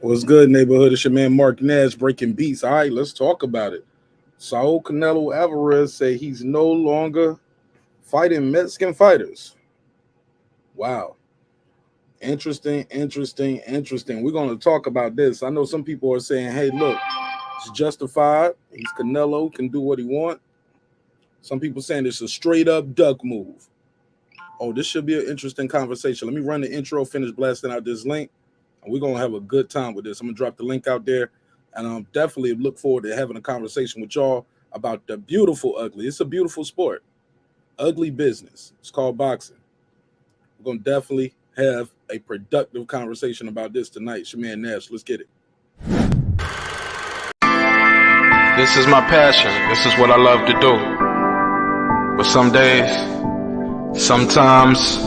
What's good, neighborhood? It's your man Mark Nash breaking beats. All right, let's talk about it. Saul Canelo Alvarez say he's no longer fighting Mexican fighters. Wow. Interesting. We're going to talk about this. I know some people are saying, hey, look, it's justified. He's Canelo, can do what he wants. Some people saying it's a straight up duck move. Oh, this should be an interesting conversation. Let me run the intro, finish blasting out this link. And we're going to have a good time with this. I'm going to drop the link out there. And I'm definitely look forward to having a conversation with y'all about the beautiful ugly. It's a beautiful sport. Ugly business. It's called boxing. We're going to definitely have a productive conversation about this tonight. It's your man Nash. Let's get it. This is my passion. This is what I love to do. But some days, sometimes,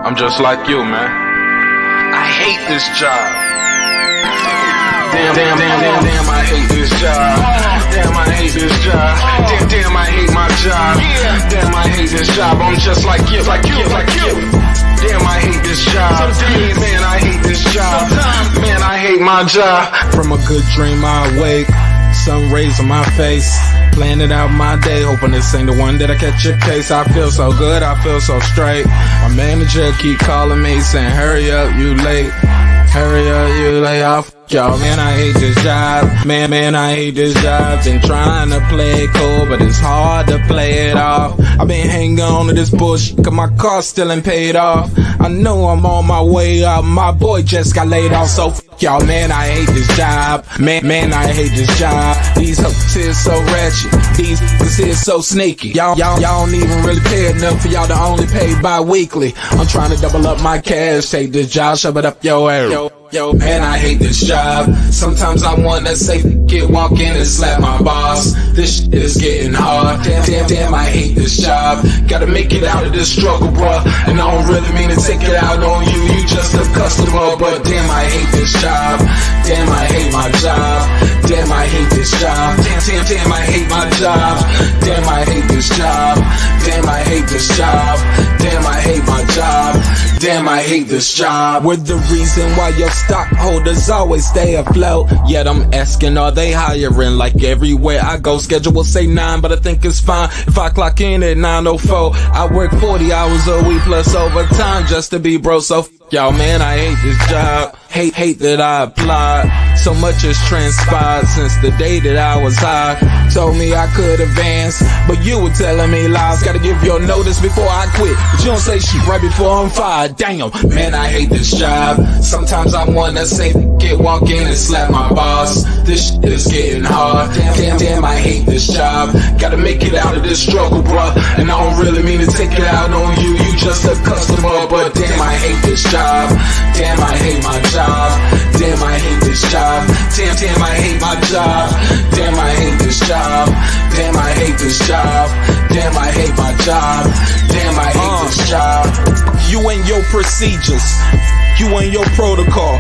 I'm just like you, man. I hate this job. Damn, I hate this job. Damn, I hate this job. Damn, I hate my job. Damn, I hate this job. I'm just like you. Damn, I hate this job. Man, I hate this job. Man, I hate my job. From a good dream I wake, sun rays on my face, planning out my day, hoping this ain't the one that I catch a case. I feel so good, I feel so straight. My manager keep calling me saying, hurry up, you late. Hurry up, you lay off. Y'all, man, I hate this job. Man, I hate this job. Been trying to play it cool, but it's hard to play it off. I've been hanging on to this bullshit, cause my car still ain't paid off. I know I'm on my way up. My boy just got laid off, so y'all, man, I hate this job. Man, I hate this job. These hoes is so ratchet. These hoes is so sneaky. Y'all don't even really pay enough for y'all to only pay bi-weekly. I'm trying to double up my cash. Take this job, shove it up your ass. Yo, man, I hate this job. Sometimes I wanna say, walk in and slap my boss. This shit is getting hard. Damn, I hate this job. Gotta make it out of this struggle, bruh. And I don't really mean to take it out on you. You just a customer, but damn, I hate this job. Damn, I hate my job. Damn, I hate this job. Damn, I hate my job. Damn, I hate this job. Damn, I hate this job. Damn, I hate my job. Damn, I hate this job. We're the reason why your stockholders always stay afloat. Yet I'm asking, are they hiring? Like everywhere I go, schedule will say 9, but I think it's fine if I clock in at 9:04. I work 40 hours a week plus overtime just to be bro. So y'all, man, I hate this job. Hate that I applied. So much has transpired since the day that I was high. Told me I could advance, but you were telling me lies. Gotta give your notice before I quit, but you don't say shit right before I'm fired. Damn, man, I hate this job. Sometimes I wanna say, walk in and slap my boss. This shit is getting hard. Damn, I hate this job. Gotta make it out of this struggle, bruh. And I don't really mean to take it out on you. You just a customer, but damn, I hate this job. Damn, I hate my job. Damn, I hate this job. Damn, I hate my job. Damn, I hate this job. Damn, I hate this job. Damn, I hate my job. Damn, I hate this job. You and your procedures, you and your protocol,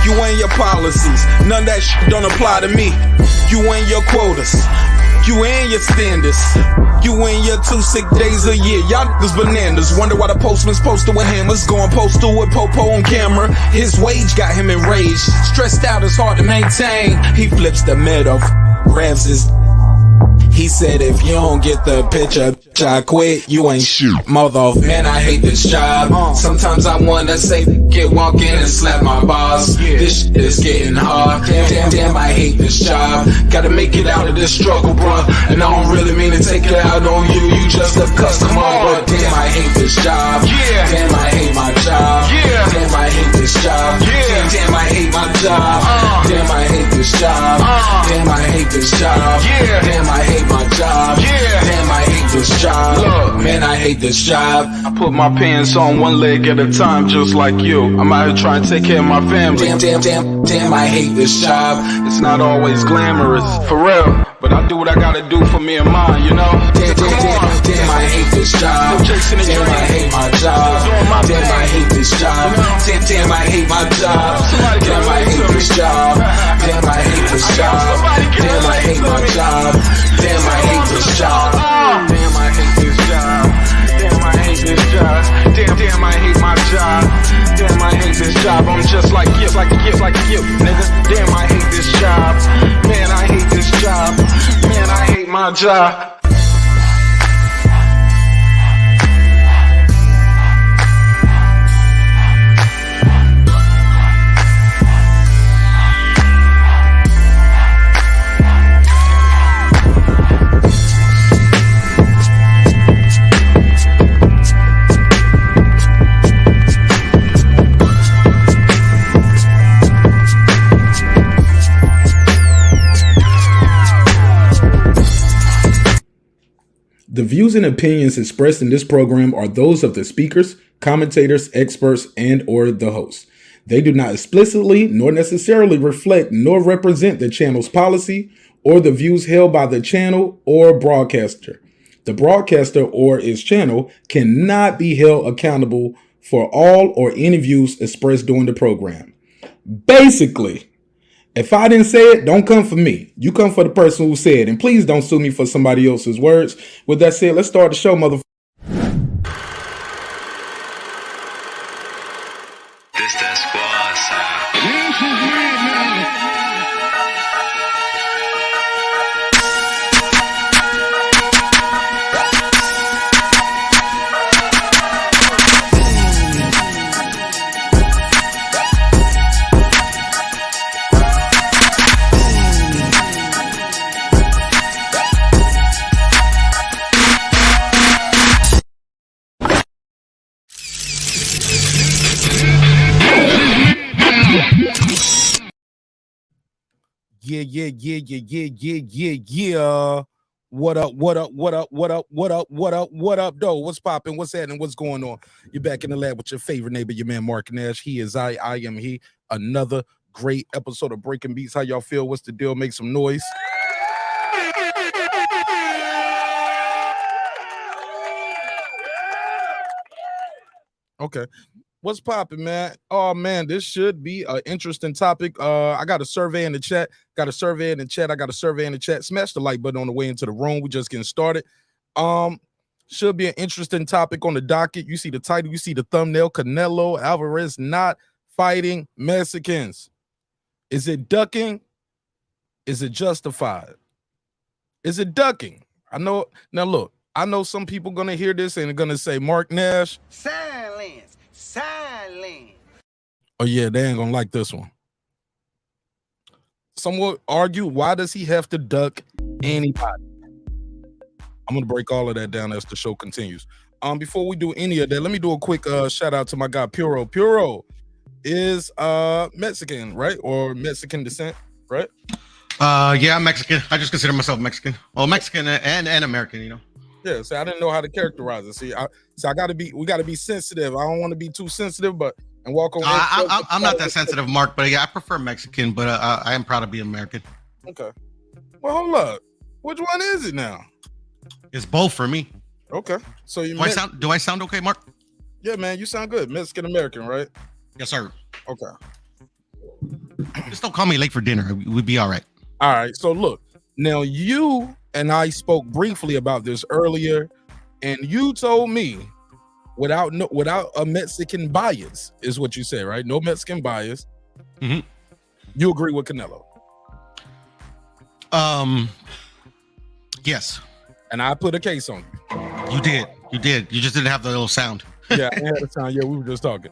you and your policies, none of that shit don't apply to me. You and your quotas, you and your standards, you and your 2 sick days a year. Y'all niggas bananas. Wonder why the postman's posted with hammers, going postal with Popo on camera. His wage got him enraged, stressed out, it's hard to maintain. He flips the middle, grabs his. He said, if you don't get the picture, I quit, you ain't shoot. Mother, man, I hate this job. Sometimes I wanna say, walk in and slap my boss. This shit is getting hard. Damn, I hate this job. Gotta make it out of this struggle, bruh. And I don't really mean to take it out on you. You just a customer, but damn, I hate this job. Damn, I hate my job. Damn, I hate this job. Damn, I hate my job. Damn, I hate this job. Damn, I hate this job. Damn, I hate my job. Damn, I hate this job. Look, man, I hate this job. I put my pants on one leg at a time, just like you. I'm out here trying to take care of my family. Damn, I hate this job. It's not always glamorous, for real, but I do what I gotta do for me and mine, you know? Damn, I hate this job. Damn, I hate my job. Damn, I hate this job. Damn, I hate my job. Damn, I hate this job. Damn, I hate this job. Damn, I hate my job. Damn, I hate this job. Damn, I hate this job. Damn, I hate this job. Damn, I hate my job. Damn, I hate this job. I'm just like you, nigga. my job. The views and opinions expressed in this program are those of the speakers, commentators, experts, and or the host. They do not explicitly nor necessarily reflect nor represent the channel's policy or the views held by the channel or broadcaster. The broadcaster or its channel cannot be held accountable for all or any views expressed during the program. Basically, if I didn't say it, don't come for me. You come for the person who said it. And please don't sue me for somebody else's words. With that said, let's start the show, motherfucker. This that squad sound. Yeah. What up, though? What's popping? What's happening? What's going on? You're back in the lab with your favorite neighbor, your man, Mark Nash. He is I am he. Another great episode of Breaking Beats. How y'all feel? What's the deal? Make some noise. Okay. What's popping, man? Oh, man, this should be an interesting topic. I got a survey in the chat. I got a survey in the chat. Smash the like button on the way into the room. We just getting started. Should be an interesting topic on the docket. You see the title. You see the thumbnail. Canelo Alvarez not fighting Mexicans. Is it ducking? Is it justified? Is it ducking? I know. Now, look, I know some people going to hear this and are going to say, Mark Nash. Silence. Oh, yeah, they ain't gonna like this one. Some will argue, why does he have to duck anybody? I'm gonna break all of that down as the show continues. Before we do any of that, let me do a quick shout out to my guy Puro. Puro is Mexican, right? Or Mexican descent, right? Yeah, I'm Mexican. I just consider myself Mexican. Well, Mexican and American, you know. Yeah, so I didn't know how to characterize it. See, we gotta be sensitive. I don't want to be too sensitive, but and walk on. I'm not that sensitive, Mark, but yeah, I prefer Mexican, but I am proud to be American. Okay. Well, hold up. Which one is it now? It's both for me. Okay. So you do I sound okay, Mark? Yeah, man, you sound good. Mexican American, right? Yes, sir. Okay. Just don't call me late for dinner. We'd be all right. All right. So look, now you and I spoke briefly about this earlier, and you told me without a Mexican bias is what you said, right? No Mexican bias. Mm-hmm. You agree with Canelo? Yes. And I put a case on you. You did. You just didn't have the little sound. Yeah, I had a sound. Yeah, we were just talking.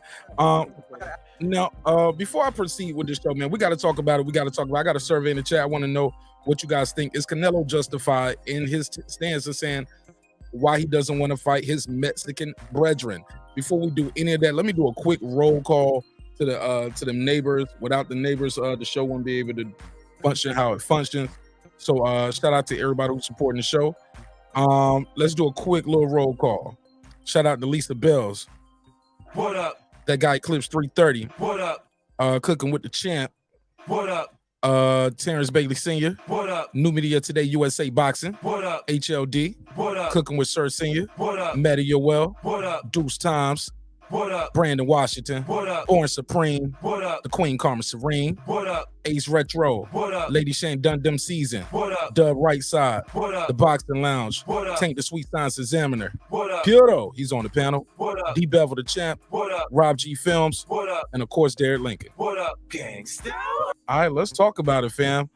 Now, before I proceed with this show, man, we got to talk about it. I got a survey in the chat. I want to know what you guys think. Is Canelo justified in his stance of saying why he doesn't want to fight his Mexican brethren? Before we do any of that, let me do a quick roll call to the neighbors. Without the neighbors, the show won't be able to function how it functions. So shout out to everybody who's supporting the show. Let's do a quick little roll call. Shout out to Lisa Bells. What up? That guy Clips 330. What up? Cooking with the champ. What up? Terrence Bailey Sr. What up? New Media Today USA Boxing. What up? HLD. What up? Cooking with Sir Sr. What up? Matty Yoel. What up? Deuce Times. What up? Brandon Washington. What up? Born Supreme. What up? The Queen Karma Serene. What up? Ace Retro. What up? Lady Shane Dundum Season. What up? Dub Right Side. What up? The Boxing Lounge. What up? Tank the Sweet Science Examiner. What up? Puro, he's on the panel. What up? D Bevel the Champ. What up? Rob G Films. What up? And of course, Derek Lincoln. What up? Gangsta. All right, let's talk about it, fam.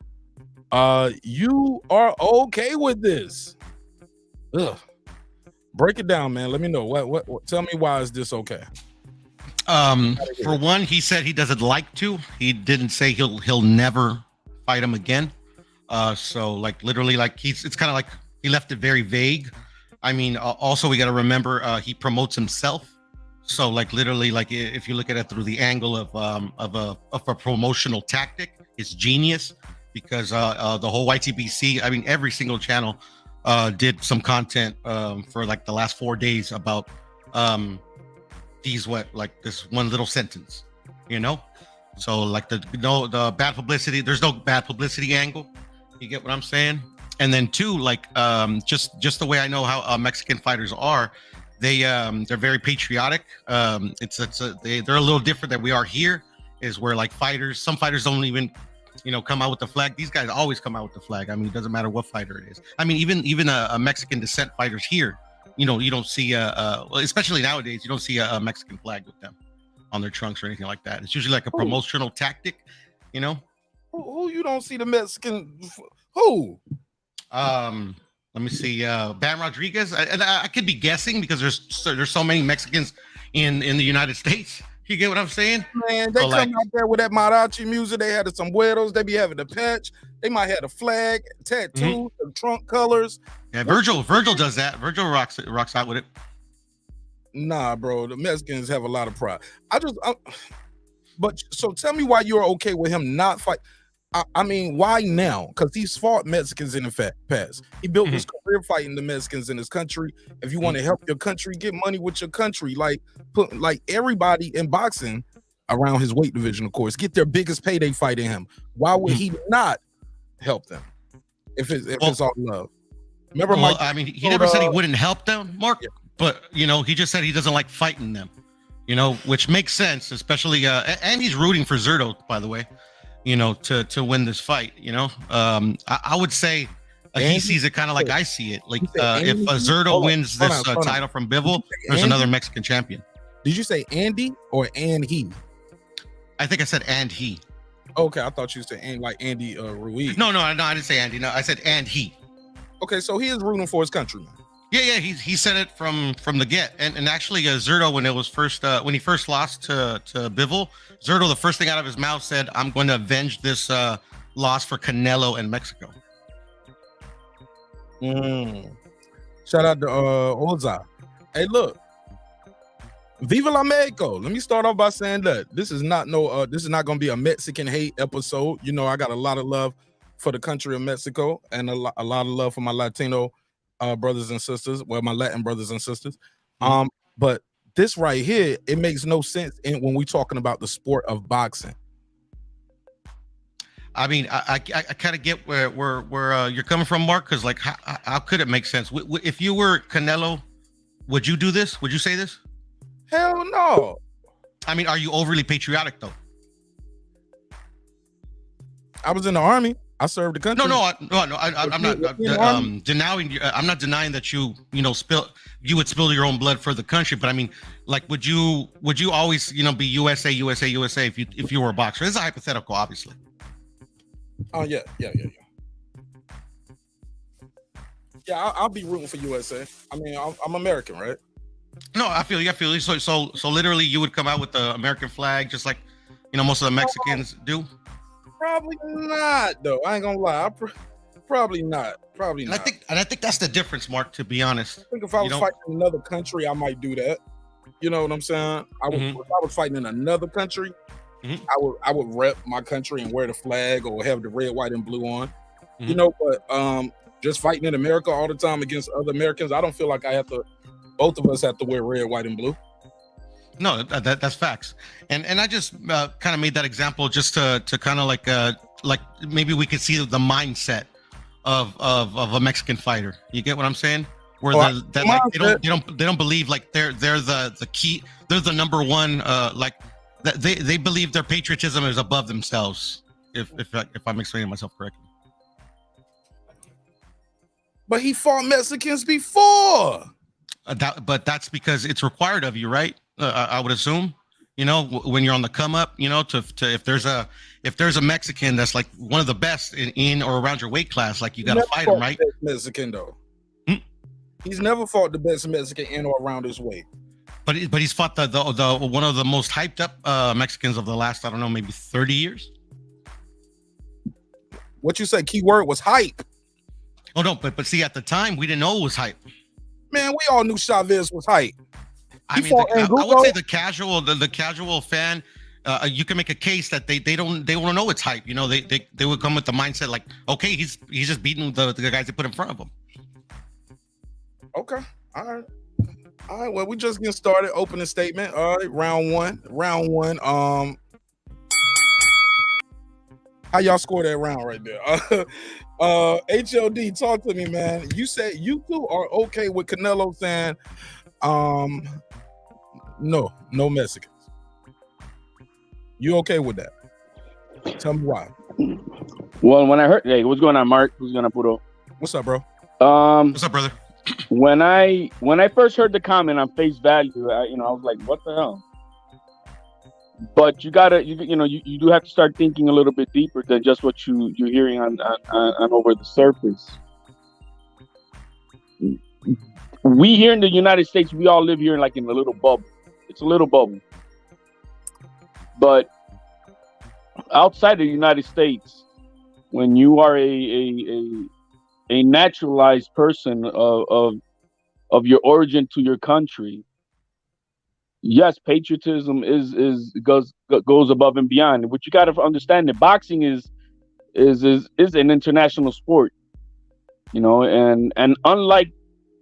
You are okay with this? Ugh. Break it down, man. Let me know. What tell me why is this okay? For one, he said he doesn't like to. He didn't say he'll never fight him again. So like literally, like it's kind of like he left it very vague. I mean, also we got to remember he promotes himself. So like literally, like if you look at it through the angle of a promotional tactic, it's genius because the whole YTBC, I mean, every single channel did some content for like the last 4 days about like this one little sentence, you know. So like the bad publicity, there's no bad publicity angle. You get what I'm saying? And then two, like just the way I know how Mexican fighters are, they're very patriotic. They're a little different than we are here. Is where like some fighters don't even, come out with the flag. These guys always come out with the flag. I mean, it doesn't matter what fighter it is. I mean, even a Mexican descent fighters here, you don't see especially nowadays, you don't see a Mexican flag with them on their trunks or anything like that. It's usually like a promotional tactic, Who you don't see the Mexican? Who? Let me see. Bam Rodriguez. I could be guessing because there's so many Mexicans in the United States. You get what I'm saying? Man, they come out there with that mariachi music. They had the sombreros. They be having the patch. They might have a flag, tattoo, the trunk colors. Yeah, Virgil does that. Virgil rocks out with it. Nah, bro. The Mexicans have a lot of pride. But so tell me why you're okay with him not fight. I mean, why now? Because he's fought Mexicans in the past. He built his career fighting the Mexicans in his country. If you want to help your country, get money with your country. Like everybody in boxing around his weight division, of course, get their biggest payday fighting him. Why would he not help them? If it's all love. Remember, Mike? I mean, he never said he wouldn't help them, Mark. Yeah. But he just said he doesn't like fighting them. Which makes sense, especially and he's rooting for Zurdo, by the way. To win this fight, I would say he sees it kind of like I see it. Like if Zurdo wins this title from Bivol, there's another Mexican champion. Did you say Andy or and he? I think I said and he. Okay, I thought you said like Andy Ruiz. No, I didn't say Andy. No, I said and he. Okay, so he is rooting for his countryman. Yeah, he said it from the get, and actually Zurdo when he first lost to Bivol, Zurdo, the first thing out of his mouth said, "I'm going to avenge this loss for Canelo and Mexico." Shout out to Oza. Hey, look, Viva la Mexico. Let me start off by saying that this is not going to be a Mexican hate episode. I got a lot of love for the country of Mexico and a lot of love for my Latino brothers and sisters, my Latin brothers and sisters. But this right here, it makes no sense when we're talking about the sport of boxing. I mean, I kind of get where you're coming from, Mark, because like how could it make sense? If you were Canelo, would you do this? Would you say this? Hell no. I mean, are you overly patriotic though? I was in the army. I served the country. No. I'm not denying. I'm not denying that you would spill your own blood for the country. But I mean, like, would you always be USA if you were a boxer? This is a hypothetical, obviously. Oh yeah. Yeah, I'll be rooting for USA. I mean, I'm American, right? No, I feel you. So literally, you would come out with the American flag, just like most of the Mexicans do. Probably not, though. I ain't gonna lie. Probably not. Probably not. And I think that's the difference, Mark. To be honest, I think if I was fighting in another country, I might do that. You know what I'm saying? If I was fighting in another country, I would rep my country and wear the flag or have the red, white, and blue on. But just fighting in America all the time against other Americans, I don't feel like I have to. Both of us have to wear red, white, and blue. No, that's facts, and I just kind of made that example just to kind of like maybe we could see the mindset of a Mexican fighter. You get what I'm saying? Where they don't believe like they're the key, they're the number one. Like they believe their patriotism is above themselves. If I'm explaining myself correctly. But he fought Mexicans before. But that's because it's required of you, right? I would assume. You know, when you're on the come up, you know, to if there's a Mexican that's like one of the best in or around your weight class, like you got to fight him, right? Mexican though. Hmm? He's never fought the best Mexican in or around his weight. But he's fought the one of the most hyped up Mexicans of the last, I don't know, maybe 30 years. What you say? Key word was hype. Oh no, but see, at the time we didn't know it was hype. Man, we all knew Chavez was hype. I mean, I would say the casual fan, you can make a case that they don't know it's hype. You know, they would come with the mindset like, okay, he's just beating the guys that put in front of him. Okay, all right. Well, we just getting started. Opening statement. All right, round one. How y'all score that round right there? HLD, talk to me, man. You said you two are okay with Canelo saying, no Mexicans. You okay with that? Tell me why. Well, when I heard, hey, what's going on, Mark? Who's gonna put up? What's up, bro? What's up, brother? When I first heard the comment on face value, I was like, what the hell? But you do have to start thinking a little bit deeper than just what you're hearing on over the surface. We here in the United States, we all live here in a little bubble. It's a little bubble. But outside the United States, when you are a naturalized person of your origin to your country, yes, patriotism goes above and beyond. What you got to understand that boxing is an international sport, you know, and unlike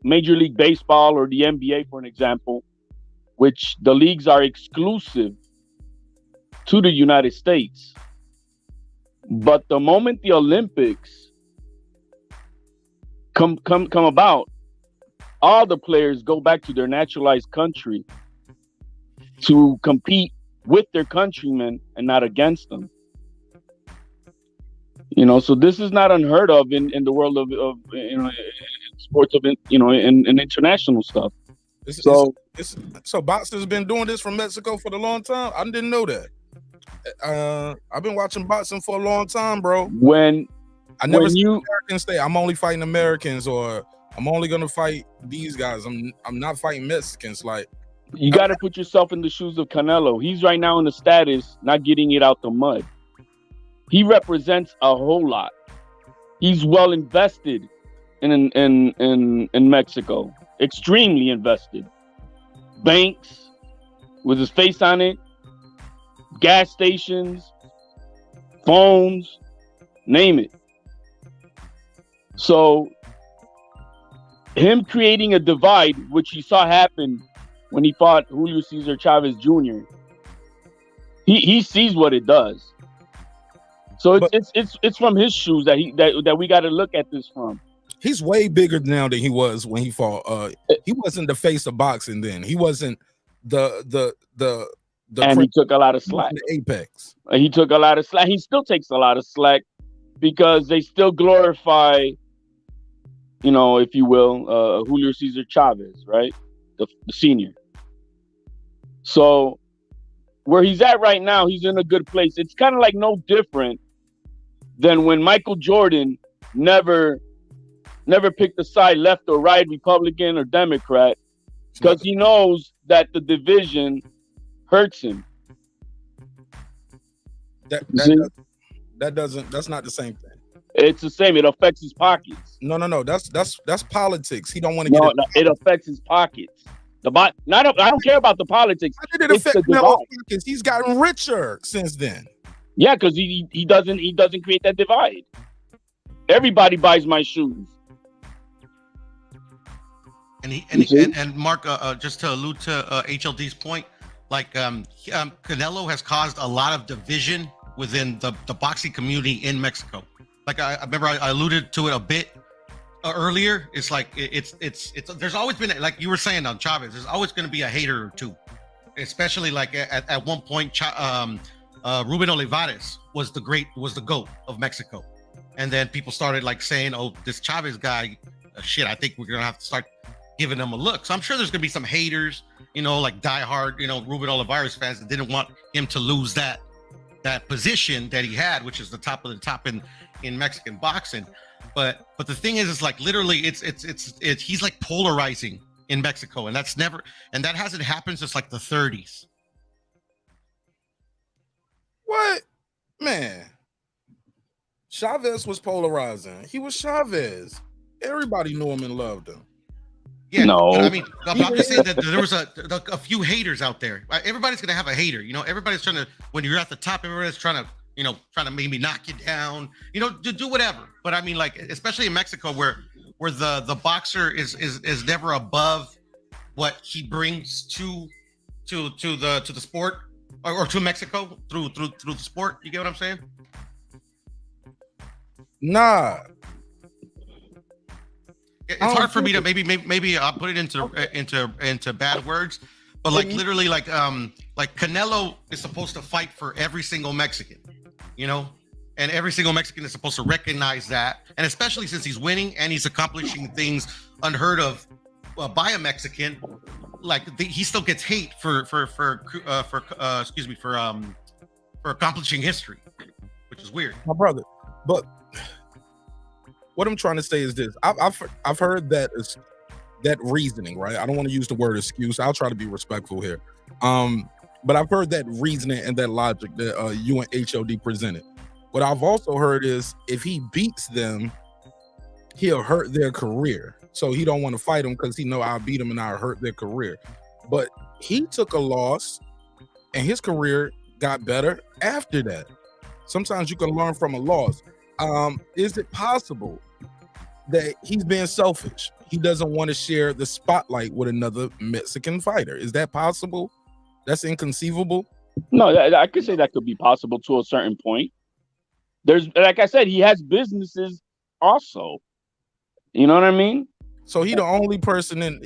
Major League Baseball or the NBA, for an example, which the leagues are exclusive to the United States. But the moment the Olympics come about, all the players go back to their naturalized country to compete with their countrymen and not against them. You know, so this is not unheard of in the world of sports of in international stuff. So boxers been doing this from Mexico for a long time. I didn't know that. I've been watching boxing for a long time, bro. When Americans say I'm only fighting Americans, or I'm only gonna fight these guys. I'm not fighting Mexicans. Like, you got to put yourself in the shoes of Canelo. He's right now in the status not getting it out the mud. He represents a whole lot. He's well invested in Mexico, extremely invested. Banks with his face on it, gas stations, phones, name it. So him creating a divide, which you saw happen when he fought Julio Cesar Chavez Jr., he sees what it does. So it's from his shoes that we got to look at this from. He's way bigger now than he was when he fought. He wasn't the face of boxing then. He wasn't the and he took a lot of slack. Apex. He took a lot of slack. He still takes a lot of slack because they still glorify, if you will, Julio Cesar Chavez, right? The senior. So where he's at right now, he's in a good place. It's kind of like no different than when Michael Jordan never picked a side, left or right, Republican or Democrat, because he knows that the division hurts him. That's not the same thing. It's the same. It affects his pockets. No. That's politics. He don't want to get it. No, it affects his pockets. I don't care about the politics. How did it affect Canelo's pockets? He's gotten richer since then. Yeah, because he doesn't create that divide. Everybody buys my shoes. And Mark, just to allude to HLD's point, like Canelo has caused a lot of division within the boxing community in Mexico. Like I remember I alluded to it a bit earlier. It's like it's there's always been, like you were saying on Chavez, there's always going to be a hater or two, especially like at one point Ruben Olivares was the GOAT of Mexico, and then people started like saying, oh, this Chavez guy, shit, I think we're gonna have to start giving him a look. So I'm sure there's gonna be some haters, like diehard, Ruben Olivares fans that didn't want him to lose that position that he had, which is the top of the top in Mexican boxing. But the thing is like literally it's he's like polarizing in Mexico, and that hasn't happened since like the 30s. What? Man. Chavez was polarizing. He was Chavez. Everybody knew him and loved him. Yeah, no. I mean, I'm just saying that there was a few haters out there. Everybody's gonna have a hater. Everybody's trying to, when you're at the top, everybody's trying to maybe knock you down, to do whatever. But I mean, like, especially in Mexico, where the boxer is never above what he brings to the sport or to Mexico through the sport. You get what I'm saying? Nah. It's hard for me to maybe I'll put it into bad words, but like literally like Canelo is supposed to fight for every single Mexican, and every single Mexican is supposed to recognize that, and especially since he's winning and he's accomplishing things unheard of by a Mexican, like he still gets hate for accomplishing history, which is weird. My brother, but what I'm trying to say is this: I've heard that reasoning, right? I don't want to use the word excuse. I'll try to be respectful here. But I've heard that reasoning and that logic that you and HOD presented. What I've also heard is if he beats them, he'll hurt their career. So he don't want to fight them because he know I'll beat them and I'll hurt their career. But he took a loss and his career got better after that. Sometimes you can learn from a loss. Is it possible that he's being selfish? He doesn't want to share the spotlight with another Mexican fighter. Is that possible? That's inconceivable. No, I could say that could be possible to a certain point. There's, like I said, he has businesses also. You know what I mean? So he the only person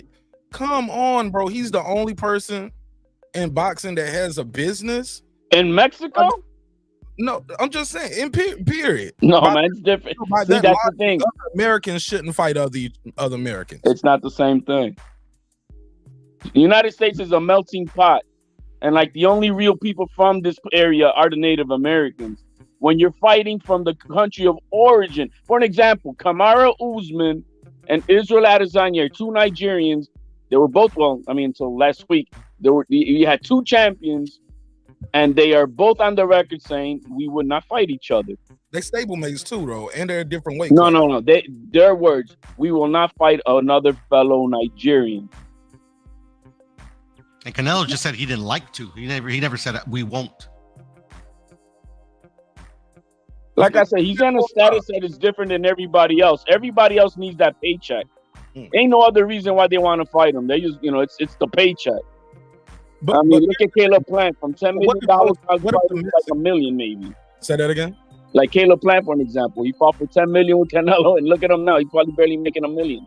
come on, bro. He's the only person in boxing that has a business in Mexico. No, I'm just saying in period. No, man, it's different. See, that's the thing. Americans shouldn't fight other Americans. It's not the same thing. The United States is a melting pot, and like the only real people from this area are the Native Americans. When you're fighting from the country of origin, for an example, Kamaru Usman and Israel Adesanya, two Nigerians. They were both, until last week, you had two champions. And they are both on the record saying we would not fight each other. They stablemates too, though, and they're a different weight. No. Their words: we will not fight another fellow Nigerian. And Canelo just said he didn't like to. He never said we won't. Like I said, he's on a status that is different than everybody else. Everybody else needs that paycheck. Ain't no other reason why they want to fight him. They just, it's the paycheck. But look at Caleb Plant from $10 million like $1 million, maybe. Say that again. Like Caleb Plant, for an example, he fought for $10 million with Canelo, and look at him now. He's probably barely making $1 million.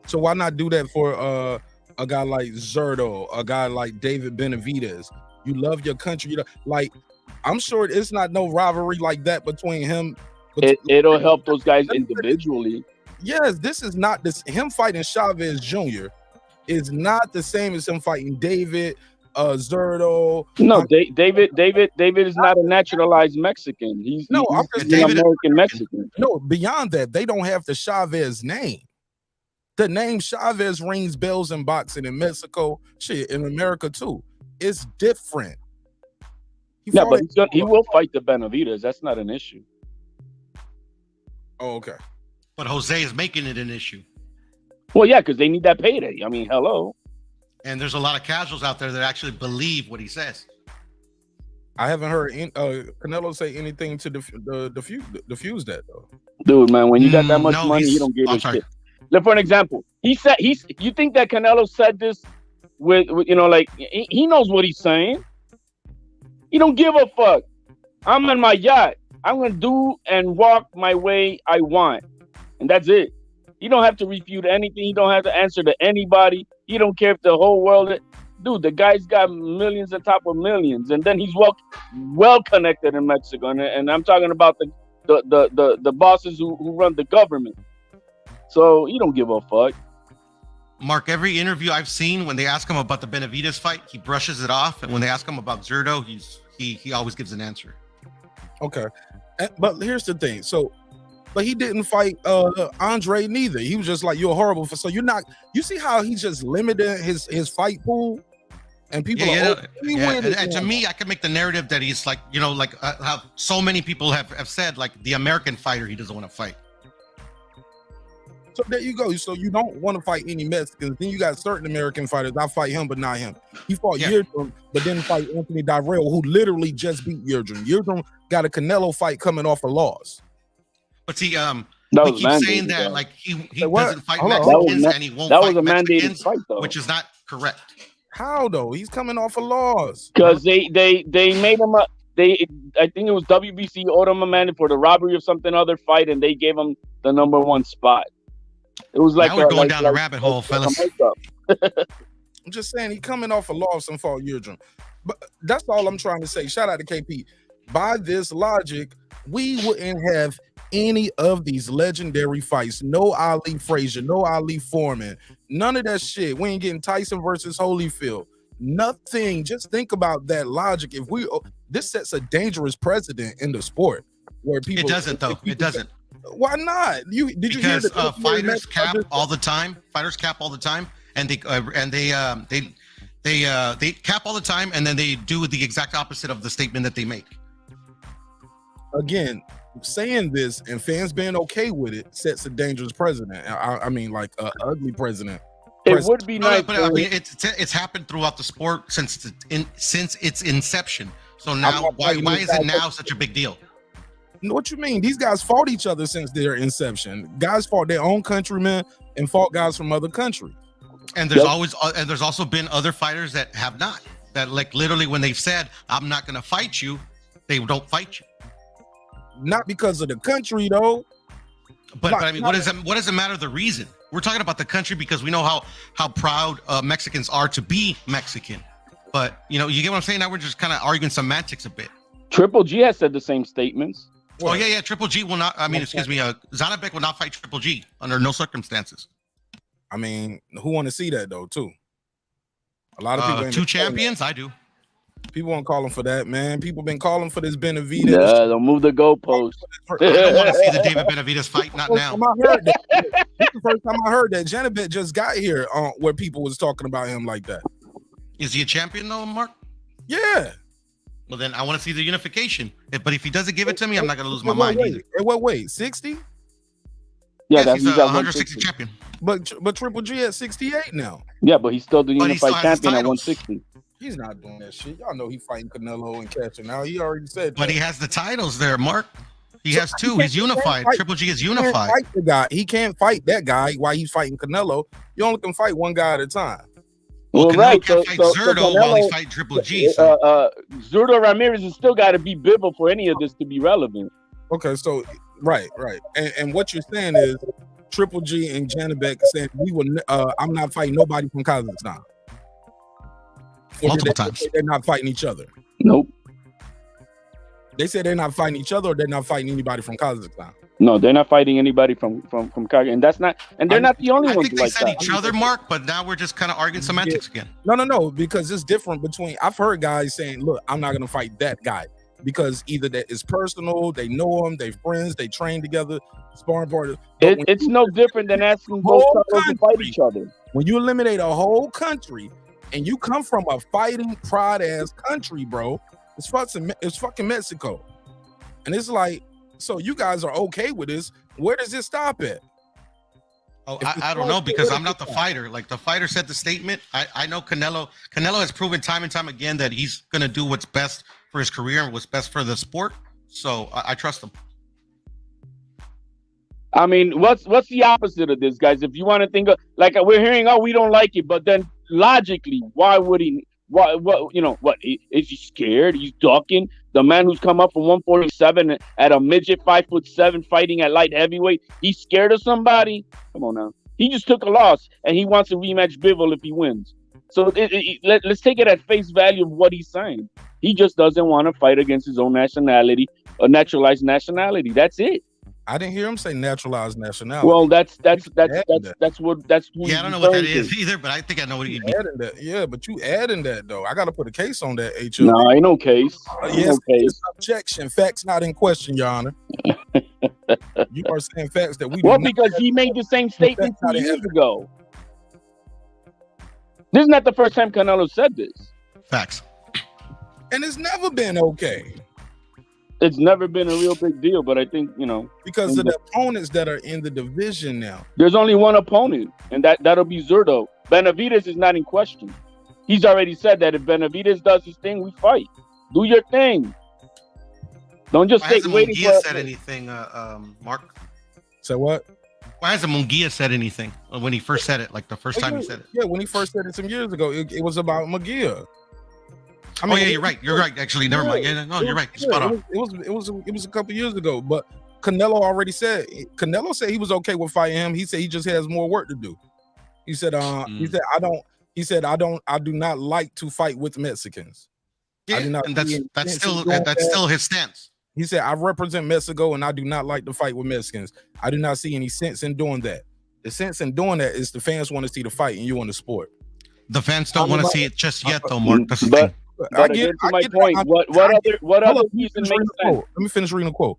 So why not do that for a guy like Zurdo, a guy like David Benavidez? You love your country. Like, I'm sure it's not no rivalry like that between him. It'll help those guys individually. Yes, this is not this. Him fighting Chavez Jr. is not the same as him fighting David, Zurdo. No, David is not a naturalized Mexican. He's an American Mexican. No, beyond that, they don't have the Chavez name. The name Chavez rings bells in boxing in Mexico, shit, in America too. It's different. But he will fight the Benavidez. That's not an issue. Oh, okay. But Jose is making it an issue. Well, yeah, because they need that payday. I mean, hello. And there's a lot of casuals out there that actually believe what he says. I haven't heard Canelo say anything to diffuse that though. Dude, man, when you got that much money, you don't give a shit. Look, for an example, you think that Canelo said this with he knows what he's saying. He don't give a fuck. I'm in my yacht. I'm gonna do and walk my way I want, and that's it. You don't have to refute anything. You don't have to answer to anybody. You don't care if the whole world. Dude, the guy's got millions on top of millions, and then he's well connected in Mexico, and I'm talking about the bosses who run the government. So you don't give a fuck. Mark, every interview I've seen, when they ask him about the Benavidez fight, he brushes it off, and when they ask him about Zurdo, he always gives an answer. Okay, but here's the thing. So, but he didn't fight Andre neither. He was just like, you're horrible. So you're not. You see how he just limited his fight pool, and people And to me, I can make the narrative that he's like, how so many people have said, like the American fighter he doesn't want to fight. So there you go. So you don't want to fight any Mexicans. Then you got certain American fighters. I fight him, but not him. He fought Yildirim, but didn't fight Anthony Dirrell, who literally just beat Yildirim. Yildirim got a Canelo fight coming off a loss. But see, we keep saying that like he doesn't fight Mexicans and he won't that fight was a mandated Mexicans, fight, though. which is not correct. How though? He's coming off a loss. Because they made him a I think it was WBC owed him a mandate for the robbery of something other fight, and they gave him the #1 spot. It was like now we're going down the rabbit hole, fellas. I'm just saying he coming off a loss and fought Yildirim. But that's all I'm trying to say. Shout out to KP. By this logic, we wouldn't have any of these legendary fights. No Ali Frazier, no Ali Foreman, none of that shit. We ain't getting Tyson versus Holyfield. Nothing. Just think about that logic. This sets a dangerous precedent in the sport where people. It doesn't though. It doesn't. Why not? Because fighters cap all the time. Fighters cap all the time, and they cap all the time, and then they do the exact opposite of the statement that they make. Again, saying this and fans being okay with it sets a dangerous precedent. I mean, like an ugly precedent. It would be nice, but I mean, it's happened throughout the sport since its inception. So now, why is it now such a big deal? What you mean? These guys fought each other since their inception. Guys fought their own countrymen and fought guys from other countries. And there's also been other fighters that have not. That like literally when they've said, "I'm not going to fight you," they don't fight you. Not because of the country though. But I mean, what does it matter the reason? We're talking about the country because we know how proud Mexicans are to be Mexican. But you get what I'm saying? Now we're just kind of arguing semantics a bit. Triple G has said the same statements. Oh yeah. Triple G will not. I mean, excuse me. Zanabek will not fight Triple G under no circumstances. I mean, who want to see that though? Too. A lot of people. Two champions. I do. People won't call him for that, man. People been calling for this Benavidez. Yeah, don't move the goalpost. I don't want to see the David Benavidez fight. Not now. This is the first time I heard that. Gennady just got here where people was talking about him like that. Is he a champion though, Mark? Yeah. Well, then I want to see the unification. But if he doesn't give it to me, I'm not going to lose my mind either. What weight? 60? Yeah, yes, he's a 160 champion. But Triple G at 68 now. Yeah, but he's still the unified champion at 160. He's not doing that shit. Y'all know he fighting Canelo and catching out. He already said that. But he has the titles there, Mark. He has two. He's unified. Triple G is unified. Fight the guy. He can't fight that guy while he's fighting Canelo. You only can fight one guy at a time. Well, Canelo can't fight Zurdo while he's fighting Triple G. So. Zurdo Ramirez has still got to be bivol for any of this to be relevant. Okay, so right. And what you're saying is Triple G and Gennady saying I'm not fighting nobody from Kazakhstan. Multiple times. They're not fighting each other. Nope. They said they're not fighting each other, or they're not fighting anybody from Kazakhstan. No, they're not fighting anybody from Kazakhstan, and that's not. And they're not the only ones. I think they said each other, Mark, but now we're just kind of arguing semantics again. No, because it's different between. I've heard guys saying, "Look, I'm not gonna fight that guy," because either that is personal, they know him, they're friends, they train together, sparring partners. It's no different than asking both fellows to fight each other. When you eliminate a whole country. And you come from a fighting pride ass country, bro. It's fucking Mexico. And it's like, so you guys are okay with this. Where does it stop at? Oh, I don't know because I'm not the fighter. Like the fighter said the statement. I know Canelo has proven time and time again that he's gonna do what's best for his career and what's best for the sport. So I trust him. I mean, what's the opposite of this, guys? If you want to think of like we're hearing, we don't like it, but then logically, why would he? What is he scared? He's ducking. The man who's come up from 147 at a midget 5'7" fighting at light heavyweight. He's scared of somebody. Come on now. He just took a loss and he wants to rematch Bivol if he wins. So let's take it at face value of what he's saying. He just doesn't want to fight against his own nationality, a naturalized nationality. That's it. I didn't hear him say naturalized nationality. Well, that's adding who that. he's Yeah, I don't know what that referring is to. either, but I think I know what you mean. Adding that. Yeah, but you adding that though. I got to put a case on that. HLD. No, ain't no case. Ain't Yes, no case. objection. Facts not in question, Your Honor. You are saying facts that we. Well, do not because have. he made the same statement That's not 2 in years evidence. ago. This is not the first time Canelo said this. Facts. And it's never been okay It's never been a real big deal, but I think, because of the opponents that are in the division now. there's only one opponent, and that'll be Zurdo. Benavidez is not in question. He's already said that if Benavidez does his thing, we fight. Do your thing. Don't just Why sit hasn't waiting Munguia for. said anything, Mark? So what? Why hasn't Munguia said anything when he first said it? Like the first time he said it. Yeah, when he first said it some years ago, it was about Munguia. Oh yeah, you're right. You're right. Actually, never mind. Yeah, no, you're right. You're spot on. It was a couple years ago, but Canelo already said. Canelo said he was okay with fighting him. He said he just has more work to do. He said, I do not like to fight with Mexicans. Yeah, I do not. and that's still his stance. He said, I represent Mexico and I do not like to fight with Mexicans. I do not see any sense in doing that. The sense in doing that is the fans want to see the fight and you want the sport. The fans don't want to see it just yet, though, Mark. That's the thing. But again, to my point, what other reason makes sense? Let me finish reading the quote.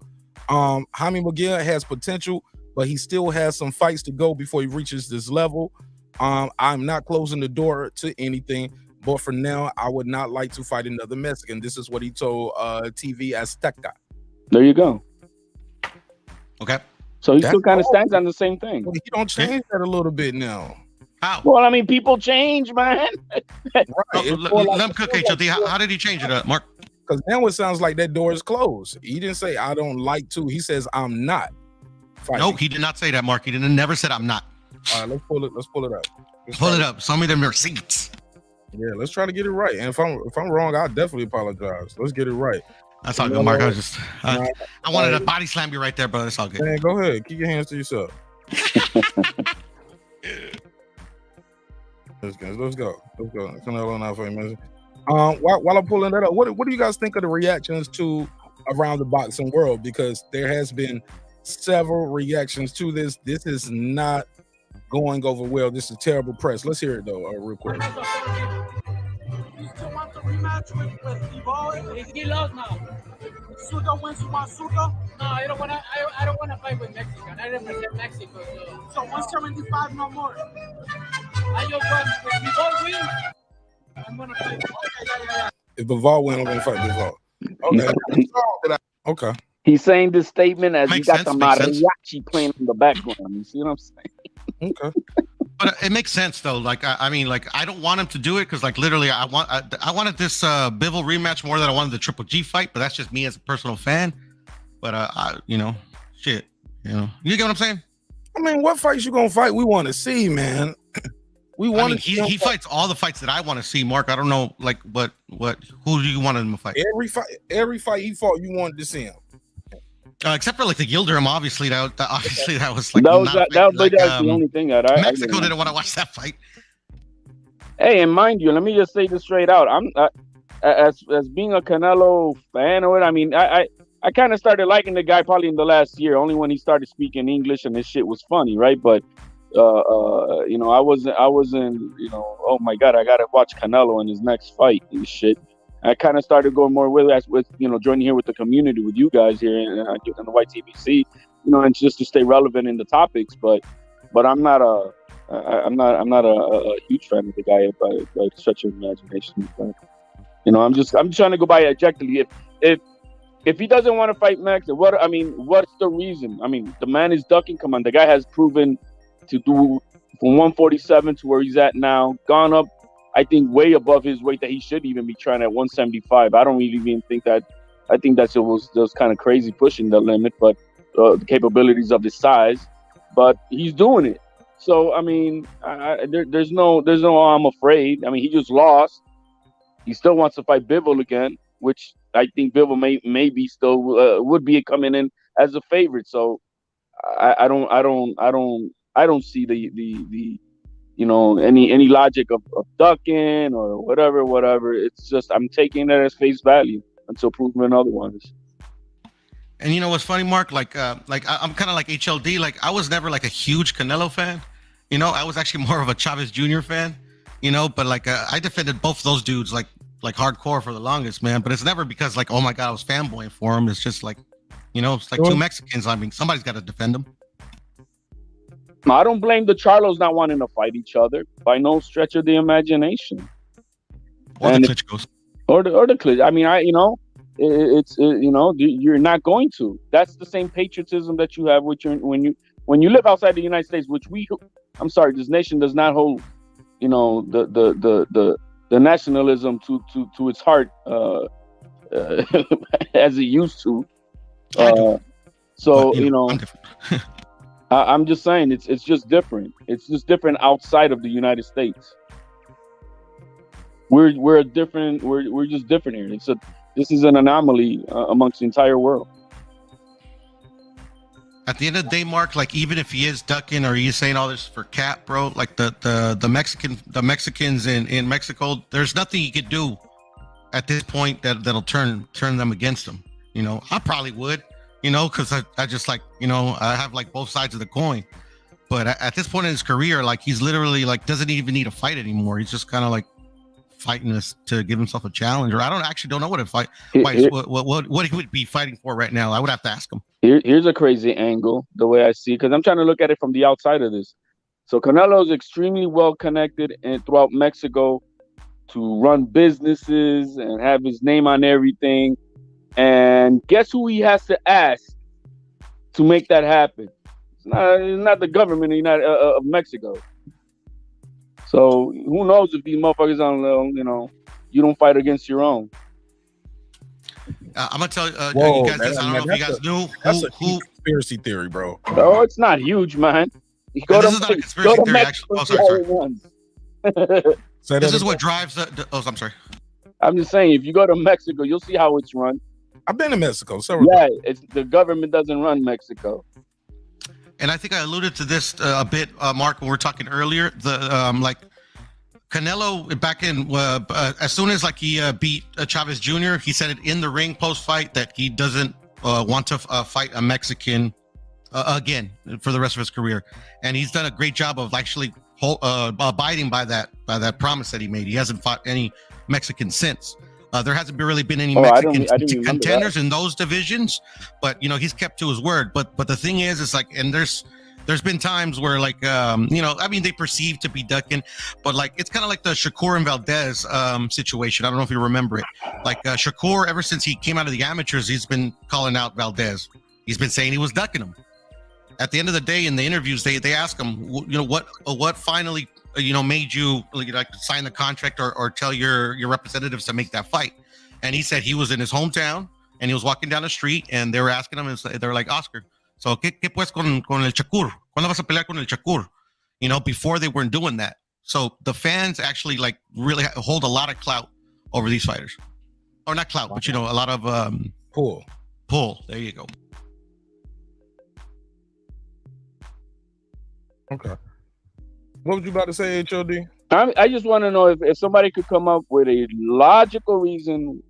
Jaime Munguia has potential, but he still has some fights to go before he reaches this level. I'm not closing the door to anything, but for now, I would not like to fight another Mexican. This is what he told TV Azteca. There you go. Okay. So he still kind of stands on the same thing. Well, he don't change that a little bit now. How? Well, I mean, people change, man. Right. Let him cook, HLD. How did he change it up, Mark? Because now it sounds like that door is closed. He didn't say I don't like to. He says I'm not fighting. No, he did not say that, Mark. He never said I'm not. All right, let's pull it up. Pull it up. Show me them receipts. Yeah, let's try to get it right. And if I'm wrong, I'll definitely apologize. Let's get it right. That's all good, Mark. I was just I wanted to body slam you right there, bro. That's all good. Man, go ahead. Keep your hands to yourself. Let's go. Canelo not famous. While I'm pulling that up, what do you guys think of the reactions to around the boxing world? Because there has been several reactions to this. This is not going over well. This is terrible press. Let's hear it though, real quick. You still want the rematch with Bivol? He lost now. Zurdo wins. You want Zurdo? No, I don't want to. I don't want to fight with Mexican. I represent Mexico. So 175, no more. I just want if Bivol wins, I'm gonna fight. Okay. If Bivol wins, I'm gonna fight Bivol. Okay. He's saying this statement as Makes he got sense, the makes sense. mariachi playing in the background. You see what I'm saying? Okay. But it makes sense though. Like I mean, like I don't want him to do it because, like, literally, I wanted this Bivol rematch more than I wanted the Triple G fight. But that's just me as a personal fan. But shit, you get what I'm saying? I mean, what fights you gonna fight? We want to see, man. We want to. He fights all the fights that I want to see, Mark. I don't know, like, what who do you want him to fight? Every fight he fought, you wanted to see him. Except for like the Yildirim, obviously that was like that was the only thing that Mexico didn't want to watch that fight. Hey, and mind you, let me just say this straight out. I'm as being a Canelo fan or I mean, I kind of started liking the guy probably in the last year, only when he started speaking English and his shit was funny, right? But I wasn't, oh my God, I gotta watch Canelo in his next fight and shit. I kind of started going more with joining here with the community with you guys here and the White TBC, and just to stay relevant in the topics. But I'm not a huge fan of the guy by such an imagination. But, I'm trying to go by objectively. If he doesn't want to fight Max, what's the reason? I mean, the man is ducking. Come on, the guy has proven to do from 147 to where he's at now, gone up, I think, way above his weight that he should even be trying at 175. I don't really even think that. I think that it was kind of crazy pushing the limit, but the capabilities of his size. But he's doing it. So I mean, there's no I'm afraid. I mean, he just lost. He still wants to fight Bivol again, which I think Bivol maybe still would be coming in as a favorite. So I don't see the any logic of ducking or whatever. It's just I'm taking that as face value until proven otherwise. And you know what's funny, Mark? I'm kind of like HLD. Like I was never like a huge Canelo fan. You know, I was actually more of a Chavez Jr. fan. You know, but like I defended both those dudes like hardcore for the longest, man. But it's never because like, oh my god, I was fanboying for them. It's just like, you know, it's like two Mexicans. I mean, somebody's got to defend them. I don't blame the Charlos not wanting to fight each other by no stretch of the imagination. Or the Klitschko's. Or the Klitsch. I mean, you're not going to. That's the same patriotism that you have when you live outside the United States, which this nation does not hold, you know, the nationalism to its heart as it used to. So, you know, I'm just saying it's just different. It's just different outside of the United States. We're just different here. This is an anomaly amongst the entire world. At the end of the day, Mark, like even if he is ducking or he's saying all this for cap, bro, like the Mexicans in Mexico, there's nothing you could do at this point that'll turn them against him. You know, I probably would, you know, because I just like, you know, I have like both sides of the coin. But at this point in his career, like he's literally like doesn't even need a fight anymore. He's just kind of like fighting this to give himself a challenge, or I don't know what what he would be fighting for right now. I would have to ask him. Here's a crazy angle, the way I see it, because I'm trying to look at it from the outside of this. So Canelo is extremely well connected and throughout Mexico to run businesses and have his name on everything. And guess who he has to ask to make that happen? It's not the government of Mexico. So who knows if these motherfuckers you know, you don't fight against your own. I'm gonna tell you guys this. I don't know if you guys knew That's a conspiracy theory, bro. No, it's not huge, man. This is not a conspiracy theory, actually. Oh, sorry. This is what drives. I'm sorry. I'm just saying, if you go to Mexico, you'll see how it's run. I've been to Mexico. It's the government doesn't run Mexico. And I think I alluded to this a bit, Mark, when we were talking earlier. Like Canelo back in as soon as like he beat Chavez Jr., he said it in the ring post fight that he doesn't want to fight a Mexican again for the rest of his career, and he's done a great job of actually abiding by that promise that he made. He hasn't fought any Mexicans since. There hasn't really been any Mexican contenders in those divisions, but you know he's kept to his word. But the thing is like, and there's been times where like you know, I mean they perceive to be ducking, but like it's kind of like the Shakur and Valdez situation. I don't know if you remember it. Like Shakur, ever since he came out of the amateurs, he's been calling out Valdez. He's been saying he was ducking him. At the end of the day, in the interviews, they ask him, you know, what finally, you know, made you like sign the contract or tell your representatives to make that fight. And he said he was in his hometown and he was walking down the street and they were asking him, and they were like, Oscar, so ¿qué pues con el Shakur? ¿Cuándo vas a pelear con el Shakur? You know, before they weren't doing that. So the fans actually like really hold a lot of clout over these fighters, or not clout, but you know, a lot of pull. There you go. Okay. What was you about to say, HOD? I just want to know if somebody could come up with a logical reason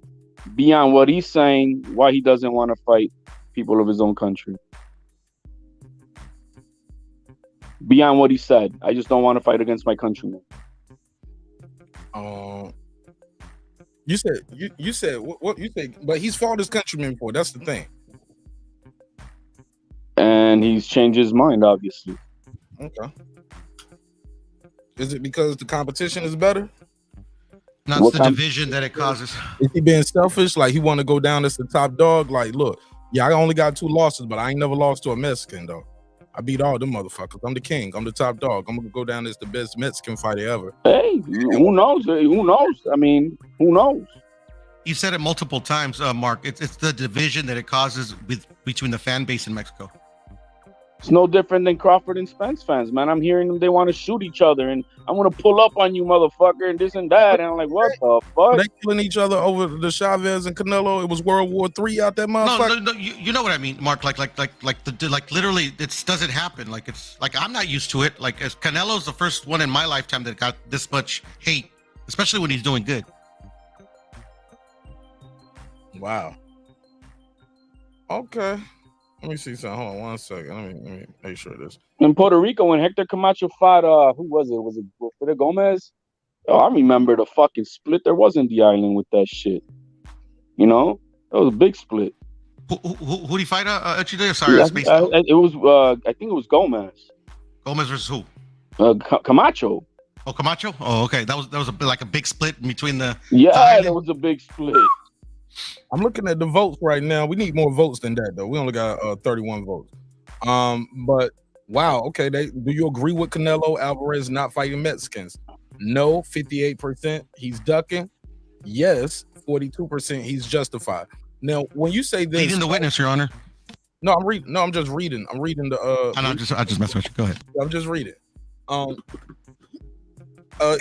beyond what he's saying why he doesn't want to fight people of his own country. Beyond what he said, I just don't want to fight against my countrymen. You said what you say, but he's fought his countrymen before. That's the thing. And he's changed his mind, obviously. Okay. Is it because the competition is better? No, it's the division that it causes. Is he being selfish? Like he want to go down as the top dog? Like, look, yeah, I only got 2 losses, but I ain't never lost to a Mexican though. I beat all them motherfuckers. I'm the king. I'm the top dog. I'm gonna go down as the best Mexican fighter ever. Hey, who knows? Who knows? I mean, who knows? You said it multiple times, Mark. It's the division that it causes between the fan base in Mexico. It's no different than Crawford and Spence fans, man. I'm hearing them, they want to shoot each other, and I'm going to pull up on you, motherfucker, and this and that. And I'm like, what the fuck? They killing each other over the Chavez and Canelo. It was World War III out there, motherfucker. No, you know what I mean, Mark. Like literally, it doesn't happen. Like it's like I'm not used to it. Like as Canelo's the first one in my lifetime that got this much hate, especially when he's doing good. Wow. Okay. Let me see something. Hold on 1 second. Let me make sure this. In Puerto Rico, when Hector Camacho fought, who was it? Was it Wilfredo Gomez? Oh, I remember the fucking split there was in the island with that shit. You know, that was a big split. Who did he fight? Chile? Sorry, Yeah, I spaced out. it was. I think it was Gomez. Gomez versus who? Camacho. Oh, Camacho. Oh, okay. That was like a big split between the. Yeah, there was a big split. I'm looking at the votes right now. We need more votes than that, though. We only got 31 votes. But wow, okay. Do you agree with Canelo Alvarez not fighting Mexicans? No, 58%. He's ducking. Yes, 42%. He's justified. Now, when you say this, leading the witness, Your Honor. No, I'm reading. No, I'm just reading. I'm reading the. I just messed with you. Go ahead. I'm just reading.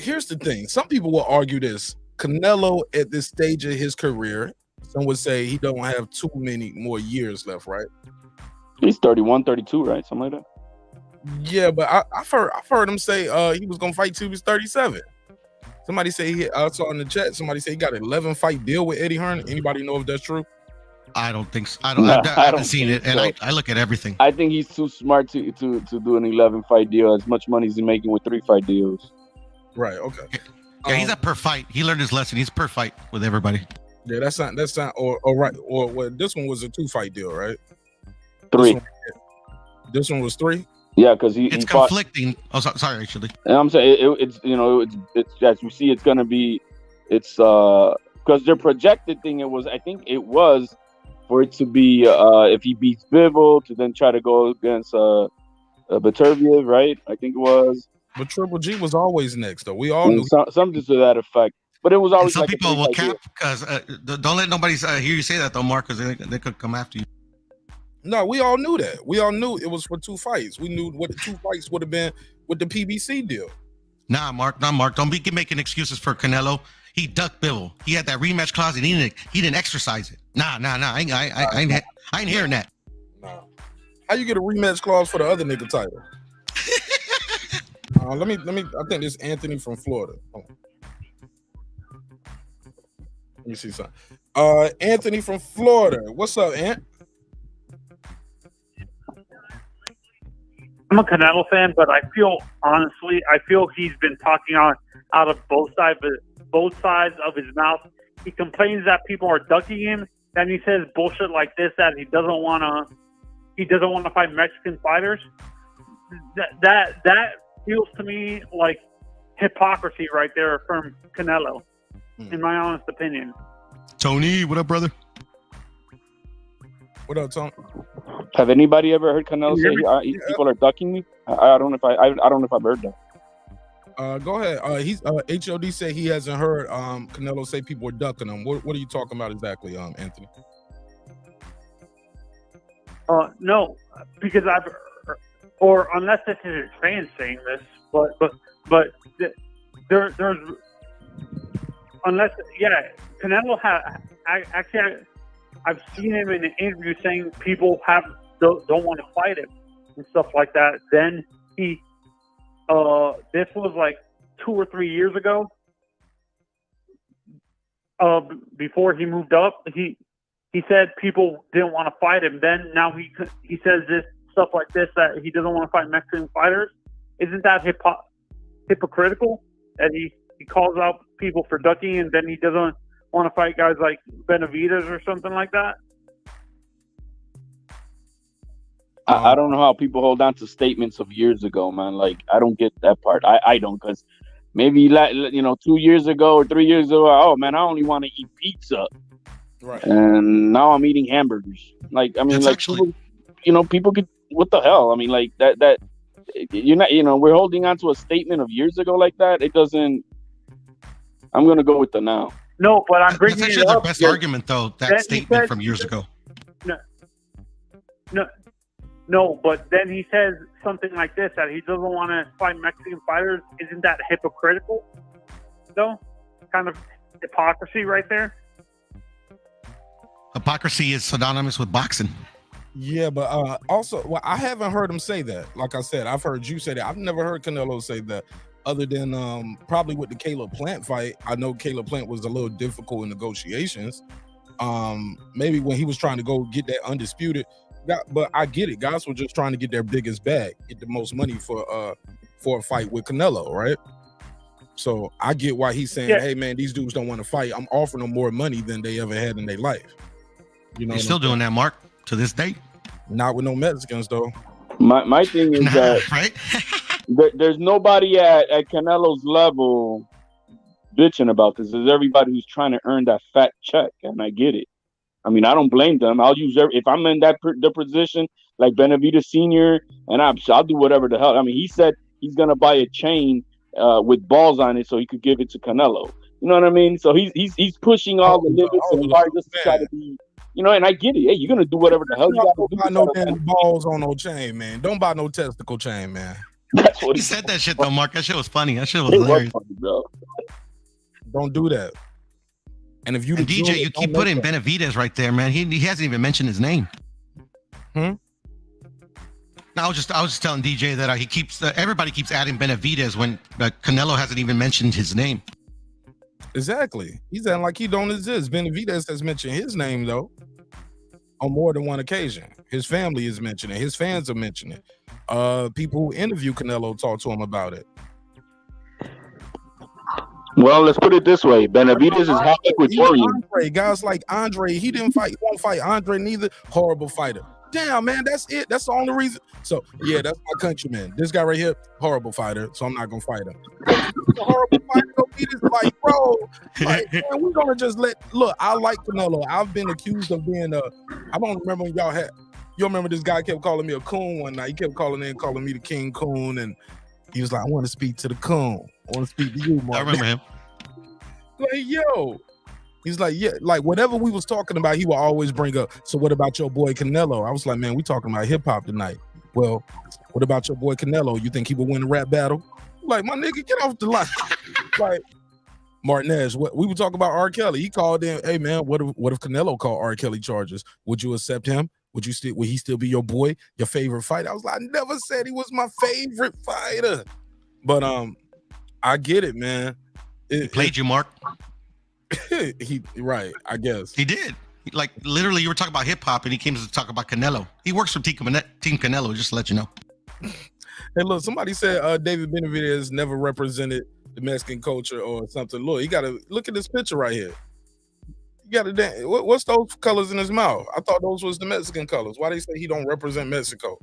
Here's the thing. Some people will argue this. Canelo at this stage of his career, some would say he don't have too many more years left, right? He's 31, 32, right? Something like that. Yeah, but I've heard him say he was gonna fight till he was 37. Somebody say I saw in the chat. Somebody say he got an 11 fight deal with Eddie Hearn. Anybody know if that's true? I don't think so. I haven't seen it, and I look at everything. I think he's too smart to do an 11 fight deal. As much money as he's making with 3 fight deals. Right. Okay. Yeah, he's a per fight. He learned his lesson. He's per fight with everybody. Yeah, that's not or right or well, this one was a 2 fight deal, right? 3. This one was 3. Yeah, because it's conflicting. Oh, sorry, actually. And I'm saying it's as you see, it's gonna be because their projected thing. I think it was for it to be if he beats Bivol to then try to go against Beterbiev, right? I think it was. But Triple G was always next, though. We all knew something to that effect. But it was always some people will cap because don't let nobody hear you say that though, Mark, because they could come after you. No, we all knew that. We all knew it was for 2 fights. We knew what the 2 fights would have been with the PBC deal. Nah, Mark. Don't be making excuses for Canelo. He ducked Bivol. He had that rematch clause and he didn't exercise it. Nah. I ain't hearing that. Nah. How you get a rematch clause for the other nigga title? Let me. I think this Anthony from Florida. Hold on. Let me see something. Anthony from Florida. What's up, Ant? I'm a Canelo fan, but I feel he's been talking out of both sides of his mouth. He complains that people are ducking him, then he says bullshit like this that he doesn't want to fight Mexican fighters. That feels to me like hypocrisy right there from Canelo, in my honest opinion. Tony, what up, brother? What up, Tony? Have anybody ever heard Canelo say people are ducking me? I don't know if I've heard that. Go ahead. He's HOD said he hasn't heard Canelo say people are ducking him. What are you talking about exactly, Anthony? No, because unless this is his fans saying this, but there's unless Canelo actually. I've seen him in an interview saying people don't want to fight him and stuff like that. Then he, this was like 2 or 3 years ago. Before he moved up, he said people didn't want to fight him. Then now he says this stuff like this that he doesn't want to fight Mexican fighters. Isn't that hypocritical? That he calls out people for ducking and then he doesn't want to fight guys like Benavidez or something like that? I don't know how people hold on to statements of years ago, man. Like, I don't get that part. I don't, because maybe 2 years ago or 3 years ago, oh man, I only want to eat pizza, right? And now I'm eating hamburgers. Like, I mean, that's like actually... people could. What the hell? I mean, like that. You're not. We're holding on to a statement of years ago like that. It doesn't. I'm gonna go with the now. No, but I'm bringing that's it actually up. the best argument, though. That statement from years ago. No, but then he says something like this, that he doesn't want to fight Mexican fighters. Isn't that hypocritical, though? Kind of hypocrisy right there. Hypocrisy is synonymous with boxing. Yeah, but also, I haven't heard him say that. Like I said, I've heard you say that. I've never heard Canelo say that. Other than probably with the Caleb Plant fight. I know Caleb Plant was a little difficult in negotiations, Maybe when he was trying to go get that undisputed, but I get it. Guys were just trying to get their biggest bag, get the most money for a fight with Canelo, right? So I get why he's saying, "Hey man, these dudes don't want to fight. I'm offering them more money than they ever had in their life." You know, he's still doing that, Mark, to this day. Not with no Mexicans though. My thing is that right? there's nobody at Canelo's level bitching about this. There's everybody who's trying to earn that fat check, and I get it. I mean, I don't blame them. I'll use if I'm in the position like Benavidez Senior, and I'll do whatever the hell. I mean, he said he's gonna buy a chain with balls on it so he could give it to Canelo. You know what I mean? So he's pushing all the limits and just to try to be. You know, and I get it. Hey, you're gonna do whatever the hell you got to do. Don't buy no damn balls on no chain, man. Don't buy no testicle chain, man. That's what he said that shit though, Mark. That shit was funny. That shit was hilarious. Funny, bro. Don't do that. And if you DJ, you keep putting Benavidez right there, man. He hasn't even mentioned his name. No, I was just telling DJ that he keeps everybody keeps adding Benavidez when Canelo hasn't even mentioned his name. Exactly. He's acting like he don't exist. Benavidez has mentioned his name though on more than one occasion. His family is mentioning it. His fans are mentioning it. People who interview Canelo talk to him about it. Well, let's put it this way: Benavidez is half Ecuadorian. Guys like Andre, he didn't fight. He won't fight Andre neither. Horrible fighter. Damn, man, that's it. That's the only reason. So yeah, that's my countryman. This guy right here, horrible fighter. So I'm not gonna fight him. He's a horrible fighter. Like, bro, like, man, we're gonna just look. I like Canelo. I've been accused of being I don't remember when y'all had. You remember this guy kept calling me a coon one night. He kept calling me the King Coon, and he was like, "I want to speak to the coon. I want to speak to you, Mark." I remember him. Like, yo. He's like, yeah, like whatever we was talking about, he will always bring up. So what about your boy Canelo? I was like, man, we talking about hip hop tonight. Well, what about your boy Canelo? You think he will win a rap battle? Like, my nigga, get off the line. Like, Martinez, we were talking about R. Kelly. He called in, hey man, what if Canelo called R. Kelly charges? Would you accept him? Would he still be your boy, your favorite fighter? I was like, I never said he was my favorite fighter. But I get it, man. He played you, Mark. Right, I guess he did. Like literally, you were talking about hip hop, and he came to talk about Canelo. He works for Team Canelo, just to let you know. Hey, look, somebody said David Benavidez never represented the Mexican culture or something. Look, you gotta look at this picture right here. You gotta what's those colors in his mouth? I thought those was the Mexican colors. Why they say he don't represent Mexico?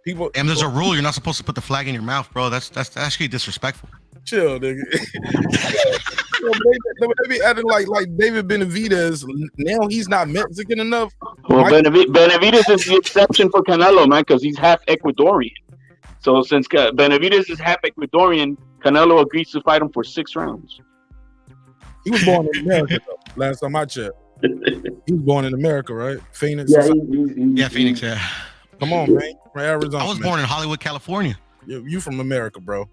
People, and there's a rule: you're not supposed to put the flag in your mouth, bro. That's actually disrespectful. Chill, nigga. They be acting like David Benavidez. Now he's not Mexican enough. Well, Benavidez is the exception for Canelo, man, because he's half Ecuadorian. So since Benavidez is half Ecuadorian, Canelo agrees to fight him for 6 rounds. He was born in America, though. Last time I checked, he was born in America, right? Phoenix. Yeah, Phoenix. Yeah. Come on, man. From Arizona. I was born in Hollywood, California. You from America, bro.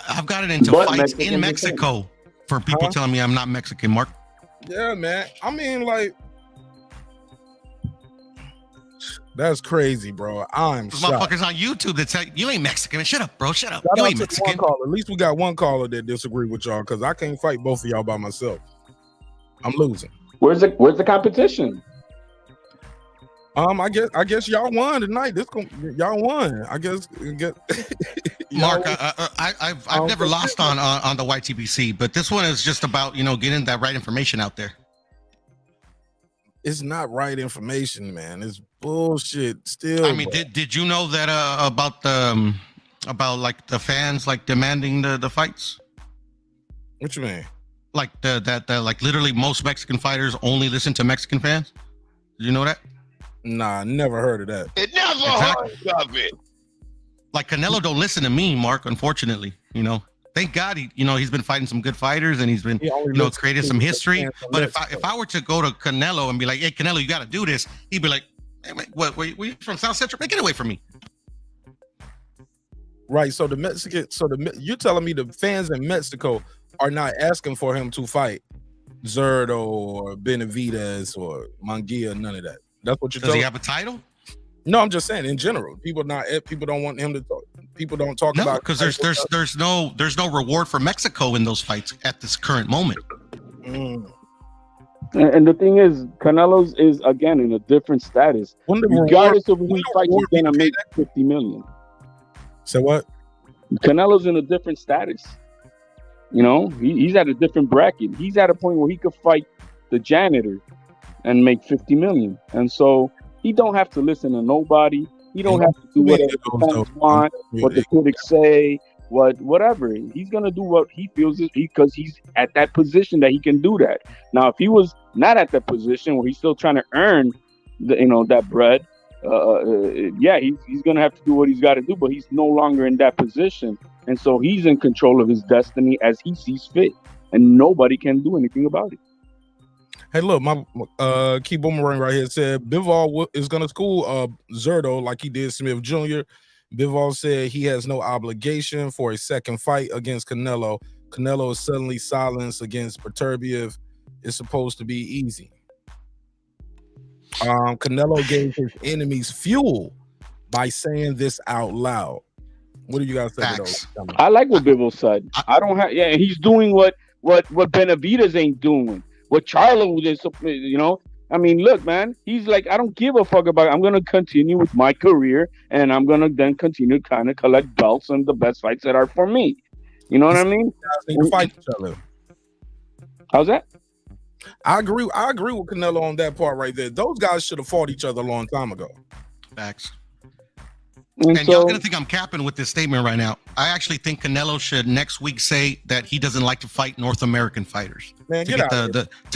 I've gotten into fights in Mexico for people telling me I'm not Mexican, Mark. Yeah, man. I mean, like, that's crazy, bro. I'm shocked. Motherfuckers on YouTube that tell you ain't Mexican. Shut up, bro. Shut up. You ain't Mexican. At least we got one caller that disagree with y'all, because I can't fight both of y'all by myself. I'm losing. Where's the competition? I guess y'all won tonight. Y'all won. I guess. Mark, I've never lost on the YTBC, but this one is just about getting that right information out there. It's not right information, man. It's bullshit. Still, I mean, did you know that about like the fans like demanding the fights? What you mean? Like that like literally most Mexican fighters only listen to Mexican fans. Did you know that? Nah, never heard of that. It never heard of it. Like Canelo don't listen to me, Mark. Unfortunately, thank God he's been fighting some good fighters and he's been created some history. But if I were to go to Canelo and be like, hey Canelo, you got to do this, he'd be like, hey, what? Were you from South Central? Get away from me. Right. So you're telling me the fans in Mexico are not asking for him to fight Zurdo or Benavidez or Munguia, none of that. That's what you're telling me. Does he have a title? No, I'm just saying in general. People don't want him to talk. People don't talk about because there's no reward for Mexico in those fights at this current moment. And the thing is, Canelo's is again in a different status. Regardless of who he fights, he's gonna make 50 million. So what? Canelo's in a different status. You know, he's at a different bracket. He's at a point where he could fight the janitor and make 50 million. And so he don't have to listen to nobody. He don't have to do whatever the fans want, what the critics say, whatever. He's gonna do what he feels is because he's at that position that he can do that. Now, if he was not at that position where he's still trying to earn that bread, yeah, he's gonna have to do what he's got to do. But he's no longer in that position, and so he's in control of his destiny as he sees fit, and nobody can do anything about it. Hey, look, my key boomerang right here said Bivol is gonna school Zurdo like he did Smith Jr. Bivol said he has no obligation for a second fight against Canelo. Canelo is suddenly silenced against Beterbiev. It's supposed to be easy. Canelo gave his enemies fuel by saying this out loud. What do you guys think of those? I like what Bivol said. I don't have. Yeah, he's doing what Benavidez ain't doing. What Charlo is, you know. I mean, look, man. He's like, I don't give a fuck about it. I'm gonna continue with my career, and I'm gonna then continue to kind of collect belts and the best fights that are for me. You know what I mean? Need to fight each other. How's that? I agree with Canelo on that part right there. Those guys should have fought each other a long time ago. Facts. And y'all gonna think I'm capping with this statement right now. I actually think Canelo should next week say that he doesn't like to fight North American fighters. Man, get out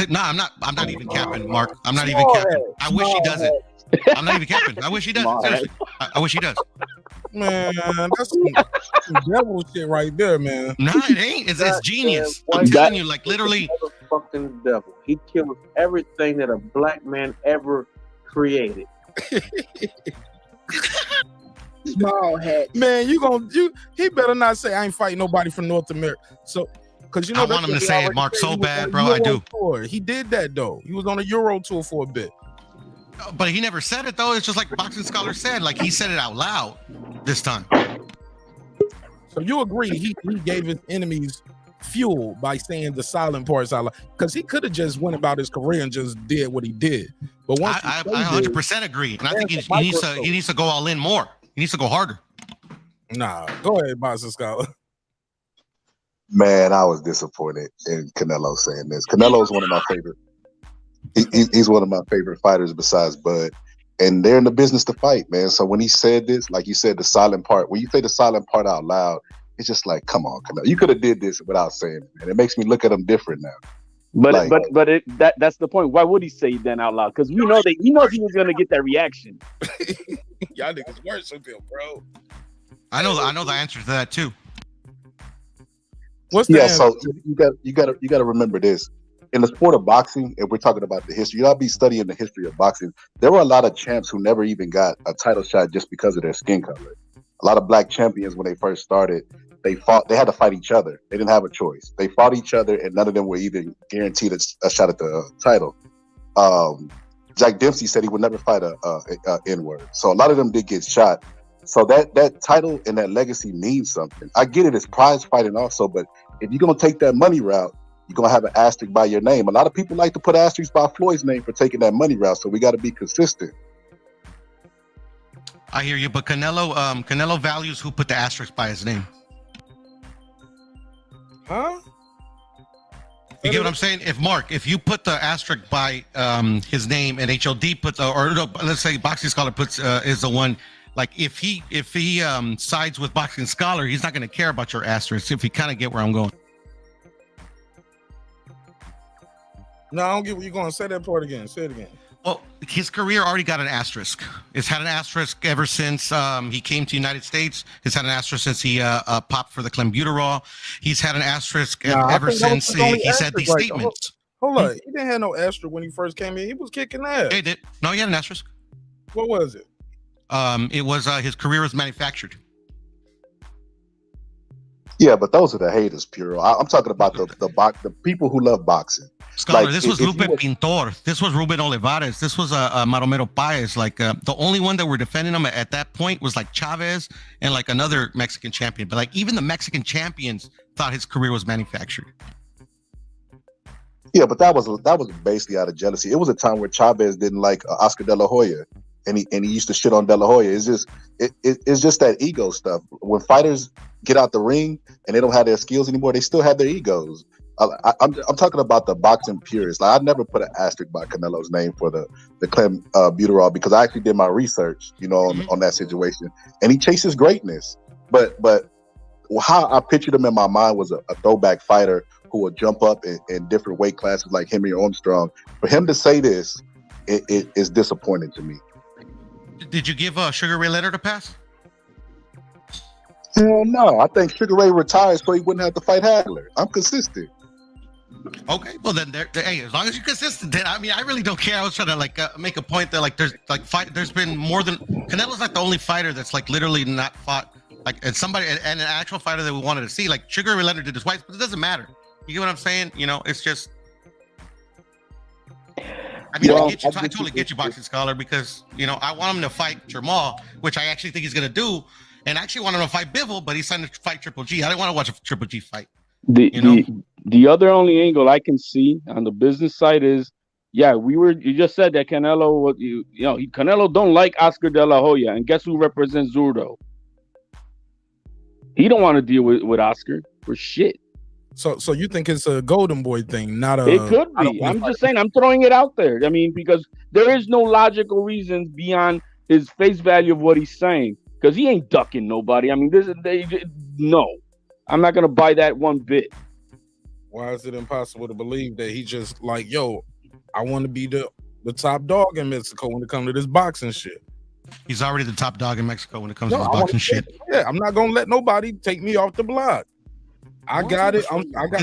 No, I'm not even capping, Mark. I'm not even capping. I wish he doesn't. I'm not even capping. I wish he does. Seriously. I wish he does. Man, that's some devil shit right there, man. No, it ain't. It's genius. I'm telling you, like literally. Fucking devil. He kills everything that a black man ever created. Small hat. Man, he better not say I ain't fighting nobody from North America. So, because I want him to say it, Mark, so bad, bro. I do. Tour. He did that though. He was on a Euro tour for a bit. But he never said it though. It's just like Boxing Scholar said. Like he said it out loud this time. So you agree he gave his enemies fuel by saying the silent parts out loud, because he could have just went about his career and just did what he did. But once I 100% agree, and I think he needs to go all in more. He needs to go harder. Nah, go ahead, Boxing Scholar. Man, I was disappointed in Canelo saying this. Canelo's one of my favorite. He's one of my favorite fighters besides Bud, and they're in the business to fight, man. So when he said this, like you said, the silent part. When you say the silent part out loud, it's just like, come on, Canelo. You could have did this without saying it, and it makes me look at him different now. But that's the point. Why would he say it then out loud? Because we know that he knows he was gonna get that reaction. Y'all niggas worship him, bro. I know the answer to that too. What's the answer? So you got to remember this. In the sport of boxing, if we're talking about the history, you'll be studying the history of boxing. There were a lot of champs who never even got a title shot just because of their skin color. A lot of black champions, when they first started, they had to fight each other. They didn't have a choice. They fought each other, and none of them were even guaranteed a shot at the title. Jack Dempsey said he would never fight a N-word. So a lot of them did get shot. So that title and that legacy means something. I get it, it's prize fighting also, but if you're going to take that money route, you're going to have an asterisk by your name. A lot of people like to put asterisks by Floyd's name for taking that money route, so we got to be consistent. I hear you, but Canelo values who put the asterisk by his name. Huh? You get what I'm saying? If you put the asterisk by his name and HOD put let's say Boxing Scholar puts is the one, like if he sides with Boxing Scholar, he's not going to care about your asterisk. If you kind of get where I'm going. No, I don't get what you're going to say. That part again. Say it again. Well, his career already got an asterisk. It's had an asterisk ever since he came to the United States. It's had an asterisk since he popped for the clenbuterol. He's had an asterisk ever since he said these statements. Hold on. He didn't have no asterisk when he first came in. He was kicking ass. He did. No, he had an asterisk. What was it? It was his career was manufactured. Yeah, but those are the haters, Puro. I'm talking about the people who love boxing. Scholar, like, this was Ruben Pintor. This was Ruben Olivares. This was Maromero Paez. Like the only one that were defending him at that point was like Chavez and like another Mexican champion. But like even the Mexican champions thought his career was manufactured. Yeah, but that was basically out of jealousy. It was a time where Chavez didn't like Oscar De La Hoya, and he used to shit on De La Hoya. It's just it's just that ego stuff. When fighters get out the ring and they don't have their skills anymore, they still have their egos. I'm talking about the boxing purists. Like, I never put an asterisk by Canelo's name for the Clem Buterol, because I actually did my research, on that situation, and he chases greatness. But how I pictured him in my mind was a throwback fighter who would jump up in different weight classes like Henry Armstrong. For him to say this, it is disappointing to me. Did you give Sugar Ray Leonard a pass? Hell no. I think Sugar Ray retired so he wouldn't have to fight Hagler. I'm consistent. Okay, well then, hey, as long as you're consistent, then I really don't care. I was trying to make a point that there's been more than Canelo's like the only fighter that's like literally not fought and an actual fighter that we wanted to see. Like Sugar Ray Leonard did his twice, but it doesn't matter. You get what I'm saying? It's just. I totally get you, Boxing Scholar, because I want him to fight Jamal, which I actually think he's gonna do, and I actually want him to fight Bivol, but he's signed to fight Triple G. I didn't want to watch a Triple G fight. The other only angle I can see on the business side is, you just said that Canelo, Canelo don't like Oscar De La Hoya, and guess who represents Zurdo? He don't want to deal with Oscar for shit. So you think it's a Golden Boy thing, not a... It could be. I'm just saying, I'm throwing it out there. I mean, because there is no logical reasons beyond his face value of what he's saying, because he ain't ducking nobody. I mean, no. I'm not going to buy that one bit. Why is it impossible to believe that he just like, yo, I want to be the top dog in Mexico when it comes to this boxing shit? He's already the top dog in Mexico when it comes to this boxing shit. Yeah, I'm not going to let nobody take me off the block. I got it.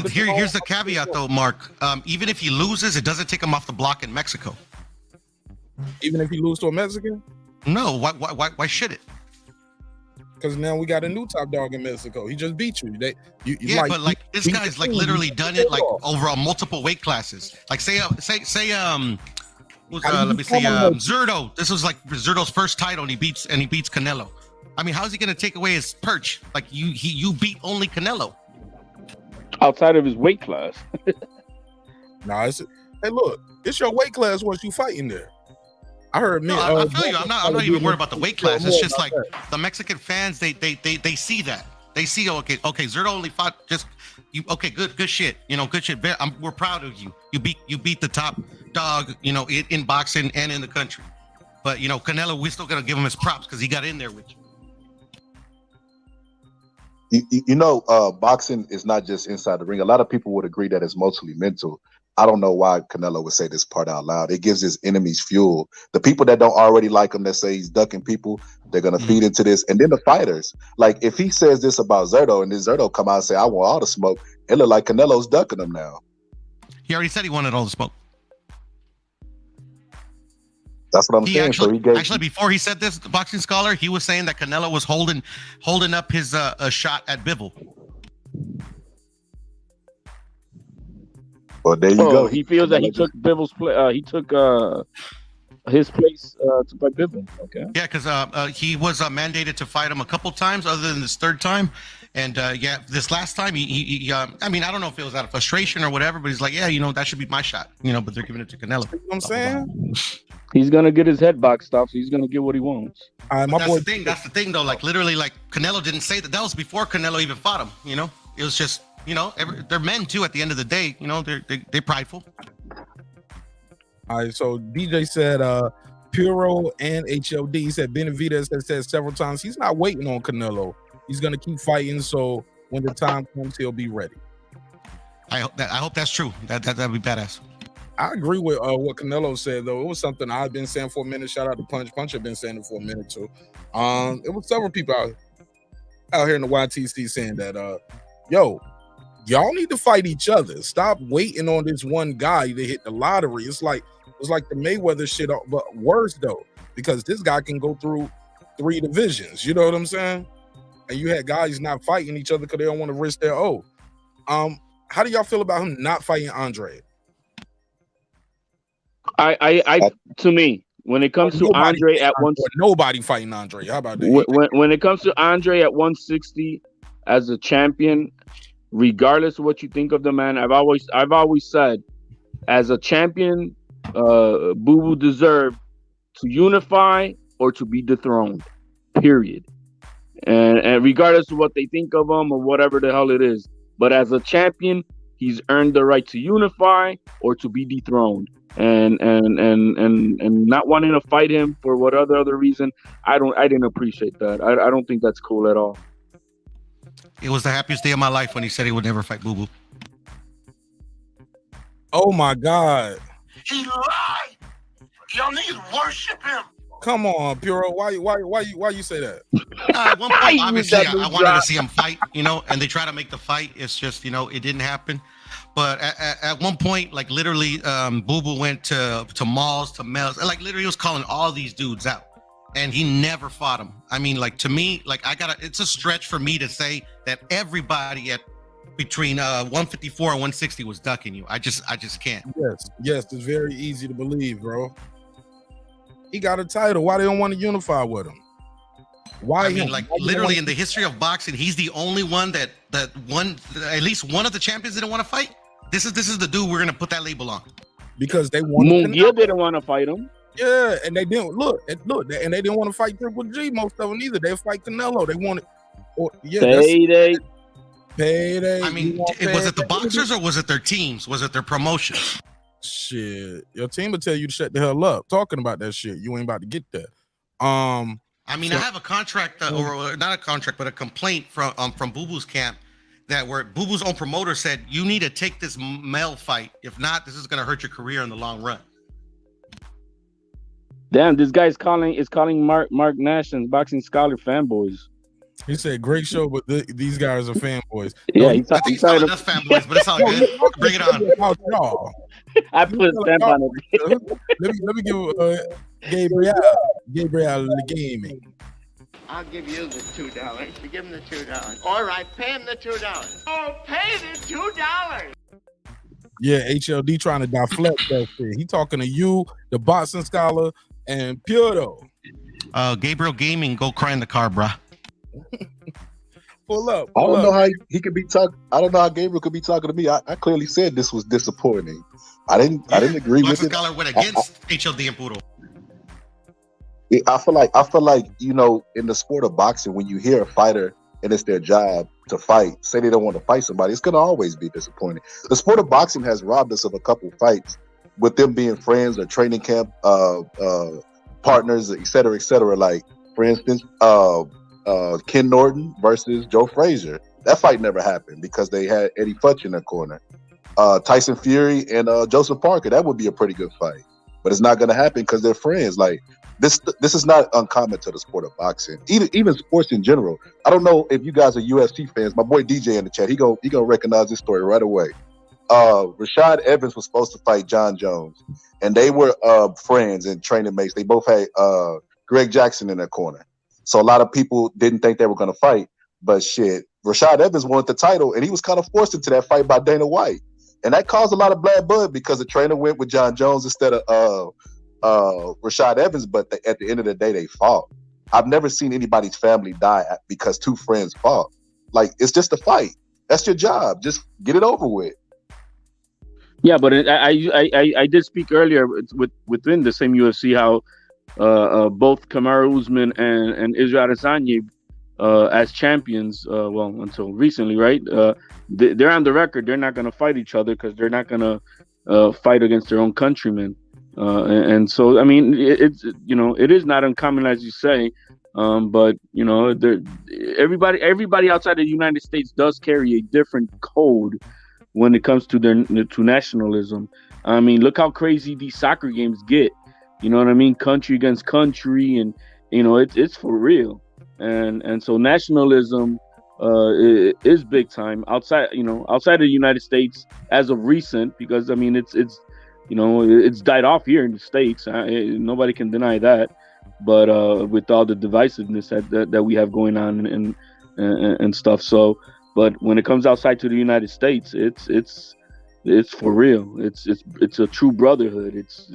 Here's the caveat, though, Mark. Even if he loses, it doesn't take him off the block in Mexico. Even if he loses to a Mexican? No. Why should it? Because now we got a new top dog in Mexico. He just beat you. But this guy's like literally done it like over multiple weight classes. Like say let me say Zurdo. This was like Zurdo's first title, and he beats Canelo. I mean, how's he gonna take away his perch? Like you beat only Canelo. Outside of his weight class. Hey, look, it's your weight class once you fighting there. I heard me. I feel you. I'm not even worried about the weight class. It's just like the Mexican fans. They see that. They see okay. Zurdo only fought just you. Okay, good shit. Good shit. We're proud of you. You beat the top dog. In boxing and in the country. But Canelo, we're still gonna give him his props because he got in there with you. Boxing is not just inside the ring. A lot of people would agree that it's mostly mental. I don't know why Canelo would say this part out loud. It gives his enemies fuel. The people that don't already like him, that say he's ducking people, they're going to feed into this. And then the fighters, like if he says this about Zurdo and then Zurdo come out and say, I want all the smoke, it look like Canelo's ducking him now. He already said he wanted all the smoke. That's what I'm saying. Actually, before he said this, the Boxing Scholar, he was saying that Canelo was holding up his shot at Bivol. Well, there you go. He feels that he took Bivol's place. He took his place to fight Bivol. Okay. Yeah, because he was mandated to fight him a couple times, other than this third time. And this last time, he I mean, I don't know if it was out of frustration or whatever, but he's like, that should be my shot. But they're giving it to Canelo. You know what I'm saying? He's gonna get his head boxed off, so he's gonna get what he wants. That's the thing, though. Like literally, like Canelo didn't say that. That was before Canelo even fought him. It was just, they're men too. At the end of the day, they're prideful. All right. So DJ said, Puro and HLD. He said Benavidez has said several times he's not waiting on Canelo. He's gonna keep fighting. So when the time comes, he'll be ready. I hope that's true. That'd be badass. I agree with what Canelo said, though. It was something I've been saying for a minute. Shout out to Punch. Punch had been saying it for a minute, too. It was several people out here in the YTC saying that, y'all need to fight each other. Stop waiting on this one guy to hit the lottery. It's like the Mayweather shit, but worse, though, because this guy can go through 3 divisions. You know what I'm saying? And you had guys not fighting each other because they don't want to risk their O. How do y'all feel about him not fighting Andre? To me, when it comes to Andre at nobody fighting Andre. How about that? When it comes to Andre at 160 as a champion, regardless of what you think of the man, I've always said as a champion, Boo Boo deserved to unify or to be dethroned. Period. And regardless of what they think of him or whatever the hell it is, but as a champion, he's earned the right to unify or to be dethroned. And not wanting to fight him for what other reason, I didn't appreciate that. I don't think that's cool at all. It was the happiest day of my life when he said he would never fight Boo Boo. Oh my God. He lied. Y'all niggas worship him. Come on, Puro. Why you say that? At one point, obviously, I wanted to see him fight, and they try to make the fight. It's just, it didn't happen. But at one point, like literally, Boo Boo went to malls, to Mel's, like literally, he was calling all these dudes out, and he never fought them. I mean, like to me, like it's a stretch for me to say that everybody at between 154 and 160 was ducking you. I just can't. Yes, it's very easy to believe, bro. He got a title. Why they don't want to unify with him? Why? I mean, like literally in the history of boxing, he's the only one that one, at least one of the champions didn't want to fight. This is the dude we're gonna put that label on. Because they wanted. Munguia didn't want to fight him. Yeah, and they didn't and they didn't want to fight Triple G. Most of them either. They fight Canelo. They wanted. Payday. I mean, was it the boxers or was it their teams? Was it their promotions? Shit, your team will tell you to shut the hell up. Talking about that shit, you ain't about to get that. I mean, I have a contract, or not a contract, but a complaint from Boo Boo's camp that where Boo Boo's own promoter said you need to take this Mel fight. If not, this is going to hurt your career in the long run. Damn, this guy's calling Mark Nash and Boxing Scholar fanboys. He said, "Great show, but these guys are fanboys." Yeah, he's calling us fanboys, but it's all good. Bring it on. I put a stamp on it. Let me give Gabriel the gaming. I'll give you the $2. You give him the $2. All right, pay him the $2. Oh, pay the $2. Yeah, HLD trying to deflect that shit. He talking to you, the Boxing Scholar, and Puro. Gabriel Gaming, go cry in the car, bruh. Pull up. I don't know how he could be talking. I don't know how Gabriel could be talking to me. I clearly said this was disappointing. I didn't agree with it. Scholar went against HLD and Puro. I feel like in the sport of boxing, when you hear a fighter and it's their job to fight, say they don't want to fight somebody, it's gonna always be disappointing. The sport of boxing has robbed us of a couple fights with them being friends or training camp partners, et cetera. Like for instance, Ken Norton versus Joe Frazier. That fight never happened because they had Eddie Futch in their corner. Tyson Fury and Joseph Parker, that would be a pretty good fight, but it's not going to happen because they're friends. Like this is not uncommon to the sport of boxing, even sports in general. I don't know if you guys are UFC fans. My boy DJ in the chat, he gonna recognize this story right away. Rashad Evans was supposed to fight John Jones, and they were friends and training mates. They both had Greg Jackson in their corner, so a lot of people didn't think they were going to fight. But shit, Rashad Evans wanted the title, and he was kind of forced into that fight by Dana White. And that caused a lot of bad blood because the trainer went with John Jones instead of Rashad Evans. But at the end of the day, they fought. I've never seen anybody's family die because two friends fought. Like, it's just a fight. That's your job. Just get it over with. Yeah, but I did speak earlier within the same UFC how both Kamaru Usman and Israel Adesanya as champions, well, until recently, right? They're on the record. They're not going to fight each other because they're not going to fight against their own countrymen. And so, I mean, it is not uncommon, as you say. But everybody outside of the United States does carry a different code when it comes to to nationalism. I mean, look how crazy these soccer games get. You know what I mean? Country against country, and it's for real. And so nationalism is big time outside of the United States as of recent, because I mean it's died off here in the States. Nobody can deny that. But with all the divisiveness that we have going on and stuff, so. But when it comes outside to the United States, it's for real. It's a true brotherhood. It's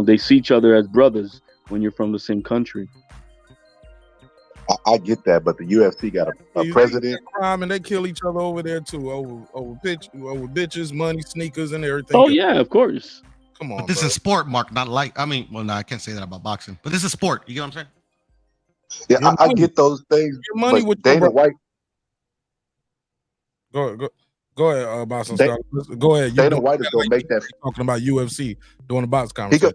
they see each other as brothers when you're from the same country. I get that, but the UFC got a president. Crime and they kill each other over there too, over bitches, money, sneakers, and everything. Oh yeah, of course. Come on, but this is sport, Mark, not like. I mean, well, no, I can't say that about boxing, but this is sport. You get what I'm saying? Yeah, I get those things. Your money but with Dana White. Go ahead, Boston Scott. Go ahead. Dana White is gonna make that. Talking about UFC doing the box conversation.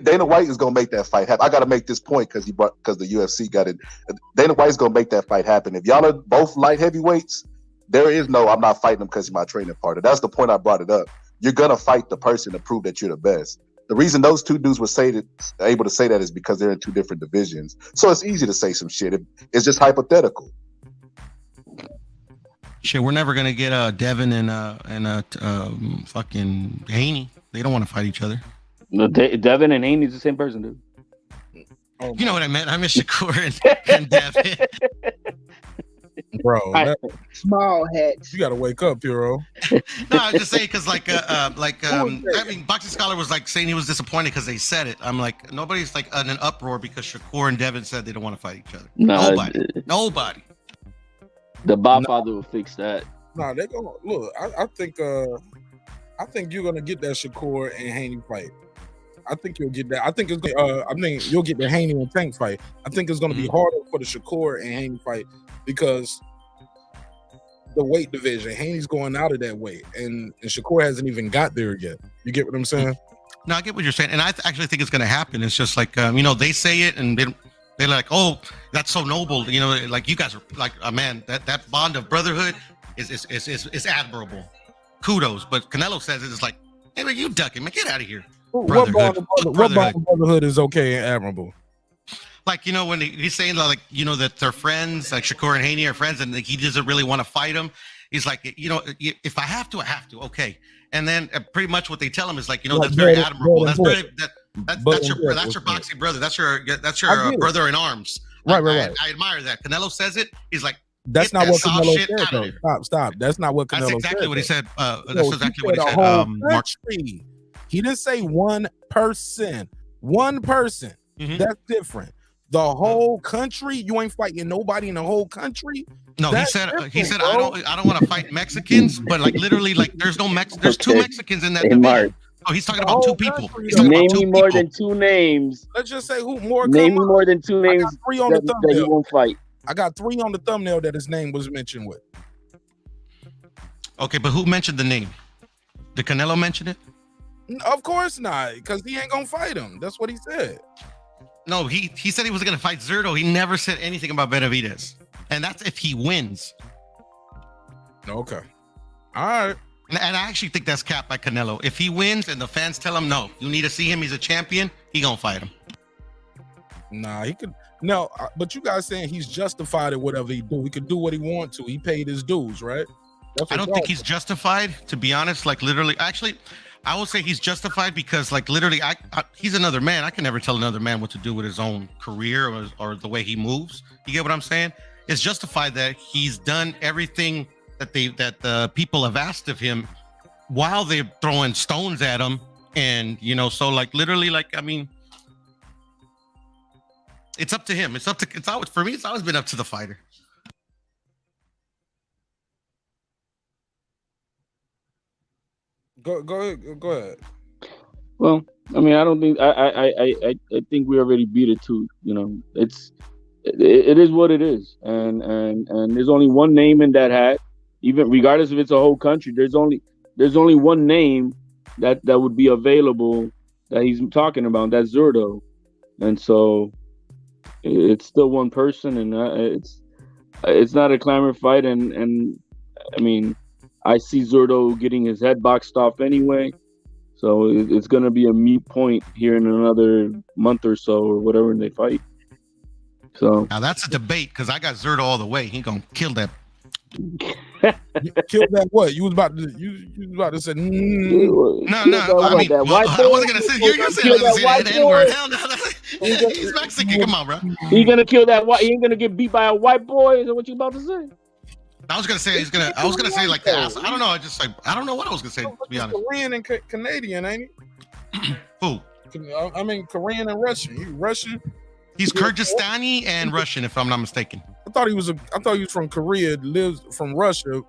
Dana White is gonna make that fight happen. I got to make this point because the UFC got it. Dana White's gonna make that fight happen. If y'all are both light heavyweights, there is no I'm not fighting him because he's my training partner. That's the point I brought it up. You're gonna fight the person to prove that you're the best. The reason those two dudes were able to say that is because they're in two different divisions. So it's easy to say some shit. It's just hypothetical. Shit, we're never gonna get Devin and fucking Haney. They don't want to fight each other. No, Devin and Haney's the same person, dude. You know what I meant? I miss Shakur and Devin. Bro, small hats. You gotta wake up, Hero. No, I was just saying because I mean, Boxing Scholar was like saying he was disappointed because they said it. I'm like, nobody's like in an uproar because Shakur and Devin said they don't want to fight each other. Nobody. The Godfather will fix that. No, they're gonna look. I think you're gonna get that Shakur and Haney fight. I think you'll get that. I think you'll get the Haney and Tank fight. I think it's gonna be harder for the Shakur and Haney fight because the weight division. Haney's going out of that weight, and Shakur hasn't even got there yet. You get what I'm saying? No, I get what you're saying, and I actually think it's gonna happen. It's just like they say it, and they're like, oh, that's so noble. Like you guys are like, man, that bond of brotherhood is admirable. Kudos. But Canelo says it's like, hey, man, you ducking, man, get out of here. What bond of brotherhood is okay and admirable? Like, when he's saying like, that they're friends, like Shakur and Haney are friends, and he doesn't really want to fight him. He's like, if I have to, I have to. Okay. And then pretty much what they tell him is like, that's very admirable. That's your boxing brother. That's your brother in arms. Right. I admire that. Canelo says it. He's like, that's not what Canelo said, though. Stop. That's not what Canelo said. That's exactly what he said. That's exactly what he said. Mark. He didn't say one person. One person. Mm-hmm. That's different. The whole country. You ain't fighting nobody in the whole country. No, he said I don't want to fight Mexicans, but like literally, like there's two Mexicans in that division. Oh, he's talking about two people. Name me more than two names. Let's just say who more. Name me more than two names. Three on the thumbnail. That he won't fight. I got 3 on the thumbnail that his name was mentioned with. Okay, but who mentioned the name? Did Canelo mention it? Of course not, because he ain't gonna fight him. That's what he said. No, he said he was gonna fight Zurdo. He never said anything about Benavidez, and that's if he wins. Okay, all right. And I actually think that's capped by Canelo. If he wins and the fans tell him no, you need to see him. He's a champion. He gonna fight him. Nah, he could. No, but you guys saying he's justified at whatever he do. He could do what he want to. He paid his dues, right? I don't think he's justified, to be honest. Like literally, actually, I would say he's justified because, like literally, he's another man. I can never tell another man what to do with his own career or the way he moves. You get what I'm saying? It's justified that he's done everything that the people have asked of him while they're throwing stones at him, and so like literally, like I mean. It's up to him. For me, it's always been up to the fighter. Go ahead. Well, I mean, I don't think I think we already beat it too. It is what it is, and there's only one name in that hat. Even regardless if it's a whole country, there's only one name that would be available that he's talking about. That's Zurdo, and so. It's still one person, and it's not a climber fight, and I mean, I see Zurdo getting his head boxed off anyway, so it's gonna be a moot point here in another month or so or whatever they fight. So now that's a debate because I got Zurdo all the way. He gonna kill that. Kill that what? You was about to say no. I mean, I wasn't gonna say you're saying the N-word. Hell no. He's Mexican. Come on, bro. He gonna kill that white. He ain't gonna get beat by a white boy. Is that what you about to say? I was gonna say I was gonna say like the ass. I don't know. I don't know what I was gonna say. To be honest. Korean and Canadian, ain't he? Who? I mean, Korean and Russian. You Russian? He's Kyrgyzstani and Russian, if I'm not mistaken. I thought he was from Korea, lives from Russia.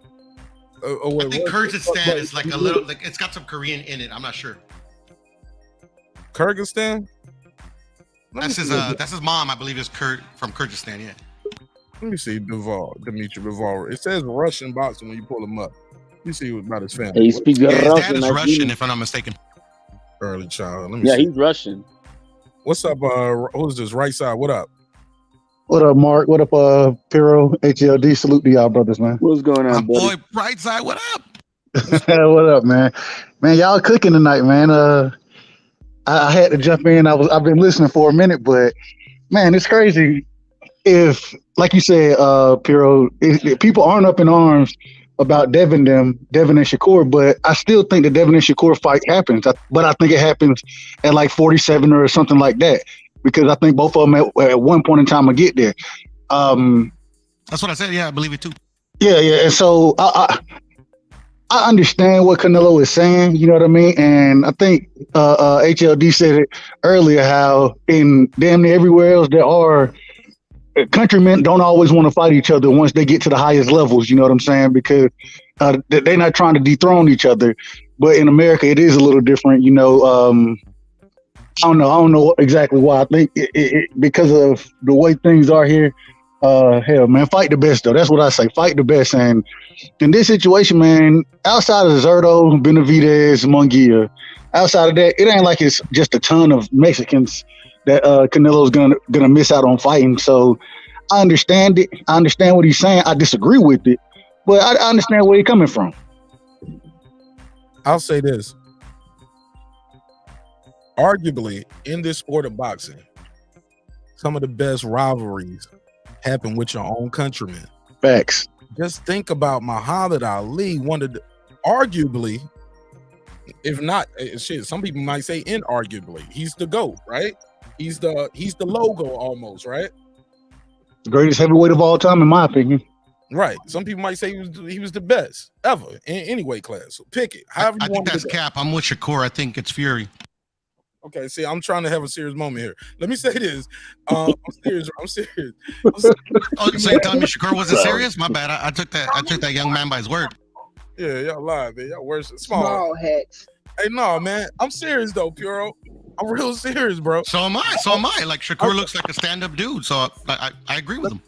I think Kyrgyzstan is like a little, like it's got some Korean in it. I'm not sure. Kyrgyzstan? That's his mom, I believe, is from Kyrgyzstan. Yeah. Let me see, Dmitry Bivol. It says Russian boxing when you pull him up. Let me see about his family. He speaks His Russian. dad is Russian, if I'm not mistaken. Early child. Let me see. He's Russian. What's up? Who's this? Right side. What up? What up, Mark? What up, Piro, HLD? Salute to y'all, brothers, man. What's going on, boy? Right side. What up? What up, man? Man, y'all cooking tonight, man. I had to jump in. I've been listening for a minute, but man, it's crazy. If, like you said, Piro, if people aren't up in arms about Devin and Shakur, but I still think the Devin and Shakur fight happens. But I think it happens at like 47 or something like that, because I think both of them at one point in time will get there. That's what I said. Yeah, I believe it too. Yeah. And so I understand what Canelo is saying. You know what I mean? And I think HLD said it earlier, how in damn near everywhere else there are countrymen don't always want to fight each other once they get to the highest levels. You know what I'm saying? Because they're not trying to dethrone each other. But in America, it is a little different. You know, I don't know exactly why. I think because of the way things are here. Hell, man, fight the best though. That's what I say. Fight the best. And in this situation, man, outside of Zurdo, Benavidez, Munguia, outside of that, it ain't like it's just a ton of Mexicans that Canelo's gonna miss out on fighting. So I understand it. I understand what he's saying. I disagree with it, but I understand where he's coming from. I'll say this. Arguably, in this sport of boxing, some of the best rivalries happen with your own countrymen. Facts. Just think about Muhammad Ali, one of the, arguably, if not, shit, some people might say inarguably, he's the GOAT, right? He's the logo almost, right? The greatest heavyweight of all time, in my opinion. Right. Some people might say he was the best ever in any weight class. So pick it. However you I want think that's cap. I'm with Shakur. I think it's Fury. Okay, see, I'm trying to have a serious moment here. Let me say this. I'm serious. Oh, so you're telling me Shakur wasn't serious? My bad. I took that young man by his word. Yeah, y'all lied, man. Y'all worse. Small hats. Hey, no, man. I'm serious though, Puro. I'm real serious, bro. So am I. Like Shakur looks like a stand-up dude. So I agree with him.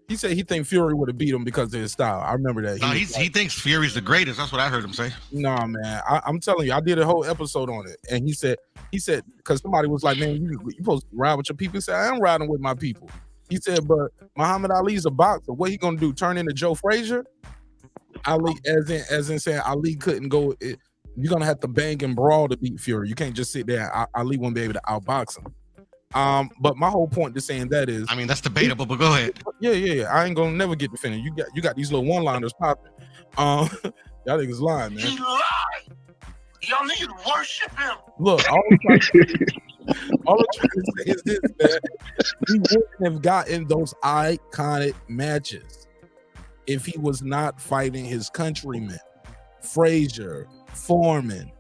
He said he think Fury would have beat him because of his style. I remember that. No, he thinks Fury's the greatest. That's what I heard him say. Nah, man. I'm telling you, I did a whole episode on it, and he said because somebody was like, man, you supposed to ride with your people. He said, I am riding with my people. He said, but Muhammad Ali's a boxer. What he gonna do? Turn into Joe Frazier? Ali, as in saying Ali couldn't go. You're gonna have to bang and brawl to beat Fury. You can't just sit there. Ali won't be able to outbox him. But my whole point to saying that is, I mean, that's debatable, but go ahead. Yeah. I ain't gonna never get the finish. You got these little one-liners popping. Y'all niggas lying, man. He lied. Y'all niggas worship him. Look, all I'm trying to say is this, man. He wouldn't have gotten those iconic matches if he was not fighting his countrymen, Frazier, Foreman.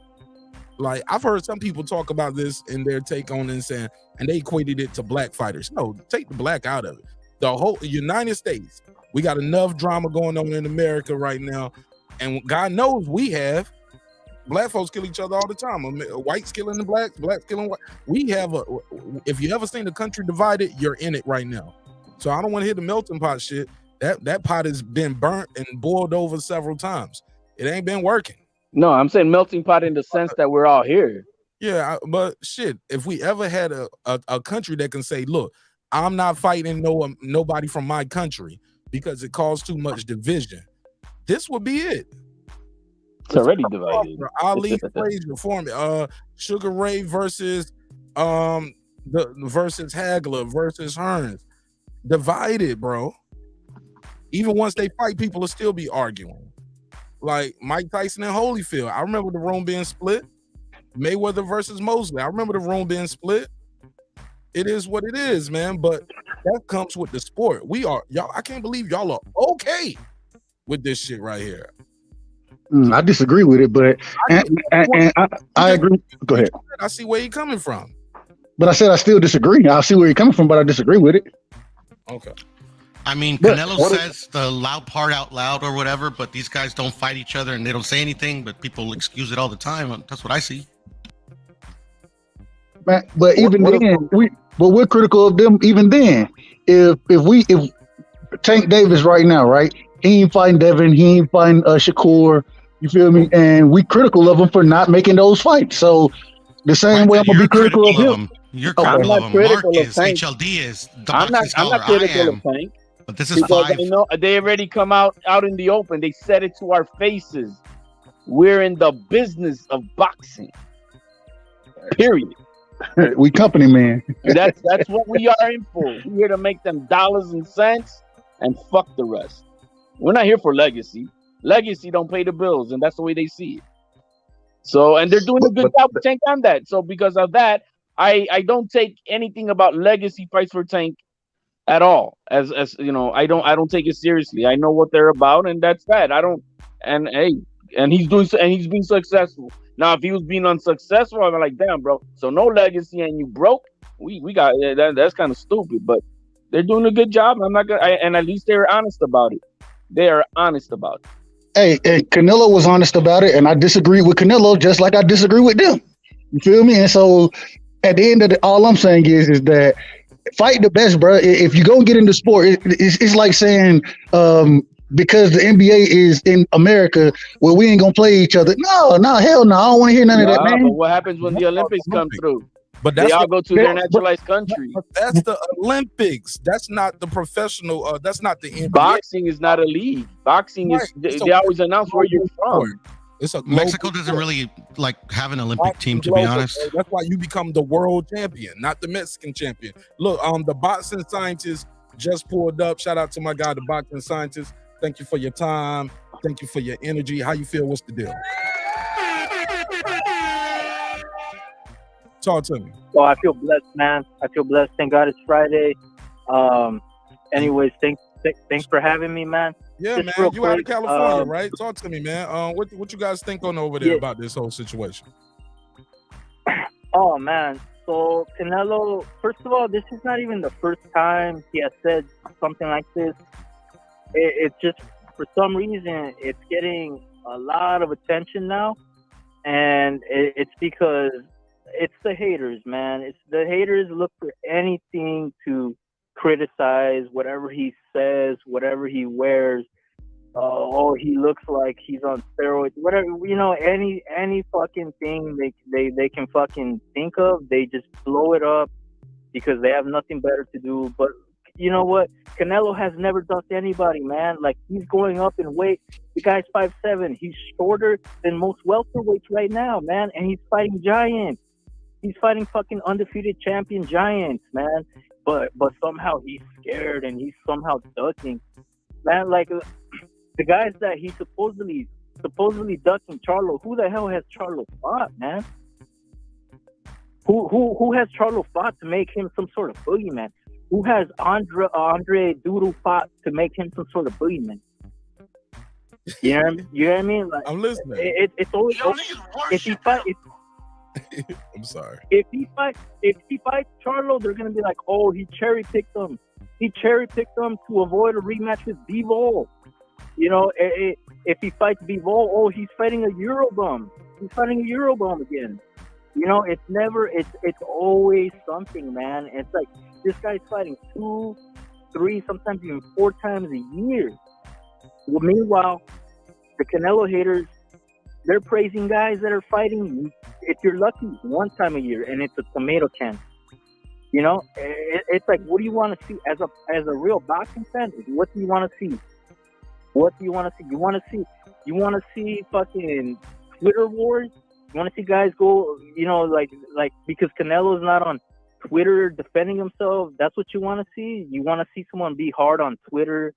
Like, I've heard some people talk about this in their take on it and saying, and they equated it to black fighters. No, take the black out of it. The whole United States, we got enough drama going on in America right now, and God knows we have. Black folks kill each other all the time. Whites killing the blacks, blacks killing white. We have if you ever seen the country divided, you're in it right now. So I don't want to hear the melting pot shit. That pot has been burnt and boiled over several times. It ain't been working. No, I'm saying melting pot in the sense that we're all here. Yeah, but shit, if we ever had a country that can say, look, I'm not fighting nobody from my country because it caused too much division, this would be it. It's already divided. Ali, Frazier, Foreman, Sugar Ray versus versus Hagler versus Hearns. Divided, bro. Even once they fight, people will still be arguing. Like Mike Tyson and Holyfield. I remember the room being split. Mayweather versus Mosley. I remember the room being split. It is what it is, man. But that comes with the sport. Y'all. I can't believe y'all are okay with this shit right here. I disagree with it, but I agree. Go ahead. I see where you're coming from. But I said I still disagree. I see where you're coming from, but I disagree with it. Okay. I mean, But Canelo says the loud part out loud or whatever, but these guys don't fight each other and they don't say anything, but people excuse it all the time. That's what I see. Man, but even then, we're critical of them. Even then, if Tank Davis right now, right? He ain't fighting Devin. He ain't fighting Shakur. You feel me? And we critical of him for not making those fights. So the same way I'm gonna be critical of him. You're Okay. critical I'm of not him. Mark critical of is, Tank. HLD is, the I'm boxing not scholar. I critical am. of Tank. But this is Because 5. I know they already come out in the open. They said it to our faces. We're in the business of boxing. Period. We company man. That's what we are in for. We're here to make them dollars and cents and fuck the rest. We're not here for legacy. Legacy don't pay the bills, and that's the way they see it. So, and they're doing a good job with Tank on that. So because of that, I don't take anything about legacy fights for Tank at all. As you know, I don't take it seriously. I know what they're about, and that's that. I don't. And hey, and he's being successful. Now, if he was being unsuccessful, I'm like, damn, bro. So no legacy, and you broke. We got that's kind of stupid. But they're doing a good job. I'm not gonna. And at least they're honest about it. They are honest about it. Hey, and Canelo was honest about it, and I disagree with Canelo just like I disagree with them. You feel me? And so, at the end of all I'm saying is that fight the best, bro. If you go and get into sport, it's like saying because the NBA is in America, well, we ain't gonna play each other. No, hell no. I don't want to hear none of that, man. But what happens when the Olympics come through? But they all go to their naturalized country. But that's the Olympics. That's not the professional. That's not the NBA. Boxing is not a league. Boxing is. They always announce where you're from. Mexico doesn't really like have an Olympic team, to be honest. That's why you become the world champion, not the Mexican champion. Look, the boxing scientist just pulled up. Shout out to my guy, the boxing scientist. Thank you for your time. Thank you for your energy. How you feel? What's the deal? Talk to me. Oh, I feel blessed, man. I feel blessed. Thank God it's Friday. Anyways, thanks for having me, man. Yeah, Just man. real You out of quick, California, right? Talk to me, man. What you guys think on over there about this whole situation? Oh, man. So, Canelo, first of all, this is not even the first time he has said something like this. It's just, for some reason, it's getting a lot of attention now. And it's because it's the haters, man. It's the haters look for anything to criticize whatever he says, whatever he wears. Oh, he looks like he's on steroids. Whatever, any fucking thing they can fucking think of, they just blow it up because they have nothing better to do. But you know what? Canelo has never ducked anybody, man. Like, he's going up in weight. The guy's 5'7". He's shorter than most welterweights right now, man. And he's fighting giants. He's fighting fucking undefeated champion giants, man. But somehow he's scared and he's somehow ducking, man. Like the guys that he supposedly ducking, Charlo. Who the hell has Charlo fought, man? Who has Charlo fought to make him some sort of boogeyman? Who has Andre Doodle fought to make him some sort of boogeyman? You know what I mean? Like, I'm listening. It's always if he fight. I'm sorry. If he fights Charlo, they're gonna be like, oh, he cherry picked him. He cherry picked him to avoid a rematch with bivol. You know, if he fights bivol, oh, he's fighting a Eurobum. He's fighting a Eurobum again. You know, it's always something, man. It's like this guy's fighting 2, 3, sometimes even 4 times a year. Well, meanwhile, the Canelo haters, they're praising guys that are fighting, if you're lucky, 1 time a year, and it's a tomato can. You know, it's like, what do you want to see as a real boxing fan? What do you want to see? What do you want to see? You want to see fucking Twitter wars? You want to see guys go, you know, like because Canelo's not on Twitter defending himself. That's what you want to see. You want to see someone be hard on Twitter.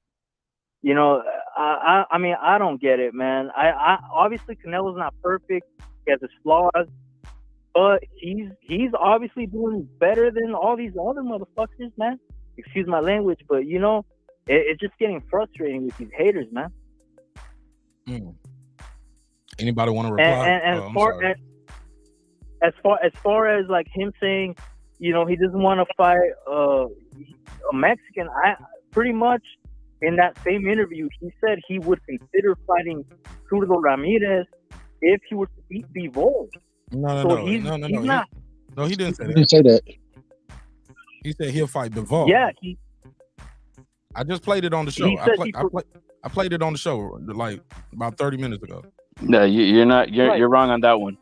You know, I mean, I don't get it, man. I obviously Canelo's not perfect. He has his flaws, but he's obviously doing better than all these other motherfuckers, man. Excuse my language, but you know, it's just getting frustrating with these haters, man. Anybody want to reply? And as far as like him saying, you know, he doesn't want to fight a Mexican. I pretty much in that same interview, he said he would consider fighting Zurdo Ramirez if he were to beat Bivol. No. He's not. He didn't say He that. didn't say that. He said he'll fight Bivol. Yeah, I just played it on the show. He said I played it on the show like about 30 minutes ago. No, you're not. You're wrong on that one.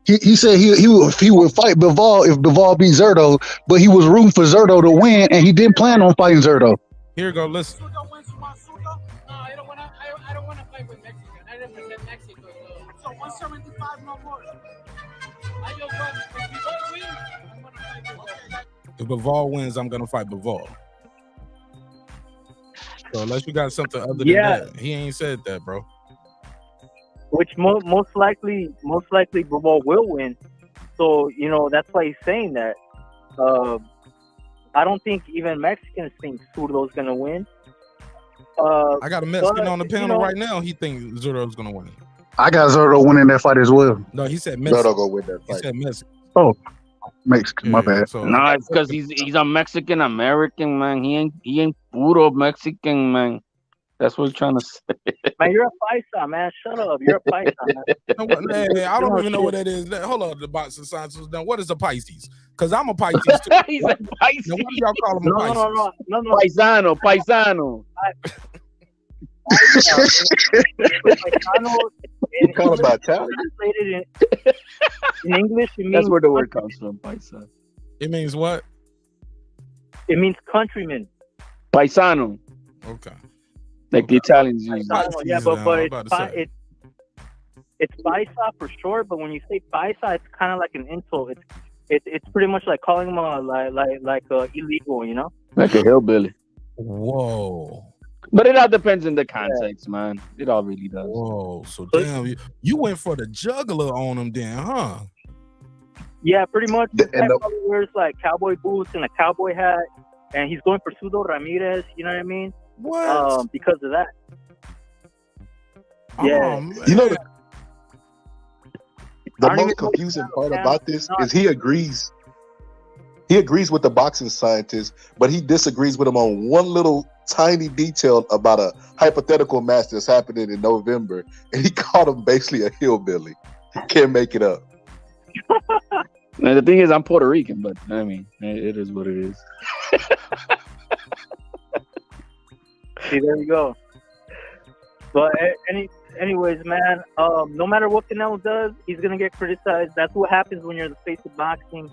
He said he would fight Bivol if Bivol beat Zurdo, but he was rooting for Zurdo to win, and he didn't plan on fighting Zurdo. Here you go. Listen. No, I don't want to fight with Mexican. I represent Mexico. So 175 no more. I just want, if you don't win, I'm going to fight Bivol. If Bivol wins, I'm gonna fight Bivol. So unless you got something other than that, he ain't said that, bro. Which most likely Bivol will win. So, you know, that's why he's saying that. I don't think even Mexicans think Zurdo's gonna win. I got a Mexican on the panel right now. He thinks Zurdo's gonna win. I got Zurdo winning that fight as well. No, he said Mexican. Zurdo go win that fight. He said Mexican. Oh, Mexican. My bad. So, No, it's because he's a Mexican American, man. He ain't puro Mexican, man. That's what he's trying to say. Man, you're a paisa, man. Shut up. You're a paisa, man. Man, I don't even know what that is. Hold on, the boxing science. Now, what is a Pisces? Because I'm a Pisces too. He's a Pisces. Now, what do y'all call him a Pisces? No. Paisano. You call him Italian? Translated in English, it means That's where the word comes from, paisa. It means what? It means countryman. Paisano. Okay. Like the Italians use. Yeah, but it's paisa for short. But when you say paisa, it's kind of like an insult. It's pretty much like calling him like illegal, you know? Like a hillbilly. Whoa. But it all depends on the context, man. It all really does. Whoa. So damn, you went for the juggler on him, then, huh? Yeah, pretty much. He probably wears like cowboy boots and a cowboy hat, and he's going for Zurdo Ramirez. You know what I mean? What? Because of that. Oh, Yeah. man. You know, the most confusing part about this is he agrees. He agrees with the boxing scientist, but he disagrees with him on one little tiny detail about a hypothetical match that's happening in November, and he called him basically a hillbilly. He can't make it up. Now, the thing is, I'm Puerto Rican, but I mean, it is what it is. See, there you go. But anyways, man, no matter what Canelo does, he's gonna get criticized. That's what happens when you're the face of boxing.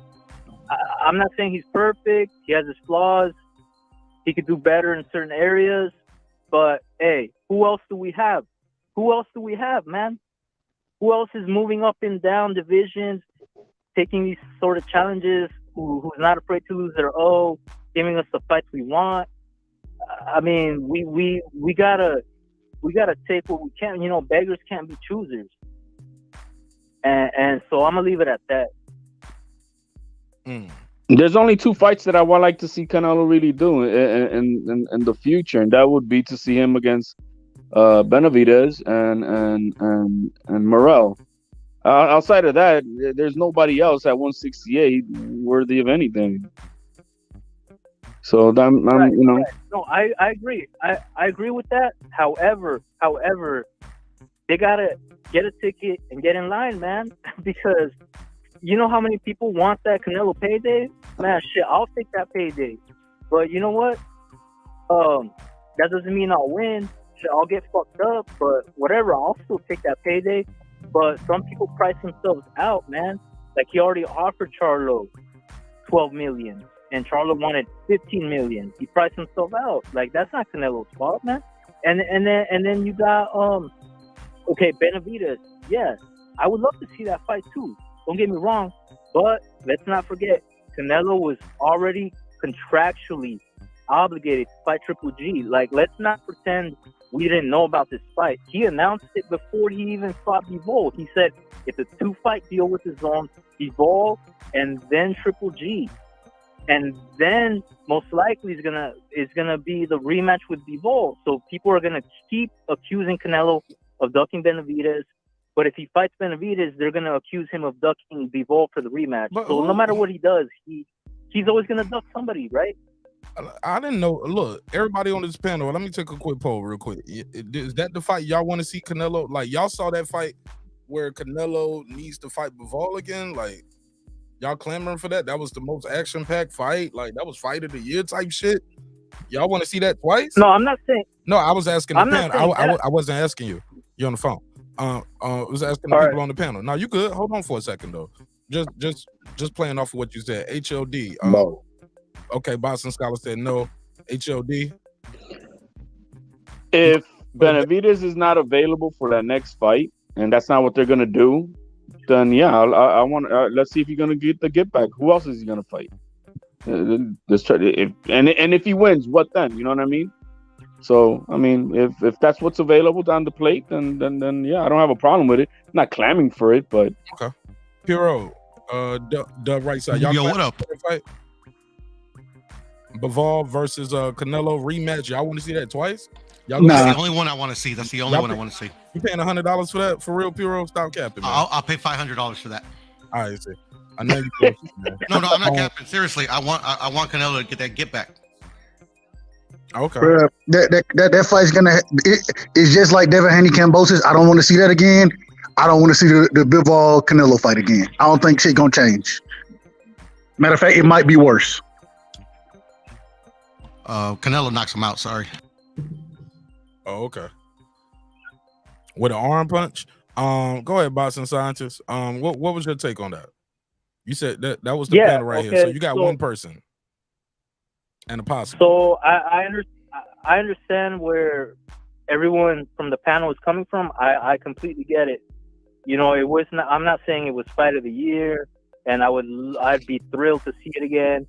I'm not saying he's perfect. He has his flaws. He could do better in certain areas. But hey, who else do we have? Who else do we have, man? Who else is moving up and down divisions, taking these sort of challenges? Who's not afraid to lose their O, giving us the fights we want? I mean, we gotta take what we can. You know, beggars can't be choosers. And so I'm gonna leave it at that. There's only two fights that I would like to see Canelo really do in the future, and that would be to see him against Benavidez and Morel. Outside of that, there's nobody else at 168 worthy of anything. So I'm Right. you know. No, I agree. I agree with that. However, they gotta get a ticket and get in line, man, because you know how many people want that Canelo payday? Man, shit, I'll take that payday. But you know what? That doesn't mean I'll win. Shit, I'll get fucked up, but whatever, I'll still take that payday. But some people price themselves out, man. Like he already offered Charlo 12 million, and Charlo wanted 15 million. He priced himself out. Like that's not Canelo's fault, man. And then you got okay, Benavidez. Yes, I would love to see that fight too. Don't get me wrong, but let's not forget, Canelo was already contractually obligated to fight Triple G. Like, let's not pretend we didn't know about this fight. He announced it before he even fought Bivol. He said it's a 2-fight deal with his own Bivol and then Triple G. And then most likely is gonna be the rematch with Bivol. So people are gonna keep accusing Canelo of ducking Benavidez. But if he fights Benavidez, they're going to accuse him of ducking Bivol for the rematch. So no matter what he does, he's always gonna duck somebody, right? I didn't know. Look, everybody on this panel, let me take a quick poll real quick. Is that the fight y'all want to see Canelo? Like, y'all saw that fight where Canelo needs to fight Bivol again? Like, y'all clamoring for that? That was the most action-packed fight. Like, that was fight of the year type shit. Y'all want to see that twice? No, I'm not saying. No, I was asking the I'm not panel. saying I wasn't asking you. You're on the phone. I was asking the All people right. on the panel. Now, you good? Hold on for a second, though. Just playing off of what you said. HLD. No. Okay, Boston Scholar said no. HLD. If Benavidez is not available for that next fight, and that's not what they're gonna do, then yeah, I want. Let's see if he's gonna get the get back. Who else is he gonna fight? Let's try. If he wins, what then? You know what I mean? So I mean, if that's what's available down the plate, then yeah, I don't have a problem with it. I'm not clamming for it, but okay. Piro, the right side. Y'all Yo, what up? Fight? Bivol versus Canelo rematch. Y'all want to see that twice? Y'all That's the only one I want to see. That's the only one I want to see. You paying $100 for that? For real, Piro? Stop capping, man. I'll pay $500 for that. All right, see. I know you. No, I'm not capping. Seriously, I want Canelo to get that get back. Okay. Bruh, that fight's it's just like Devin Haney Cambosis. I don't want to see that again. I don't want to see the Bivol Canelo fight again. I don't think shit gonna change. Matter of fact, it might be worse. Canelo knocks him out. Sorry. Oh, okay. With an arm punch. Go ahead, Boston Scientist. What was your take on that? You said that was the panel right here. So you got one person and a possible. So I understand where everyone from the panel is coming from. I completely get it. You know, it was not. I'm not saying it was fight of the year, and I'd be thrilled to see it again.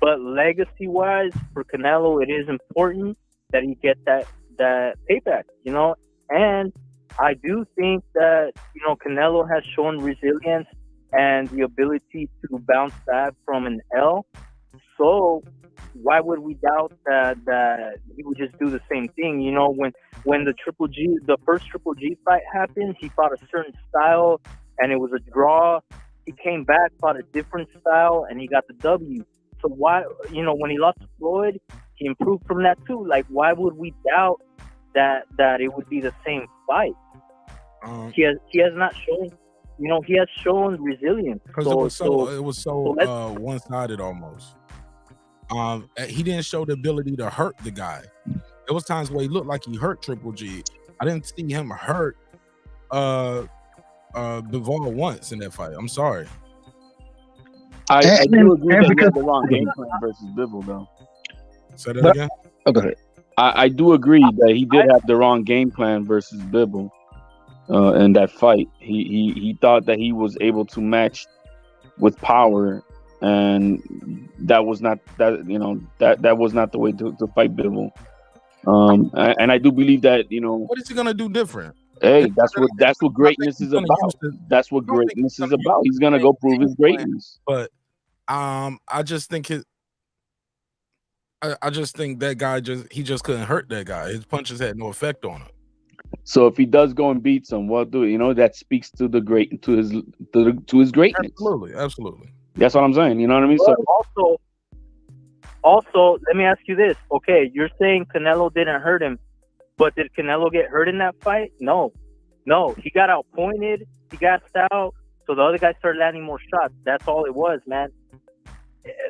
But legacy-wise, for Canelo, it is important that he get that payback. You know, and I do think that Canelo has shown resilience and the ability to bounce back from an L. So why would we doubt that he would just do the same thing? You know, when the first Triple G fight happened, he fought a certain style and it was a draw. He came back, fought a different style, and he got the W. So why, when he lost to Floyd, he improved from that too. Like, why would we doubt that it would be the same fight? He has not shown. He has shown resilience. Because it was so one-sided almost. He didn't show the ability to hurt the guy. There was times where he looked like he hurt Triple G. I didn't see him hurt Bivol once in that fight. I'm sorry. I do agree that he had the wrong game plan versus Bivol, though. Say that again? Okay. I do agree that he did have the wrong game plan versus Bivol in that fight. He thought that he was able to match with power, and that was not that was not the way to fight Bivol. And I do believe that what is he gonna do different? Hey, that's what greatness is about. That's what greatness is about. He's gonna go prove his greatness. But I just think that guy just couldn't hurt that guy. His punches had no effect on him. So if he does go and beats him, what do that speaks to his greatness. Absolutely. That's what I'm saying. You know what I mean? So also, let me ask you this. Okay, you're saying Canelo didn't hurt him, but did Canelo get hurt in that fight? No. He got outpointed. He got out. So the other guy started landing more shots. That's all it was, man.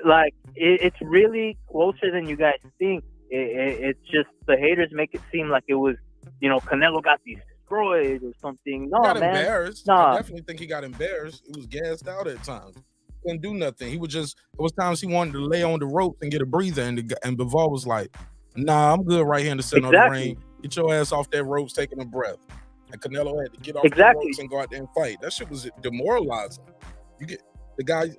Like, it's really closer than you guys think. It's just the haters make it seem like it was, Canelo got destroyed or something. No, got man. Embarrassed. Nah. I definitely think he got embarrassed. He was gassed out at times. Couldn't do nothing. It was times he wanted to lay on the ropes and get a breather, and Bivol was like, "Nah, I'm good right here in the center of the ring. Get your ass off that ropes, taking a breath." And Canelo had to get off the ropes and go out there and fight. That shit was demoralizing. You get the guy.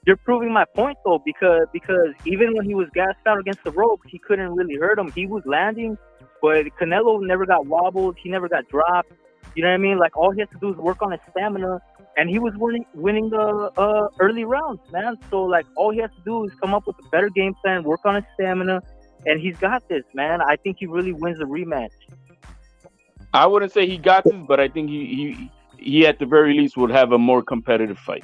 You're proving my point though, because even when he was gassed out against the ropes, he couldn't really hurt him. He was landing, but Canelo never got wobbled. He never got dropped. You know what I mean? Like, all he has to do is work on his stamina, and he was winning the early rounds, man. So like, all he has to do is come up with a better game plan, work on his stamina, and he's got this, man. I think he really wins the rematch. I wouldn't say he got this, but I think he at the very least would have a more competitive fight.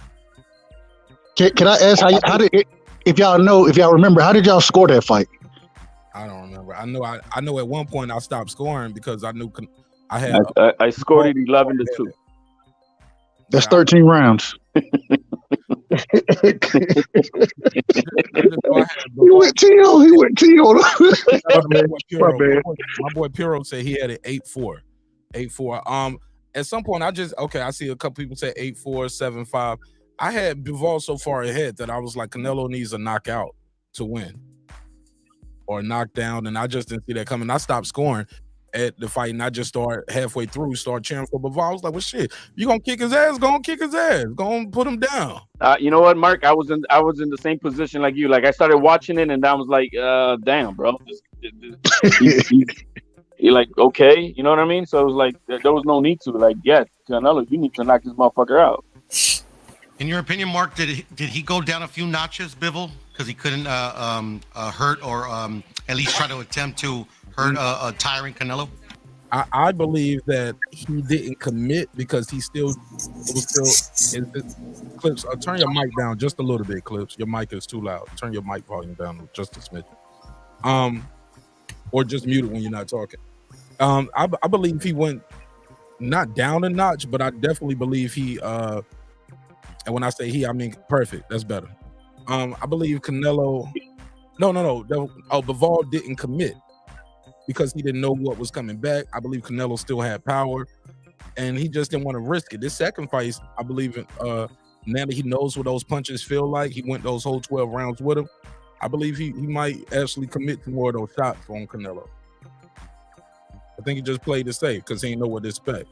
Can I ask how did if y'all remember, how did y'all score that fight? I don't remember. I know at one point I stopped scoring because I knew I had. I scored it 11-2. That's 13 rounds. He went T.O. My boy Piro said he had it 8-4. 8-4. At some point I see a couple people say 8-4, 7-5. I had Bivol so far ahead that I was like, Canelo needs a knockout to win. Or a knockdown, and I just didn't see that coming. I stopped scoring at the fight, and I just start cheering for Bivol. I was like, well, shit, you gonna kick his ass? Go on, kick his ass. Go on, put him down. You know what, Mark? I was in the same position like you. Like I started watching it, and I was like, damn, bro. He like, okay, you know what I mean? So it was like there was no need to. Like, yeah, Canelo, you need to knock this motherfucker out. In your opinion, Mark, did he go down a few notches, Bivol, because he couldn't hurt or at least try to attempt to hurt a tiring Canelo? I believe that he didn't commit because Clips, turn your mic down just a little bit, Clips. Your mic is too loud. Turn your mic volume down just a smidge. Or just mute it when you're not talking. I believe he went not down a notch, but I definitely believe he and when I say he, I mean perfect. That's better. I believe Canelo. No. Bivol didn't commit because he didn't know what was coming back. I believe Canelo still had power, and he just didn't want to risk it. This second fight, I believe, now that he knows what those punches feel like, he went those whole 12 rounds with him. I believe he might actually commit to more of those shots on Canelo. I think he just played it safe because he didn't know what to expect.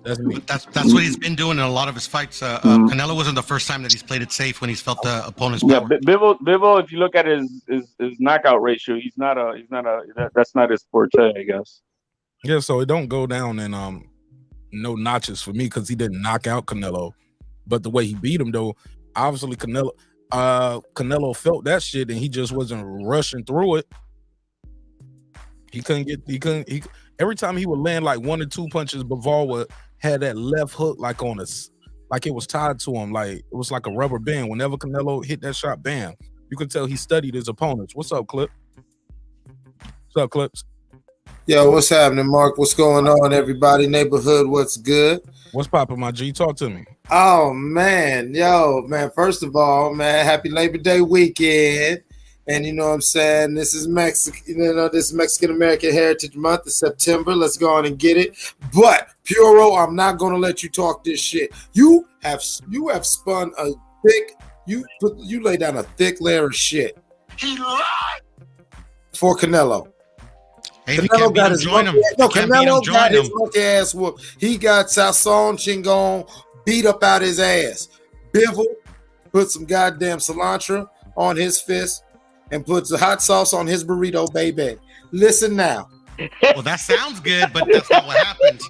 That's me. That's what he's been doing in a lot of his fights. Canelo wasn't the first time that he's played it safe when he's felt the opponent's power. Yeah, Bivol, if you look at his knockout ratio, that's not his forte, I guess. Yeah, so it don't go down in no notches for me because he didn't knock out Canelo, but the way he beat him though, obviously Canelo felt that shit and he just wasn't rushing through it. Every time he would land like 1 or 2 punches, Bivol had that left hook like it was tied to him, like it was like a rubber band. Whenever Canelo hit that shot, bam, you could tell he studied his opponents. What's up, Clip? What's up, Clips? Yo, what's happening, Mark? What's going on, everybody? Neighborhood, what's good? What's poppin', my G? Talk to me. Oh, man. Yo, man, first of all, man, happy Labor Day weekend. And you know what I'm saying? This is Mexican American Heritage Month of September. Let's go on and get it. But Puro, I'm not gonna let you talk this shit. You have spun a thick, you lay down a thick layer of shit. He lied For Canelo. Hey, Canelo got his monkey ass whooped. He got Sasson Chingon beat up out his ass. Bivol put some goddamn cilantro on his fist and puts the hot sauce on his burrito, baby. Listen now. Well, that sounds good, but that's not what happened,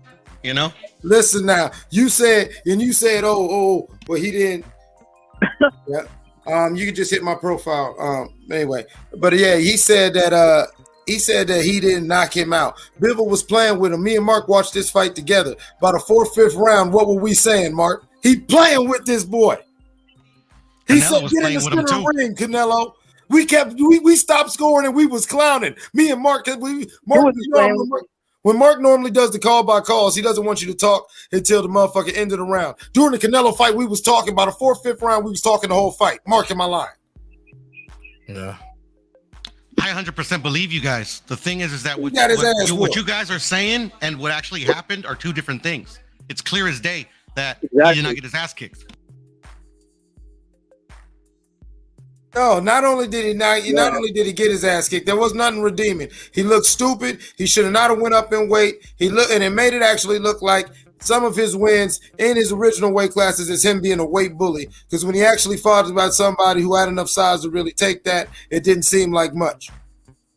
you know? Listen now. You said, well, he didn't. Yeah. You can just hit my profile. Anyway. But yeah, he said that he didn't knock him out. Bivol was playing with him. Me and Mark watched this fight together. By the 4th, 5th round, what were we saying, Mark? He playing with this boy. He Canelo said, get in the center ring, Canelo. We stopped scoring and we was clowning. Me and Mark, when Mark normally does the call by calls, he doesn't want you to talk until the motherfucking end of the round. During the Canelo fight, we was talking about the 4th, 5th round. We was talking the whole fight. Mark, am I lying? Yeah. I 100% believe you guys. The thing is that what you guys are saying and what actually happened are two different things. It's clear as day that he did not get his ass kicked. No, not only did he get his ass kicked, there was nothing redeeming. He looked stupid. He should have not have went up in weight. And it made it actually look like some of his wins in his original weight classes is him being a weight bully. Because when he actually fought about somebody who had enough size to really take that, it didn't seem like much.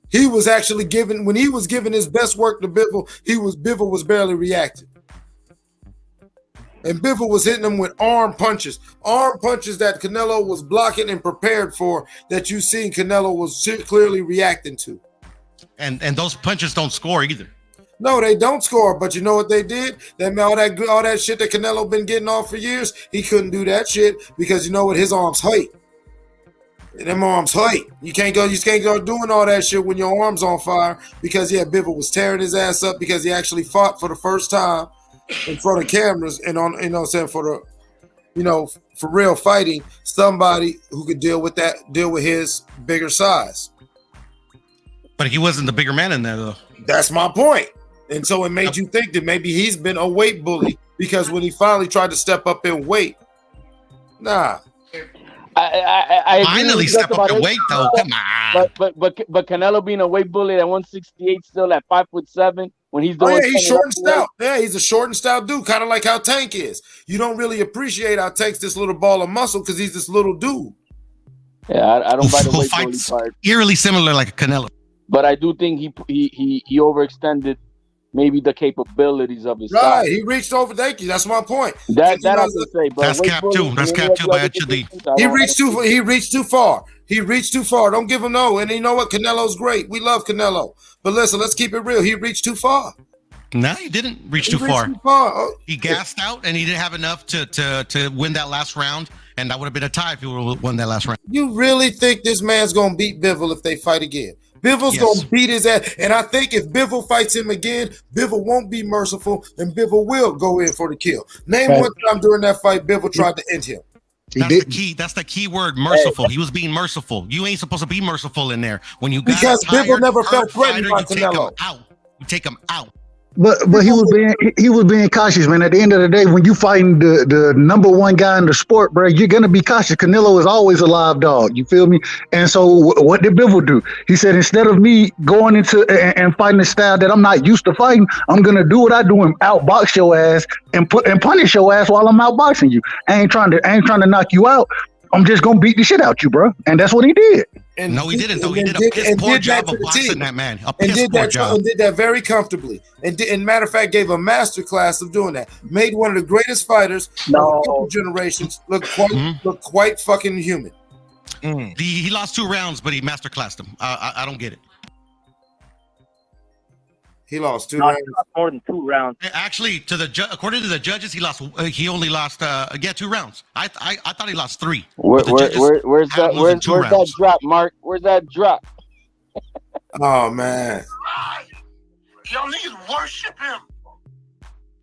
He was actually when he was giving his best work to Bivol, Bivol was barely reacting. And Bivol was hitting him with arm punches that Canelo was blocking and prepared for, that you seen Canelo was clearly reacting to. And those punches don't score either. No, they don't score, but you know what they did? All that shit that Canelo been getting off for years, he couldn't do that shit because you know what? His arms hate. Them arms hurt. You can't go doing all that shit when your arm's on fire because Bivol was tearing his ass up because he actually fought for the first time in front of cameras and on, you know what I'm saying, for the, you know, for real fighting somebody who could deal with his bigger size. But he wasn't the bigger man in there though. That's my point. And so it made you think that maybe he's been a weight bully because when he finally tried to step up in weight, nah. I finally step up in weight though. Come on. But Canelo being a weight bully at 168, still at 5'7", when he's doing. Oh, yeah, he's short and stout. Yeah, he's a short and stout dude, kind of like how Tank is. You don't really appreciate how Tank's this little ball of muscle because he's this little dude. Yeah, I don't buy the Who weight bully fights part. eerily similar like a Canelo. But I do think he overextended maybe the capabilities of his Right, size. he reached over. Thank you. That's my point. That I can say. But That's cap too. That's cap too by HLD. He reached too far. He reached too far. Don't give him no. And you know what? Canelo's great. We love Canelo. But listen, let's keep it real. He reached too far. No, he didn't reach too far. He gassed out and he didn't have enough to win that last round. And that would have been a tie if he would have won that last round. You really think this man's gonna beat Bivol if they fight again? Bivol's gonna beat his ass, and I think if Bivol fights him again, Bivol won't be merciful, and Bivol will go in for the kill. Name one time during that fight Bivol tried to end him. That's the key word, merciful. He was being merciful. You ain't supposed to be merciful in there. When you got because Bivol never felt threatened by Canelo. You take him out. But he was being cautious, man. At the end of the day, when you fighting the number one guy in the sport, bro, you're gonna be cautious. Canelo is always a live dog. You feel me? And so what did Bivol do? He said, instead of me going into and fighting a style that I'm not used to fighting, I'm gonna do what I do and outbox your ass and punish your ass while I'm outboxing you. I ain't trying to knock you out. I'm just gonna beat the shit out you, bro. And that's what he did. And no, he didn't. Though he did a piss poor job of boxing that man. And did that very comfortably. And matter of fact, gave a master class of doing that. Made one of the greatest fighters of a couple generations look quite fucking human. He lost 2 rounds, but he masterclassed him. I don't get it. He lost 2 rounds. More than 2 rounds. Actually, according to the judges, he only lost 2 rounds. I thought he lost 3. Where's that drop, Mark? Where's that drop? Oh man. Y'all niggas worship him.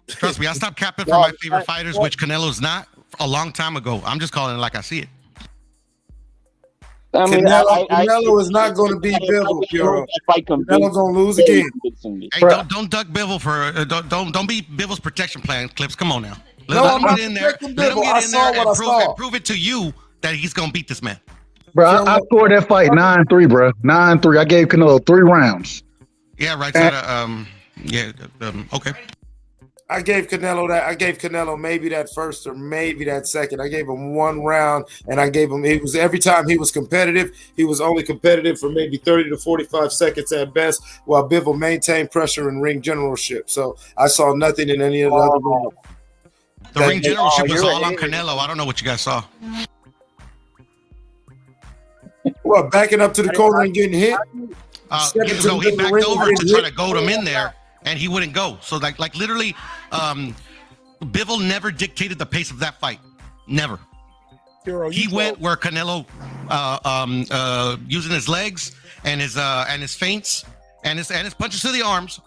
Trust me, I stopped capping for my favorite fighters, which Canelo's not, a long time ago. I'm just calling it like I see it. I mean, Canelo is not going to beat Bivol, Puro. Canelo's going to lose again. Hey, don't duck Bivol for don't be Bivol's protection plan, Clips. Come on now. Let him get in there. Let him get in there and prove it to you that he's going to beat this man. Bro, I scored that fight 9-3, bro. 9-3. I gave Canelo 3 rounds. Yeah, right. Okay. I gave Canelo maybe that first or maybe that second. I gave him 1 round, and I gave him. Every time he was competitive, he was only competitive for maybe 30 to 45 seconds at best, while Bivol maintained pressure and ring generalship. So I saw nothing in any of the other rounds. The ring generalship was all on Canelo. I don't know what you guys saw. Well, backing up to the corner and getting hit. So he backed over to try to goad him in there, and he wouldn't go. So like literally, Bivol never dictated the pace of that fight. Never. He went where Canelo, using his legs and his feints and his punches to the arms,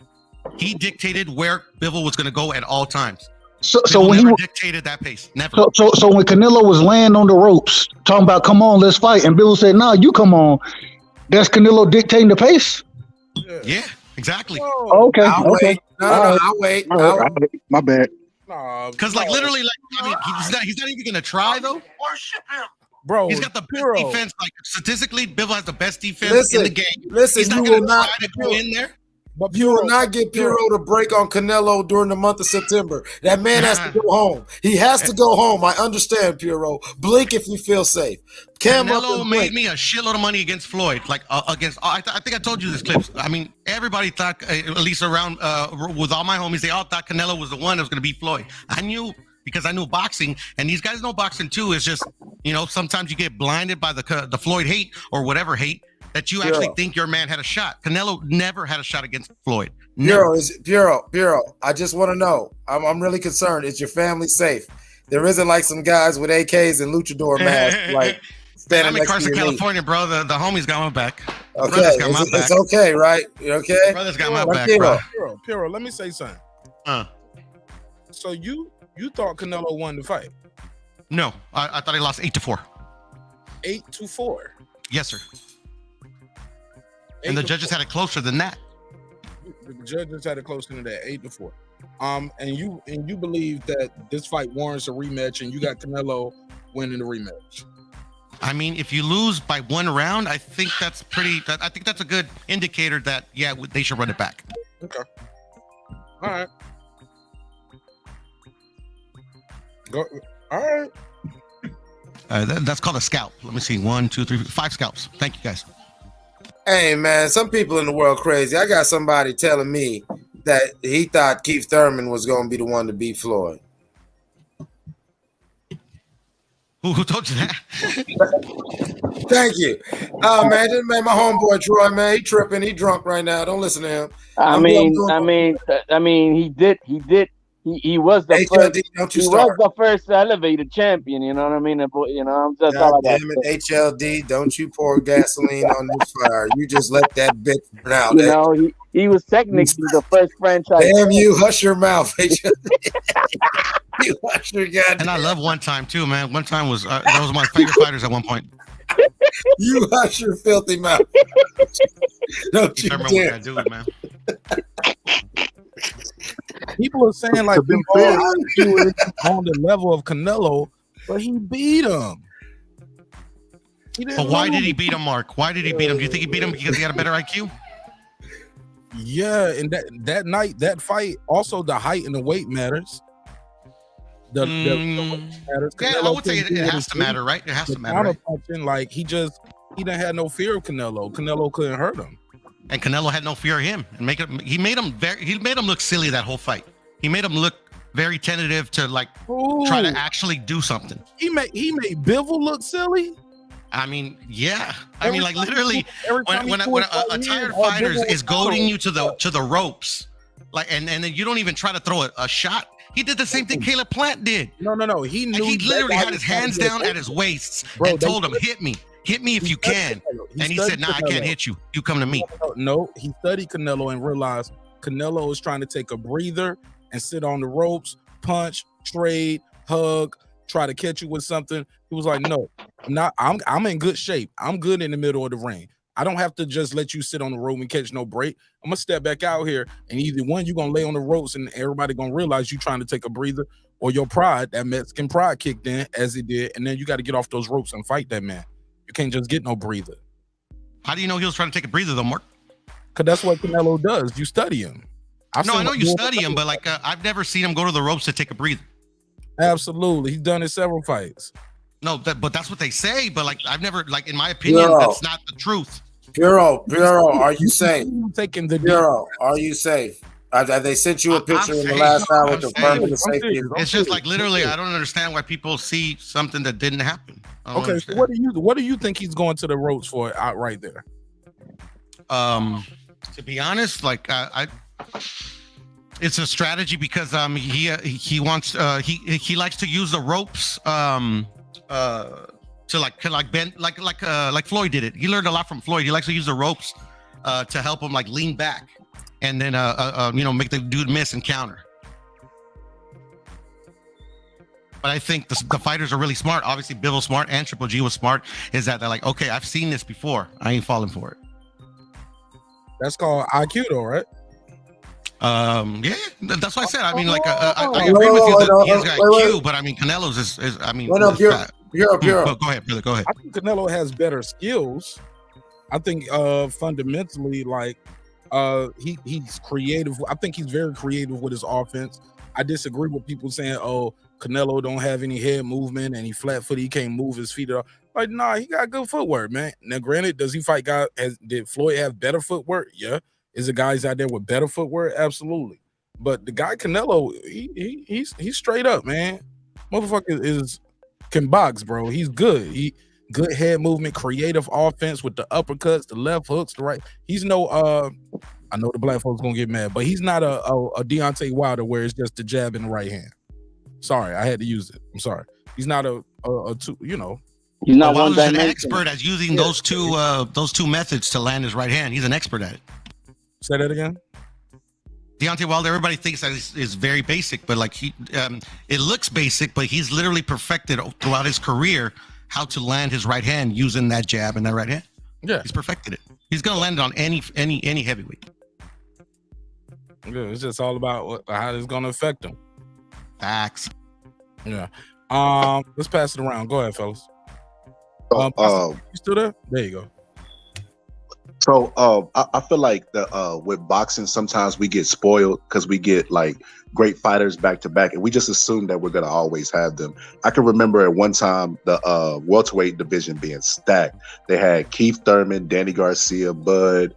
he dictated where Bivol was going to go at all times. So when he dictated that pace, never. So when Canelo was laying on the ropes, talking about "come on, let's fight," and Bivol said, "No, you come on," that's Canelo dictating the pace. Yeah, exactly. Okay. I'll wait. My bad. Because like literally, like I mean, he's not even gonna try though. Worship him. Bro, he's got the best defense. Like statistically, Bivol has the best defense in the game. Listen, he's not you will gonna not try to go in there. But you will not get Puro to break on Canelo during the month of September. That man has to go home. He has to go home. I understand, Puro. Blink if you feel safe. Canelo made me a shitload of money against Floyd. Like against, I think I told you this, Clips. I mean, everybody thought, at least around with all my homies, they all thought Canelo was the one that was going to beat Floyd. I knew because I knew boxing, and these guys know boxing too. It's just, you know, sometimes you get blinded by the Floyd hate or whatever hate, that you actually think your man had a shot. Canelo never had a shot against Floyd. Puro, I just want to know. I'm really concerned. Is your family safe? There isn't like some guys with AKs and luchador masks like standing I'm in next to Carson, your knee. California, bro. The homies got my back. The Okay, brothers got my it's back. okay, right? You okay? Brothers got my back, Tranquilo. bro. Piro, let me say something. So you thought Canelo won the fight? No, I thought he lost 8-4. 8-4. Yes, sir. And the judges had it closer than that. The judges had it closer than that, 8-4. And you believe that this fight warrants a rematch, and you got Canelo winning the rematch. I mean, if you lose by one round, I think that's I think that's a good indicator that they should run it back. Okay. All right. Go. All right. That's called a scalp. Let me see. 1, 2, 3, 5 scalps. Thank you, guys. Hey, man, some people in the world crazy. I got somebody telling me that he thought Keith Thurman was going to be the one to beat Floyd. Who told you that? Thank you. Oh, man, this man, my homeboy Troy, man, he tripping. He drunk right now. Don't listen to him. I mean, he did. He was the HLD, first. He was the first elevated champion. You know what I mean? You know, I'm just all God about damn it, HLD! Don't you pour gasoline on this fire? You just let that bitch burn out. You know, he was technically the first franchise. Damn you! Hush your mouth, HLD. You hush your goddamn. And I love One Time too, man. One Time was that was my favorite fighters at one point. You hush your filthy mouth. Don't you remember dare. what I do it, man. People are saying like Bivol IQ is on the level of Canelo, but he beat him. But why did he beat him, Mark? Why did he beat him? Do you think he beat him because he had a better IQ? Yeah, and that night, that fight, also the height and the weight matters. The weight matters. Yeah, I would say it has to matter, right? It has to matter. Right? Punching, like he didn't have no fear of Canelo. Canelo couldn't hurt him. And Canelo had no fear of him, and he made him look silly that whole fight. He made him look very tentative to try to actually do something. He made Bivol look silly. I mean, yeah. I mean, like literally, when a tired fighter is goading you to the ropes, like, and then you don't even try to throw a shot. He did the same thing Caleb Plant did. No. He knew. He literally had his hands down at his waists and told him, "Hit me if you can." And he said, "Nah, I can't hit you. You come to me." No, he studied Canelo and realized Canelo is trying to take a breather and sit on the ropes, punch, trade, hug, try to catch you with something. He was like, "No, I'm in good shape. I'm good in the middle of the ring. I don't have to just let you sit on the rope and catch no break. I'm gonna step back out here, and either one, you're gonna lay on the ropes, and everybody gonna realize you trying to take a breather, or your pride, that Mexican pride, kicked in as it did, and then you got to get off those ropes and fight that man. You can't just get no breather." How do you know he was trying to take a breather though, Mark? Because that's what Canelo does. You study him. I know you study him, but like I've never seen him go to the ropes to take a breather. Absolutely, he's done it several fights. No, but that's what they say. But like I've never, like in my opinion, that's not the truth. Bureau, are you safe? Taking the Bureau, are you safe? Have they sent you a picture in the last hour confirming the safety? It's just like literally, I don't understand why people see something that didn't happen. Okay, so what do you think he's going to the ropes for out right there? To be honest, like it's a strategy because he wants he likes to use the ropes to bend like Floyd did it. He learned a lot from Floyd. He likes to use the ropes to help him like lean back and then make the dude miss and counter. But I think the fighters are really smart. Obviously, Bivol smart and Triple G was smart. Is that they're like, okay, I've seen this before. I ain't falling for it. That's called IQ, though, right? Yeah, that's what I said. I mean, like, I agree with you that he has got IQ, but I mean, Canelo's is I mean, Bureau. Go ahead, brother. Go ahead. I think Canelo has better skills. I think fundamentally, like, he's creative. I think he's very creative with his offense. I disagree with people saying, "Oh, Canelo don't have any head movement and he flat-footed, he can't move his feet at all." Like, nah, he got good footwork, man. Now, granted, does he fight guys? Did Floyd have better footwork? Yeah. Is there guys out there with better footwork? Absolutely. But the guy Canelo, he's straight up, man. Motherfucker can box, bro. He's good. He good head movement, creative offense with the uppercuts, the left hooks, the right. He's no I know the black folks gonna get mad, but he's not a Deontay Wilder where it's just the jab in the right hand. Sorry, I had to use it. I'm sorry. He's not a two, He's not Wilder's an one-dimensional. expert at using those two methods to land his right hand. He's an expert at it. Say that again. Deontay Wilder, everybody thinks that is very basic, but like it looks basic, but he's literally perfected throughout his career how to land his right hand using that jab and that right hand. Yeah, he's perfected it. He's gonna land it on any heavyweight. Yeah, it's just all about how it's gonna affect him. Facts. Yeah. Let's pass it around. Go ahead, fellas. You still there? There you go. So I feel like with boxing, sometimes we get spoiled because we get like great fighters back to back, and we just assume that we're gonna always have them. I can remember at one time the welterweight division being stacked. They had Keith Thurman, Danny Garcia, Bud,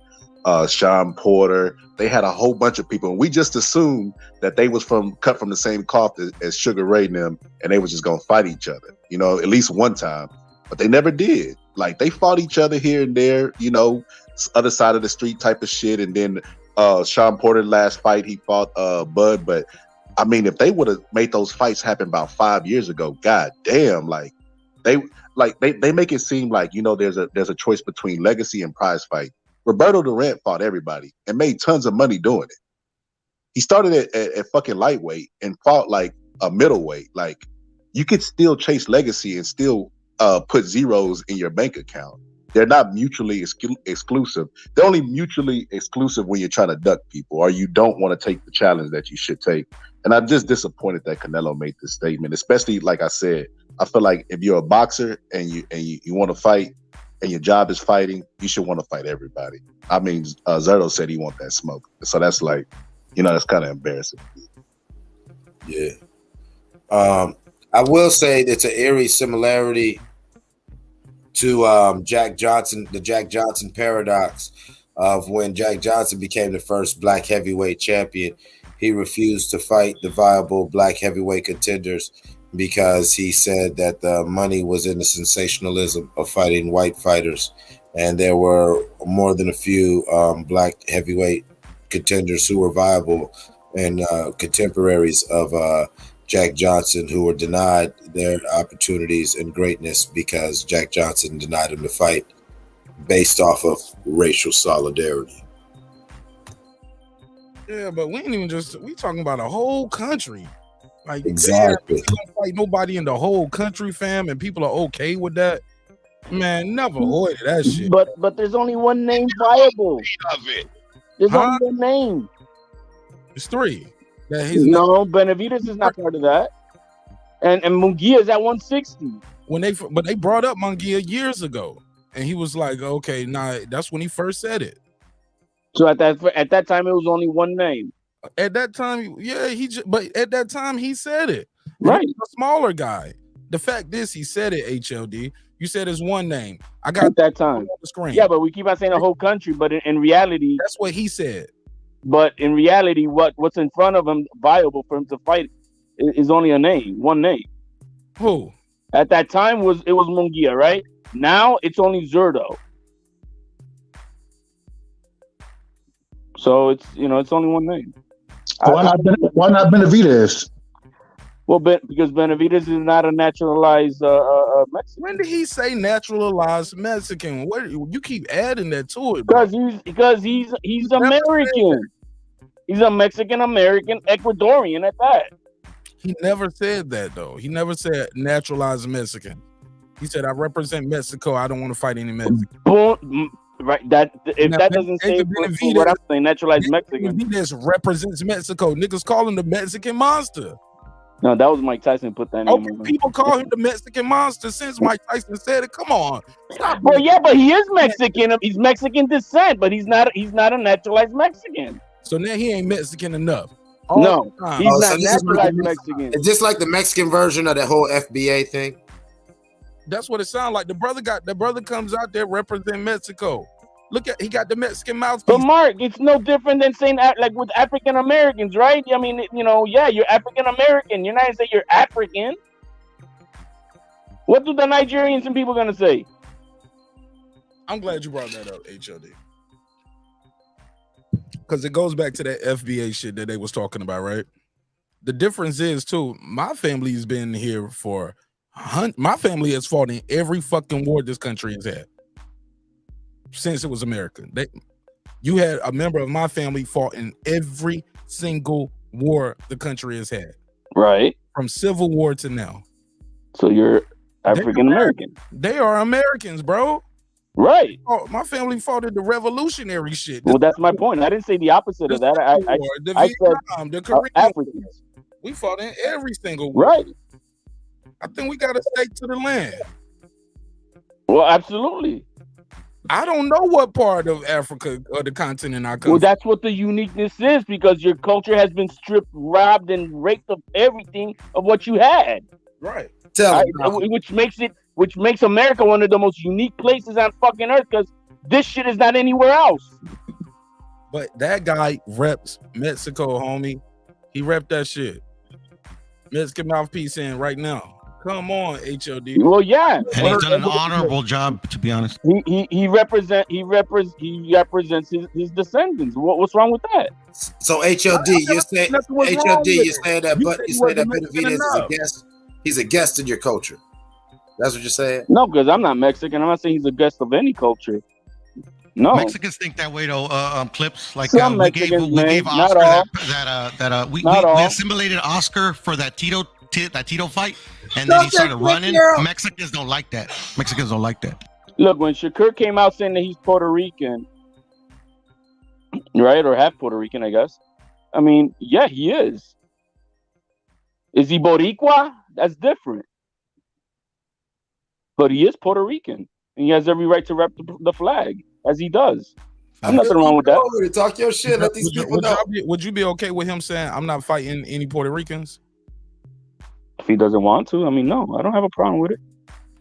Sean Porter. They had a whole bunch of people, and we just assumed that they was cut from the same cloth as Sugar Ray and them, and they was just gonna fight each other, at least one time. But they never did. Like they fought each other here and there, other side of the street type of shit. And then Sean Porter last fight he fought Bud. But I mean, if they would have made those fights happen about 5 years ago, god damn, they make it seem like there's a choice between legacy and prize fight. Roberto Durant fought everybody and made tons of money doing it. He started at fucking lightweight and fought like a middleweight. Like you could still chase legacy and still put zeros in your bank account. They're not mutually exclusive. They're only mutually exclusive when you're trying to duck people or you don't want to take the challenge that you should take. And I'm just disappointed that Canelo made this statement, especially like I said, I feel like if you're a boxer and you want to fight and your job is fighting, you should want to fight everybody. I mean, Zurdo said he want that smoke. So that's like, that's kind of embarrassing. Yeah. I will say it's an eerie similarity to Jack Johnson, the Jack Johnson paradox of when Jack Johnson became the first black heavyweight champion. He refused to fight the viable black heavyweight contenders because he said that the money was in the sensationalism of fighting white fighters. And there were more than a few black heavyweight contenders who were viable and contemporaries of Jack Johnson who were denied their opportunities and greatness because Jack Johnson denied him to fight based off of racial solidarity. Yeah, but we ain't even we talking about a whole country. Like exactly. You don't fight nobody in the whole country, fam, and people are okay with that. Man, never avoided that shit. But there's only one name viable. There's only one name. It's three. Benavidez is not part of that. And Munguia is at 160. But they brought up Munguia years ago, and he was like, "Okay, that's when he first said it." So at that time, it was only one name. At that time, yeah, but at that time he said it. Right, he was a smaller guy. The fact is, he said it. HLD, you said it's one name. I got at that time on the screen. Yeah, but we keep on saying the whole country, but in reality, that's what he said. But in reality, what's in front of him viable for him to fight is only a name, one name. Who? At that time was Munguia, right? Now it's only Zurdo. So it's only one name. Why not Benavidez? Well, because Benavidez is not a naturalized Mexican. When did he say naturalized Mexican? What you keep adding that to it? Because he's American. He's a Mexican American Ecuadorian at that. He never said that though. He never said naturalized Mexican. He said I represent Mexico. I don't want to fight any Mexicans. Right. That doesn't say what I'm saying. Naturalized Mexican. Benavidez represents Mexico. Niggas call him the Mexican monster. No, that was Mike Tyson put that name. Okay, people call him the Mexican monster since Mike Tyson said it. Come on. Well, yeah, but he is Mexican. He's Mexican descent, but he's not a naturalized Mexican. So now he ain't Mexican enough. No, he's not naturalized Mexican. It's just like the Mexican version of that whole FBA thing. That's what it sounds like. The brother comes out there representing Mexico. Look at he got the Mexican mouthpiece. But Mark, it's no different than saying like with African Americans, right? I mean, yeah, you're African American. You're not gonna say you're African. What do the Nigerians and people gonna say? I'm glad you brought that up, HLD. Because it goes back to that FBA shit that they was talking about, right? The difference is too, my family's been here for My family has fought in every fucking war this country has had since it was America. You had a member of my family fought in every single war the country has had. Right. From Civil War to now. So you're African American. They are Americans, bro. Right. Oh, my family fought in the revolutionary shit. Well, that's my point. I didn't say the opposite of that. I Vietnam, the Korean Africans. We fought in every single war. Right. I think we got a stake to the land. Well, absolutely. I don't know what part of Africa or the continent I come Well, that's what the uniqueness is, because your culture has been stripped, robbed, and raped of everything of what you had. Right. Which makes America one of the most unique places on fucking earth, because this shit is not anywhere else. But that guy reps Mexico, homie. He repped that shit. Mexican mouthpiece in right now. Come on, HLD. Well, yeah, and he's done an honorable job, to be honest. He represents his descendants. What's wrong with that? So HLD, you say that Benavidez is a guest. He's a guest in your culture. That's what you're saying? No, because I'm not Mexican. I'm not saying he's a guest of any culture. No, Mexicans think that way though. Clips like Some we gave Oscar we assimilated Oscar for that Tito fight, and then he started running. Mexicans don't like that. Look, when Shakur came out saying that he's Puerto Rican, right, or half Puerto Rican, I guess. I mean, yeah, he is. Is he Boricua? That's different. But he is Puerto Rican, and he has every right to rep the flag, as he does. There's nothing wrong with that. Talk your shit. Let these people know. Would you be okay with him saying, I'm not fighting any Puerto Ricans? If he doesn't want to, I mean, no, I don't have a problem with it.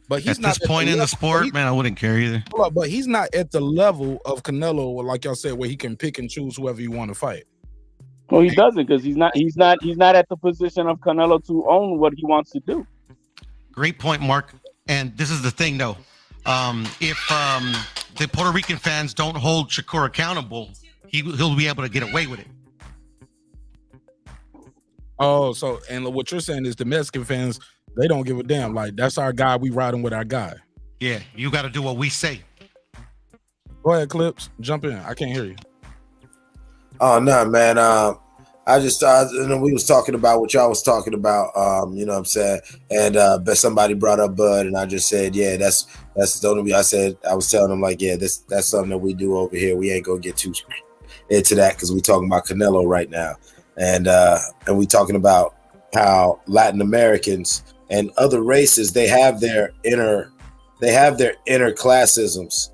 But he's at not this point in the sport, man, I wouldn't care either. But he's not at the level of Canelo, like y'all said, where he can pick and choose whoever you want to fight. Well, he doesn't, because he's not at the position of Canelo to own what he wants to do. Great point, Mark. And this is the thing, though. If the Puerto Rican fans don't hold Shakur accountable, he'll be able to get away with it. Oh, so and what you're saying is the Mexican fans, they don't give a damn. Like, that's our guy. We riding with our guy. Yeah, you got to do what we say. Go ahead, Clips. Jump in. I can't hear you. Oh no, man. I just we was talking about what y'all was talking about. You know what I'm saying? And but somebody brought up Bud, and I just said, yeah, that's the only. I was telling them like, yeah, that's something that we do over here. We ain't gonna get too into that because we talking about Canelo right now, and we talking about how Latin Americans and other races they have their inner classisms,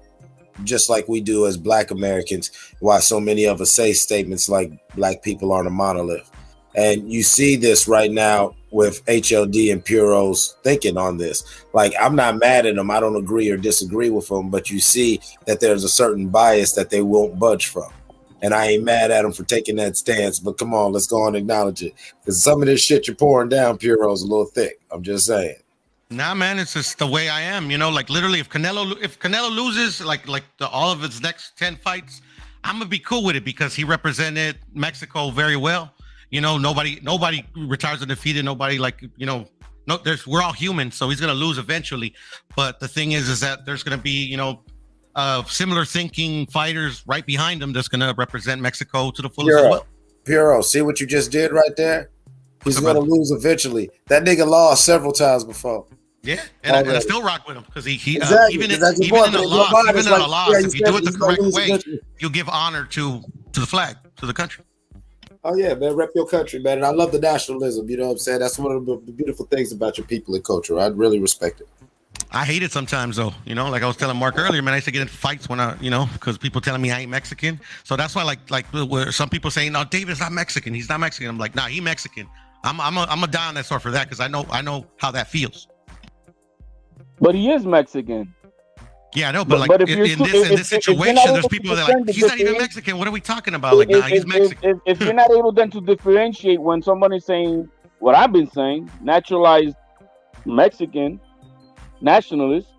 just like we do as Black Americans. Why so many of us say statements like Black people aren't a monolith. And you see this right now with HLD and Puro's thinking on this. Like, I'm not mad at them. I don't agree or disagree with them, but you see that there's a certain bias that they won't budge from. And I ain't mad at them for taking that stance, but come on, let's go on and acknowledge it. Because some of this shit you're pouring down, Puro's a little thick. I'm just saying. Nah, man, it's just the way I am. You know, like literally, if Canelo loses, like all of his next 10 fights, I'm gonna be cool with it because he represented Mexico very well. You know, nobody retires undefeated. Nobody we're all human, so he's gonna lose eventually. But the thing is that there's gonna be similar thinking fighters right behind him that's gonna represent Mexico to the fullest as well. Puro, see what you just did right there? He's gonna lose eventually. That nigga lost several times before. Yeah, and I still rock with him because even in a loss, if you do it the correct way, you'll give honor to the flag, to the country. Oh yeah, man, rep your country, man. And I love the nationalism. You know what I'm saying? That's one of the beautiful things about your people and culture. I really respect it. I hate it sometimes though. You know, like I was telling Mark earlier, man, I used to get in fights when because people telling me I ain't Mexican. So that's why like where some people saying, no, David's not Mexican. He's not Mexican. I'm like, nah, he Mexican. I'm a die on that sword for that because I know how that feels. But he is Mexican. Yeah, I know, but like in this situation, there's people that are like, he's not even Mexican. What are we talking about? Like, nah, he's Mexican. If you're not able then to differentiate when somebody's saying what I've been saying, naturalized Mexican nationalist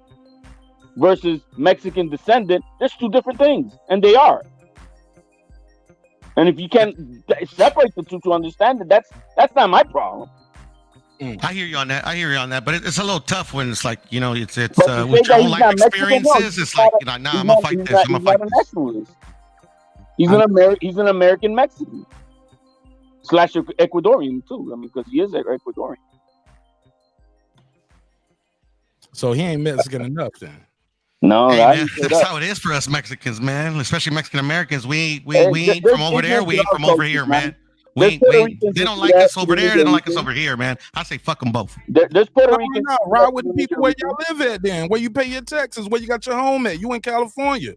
versus Mexican descendant, there's two different things, and they are. And if you can't separate the two to understand it, that's not my problem. I hear you on that. But it's a little tough when it's like, you know, it's But to with say your that own he's life not Mexican, no, experiences. It's like, you know, nah, I'm gonna fight this. I'm gonna fight this. nationalist. He's an American Mexican / Ecuadorian too. I mean, because he is Ecuadorian. So he ain't Mexican enough then. No, Hey, man, that's how it is for us Mexicans, man. Especially Mexican Americans. We ain't from over there. We ain't from over here, man. They don't like us over there. They don't like us over here, man. I say fuck them both. There's Puerto Rican. Ride with the people where y'all live at then. Where you pay your taxes. Where you got your home at. You in California.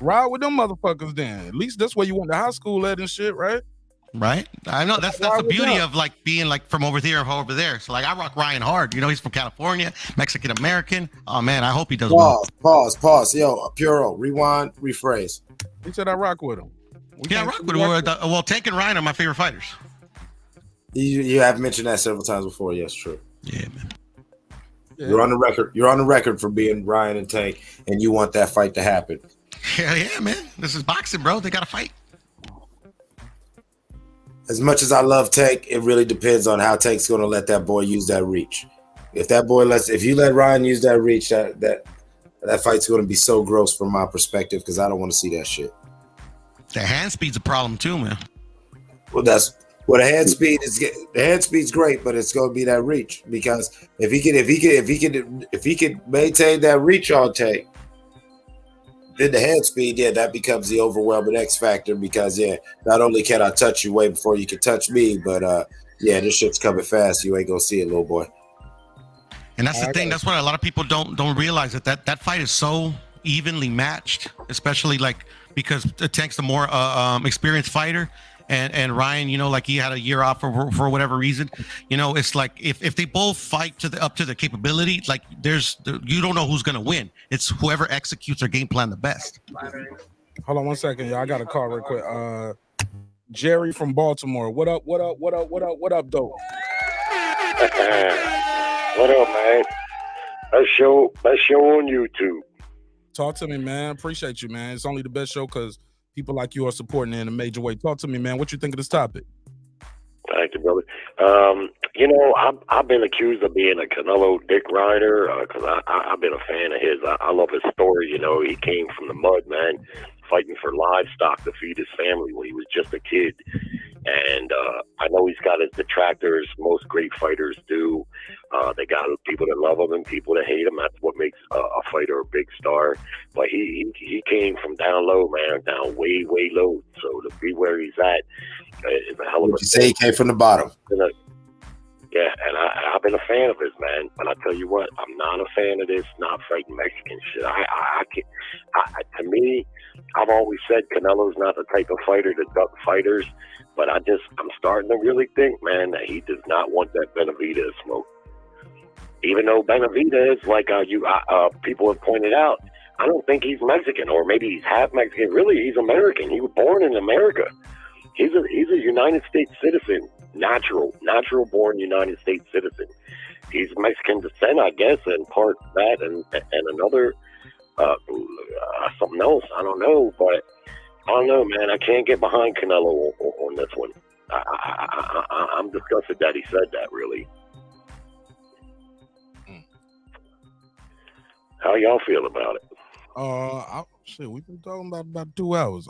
Ride with them motherfuckers then. At least that's where you went to high school at and shit, right? Right. I know that's the beauty of like being like from over here or over there. So like I rock Ryan hard. You know, he's from California, Mexican American. Oh man, I hope he does well. Pause. Yo, Puro, rewind, rephrase. He said I rock with him. I rock with him. Well, Tank and Ryan are my favorite fighters. You have mentioned that several times before. Yes, true. Yeah, man. Yeah. You're on the record. You're on the record for being Ryan and Tank, and you want that fight to happen. Hell yeah, man. This is boxing, bro. They gotta fight. As much as I love Tank, it really depends on how Tank's going to let that boy use that reach. If you let Ryan use that reach, that fight's going to be so gross from my perspective because I don't want to see that shit. The hand speed's a problem too, man. Well, the hand speed is. The hand speed's great, but it's going to be that reach because if he could maintain that reach on Tank, then the hand speed, that becomes the overwhelming X factor because, not only can I touch you way before you can touch me, but, this shit's coming fast. You ain't going to see it, little boy. And that's the thing. That's what a lot of people don't realize that fight is so evenly matched, especially like because Tank's the more experienced fighter. And Ryan, you know, like he had a year off for whatever reason, you know, it's like if they both fight up to their capability, like you don't know who's gonna win. It's whoever executes their game plan the best. Hold on 1 second, y'all. I got a call real quick. Jerry from Baltimore. What up, though? What up, man? Best show on YouTube. Talk to me, man. Appreciate you, man. It's only the best show because people like you are supporting it in a major way. Talk to me, man. What you think of this topic? Thank you, brother. You know, I've been accused of being a Canelo dick rider because I've been a fan of his. I love his story. You know, he came from the mud, man, fighting for livestock to feed his family when he was just a kid. And I know he's got his detractors. Most great fighters do. They got people that love him and people that hate him. That's what makes a fighter a big star. But he came from down low, man, down way, way low. So to be where he's at is a hell of a thing. You say he came from the bottom. Yeah, and I've been a fan of his, man. But I tell you what, I'm not a fan of this not fighting Mexican shit. To me, I've always said Canelo's not the type of fighter to duck fighters. But I'm starting to really think, man, that he does not want that Benavidez smoke. Even though Benavidez, like people have pointed out, I don't think he's Mexican, or maybe he's half Mexican. Really, he's American. He was born in America. He's a United States citizen, natural born United States citizen. He's Mexican descent, I guess, and part that and another something else. I don't know, but I don't know, man. I can't get behind Canelo on this one. I'm disgusted that he said that, really. How y'all feel about it? Shit, we've been talking about 2 hours.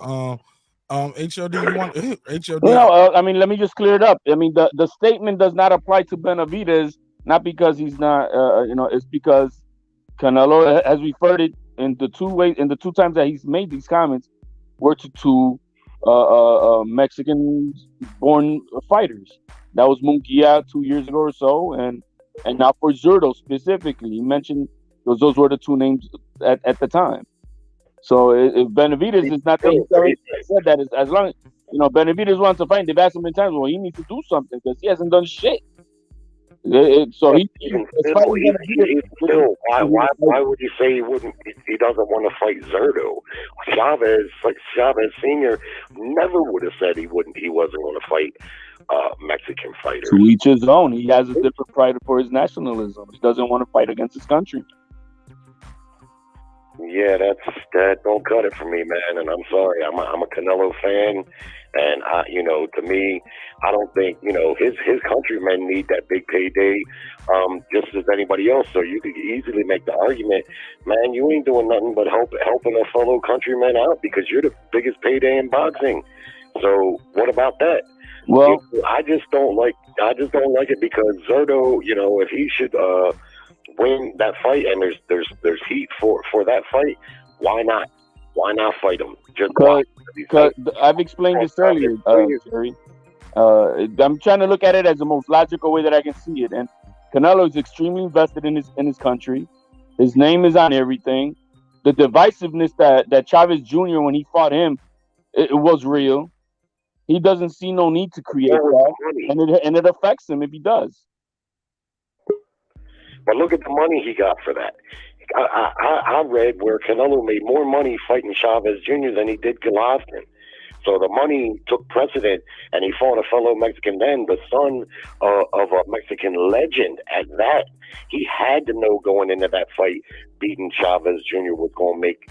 HOD, you want HOD? No, I mean, let me just clear it up. I mean, the statement does not apply to Benavidez, not because he's not, it's because Canelo has referred it in the 2 ways, in the 2 times that he's made these comments, were to 2 Mexican-born fighters. That was Munguia 2 years ago or so, and now for Zurdo specifically, he mentioned those were the 2 names at the time. So if Benavidez is not said that, as long as Benavidez wants to fight, they've asked him many times, well, he needs to do something because he hasn't done shit. So why would you say he doesn't want to fight Zurdo? Chavez Senior never would have said he wasn't going to fight Mexican fighters. To each his own. He has a different pride for his nationalism. He doesn't want to fight against his country. Yeah, that don't cut it for me, man. And I'm sorry, I'm a Canelo fan, and to me, I don't think his countrymen need that big payday, just as anybody else. So you could easily make the argument, man, you ain't doing nothing but helping a fellow countryman out because you're the biggest payday in boxing. So what about that? Well, I just don't like it because Zurdo, if he should win that fight and there's heat for that fight, why not fight him? Just because I've explained this earlier, Jerry. I'm trying to look at it as the most logical way that I can see it, and Canelo is extremely invested in his country. His name is on everything. The divisiveness that Chavez Jr. when he fought him, it was real. He doesn't see no need to create that, and it affects him if he does. But look at the money he got for that. I read where Canelo made more money fighting Chavez Jr. than he did Golovkin. So the money took precedent, and he fought a fellow Mexican then, the son of a Mexican legend. At that, he had to know going into that fight, beating Chavez Jr. was going to make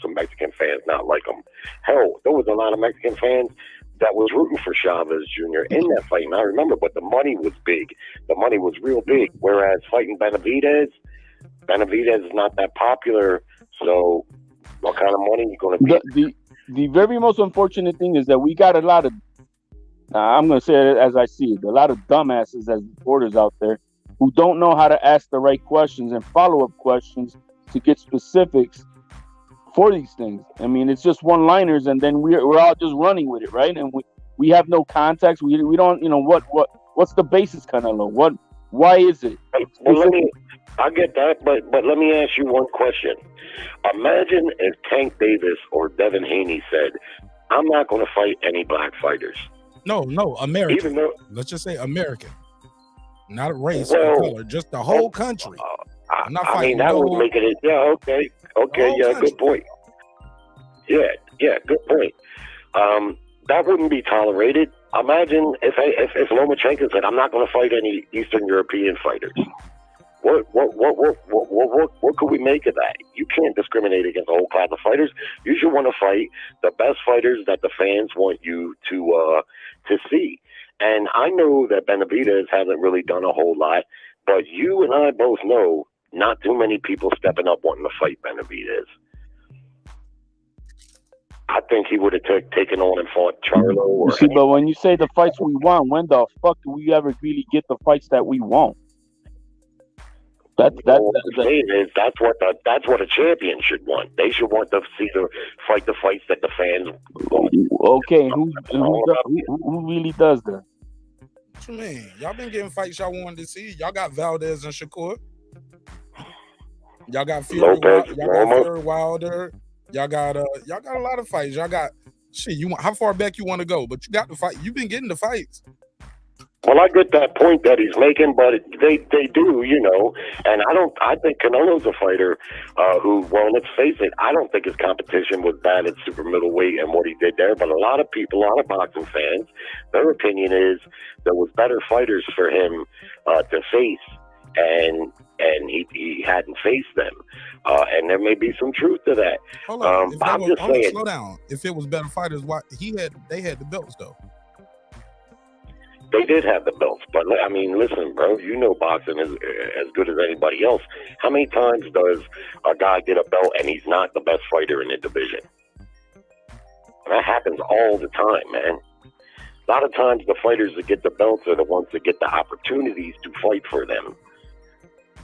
some Mexican fans not like him. Hell, there was a lot of Mexican fans that was rooting for Chavez Jr. in that fight, and I remember, but the money was big. The money was real big, whereas fighting Benavidez is not that popular, so what kind of money are you going to be? The very most unfortunate thing is that we got a lot of, I'm going to say it as I see it, a lot of dumbasses as reporters out there who don't know how to ask the right questions and follow-up questions to get specifics for these things. I mean, it's just one-liners, and then we're all just running with it, right? And we have no context. We don't, what's the basis, Canelo? Why is it? Well, I get that, but let me ask you one question. Imagine if Tank Davis or Devin Haney said, I'm not going to fight any black fighters. No, American. Even though, let's just say American. Not a race or color, just the whole country. I'm not fighting that would make it, okay, good point. Yeah, good point. That wouldn't be tolerated. Imagine if Lomachenko said, I'm not going to fight any Eastern European fighters. What could we make of that? You can't discriminate against a whole class of fighters. You should want to fight the best fighters that the fans want you to see. And I know that Benavidez hasn't really done a whole lot, but you and I both know not too many people stepping up wanting to fight Benavidez. I think he would have taken on and fought Charlo. But when you say the fights we want, when the fuck do we ever really get the fights that we want? That's what a champion should want. They should want to see fight the fights that the fans want. Okay, who really does that? What you mean? Y'all been getting fights y'all wanted to see. Y'all got Valdez and Shakur. Y'all got Fury Wilder. Y'all got a lot of fights. Y'all got shit. How far back you want to go? But you got the fight. You've been getting the fights. Well, I get that point that he's making, but they do, and I think Canelo's a fighter who, well, let's face it, I don't think his competition was bad at super middleweight and what he did there, but a lot of boxing fans, their opinion is there was better fighters for him to face, and he hadn't faced them, and there may be some truth to that. Hold on, slow down. If it was better fighters, why they had the belts though? They did have the belts, but I mean, listen, bro, boxing is as good as anybody else. How many times does a guy get a belt and he's not the best fighter in the division? That happens all the time, man. A lot of times the fighters that get the belts are the ones that get the opportunities to fight for them.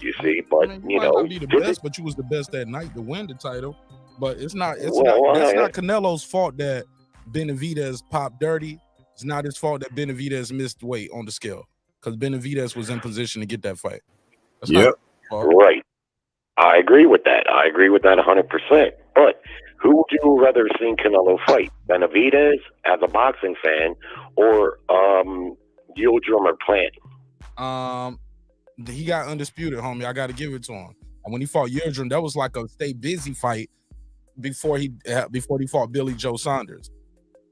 You see, but you might not be the best, but you was the best that night to win the title. But that's not Canelo's fault that Benavidez popped dirty. It's not his fault that Benavidez missed weight on the scale because Benavidez was in position to get that fight. Yep. Right. I agree with that. 100%. But who would you rather seen Canelo fight? Benavidez as a boxing fan or Yildirim or Plant? He got undisputed, homie. I got to give it to him. And when he fought Yildirim, that was like a stay busy fight before he fought Billy Joe Saunders.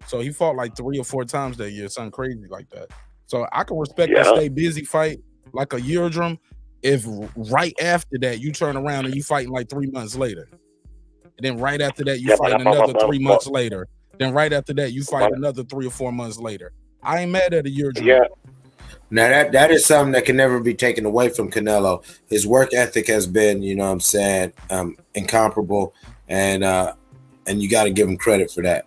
So he fought like 3 or 4 times that year, something crazy like that. So I can respect the stay busy fight like a Yildirim, if right after that you turn around and you fighting like 3 months later, and then right after that you fighting another 3 months later, then right after that you fight another 3 or 4 months later. I ain't mad at a year. Yeah. Now that is something that can never be taken away from Canelo. His work ethic has been, you know what I'm saying, incomparable, and you got to give him credit for that.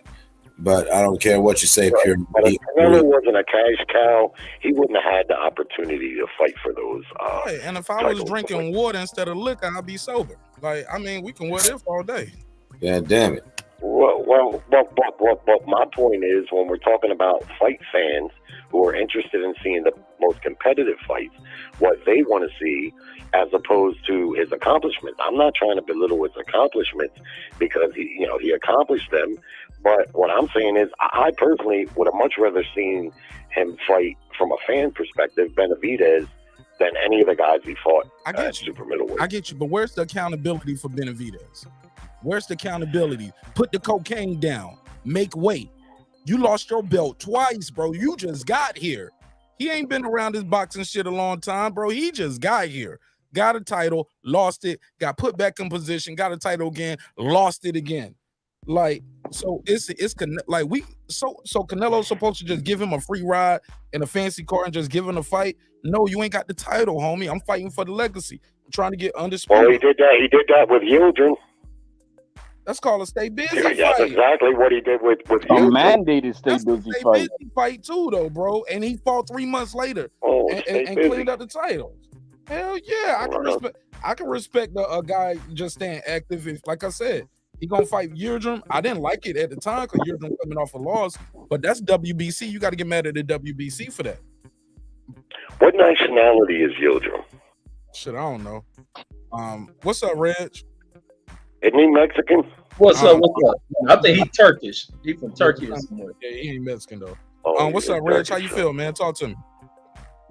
But I don't care what you say, Pure. But if Canelo wasn't a cash cow, he wouldn't have had the opportunity to fight for those. Right. And if I was drinking water instead of liquor, I'd be sober. Like, I mean, we can what if all day. Yeah, damn it. Well, but my point is, when we're talking about fight fans who are interested in seeing the most competitive fights, what they want to see, as opposed to his accomplishments. I'm not trying to belittle his accomplishments because he accomplished them. But what I'm saying is, I personally would have much rather seen him fight from a fan perspective, Benavidez, than any of the guys he fought at super middleweight. I get you, but where's the accountability for Benavidez? Where's the accountability? Put the cocaine down. Make weight. You lost your belt twice, bro. You just got here. He ain't been around this boxing shit a long time, bro. He just got here. Got a title, lost it, got put back in position, got a title again, lost it again. Like, so it's like so Canelo's supposed to just give him a free ride in a fancy car and just give him a fight. No, you ain't got the title, homie. I'm fighting for the legacy. I'm trying to get undisputed. Well, he did that with Yildirim. That's called a stay busy Yeah, fight. that's exactly what he did with A Yildirim. mandated stay busy fight. Fight too, though, bro. And he fought 3 months later and cleaned up the title. Hell yeah, I can respect a guy just staying active. If, like I said, he gonna fight Yildirim. I didn't like it at the time because Yildirim coming off a loss, but that's WBC. You got to get mad at the WBC for that. What nationality is Yildirim? Shit, I don't know. What's up, Reg? Isn't he Mexican? What's up? I think he's Turkish. He's from Turkey or somewhere. Yeah, he ain't Mexican though. What's up, Reg? How you feel, man? Talk to me.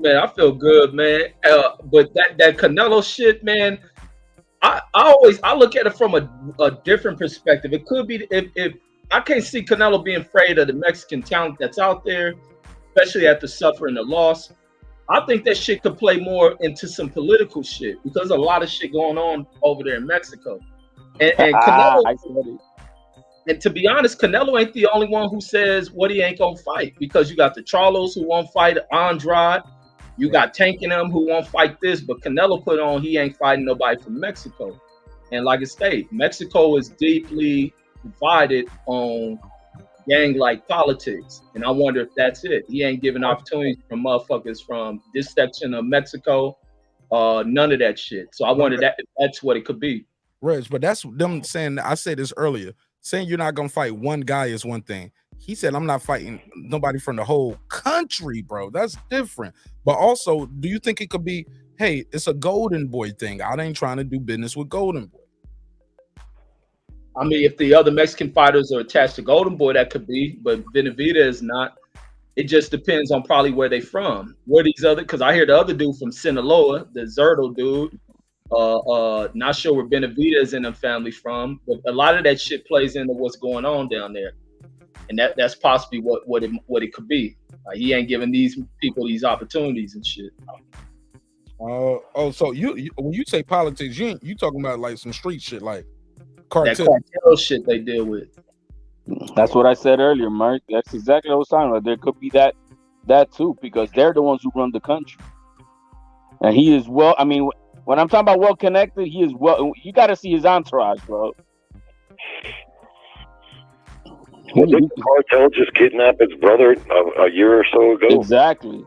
Man, I feel good, man. But that Canelo shit, man, I look at it from a different perspective. It could be if I can't see Canelo being afraid of the Mexican talent that's out there, especially after suffering a loss. I think that shit could play more into some political shit because there's a lot of shit going on over there in Mexico. And Canelo, and to be honest, Canelo ain't the only one who says what he ain't gonna fight, because you got the Charlos who won't fight Andrade, you got Tank and them who won't fight this, but Canelo put on he ain't fighting nobody from Mexico. And like I say, Mexico is deeply divided on gang-like politics, and I wonder if that's it. He ain't giving opportunities for motherfuckers from this section of Mexico, none of that shit. So I wonder that's what it could be. Reg, but that's them saying, I said this earlier, saying you're not gonna fight one guy is one thing. He said, I'm not fighting nobody from the whole country, bro. That's different. But also, do you think it could be, hey, it's a Golden Boy thing? I ain't trying to do business with Golden Boy. I mean, if the other Mexican fighters are attached to Golden Boy, that could be, but Benavidez is not. It just depends on probably where they from. Where these other, because I hear the other dude from Sinaloa, the Zurdo dude, not sure where Benavidez and them family from, but a lot of that shit plays into what's going on down there, and that's possibly what it could be. He ain't giving these people these opportunities and shit. So you when you say politics, you talking about like some street shit, like cartel. That cartel shit they deal with. That's what I said earlier, Mark. That's exactly what I was talking about. There could be that too, because they're the ones who run the country, and he is well. I mean, when I'm talking about well connected, he is well. You got to see his entourage, bro. Well, did the cartel just kidnap his brother a year or so ago? Exactly.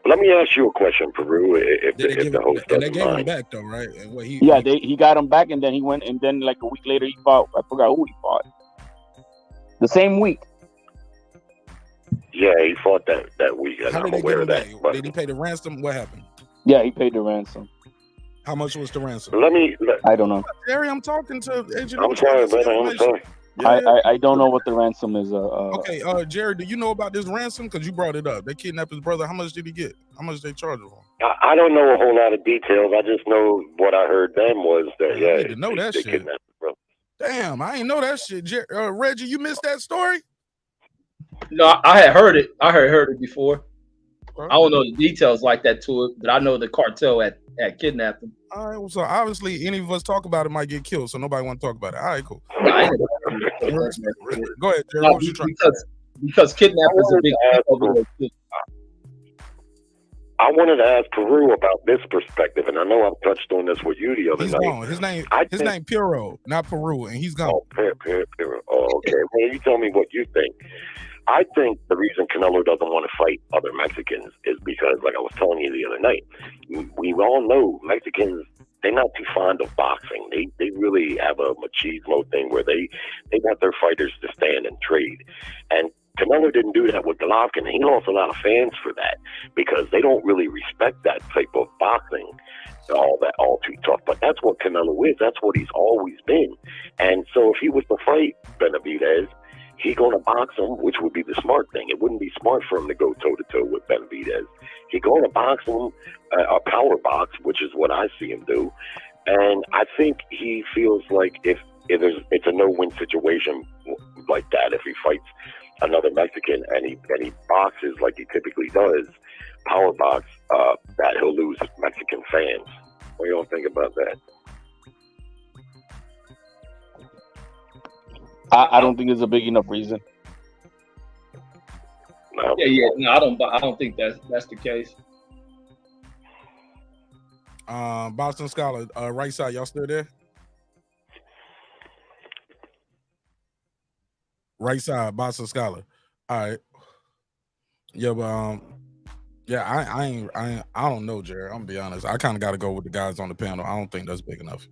Let me ask you a question, Peru. If the host and they doesn't gave him mind. back though, right? And he got him back, and then he went, and then like a week later he fought. I forgot who he fought. The same week. Yeah, he fought that week. How did they get him back? Did he pay the ransom? What happened? Yeah, he paid the ransom. How much was the ransom? I don't know. Jerry, I'm talking to Agent. I'm sorry, brother. I'm sorry. I don't know what the ransom is. Okay, Jerry, do you know about this ransom? Because you brought it up. They kidnapped his brother. How much did he get? How much did they charge him? I don't know a whole lot of details. I just know what I heard then was that I need to know that they shit. kidnapped his brother. Damn, I ain't know that shit. Reggie, you missed that story? No, I had heard it. I heard it before. I don't know the details like that to it, but I know the cartel had kidnapped him. All right, well, so obviously any of us talk about it might get killed, so nobody want to talk about it. All right, cool. Go ahead, Jerry. No, What was you trying? because kidnappers are big over there too. I wanted to ask Peru about this perspective, and I know I've touched on this with you the other He's night. gone. His name Piro, not Peru, and he's gone. Oh, Peru. Oh, okay. Well, you tell me what you think. I think the reason Canelo doesn't want to fight other Mexicans is because, like I was telling you the other night, we all know Mexicans, they're not too fond of boxing. They really have a machismo thing where they want their fighters to stand and trade. And Canelo didn't do that with Golovkin. He lost a lot of fans for that because they don't really respect that type of boxing, all too tough. But that's what Canelo is. That's what he's always been. And so if he was to fight Benavidez, he's going to box him, which would be the smart thing. It wouldn't be smart for him to go toe-to-toe with Benavidez. He's going to box him, a power box, which is what I see him do. And I think he feels like if it's a no-win situation like that, if he fights another Mexican and he boxes like he typically does, power box, that he'll lose Mexican fans. What do y'all think about that? I don't think it's a big enough reason. No. No, I don't think that's the case. Boston Scholar, right side, y'all still there? Right side, Boston Scholar. All right. Yeah, but I don't know, Jared. I'm gonna be honest. I kind of got to go with the guys on the panel. I don't think that's big enough.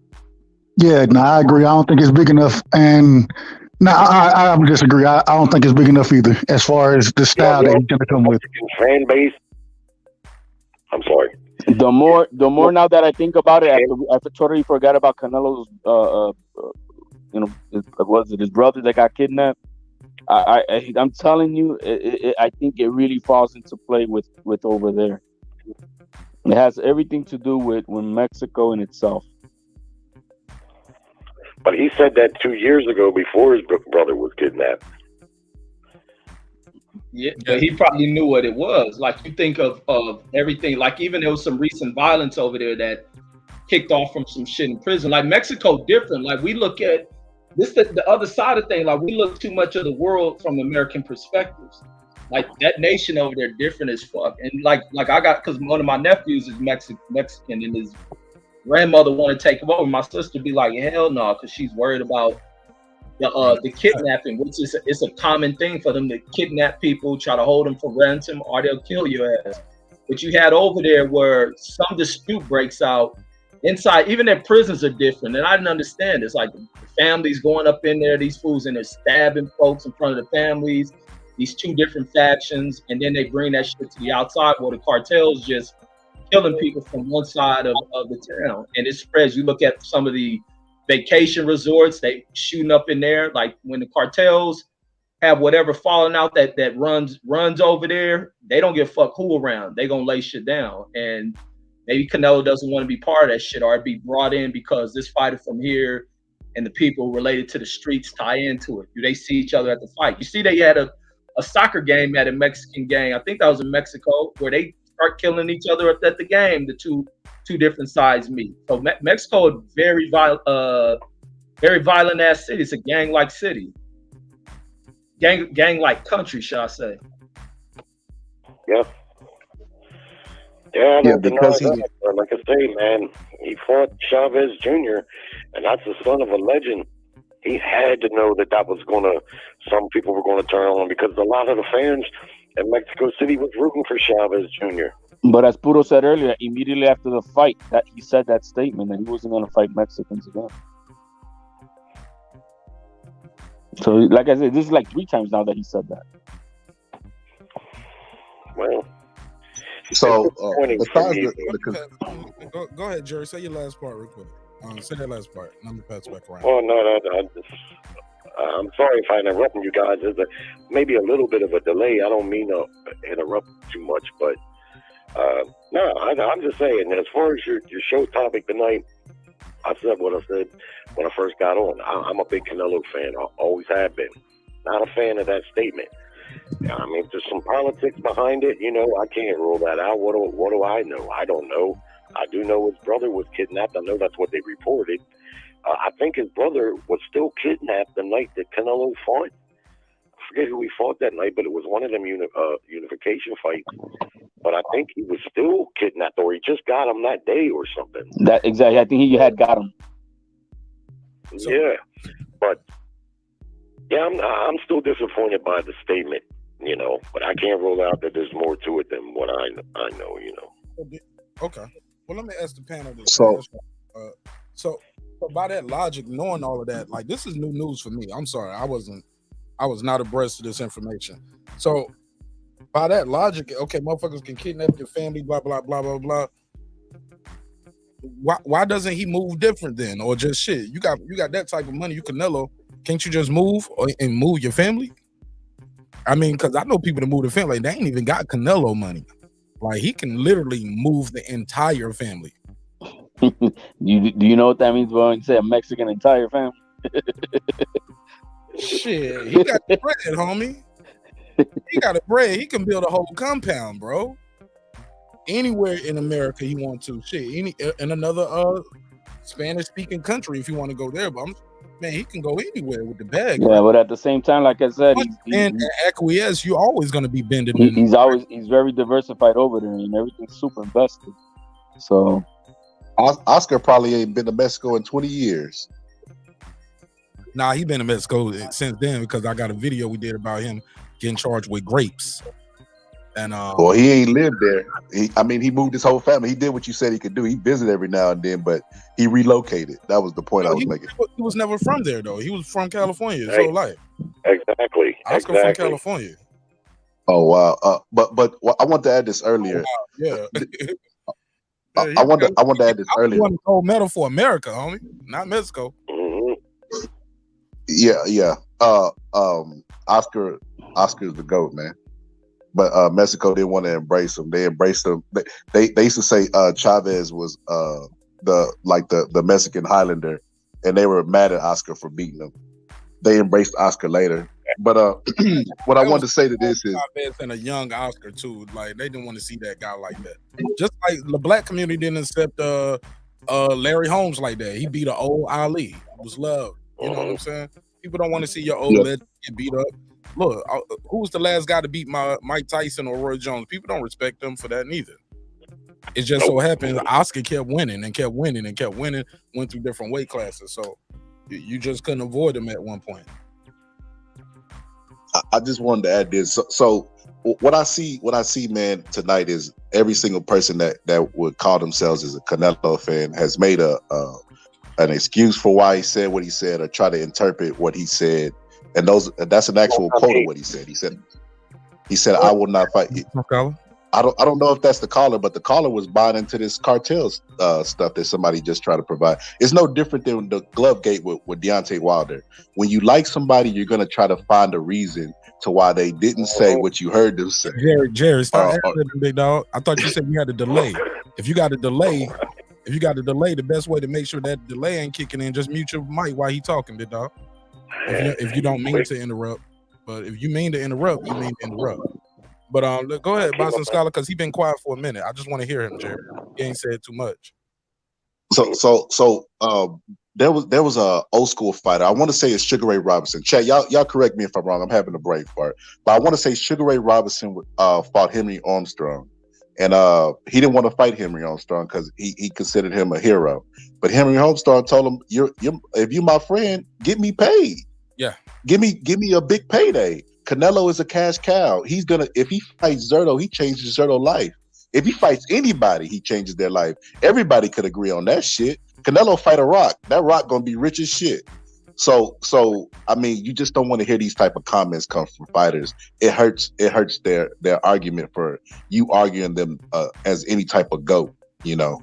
Yeah, no, I agree. I don't think it's big enough, and no, I disagree. I don't think it's big enough either, as far as the style that he's gonna come with. Fan base. I'm sorry. The more now that I think about it, after totally forgot about Canelo's, was it his brother that got kidnapped? I'm telling you, I think it really falls into play with over there. It has everything to do with Mexico in itself. But he said that 2 years ago before his brother was kidnapped. Yeah, but he probably knew what it was. Like, you think of everything, like even there was some recent violence over there that kicked off from some shit in prison. Like, Mexico different. Like, we look at this, the other side of things, like we look too much of the world from American perspectives. Like, that nation over there different as fuck. And like I got, because one of my nephews is Mexican and his grandmother want to take him over. My sister be like, hell no, because she's worried about the kidnapping, which is it's a common thing for them to kidnap people, try to hold them for ransom, or they'll kill your ass. But you had over there where some dispute breaks out inside, even their prisons are different. And I didn't understand. It's like the families going up in there, these fools, and they're stabbing folks in front of the families, these two different factions, and then they bring that shit to the outside where the cartels just killing people from one side of the town. And it spreads. You look at some of the vacation resorts, they shooting up in there. Like, when the cartels have whatever falling out that runs over there, they don't give a fuck who around. They gonna lay shit down. And maybe Canelo doesn't want to be part of that shit, or be brought in because this fighter from here and the people related to the streets tie into it. Do they see each other at the fight? You see, they had a soccer game at a Mexican gang. I think that was in Mexico, where they start killing each other at the game. The two different sides meet. So Mexico, very violent ass city. It's a gang-like city, gang-like country, shall I say? Yeah. Yeah, because like I say, man, he fought Chavez Jr., and that's the son of a legend. He had to know that was some people were gonna turn on him, because a lot of the fans in Mexico City was rooting for Chavez Jr. But as Puro said earlier, immediately after the fight, that he said that statement that he wasn't going to fight Mexicans again. So, like I said, this is like 3 times now that he said that. Well, so go ahead, Jerry. Say your last part real quick. Say that last part. Let me pass it back around. Oh no, I'm sorry if I interrupted you guys. There's maybe a little bit of a delay. I don't mean to interrupt too much, but no, I'm just saying, as far as your show topic tonight, I said what I said when I first got on. I'm a big Canelo fan. I always have been. Not a fan of that statement. Yeah, I mean, there's some politics behind it. You know, I can't rule that out. What do I know? I don't know. I do know his brother was kidnapped. I know that's what they reported. I think his brother was still kidnapped the night that Canelo fought. I forget who he fought that night, but it was one of them unification fights. But I think he was still kidnapped, or he just got him that day or something. That exactly. I think he had got him. Yeah, but yeah, I'm still disappointed by the statement, you know. But I can't rule out that there's more to it than what I know, you know. Okay. Well, let me ask the panel this. So, So by that logic, knowing all of that, like this is new news for me. I'm sorry, I was not abreast of this information. So by that logic, okay, motherfuckers can kidnap your family, blah blah blah blah blah. Why doesn't he move different then, or just shit? You got that type of money, you Canelo. Can't you just move and move your family? I mean, because I know people that move the family, they ain't even got Canelo money. Like he can literally move the entire family. Do you know what that means when you say a Mexican entire family? Shit, he got the bread, homie. He got a bread. He can build a whole compound, bro. Anywhere in America he wants to. Shit, in another Spanish-speaking country if you want to go there. But man, he can go anywhere with the bag. Yeah, but at the same time, like I said, and acquiesce, you're always going to be bending. He's very diversified over there, and everything's super invested. So. Oscar probably ain't been to Mexico in 20 years. Nah, he been to Mexico since then because I got a video we did about him getting charged with grapes. And well, he ain't lived there. He moved his whole family. He did what you said he could do. He visited every now and then, but he relocated. That was the point I was making. He was never from there though. He was from California his whole life. Exactly. Oscar from California. Oh wow. But I want to add this earlier. Yeah. I want to add this earlier. Won gold medal for America, homie, not Mexico. Yeah. Oscar's the GOAT, man. But Mexico didn't want to embrace him. They embraced him. They used to say Chavez was the Mexican Highlander, and they were mad at Oscar for beating him. They embraced Oscar later. But what I wanted to say to this is, and a young Oscar too. Like they didn't want to see that guy like that. Just like the black community didn't accept Larry Holmes like that. He beat an old Ali. It was love. You know what I'm saying? People don't want to see your old legend get beat up. Look, who was the last guy to beat Mike Tyson or Roy Jones? People don't respect them for that neither. It just so happens Oscar kept winning and kept winning and kept winning. Went through different weight classes, so you just couldn't avoid him at one point. I just wanted to add this. So what I see, man, tonight is every single person that would call themselves as a Canelo fan has made an excuse for why he said what he said or try to interpret what he said. And that's an actual quote of what he said. He said, I will not fight you. I don't know if that's the caller, but the caller was buying into this cartel stuff that somebody just tried to provide. It's no different than the glove gate with Deontay Wilder. When you like somebody, you're going to try to find a reason to why they didn't say what you heard them say. Jerry, stop answering, big dog. I thought you said you had a delay. If you got a delay, the best way to make sure that delay ain't kicking in, just mute your mic while he talking, big dog. If you don't mean to interrupt, but if you mean to interrupt, you mean to interrupt. But go ahead, Boston Scholar, because he's been quiet for a minute. I just want to hear him, Jerry. He ain't said too much. So there was a old school fighter. I want to say it's Sugar Ray Robinson. Chat, y'all correct me if I'm wrong. I'm having a brain fart, but I want to say Sugar Ray Robinson fought Henry Armstrong, and he didn't want to fight Henry Armstrong because he considered him a hero. But Henry Armstrong told him, if you my friend, get me paid. Yeah, give me a big payday. Canelo is a cash cow. If he fights Zurdo, he changes Zurdo's life. If he fights anybody, he changes their life. Everybody could agree on that shit. Canelo fight a Rock. That Rock gonna be rich as shit. So I mean, you just don't want to hear these type of comments come from fighters. It hurts their argument for you arguing them as any type of GOAT, you know.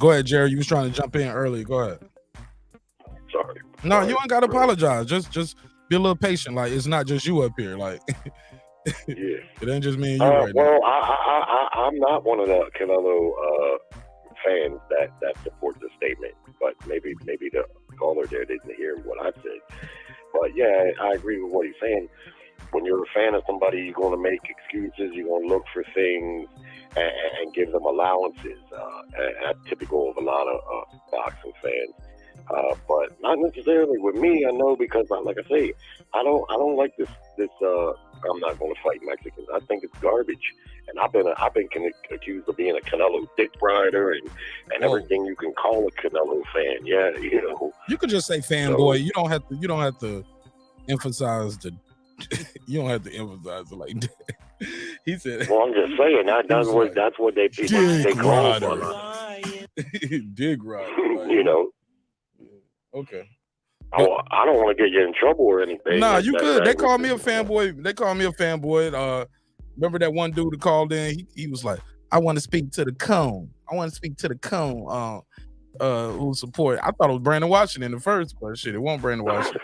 Go ahead, Jerry. You was trying to jump in early. Go ahead. Sorry. No, you ain't gotta apologize. Just be a little patient. Like it's not just you up here. Like yeah, it ain't just me and you right well, now. I'm not one of the Canelo fans that support the statement, but maybe the caller there didn't hear what I said. But yeah, I agree with what he's saying. When you're a fan of somebody, you're going to make excuses. You're going to look for things and give them allowances. And that's typical of a lot of boxing fans. But not necessarily with me. I know because, like I say, I don't like this. I'm not going to fight Mexicans. I think it's garbage. And I've been accused of being a Canelo dick rider and everything you can call a Canelo fan. Yeah, you know. You could just say fanboy. You don't have to emphasize the. You don't have to emphasize it like that. He said. Well, I'm just saying that's what they call for. Dig rider. Like, you know. Okay. I don't want to get you in trouble or anything. Nah, you could. They call me a fanboy. They call me a fanboy. Remember that one dude who called in? He was like, "I want to speak to the cone. I want to speak to the cone." Who support? I thought it was Brandon Washington in the first, but shit, it wasn't Brandon Washington.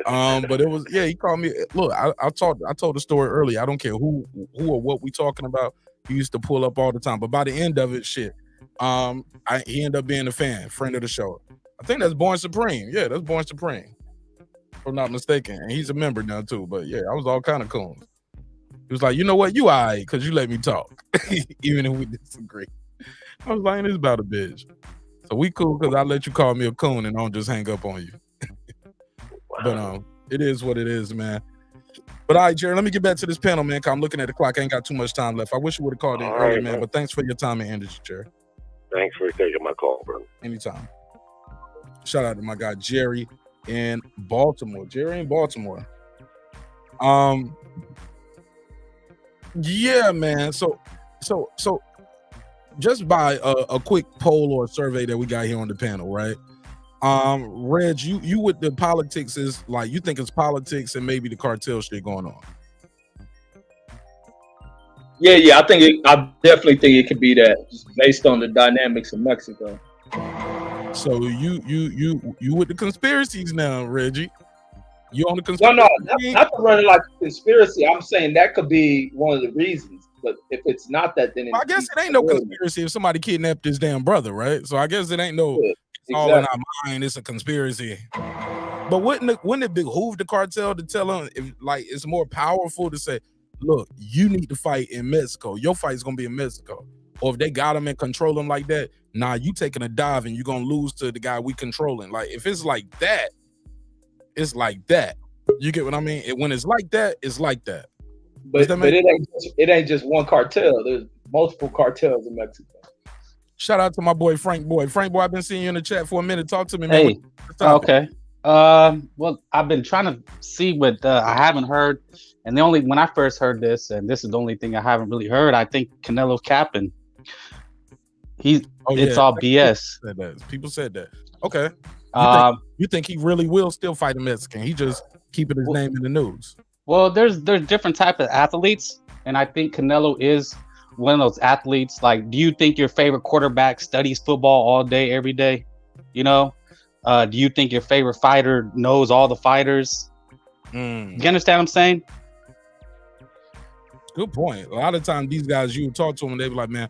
But it was. Yeah, he called me. Look, I told the story earlier. I don't care who or what we talking about. He used to pull up all the time. But by the end of it, shit, he ended up being a friend of the show. I think that's Born Supreme. Yeah, that's Born Supreme. If I'm not mistaken. And he's a member now too. But yeah, I was all kind of cool. He was like, you know what? You all right, because you let me talk. Even if we disagree. I was like, it's about a bitch. So we cool because I let you call me a coon and I don't just hang up on you. But it is what it is, man. But all right, Jerry, let me get back to this panel, man, because I'm looking at the clock. I ain't got too much time left. I wish you would have called in earlier, man. But thanks for your time and energy, Jerry. Thanks for taking my call, bro. Anytime. Shout out to my guy Jerry in Baltimore. Jerry in Baltimore. Yeah, man. So just by a quick poll or survey that we got here on the panel, right? Reg, you with the politics is like you think it's politics and maybe the cartel shit going on. Yeah. I definitely think it could be that, just based on the dynamics of Mexico. So you with the conspiracies now, Reggie? You on the conspiracy? No, not to run it like a conspiracy. I'm saying that could be one of the reasons. But if it's not that, then I guess it ain't no conspiracy if somebody kidnapped his damn brother, right? So I guess it ain't no all in our mind. It's a conspiracy. But wouldn't it behoove the cartel to tell them if like it's more powerful to say, look, you need to fight in Mexico. Your fight's gonna be in Mexico. Or if they got him and control him like that, nah, you taking a dive and you're gonna lose to the guy we controlling. Like if it's like that, it's like that. You get what I mean? When it's like that, it's like that. But it ain't just one cartel. There's multiple cartels in Mexico. Shout out to my boy Frank Boy. Frank Boy, I've been seeing you in the chat for a minute. Talk to me, man. Hey, okay. Well, I've been trying to see what I haven't heard, and when I first heard this, and this is the only thing I haven't really heard, I think Canelo's capping. It's all BS. People said that. Okay. You think he really will still fight a Mexican? He just keeping his name in the news. Well, there's different type of athletes, and I think Canelo is one of those athletes. Like, do you think your favorite quarterback studies football all day, every day? You know, do you think your favorite fighter knows all the fighters? You understand what I'm saying? Good point. A lot of times these guys, you talk to them, they be like, man,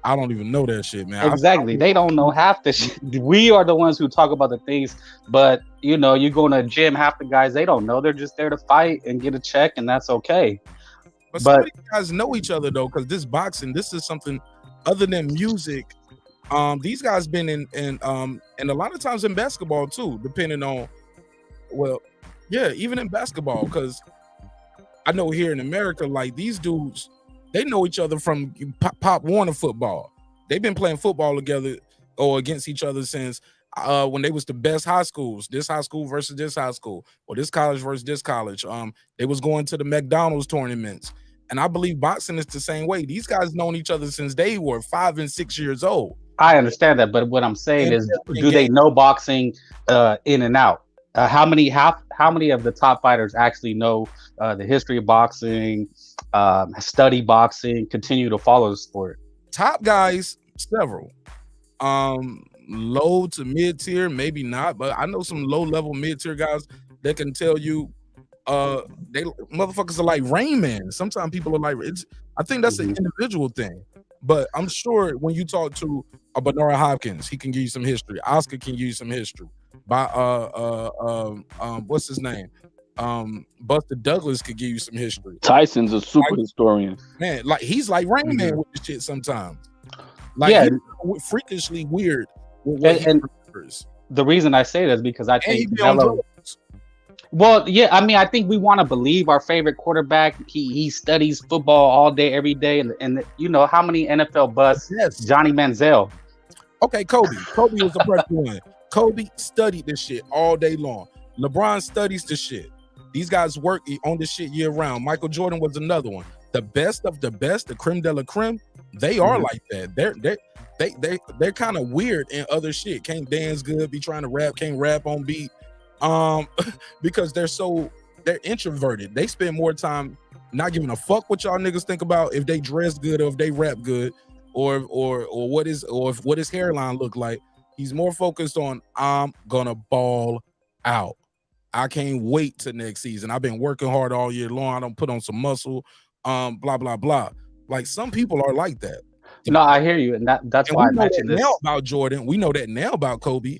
I don't even know that shit, man. Exactly. They don't know half the shit. We are the ones who talk about the things, but you know, you go in a gym, half the guys, they don't know. They're just there to fight and get a check, and that's okay. But some of these guys know each other though, because this boxing, this is something other than music. These guys been in and a lot of times in basketball too, depending on, well, yeah, even in basketball, because I know here in America, like these dudes, they know each other from Pop Warner football. They've been playing football together or against each other since when they was the best high schools. This high school versus this high school, or this college versus this college. They was going to the McDonald's tournaments. And I believe boxing is the same way. These guys known each other since they were 5 and 6 years old. I understand that, but what I'm saying is, do they know boxing in and out? How many of the top fighters actually know the history of boxing, study boxing, continue to follow the sport? Top guys, several. Low to mid tier, maybe not, but I know some low level mid tier guys that can tell you they motherfuckers are like Rain Man. Sometimes people are like, I think that's an individual thing, but I'm sure when you talk to a Bernard Hopkins, he can give you some history. Oscar can give you some history. By what's his name? Buster Douglas could give you some history. Tyson's a super historian. Man, like he's like Rain Man with the shit sometimes. Like Yeah. he's freakishly weird with what he And remembers. the reason I say that is because I And he think be on Canelo. drugs. Well, yeah, I mean, I think we want to believe our favorite quarterback. He studies football all day, every day, and you know how many NFL busts? Yes. Johnny Manziel. Okay, Kobe. Kobe was the first one. Kobe studied this shit all day long. LeBron studies this shit. These guys work on this shit year round. Michael Jordan was another one. The best of the best, the creme de la creme, they are like that. They're kind of weird in other shit. Can't dance good, be trying to rap, can't rap on beat. Because they're introverted. They spend more time not giving a fuck what y'all niggas think about if they dress good or if they rap good or what his hairline look like. He's more focused on I'm gonna ball out. I can't wait till next season. I've been working hard all year long. I don't put on some muscle. Blah blah blah. Like some people are like that. No, I hear you, and that's why I we know mentioned that this. now about Jordan. We know that now about Kobe.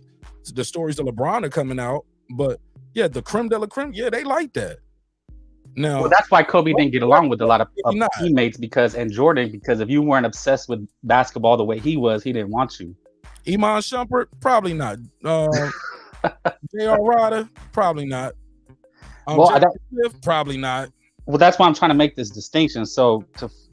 The stories of LeBron are coming out, but yeah, the creme de la creme, yeah, they like that. Now, Well, that's why Kobe didn't get along with a lot of not. teammates and Jordan, because if you weren't obsessed with basketball the way he was, he didn't want you. Iman Shumpert, probably not. J.R. Ryder, probably not. Well, J.R. Smith, probably not. Well, that's why I'm trying to make this distinction. So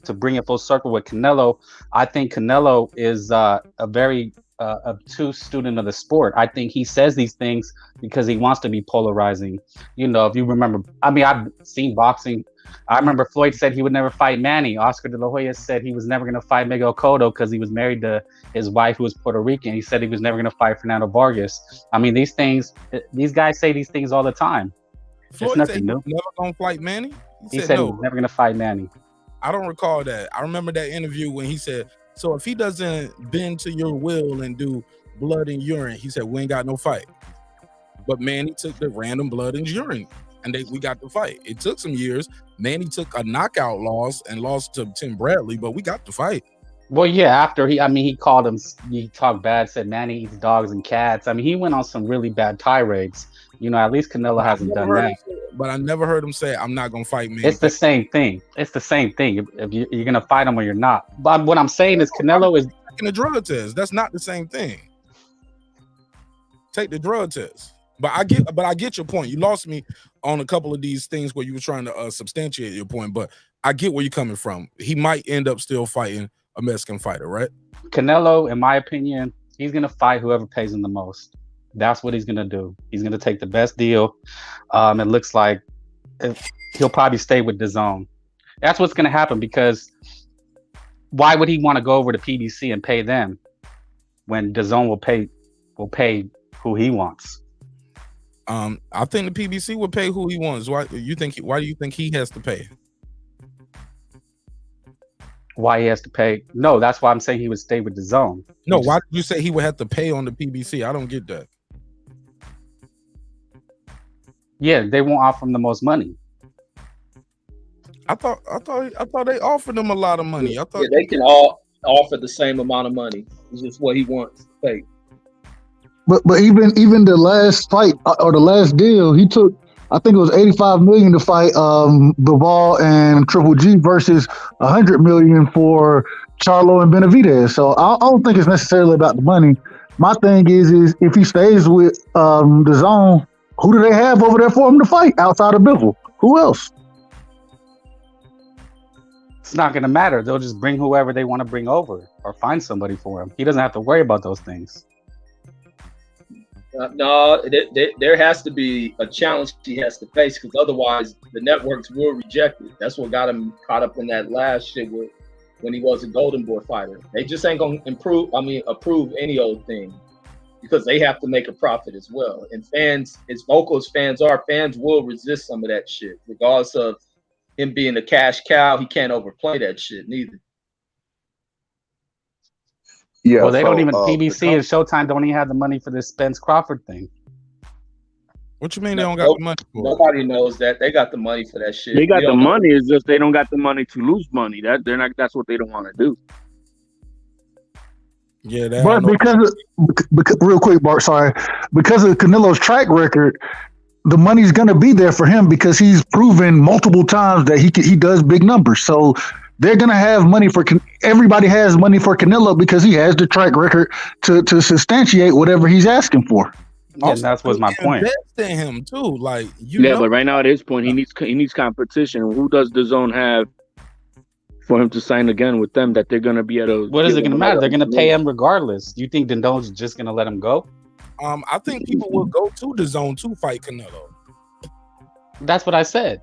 to bring it full circle with Canelo, I think Canelo is a very obtuse student of the sport. I think he says these things because he wants to be polarizing. You know, if you remember, I mean, I've seen boxing. I remember Floyd said he would never fight Manny. Oscar De La Hoya said he was never going to fight Miguel Cotto because he was married to his wife who was Puerto Rican. He said he was never going to fight Fernando Vargas. I mean, these guys say these things all the time. Floyd It's nothing said he new. was never gonna fight Manny. He said no. he was never going to fight Manny. I don't recall that. I remember that interview when he said, so if he doesn't bend to your will and do blood and urine, he said, we ain't got no fight. But Manny took the random blood and urine and we got the fight. It took some years. Manny took a knockout loss and lost to Tim Bradley, but we got the fight. Well, yeah, after he called him, he talked bad, said Manny eats dogs and cats. I mean, he went on some really bad tirades. You know, at least Canelo hasn't done that. But I never heard him say, I'm not going to fight Manny. It's the same thing. It's the same thing. If you're going to fight him or you're not. But what I'm saying is Canelo is taking a drug test. That's not the same thing. Take the drug test. But I get your point. You lost me on a couple of these things where you were trying to substantiate your point, but I get where you're coming from. He might end up still fighting a Mexican fighter, right? Canelo, in my opinion, he's going to fight whoever pays him the most. That's what he's going to do. He's going to take the best deal. It looks like he'll probably stay with DAZN. That's what's going to happen, because why would he want to go over to PBC and pay them when DAZN will pay who he wants? I think the PBC would pay who he wants. Why do you think he has to pay? Why he has to pay? No, that's why I'm saying he would stay with DAZN. No, why did you say he would have to pay on the PBC? I don't get that. Yeah, they won't offer him the most money. I thought they offered him a lot of money. I thought they can all offer the same amount of money. It's just what he wants to pay. But even the last fight or the last deal, he took, I think it was $85 million to fight Bivol and Triple G versus $100 million for Charlo and Benavidez. So I don't think it's necessarily about the money. My thing is if he stays with DAZN, who do they have over there for him to fight outside of Bivol? Who else? It's not going to matter. They'll just bring whoever they want to bring over or find somebody for him. He doesn't have to worry about those things. No, there has to be a challenge he has to face, because otherwise the networks will reject it. That's what got him caught up in that last shit when he was a Golden Boy fighter. They just ain't gonna approve any old thing, because they have to make a profit as well. And fans, as vocal as fans are, fans will resist some of that shit, regardless of him being a cash cow. He can't overplay that shit neither. Yeah, well, they don't even PBC and Showtime don't even have the money for this Spence Crawford thing. What you mean they don't got the money for? Nobody knows that. They got the money for that shit. They got the money. It's just they don't got the money to lose money. That's what they don't want to do. Yeah, but because real quick, Bart, sorry, because of Canelo's track record, the money's gonna be there for him because he's proven multiple times that he does big numbers. So they're gonna have money for everybody has money for Canelo because he has the track record to substantiate whatever he's asking for. Yeah, that's was my point. Invest in him too, like you. Yeah, know, but right now at his point, he needs competition. Who does the zone have for him to sign again with them? That they're gonna be at a. What is it gonna matter? They're gonna pay him regardless. You think DAZN's just gonna let him go? I think people will go to the zone to fight Canelo. That's what I said.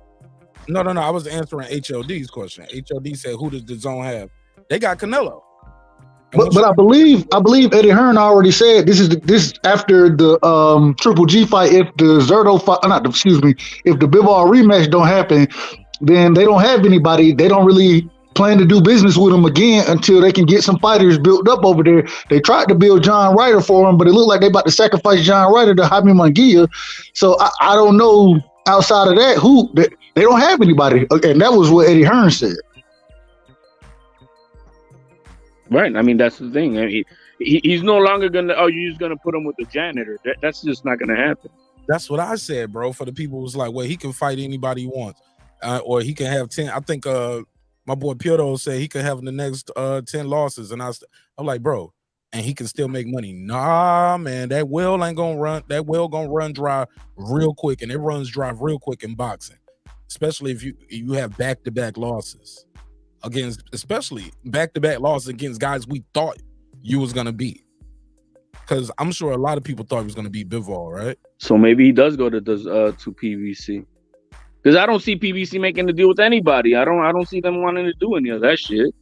No. I was answering HLD's question. HLD said, "Who does the zone have?" They got Canelo. But I believe Eddie Hearn already said this after the Triple G fight. If the Zurdo fight, if the bivol rematch don't happen, then they don't have anybody. They don't really plan to do business with him again until they can get some fighters built up over there. They tried to build John Ryder for him, but it looked like they about to sacrifice John Ryder to Jaime Munguia. So I don't know outside of that they don't have anybody, and that was what Eddie Hearn said. Right. I mean, that's the thing. I mean, he's no longer gonna. Oh, you're just gonna put him with the janitor. That's just not gonna happen. That's what I said, bro. For the people who's like, well, he can fight anybody he wants, or he can have 10. I think my boy Piotr said he could have the next 10 losses, and I'm like, bro, and he can still make money. Nah, man, that well ain't gonna run. That well gonna run dry real quick, and it runs dry real quick in boxing, especially if you have back-to-back losses. Especially back-to-back losses against guys we thought you was gonna beat. Because I'm sure a lot of people thought he was gonna beat Bivol, right? So maybe he does go to PBC. Because I don't see PBC making the deal with anybody. I don't see them wanting to do any of that shit.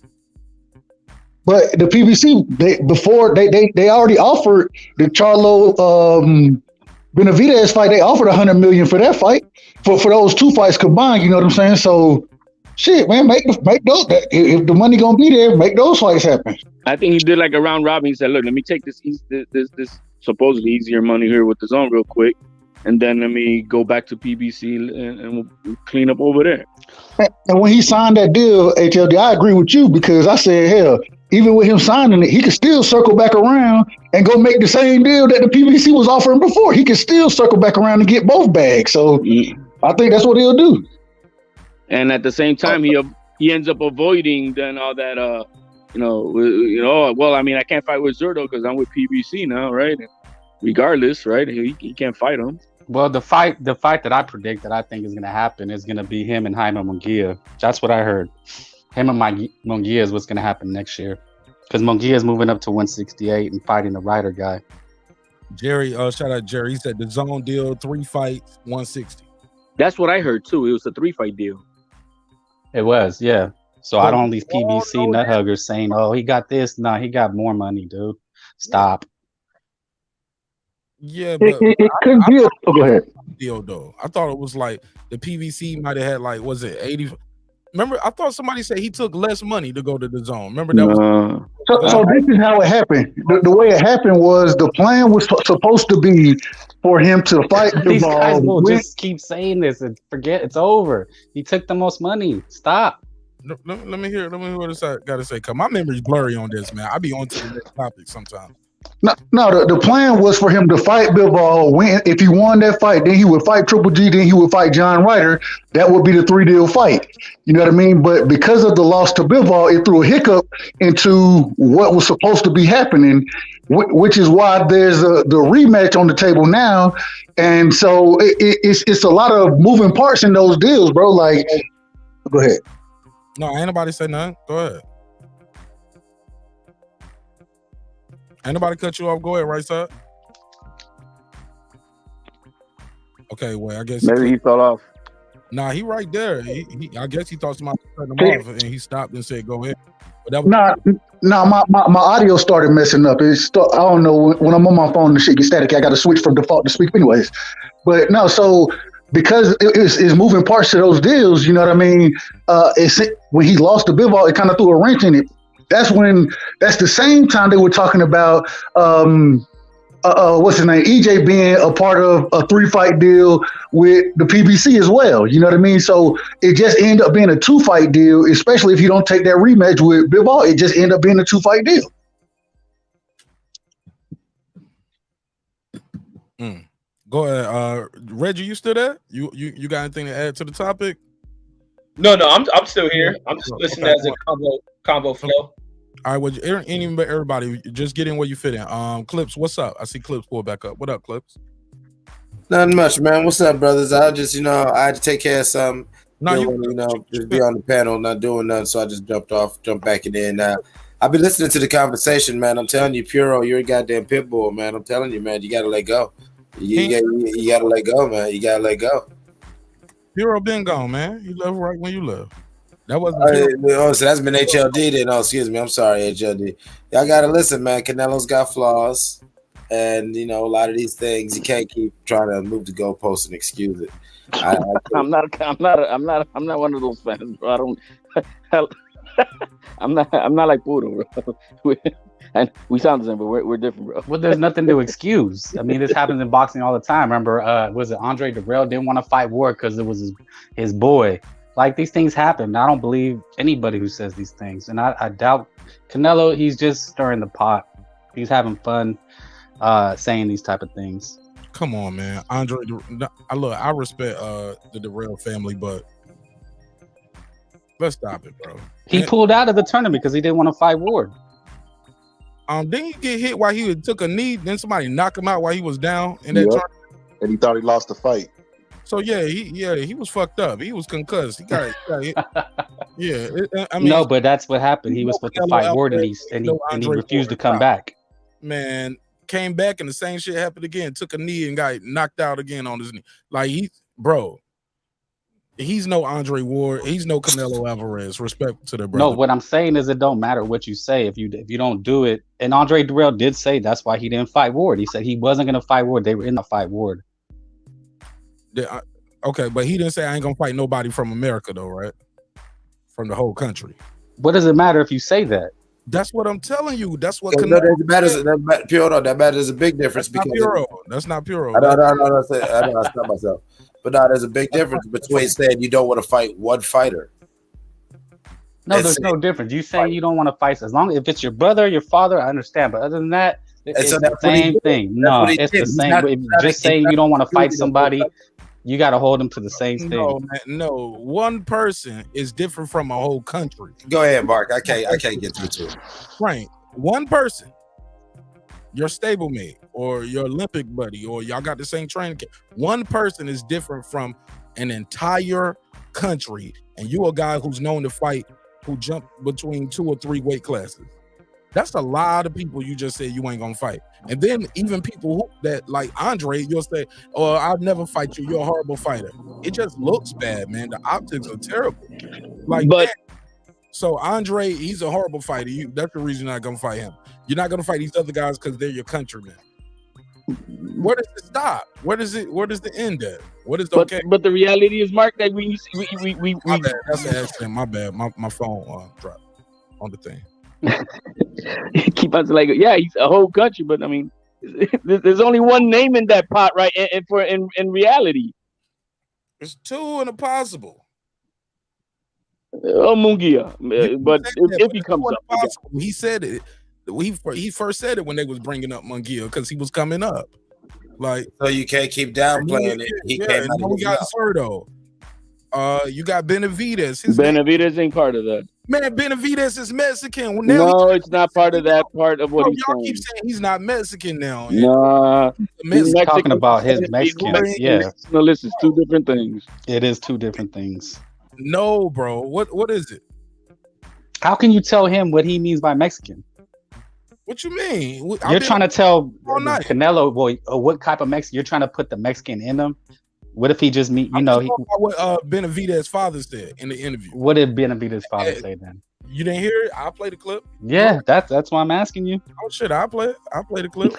But the PBC they already offered the Charlo Benavidez fight. They offered $100 million for that fight for those two fights combined. You know what I'm saying? So. Shit, man, make those. If the money gonna be there, make those fights happen. I think he did like a round robin. He said, "Look, let me take this supposedly easier money here with the zone real quick, and then let me go back to PBC and we'll clean up over there." And when he signed that deal, HLD, I agree with you because I said, hell, even with him signing it, he could still circle back around and go make the same deal that the PBC was offering before. He could still circle back around and get both bags. So I think that's what he'll do. And at the same time, he ends up avoiding then all that, well, I mean, I can't fight with Zurdo because I'm with PBC now, right? And regardless, right? He can't fight him. Well, the fight that I predict that I think is going to happen is going to be him and Jaime Munguia. That's what I heard. Him and Munguia is what's going to happen next year because Munguia is moving up to 168 and fighting the Ryder guy. Jerry, shout out Jerry. He said the zone deal, 3 fights, 160. That's what I heard too. It was a 3-fight deal. It was, yeah. So I don't want these PBC nut huggers saying, "Oh, he got this." No, he got more money, dude. Stop. Yeah, but it could be. Go ahead. Deal though. I thought it was like the PBC might have had like, was it 80? Remember, I thought somebody said he took less money to go to the zone. Remember that was. So this is how it happened. The way it happened was the plan was supposed to be for him to fight the These ball. guys will just keep saying this and forget it's over. He took the most money. Stop. Let me hear what this got to say. Cause my memory's blurry on this, man. I be on to the next topic sometimes. No, the plan was for him to fight Bivol. If he won that fight, then he would fight Triple G, then he would fight John Ryder. That would be the 3-deal fight. You know what I mean? But because of the loss to Bivol, it threw a hiccup into what was supposed to be happening, which is why there's the rematch on the table now. And so it's a lot of moving parts in those deals, bro. Like, go ahead. No, ain't nobody say nothing. Go ahead. Ain't nobody cut you off. Go ahead, right side. Okay, well, I guess maybe he fell off. Nah, he right there. I guess he thought somebody cut him off, and he stopped and said, "Go ahead." But that was my audio started messing up. I don't know when I'm on my phone, the shit gets static. I got to switch from default to speak, anyways. But no, so because it's moving parts to those deals, you know what I mean? When he lost to Bivol, it kind of threw a wrench in it. That's the same time they were talking about what's his name, EJ being a part of a 3-fight deal with the PBC as well. You know what I mean? So it just ended up being a 2-fight deal, especially if you don't take that rematch with Bivol. It just ended up being a 2-fight deal. Go ahead, Reggie. You still there? You got anything to add to the topic? No, I'm still here. I'm just listening as a combo flow. All right, well, everybody, just get in where you fit in. Clips, what's up? I see Clips pull back up. What up, Clips? Nothing much, man. What's up, brothers? I just, I had to take care of something. Just be on the panel, not doing nothing. So I just jumped back in. I've been listening to the conversation, man. I'm telling you, Puro, you're a goddamn pit bull, man. I'm telling you, man. You gotta let go. You gotta let go, man. You gotta let go. Puro been gone, man. You left right when you left. That wasn't. So that's been HLD then. Oh, excuse me. I'm sorry, HLD. Y'all gotta listen, man. Canelo's got flaws, and a lot of these things you can't keep trying to move the goalposts and excuse it. I'm not one of those fans, bro. I don't. I'm not like Pudo, bro. And we sound the same, but we're different, bro. Well, there's nothing to excuse. I mean, this happens in boxing all the time. Remember, was it Andre Dirrell didn't want to fight Ward because it was his boy? Like, these things happen. I don't believe anybody who says these things, and I doubt Canelo. He's just stirring the pot. He's having fun saying these type of things. Come on, man. Andre, I respect the Dirrell family, but let's stop it, bro. He pulled out of the tournament because he didn't want to fight Ward. Didn't he get hit while he took a knee? Then somebody knocked him out while he was down in that tournament? And he thought he lost the fight. So he was fucked up. He was concussed. He got hit. Yeah. No, but that's what happened. He was supposed to fight Ward, and he refused to come back. Man, came back and the same shit happened again. Took a knee and got knocked out again on his knee. Like he's no Andre Ward. He's no Canelo Alvarez. Respect to the brother. No, what I'm saying is it don't matter what you say if you don't do it. And Andre Dirrell did say that's why he didn't fight Ward. He said he wasn't going to fight Ward. They were in the fight Ward. Okay, but he didn't say I ain't gonna fight nobody from America though, right? From the whole country. What does it matter if you say that? That's what I'm telling you. That's what that matters a big difference. That's not Puro. I know, I stop myself. But there's a big difference between saying you don't want to fight one fighter. No, there's no difference. You saying you don't want to fight as long as if it's your brother, your father, I understand. But other than that, it's the same thing. No, it's the same. Just saying you don't want to fight somebody, you got to hold them to the same thing. No, one person is different from a whole country. Go ahead, Mark. I can't get through to it. Right, one person, your stablemate or your Olympic buddy, or y'all got the same training. One person is different from an entire country, and you a guy who's known to fight, who jumped between 2 or 3 weight classes. That's a lot of people you just said you ain't gonna fight. And then even people that like Andre, you'll say, "Oh, I'll never fight you. You're a horrible fighter." It just looks bad, man. The optics are terrible. So Andre, he's a horrible fighter. That's the reason you're not gonna fight him. You're not gonna fight these other guys because they're your countrymen. Where does it stop? Where does the end at? What is okay? But the reality is, Mark, that we my bad. That's an accident. My bad. My phone dropped on the thing. Keep on like, yeah, he's a whole country, but I mean, there's only one name in that pot, right? And for in reality, it's 2 and a possible. Mungia, but if he comes up, he said it. He first said it when they was bringing up Mungia because he was coming up. Like, so you can't keep downplaying it. He came out. We got Zurdo. You got Benavidez. Benavidez ain't part of that. Man, Benavidez is Mexican. No, it's not part of that part of what he's y'all saying. Keep saying he's not Mexican now. Nah, he's talking about his Mexicans. Yeah, no, listen, it's 2 different things. It is 2 different things. No, bro. What is it? How can you tell him what he means by Mexican? What you mean? You're trying to tell Canelo, what type of Mexican? You're trying to put the Mexican in him. What if he just meet? What Benavidez's father said in the interview. What did Benavidez's father say then? You didn't hear it? I'll play the clip. Yeah, that's why I'm asking you. Oh shit, I'll play the clip.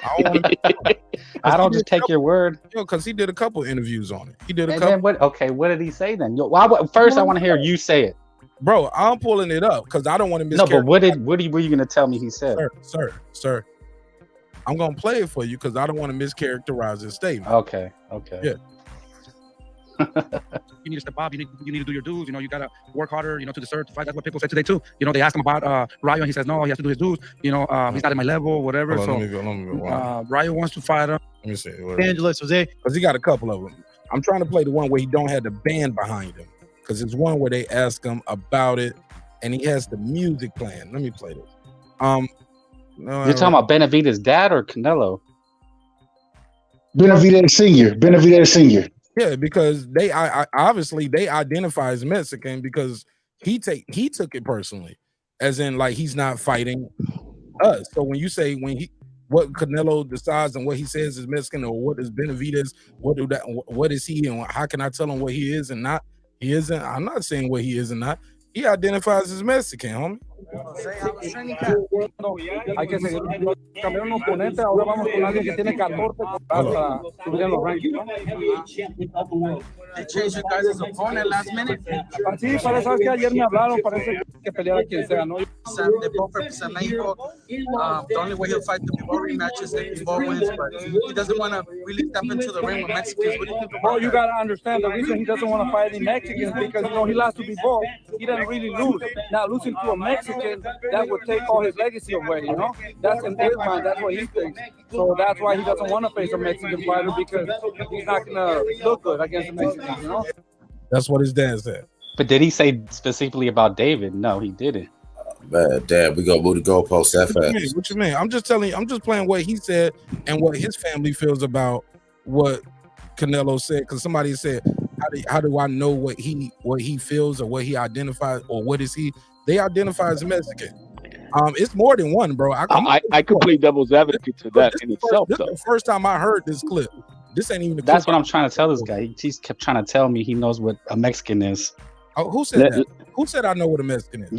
I don't just take your word. Because he did a couple interviews on it. He did a and couple. Then what did he say then? First, I want to hear you say it. Bro, I'm pulling it up because I don't want to miss. No, but what were you going to tell me he said? Sir. I'm going to play it for you because I don't want to mischaracterize his statement. Okay. Yeah. You need to step up. You need to do your dues. You know, you gotta work harder. You know, to deserve to fight. That's what people said today too. You know, they asked him about Ryo, and he says no, he has to do his dues. You know, he's not at my level, whatever. Hold on, So let me go. Wow. Ryo wants to fight him. Let me see. Angeles, Jose. Because he got a couple of them. I'm trying to play the one where he don't have the band behind him. Because it's one where they ask him about it, and he has the music playing. Let me play this. No, You're talking about Benavidez' dad or Canelo? Benavidez Senior. Yeah, because they obviously they identify as Mexican because he took it personally, as in like he's not fighting us. So when you say what Canelo decides and what he says is Mexican, or what is Benavidez, what is he, and how can I tell him what he is and not? He isn't. I'm not saying what he is and not. He identifies as Mexican, homie. Hay que seguir cambiar un oponente. Ahora vamos con alguien que tiene 14 para subir en los rankings, ¿no? They changed you guys' opponent last minute. Sí, parece que ayer me hablaron, parece que peleara quien sea, ¿no? They both represent Mexico. The only way he'll fight the bivol rematch is if Bivol wins, but he doesn't want to really step into the ring with Mexicans. What do you think about Well, you got to understand the reason he doesn't want to fight any Mexicans because, you know, he lost to Bivol. He doesn't really lose. Now, losing to a Mexican, that would take all his legacy away, you know? That's in his mind. That's what he thinks. So that's why he doesn't want to face a Mexican fighter because he's not going to look good against the Mexicans, you know? That's what his dad said. But did he say specifically about David? No, he didn't. Man, Dad, we gonna move the goalposts that fast. What you mean? I'm just telling you. I'm just playing what he said and what his family feels about what Canelo said. Because somebody said, "How do I know what he feels or what he identifies or what is he?" They identify as Mexican. It's more than one, bro. I could play devil's advocate to that in itself. This is the first time I heard this clip. This ain't even. That's what I'm trying to tell this guy. He kept trying to tell me he knows what a Mexican is. Oh, who said that? Who said I know what a Mexican is?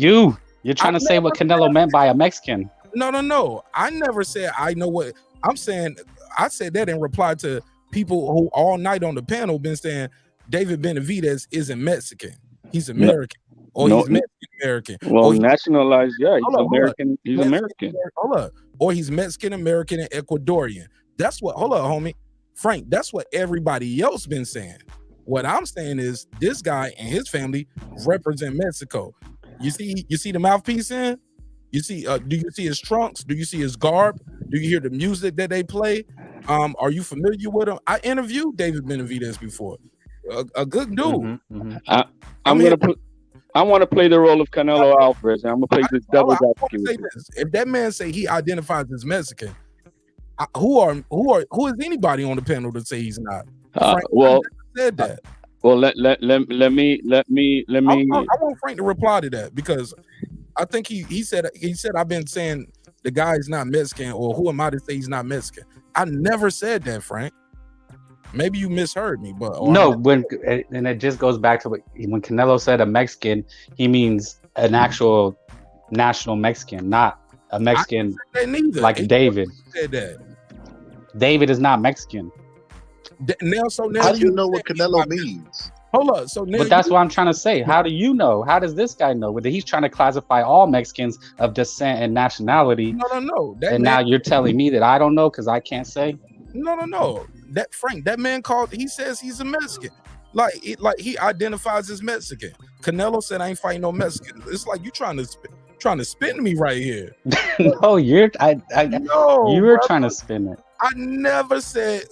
You're trying to say what Canelo meant by a Mexican. No. I never said I know what I'm saying. I said that in reply to people who all night on the panel been saying David Benavidez isn't Mexican. He's American. Or he's Mexican American. Well, nationalized, yeah, he's American. He's American. Hold up. Or he's Mexican American and Ecuadorian. That's what, hold up, homie. Frank, that's what everybody else been saying. What I'm saying is this guy and his family represent Mexico. You see the mouthpiece in? You see, do you see his trunks? Do you see his garb? Do you hear the music that they play? Are you familiar with him? I interviewed David Benavidez before. A good dude. I want to play the role of Canelo Alvarez. I'm gonna play this devil's advocate. If that man say he identifies as Mexican, who is anybody on the panel to say he's not? Well, said that. Well, let me. I want Frank to reply to that because I think he said I've been saying the guy is not Mexican, or who am I to say he's not Mexican? I never said that, Frank. Maybe you misheard me, but no. And it just goes back to when Canelo said a Mexican, he means an actual national Mexican, not a Mexican like David. Said that. David is not Mexican. Now how do you know what Canelo means? Hold up. So now but that's what I'm trying to say. How do you know? How does this guy know? Whether he's trying to classify all Mexicans of descent and nationality. No. Now you're telling me that I don't know because I can't say. No. That Frank, that man he says he's a Mexican. Like he identifies as Mexican. Canelo said I ain't fighting no Mexican. It's like you trying to spin me right here. No, you're trying to spin it. I never said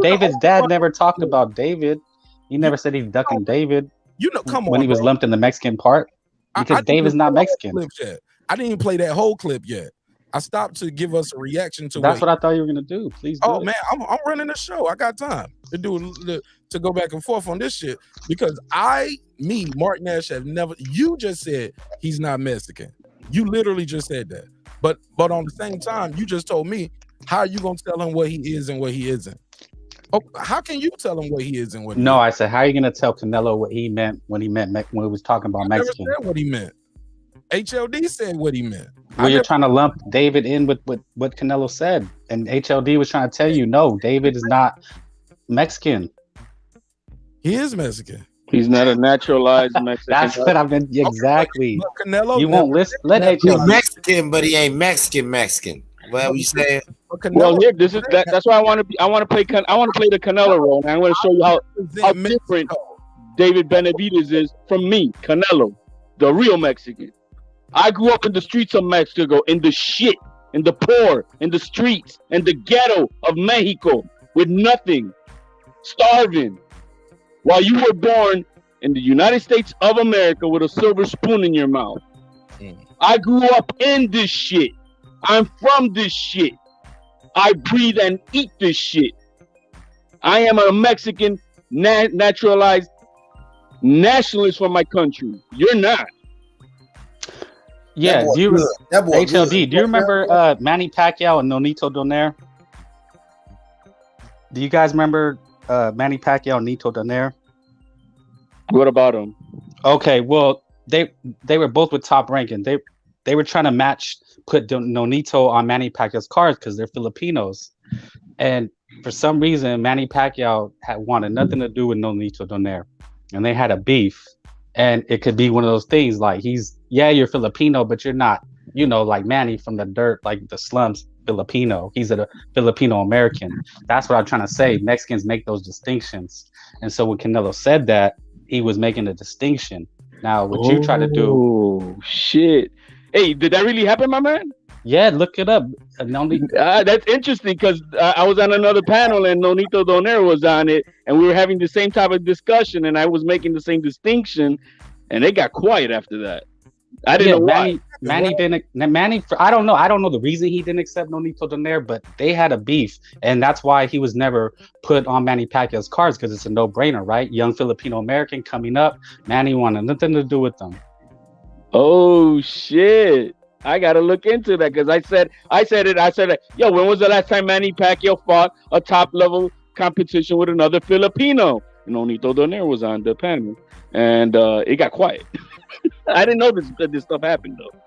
David's dad never talked about David. He never said he's ducking David. Come on. When he was lumped in the Mexican part. Because David's not Mexican. I didn't even play that whole clip yet. I stopped to give us a reaction to that's what I thought you were gonna do. Please do. Man, I'm running the show. I got time to go back and forth on this shit because Mark Nash have never. You just said he's not Mexican. You literally just said that. But on the same time, you just told me how are you gonna tell him what he is and what he isn't. Oh, how can you tell him what he is and what? No, I said how are you gonna tell Canelo what he meant when he was talking about Mexican? Never said what he meant. HLD said what he meant. Well, you're trying to lump David in with what Canelo said, and HLD was trying to tell you, no, David is not Mexican. He is Mexican. He's not a naturalized Mexican. That's what I've been exactly. Canelo, you won't listen. Let HLD. He's Mexican, but he ain't Mexican. Well, we saying. Well, here, that's why I want to play the Canelo role, and I'm going to show you how different David Benavidez is from me, Canelo, the real Mexican. I grew up in the streets of Mexico, in the shit, in the poor, in the streets, in the ghetto of Mexico, with nothing, starving, while you were born in the United States of America with a silver spoon in your mouth. I grew up in this shit. I'm from this shit. I breathe and eat this shit. I am a Mexican naturalized nationalist for my country. You're not. Yeah, do you HLD? Do you remember Manny Pacquiao and Nonito Donaire? Do you guys remember Manny Pacquiao and Nonito Donaire? What about him? Okay, well, they were both with Top Rank, and they were trying to put Nonito on Manny Pacquiao's cards because they're Filipinos, and for some reason Manny Pacquiao wanted nothing to do with Nonito Donaire, and they had a beef. And it could be one of those things like you're Filipino, but you're not, like Manny from the dirt, like the slums, Filipino. He's a Filipino American. That's what I'm trying to say. Mexicans make those distinctions. And so when Canelo said that, he was making a distinction. Now, what you try to do. Oh, shit. Hey, did that really happen, my man? Yeah, look it up. That's interesting because I was on another panel and Nonito Donaire was on it, and we were having the same type of discussion, and I was making the same distinction, and they got quiet after that. I didn't know why. Manny. I don't know. I don't know the reason he didn't accept Nonito Donaire, but they had a beef, and that's why he was never put on Manny Pacquiao's cards because it's a no-brainer, right? Young Filipino American coming up. Manny wanted nothing to do with them. Oh shit. I gotta look into that because I said it. Yo, when was the last time Manny Pacquiao fought a top level competition with another Filipino? And Nonito Donaire was on the panel, and it got quiet. I didn't know this stuff happened though.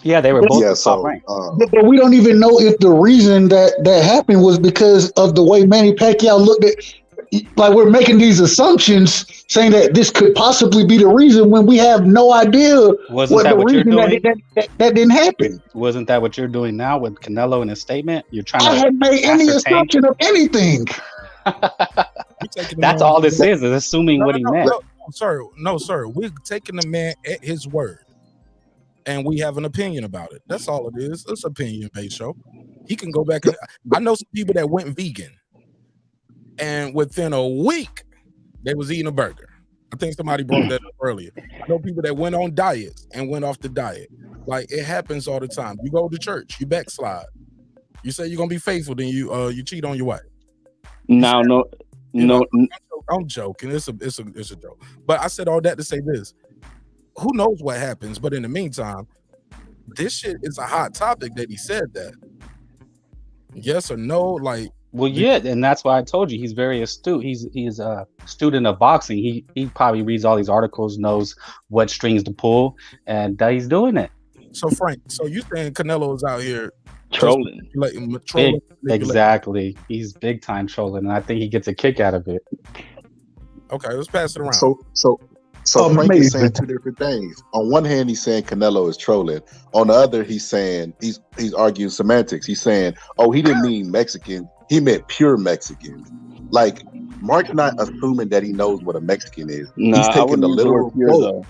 Yeah, they were both top rank. But we don't even know if the reason that happened was because of the way Manny Pacquiao looked at. Like we're making these assumptions, saying that this could possibly be the reason when we have no idea what that didn't happen. Wasn't that what you're doing now with Canelo in his statement? You're trying to. I haven't made any assumption of anything. That's all this is assuming what he meant. No, sir. We're taking the man at his word, and we have an opinion about it. That's all it is. It's an opinion-based show. He can go back. I know some people that went vegan. And within a week, they was eating a burger. I think somebody brought that up earlier. I know people that went on diets and went off the diet. Like it happens all the time. You go to church, you backslide. You say you're gonna be faithful, then you cheat on your wife. No. I'm joking. It's a joke. But I said all that to say this. Who knows what happens? But in the meantime, this shit is a hot topic that he said that. Yes or no? Like. Well, yeah, and that's why I told you he's very astute. He's a student of boxing. He probably reads all these articles, knows what strings to pull, and he's doing it. So Frank, you saying Canelo is out here trolling? Exactly. He's big time trolling, and I think he gets a kick out of it. Okay, let's pass it around. So Frank is saying two different things. On one hand, he's saying Canelo is trolling. On the other, he's saying he's arguing semantics. He's saying, oh, he didn't mean Mexican. He meant pure Mexicans. Like Mark, not assuming that he knows what a Mexican is. He's taking the literal quote.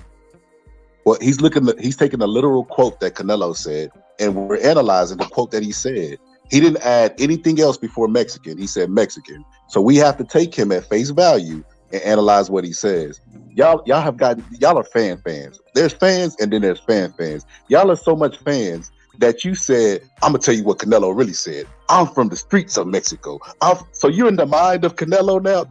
Well, he's taking the literal quote that Canelo said, and we're analyzing the quote that he said. He didn't add anything else before Mexican. He said Mexican. So we have to take him at face value and analyze what he says. Y'all are fans. There's fans and then there's fans. Y'all are so much fans that you said, I'm gonna tell you what Canelo really said. I'm from the streets of Mexico. So you're in the mind of Canelo now.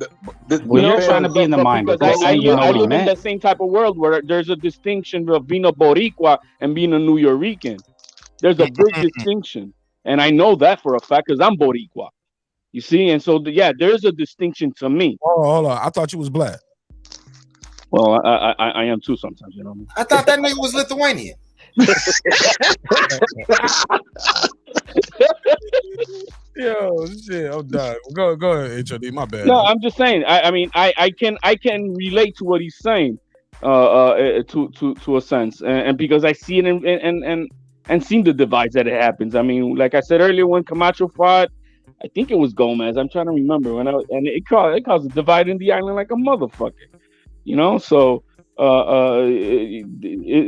You're trying to be in the mind of I live in that same type of world where there's a distinction of being a Boricua and being a New Yorican. There's a big distinction, and I know that for a fact because I'm Boricua. You see, and so there's a distinction to me. Oh, hold on. I thought you was black. Well, I am too sometimes. You know. I thought that nigga was Lithuanian. Yo, shit, I'm done. Go ahead, HOD. My bad. No, I'm just saying. I can relate to what he's saying, to a sense, and because I see it and seen the divides that it happens. I mean, like I said earlier, when Camacho fought, I think it was Gomez. I'm trying to remember and it caused a divide in the island like a motherfucker. You know, so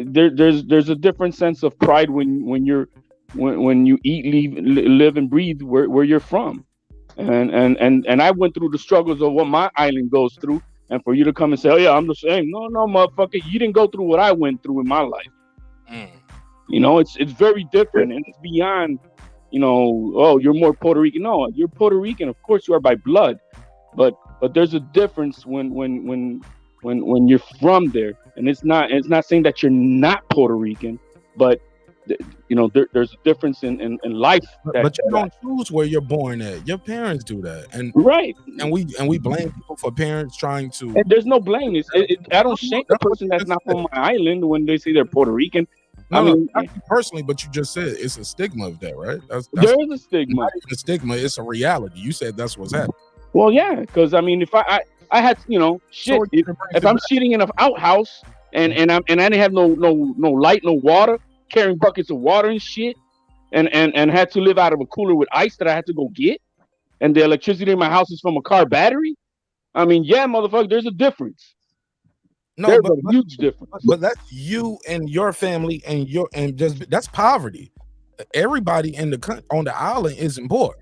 there's a different sense of pride when you eat, live and breathe where you're from. And I went through the struggles of what my island goes through, and for you to come and say, "Oh yeah, I'm the same," no, motherfucker, you didn't go through what I went through in my life. You know, it's very different, and it's beyond. You know, oh, you're more Puerto Rican. No, you're Puerto Rican, of course you are by blood, but there's a difference when you're from there, and it's not saying that you're not Puerto Rican, but you know, there's a difference in life. But you don't choose where you're born at. Your parents do that, and right. And we blame people for parents trying to. And there's no blame. I don't shame the person that's not from my island when they say they're Puerto Rican. I mean, not you personally, but you just said it's a stigma of that, right? That's there is a stigma. Not even a stigma. It's a reality. You said that's what's happening. Well, yeah, because I mean, if I had, you know, shit, if I'm shitting in an outhouse and I didn't have no light, no water, carrying buckets of water and shit, and had to live out of a cooler with ice that I had to go get, and the electricity in my house is from a car battery. I mean, yeah, motherfucker, there's a difference. No, there's a huge difference. But that's you and your family and just that's poverty. Everybody in on the island isn't poor.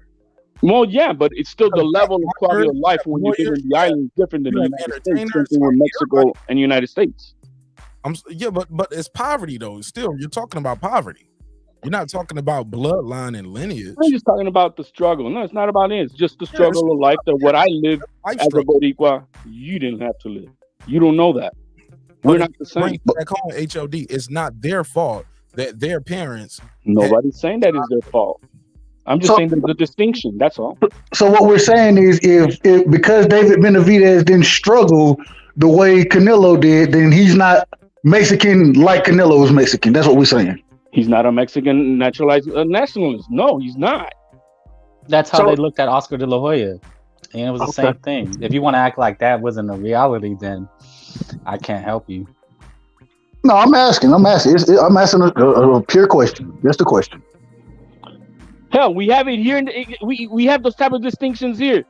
Well, yeah, but it's still the level of quality of life when you live in the island is different than the United States, with Mexico and the United States. Yeah, but it's poverty though. Still, you're talking about poverty. You're not talking about bloodline and lineage. I'm just talking about the struggle. No, it's not about it. It's just the struggle of life that what I live as a Boricua, you didn't have to live. You don't know that. We're not the same. Back home, HOD, it's not their fault that their parents. Nobody's saying that is their fault. I'm just saying there's a distinction. That's all. So what we're saying is, if because David Benavidez didn't struggle the way Canelo did, then he's not Mexican like Canelo is Mexican. That's what we're saying. He's not a Mexican naturalized nationalist. No, he's not. That's how they looked at Oscar de la Hoya, and it was the same thing. If you want to act like that wasn't a reality, then I can't help you. No, I'm asking. I'm asking a pure question. Just a question. Hell, we have it here. We have those type of distinctions here.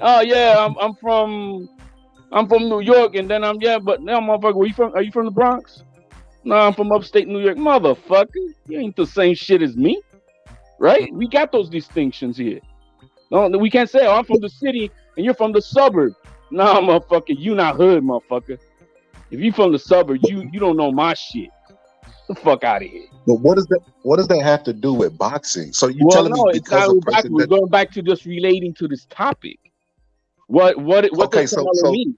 Oh yeah, I'm from New York, and then but now, motherfucker, are you from the Bronx? No, I'm from upstate New York, motherfucker. You ain't the same shit as me, right? We got those distinctions here. No, we can't say, oh, I'm from the city and you're from the suburb. Nah, motherfucker, you not hood, motherfucker. If you from the suburb, you don't know my shit. Get the fuck out of here. But what does that have to do with boxing? So you telling me because we're going back to just relating to this topic. What does Canelo mean?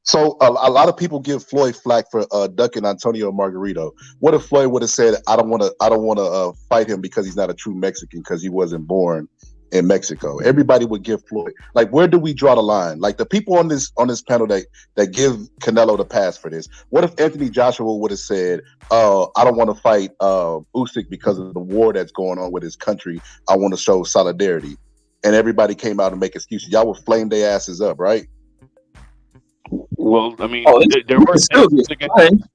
So a lot of people give Floyd flack for ducking Antonio Margarito. What if Floyd would have said, "I don't want to fight him because he's not a true Mexican because he wasn't born in Mexico"? Everybody would give Floyd, like, where do we draw the line? Like the people on this panel that give Canelo the pass for this. What if Anthony Joshua would have said, "I don't want to fight Usyk because of the war that's going on with his country. I want to show solidarity," and everybody came out and make excuses. Y'all would flame their asses up, right? Well, I mean, there were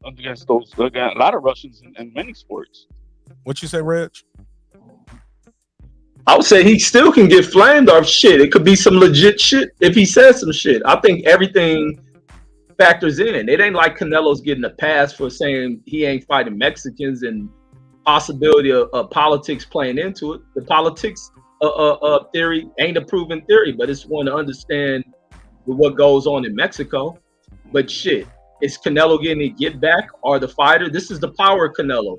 against those a lot of Russians in many sports. What you say, Reg? I would say he still can get flamed off shit. It could be some legit shit if he says some shit. I think everything factors in. It ain't like Canelo's getting a pass for saying he ain't fighting Mexicans and possibility of politics playing into it. The politics theory ain't a proven theory, but it's one to understand with what goes on in Mexico. But shit, is Canelo getting a get back? Or the fighter? This is the power of Canelo.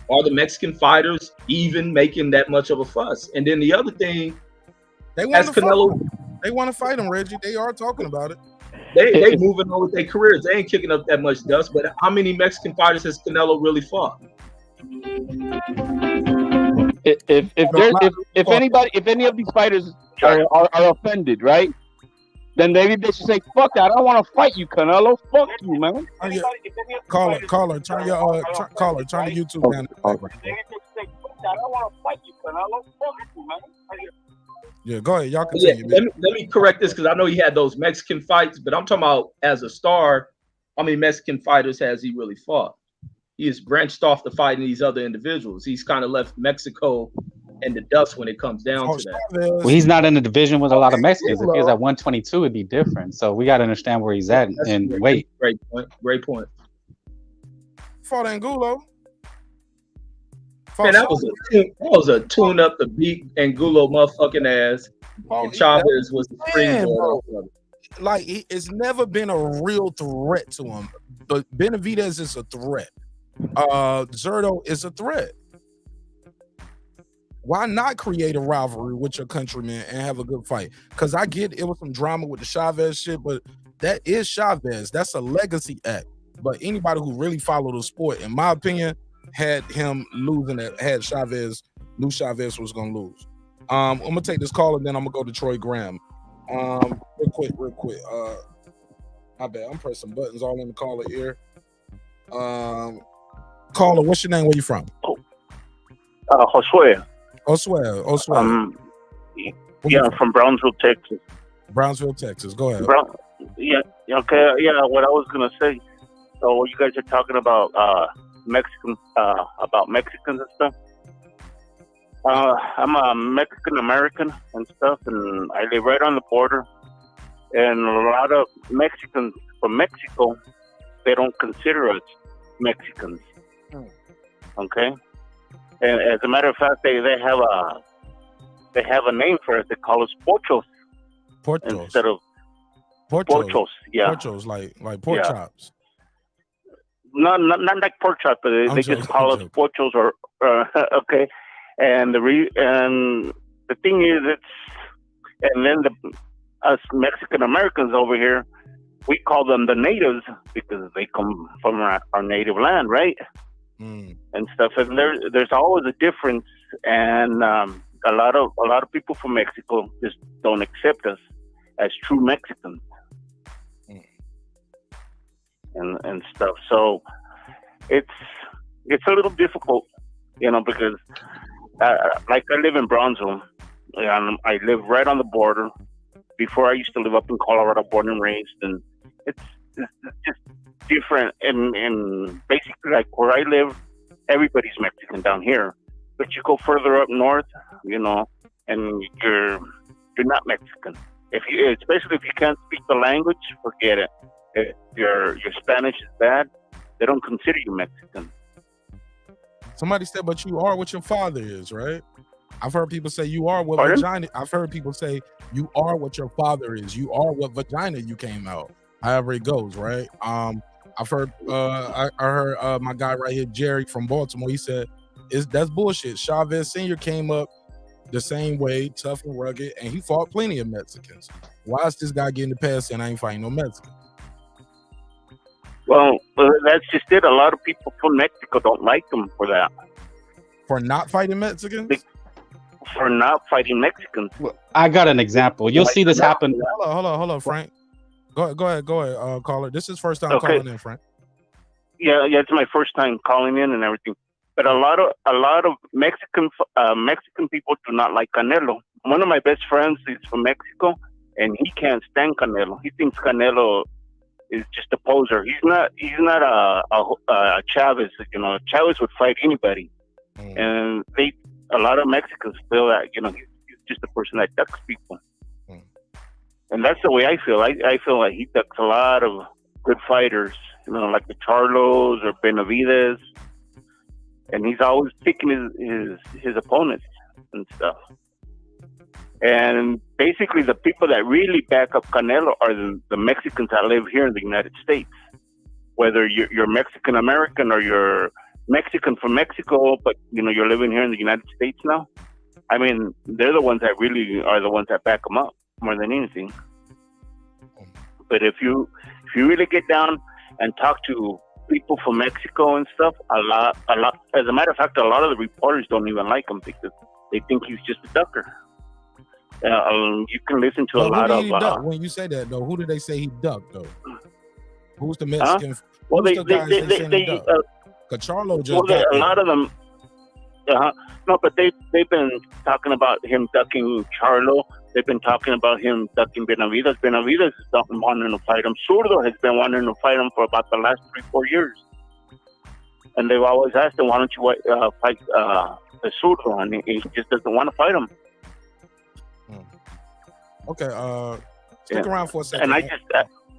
Are the Mexican fighters even making that much of a fuss? And then the other thing, they want to fight him, Reggie. They are talking about it. They moving on with their careers. They ain't kicking up that much dust. But how many Mexican fighters has Canelo really fought? If any of these fighters are offended, right? Then maybe they should say, "Fuck that! I don't want to fight you, Canelo. Fuck you, man." Caller, turn the YouTube down. Yeah, go ahead. Y'all continue. Let me correct this because I know he had those Mexican fights, but I'm talking about as a star. How many Mexican fighters has he really fought? has branched off to fighting these other individuals. He's kind of left Mexico in the dust when it comes down to that. Well, he's not in a division with a lot of Mexicans. If he was at 122, it'd be different. So we got to understand where he's at and weight. Great point. Great point. Fought Angulo. Man, that was a tune up to beat Angulo motherfucking ass. And Chavez was the springboard. Like it's never been a real threat to him. But Benavidez is a threat. Zurdo is a threat. Why not create a rivalry with your countrymen and have a good fight? Because I get it was some drama with the Chavez shit, but that is Chavez. That's a legacy act. But anybody who really followed the sport, in my opinion, had him losing it, had Chavez, knew Chavez was going to lose. I'm going to take this call and then I'm going to go to Troy Graham. Real quick. My bad. I'm pressing buttons all in the caller ear. Caller, what's your name? Where you from? Josue. Josue. Yeah, I'm from Brownsville, Texas. Brownsville, Texas. Go ahead. Okay. Yeah. What I was gonna say. So you guys are talking about Mexicans and stuff. I'm a Mexican American and stuff, and I live right on the border. And a lot of Mexicans from Mexico, they don't consider us Mexicans. Okay. And as a matter of fact, they have a name for it. They call us pochos. Instead of pochos. Yeah. Pochos, like pork chops. Not like pork chops, but they just call us pochos or okay. And the thing is, us Mexican Americans over here, we call them the natives because they come from our native land, right? And stuff. And there's always a difference, and a lot of people from Mexico just don't accept us as true Mexicans and stuff. So it's a little difficult, because like I live in Brownsville, and I live right on the border. Before I used to live up in Colorado, born and raised, and it's just different. And basically, like where I live, everybody's Mexican down here. But you go further up north, and you're not Mexican. Especially if you can't speak the language, forget it. If your Spanish is bad, they don't consider you Mexican. Somebody said, but you are what your father is, right? I've heard people say you are what vagina. I've heard people say you are what your father is. You are what vagina you came out. However it goes, right? I've heard. I heard my guy right here, Jerry from Baltimore. He said, "That's bullshit." Chavez Sr. came up the same way, tough and rugged, and he fought plenty of Mexicans. Why is this guy getting the pass and I ain't fighting no Mexicans? Well, that's just it. A lot of people from Mexico don't like him for that. For not fighting Mexicans? For not fighting Mexicans. I got an example. You'll see this happen. Hold on, Frank. Go ahead, caller. This is first time calling in, Frank. Yeah, it's my first time calling in and everything. But a lot of Mexican people do not like Canelo. One of my best friends is from Mexico, and he can't stand Canelo. He thinks Canelo is just a poser. He's not a Chavez. Chavez would fight anybody, and a lot of Mexicans feel that he's just a person that ducks people, and that's the way I feel. I feel like he ducks a lot of good fighters, like the Charlos or Benavidez, and he's always picking his opponents and stuff. And basically, the people that really back up Canelo are the Mexicans that live here in the United States. Whether you're Mexican American or you're Mexican from Mexico, but you're living here in the United States now. I mean, they're the ones that really are the ones that back them up more than anything. But if you really get down and talk to people from Mexico and stuff, a lot. As a matter of fact, a lot of the reporters don't even like him because they think he's just a ducker. You can listen to a lot of. When you say that, though, who did they say he ducked, though? Who's the Mexican? Well, they Charlo just a lot of them. No, but they've been talking about him ducking Charlo. They've been talking about him ducking Benavidez. Benavidez is not wanting to fight him. Zurdo has been wanting to fight him for about the last 3-4 years. And they've always asked him, why don't you fight the Zurdo? And he just doesn't want to fight him. Okay, stick around for a second. And I just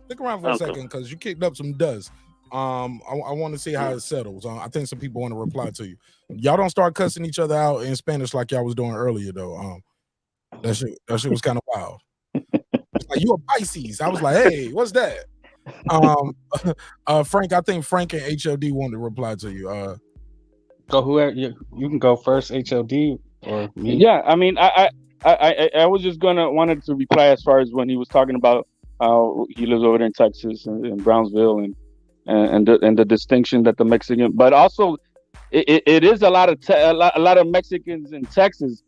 stick around for a second because you kicked up some dust. I want to see how it settles. I think some people want to reply to you. Y'all don't start cussing each other out in Spanish like y'all was doing earlier, though. That shit was kind of wild. Like, you a Pisces. I was like, hey, what's that? Frank, I think Frank and HLD wanted to reply to you. Go whoever you can go first, HLD or me. Yeah, I mean, I was just wanted to reply as far as when he was talking about how he lives over there in Texas and in Brownsville and the distinction that the Mexican, but also it is a lot of Mexicans in Texas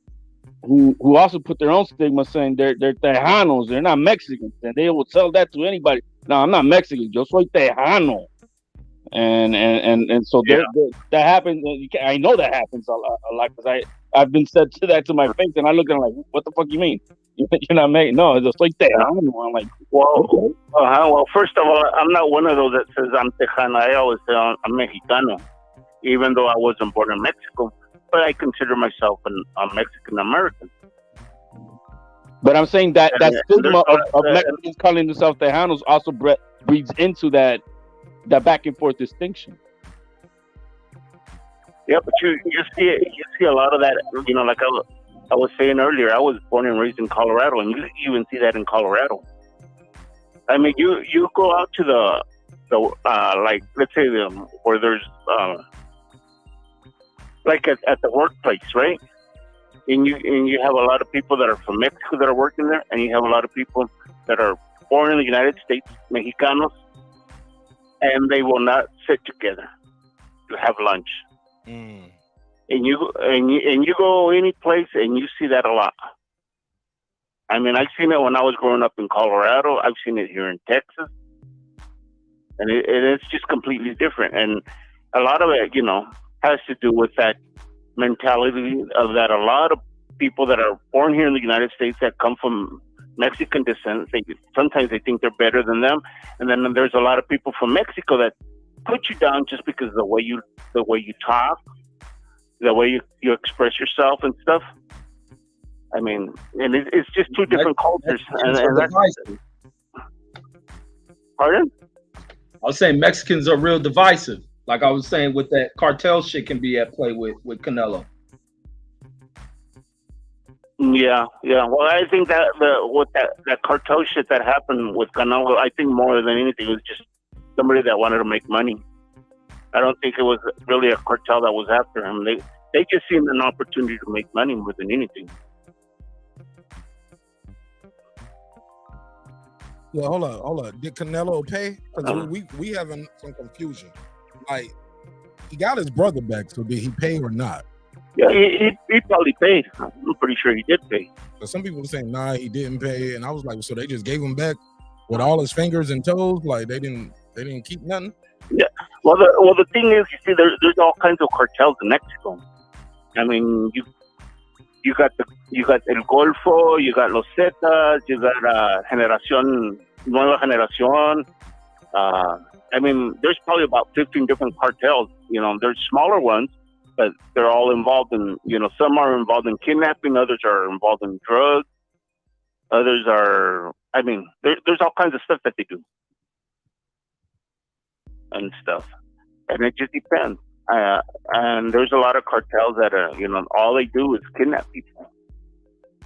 who also put their own stigma saying they're Tejanos, they're not Mexicans, and they will tell that to anybody. No, I'm not Mexican, yo soy Tejano. And so that happens. I know that happens a lot because I've been said to that to my face, and I look at them like, what the fuck you mean? You're not making no, it's just like Tejano. I'm like, well, first of all, I'm not one of those that says I'm Tejano. I always say I'm Mexicano, even though I wasn't born in Mexico. But I consider myself a Mexican American. But I'm saying that stigma of Mexicans calling themselves Tejanos also breeds into that back and forth distinction. Yeah, but you see a lot of that. You know, like I was saying earlier, I was born and raised in Colorado, and you even see that in Colorado. I mean, you go out to the like, let's say where there's like at the workplace, right? And you have a lot of people that are from Mexico that are working there, and you have a lot of people that are born in the United States, Mexicanos, and they will not sit together to have lunch. And you go any place and you see that a lot. I mean, I've seen it when I was growing up in Colorado. I've seen it here in Texas, and it's just completely different. And a lot of it, you know, has to do with that mentality of that a lot of people that are born here in the United States that come from Mexican descent, sometimes they think they're better than them, and then there's a lot of people from Mexico that put you down just because of the way you talk, the way you express yourself and stuff. I mean, and it's just two different cultures. And that's, pardon? I was saying Mexicans are real divisive. Like I was saying, with that cartel shit can be at play with Canelo. Yeah. Well, I think that with that cartel shit that happened with Canelo, I think more than anything it was just somebody that wanted to make money. I don't think it was really a cartel that was after him. They just seen an opportunity to make money more than anything. Yeah, hold on. Did Canelo pay? Because we having some confusion. Like, he got his brother back, so did he pay or not? Yeah, he probably paid. I'm pretty sure he did pay. So some people were saying, nah, he didn't pay, and I was like, so they just gave him back with all his fingers and toes? Like they didn't keep nothing? Yeah. Well, the thing is, you see, there's all kinds of cartels in Mexico. I mean, you got El Golfo, you got Los Zetas, you got Nueva Generación. I mean, there's probably about 15 different cartels. You know, there's smaller ones, but they're all involved in, you know, some are involved in kidnapping, others are involved in drugs, others are, I mean, there's all kinds of stuff that they do and stuff. And it just depends. And there's a lot of cartels that are, you know, all they do is kidnap people.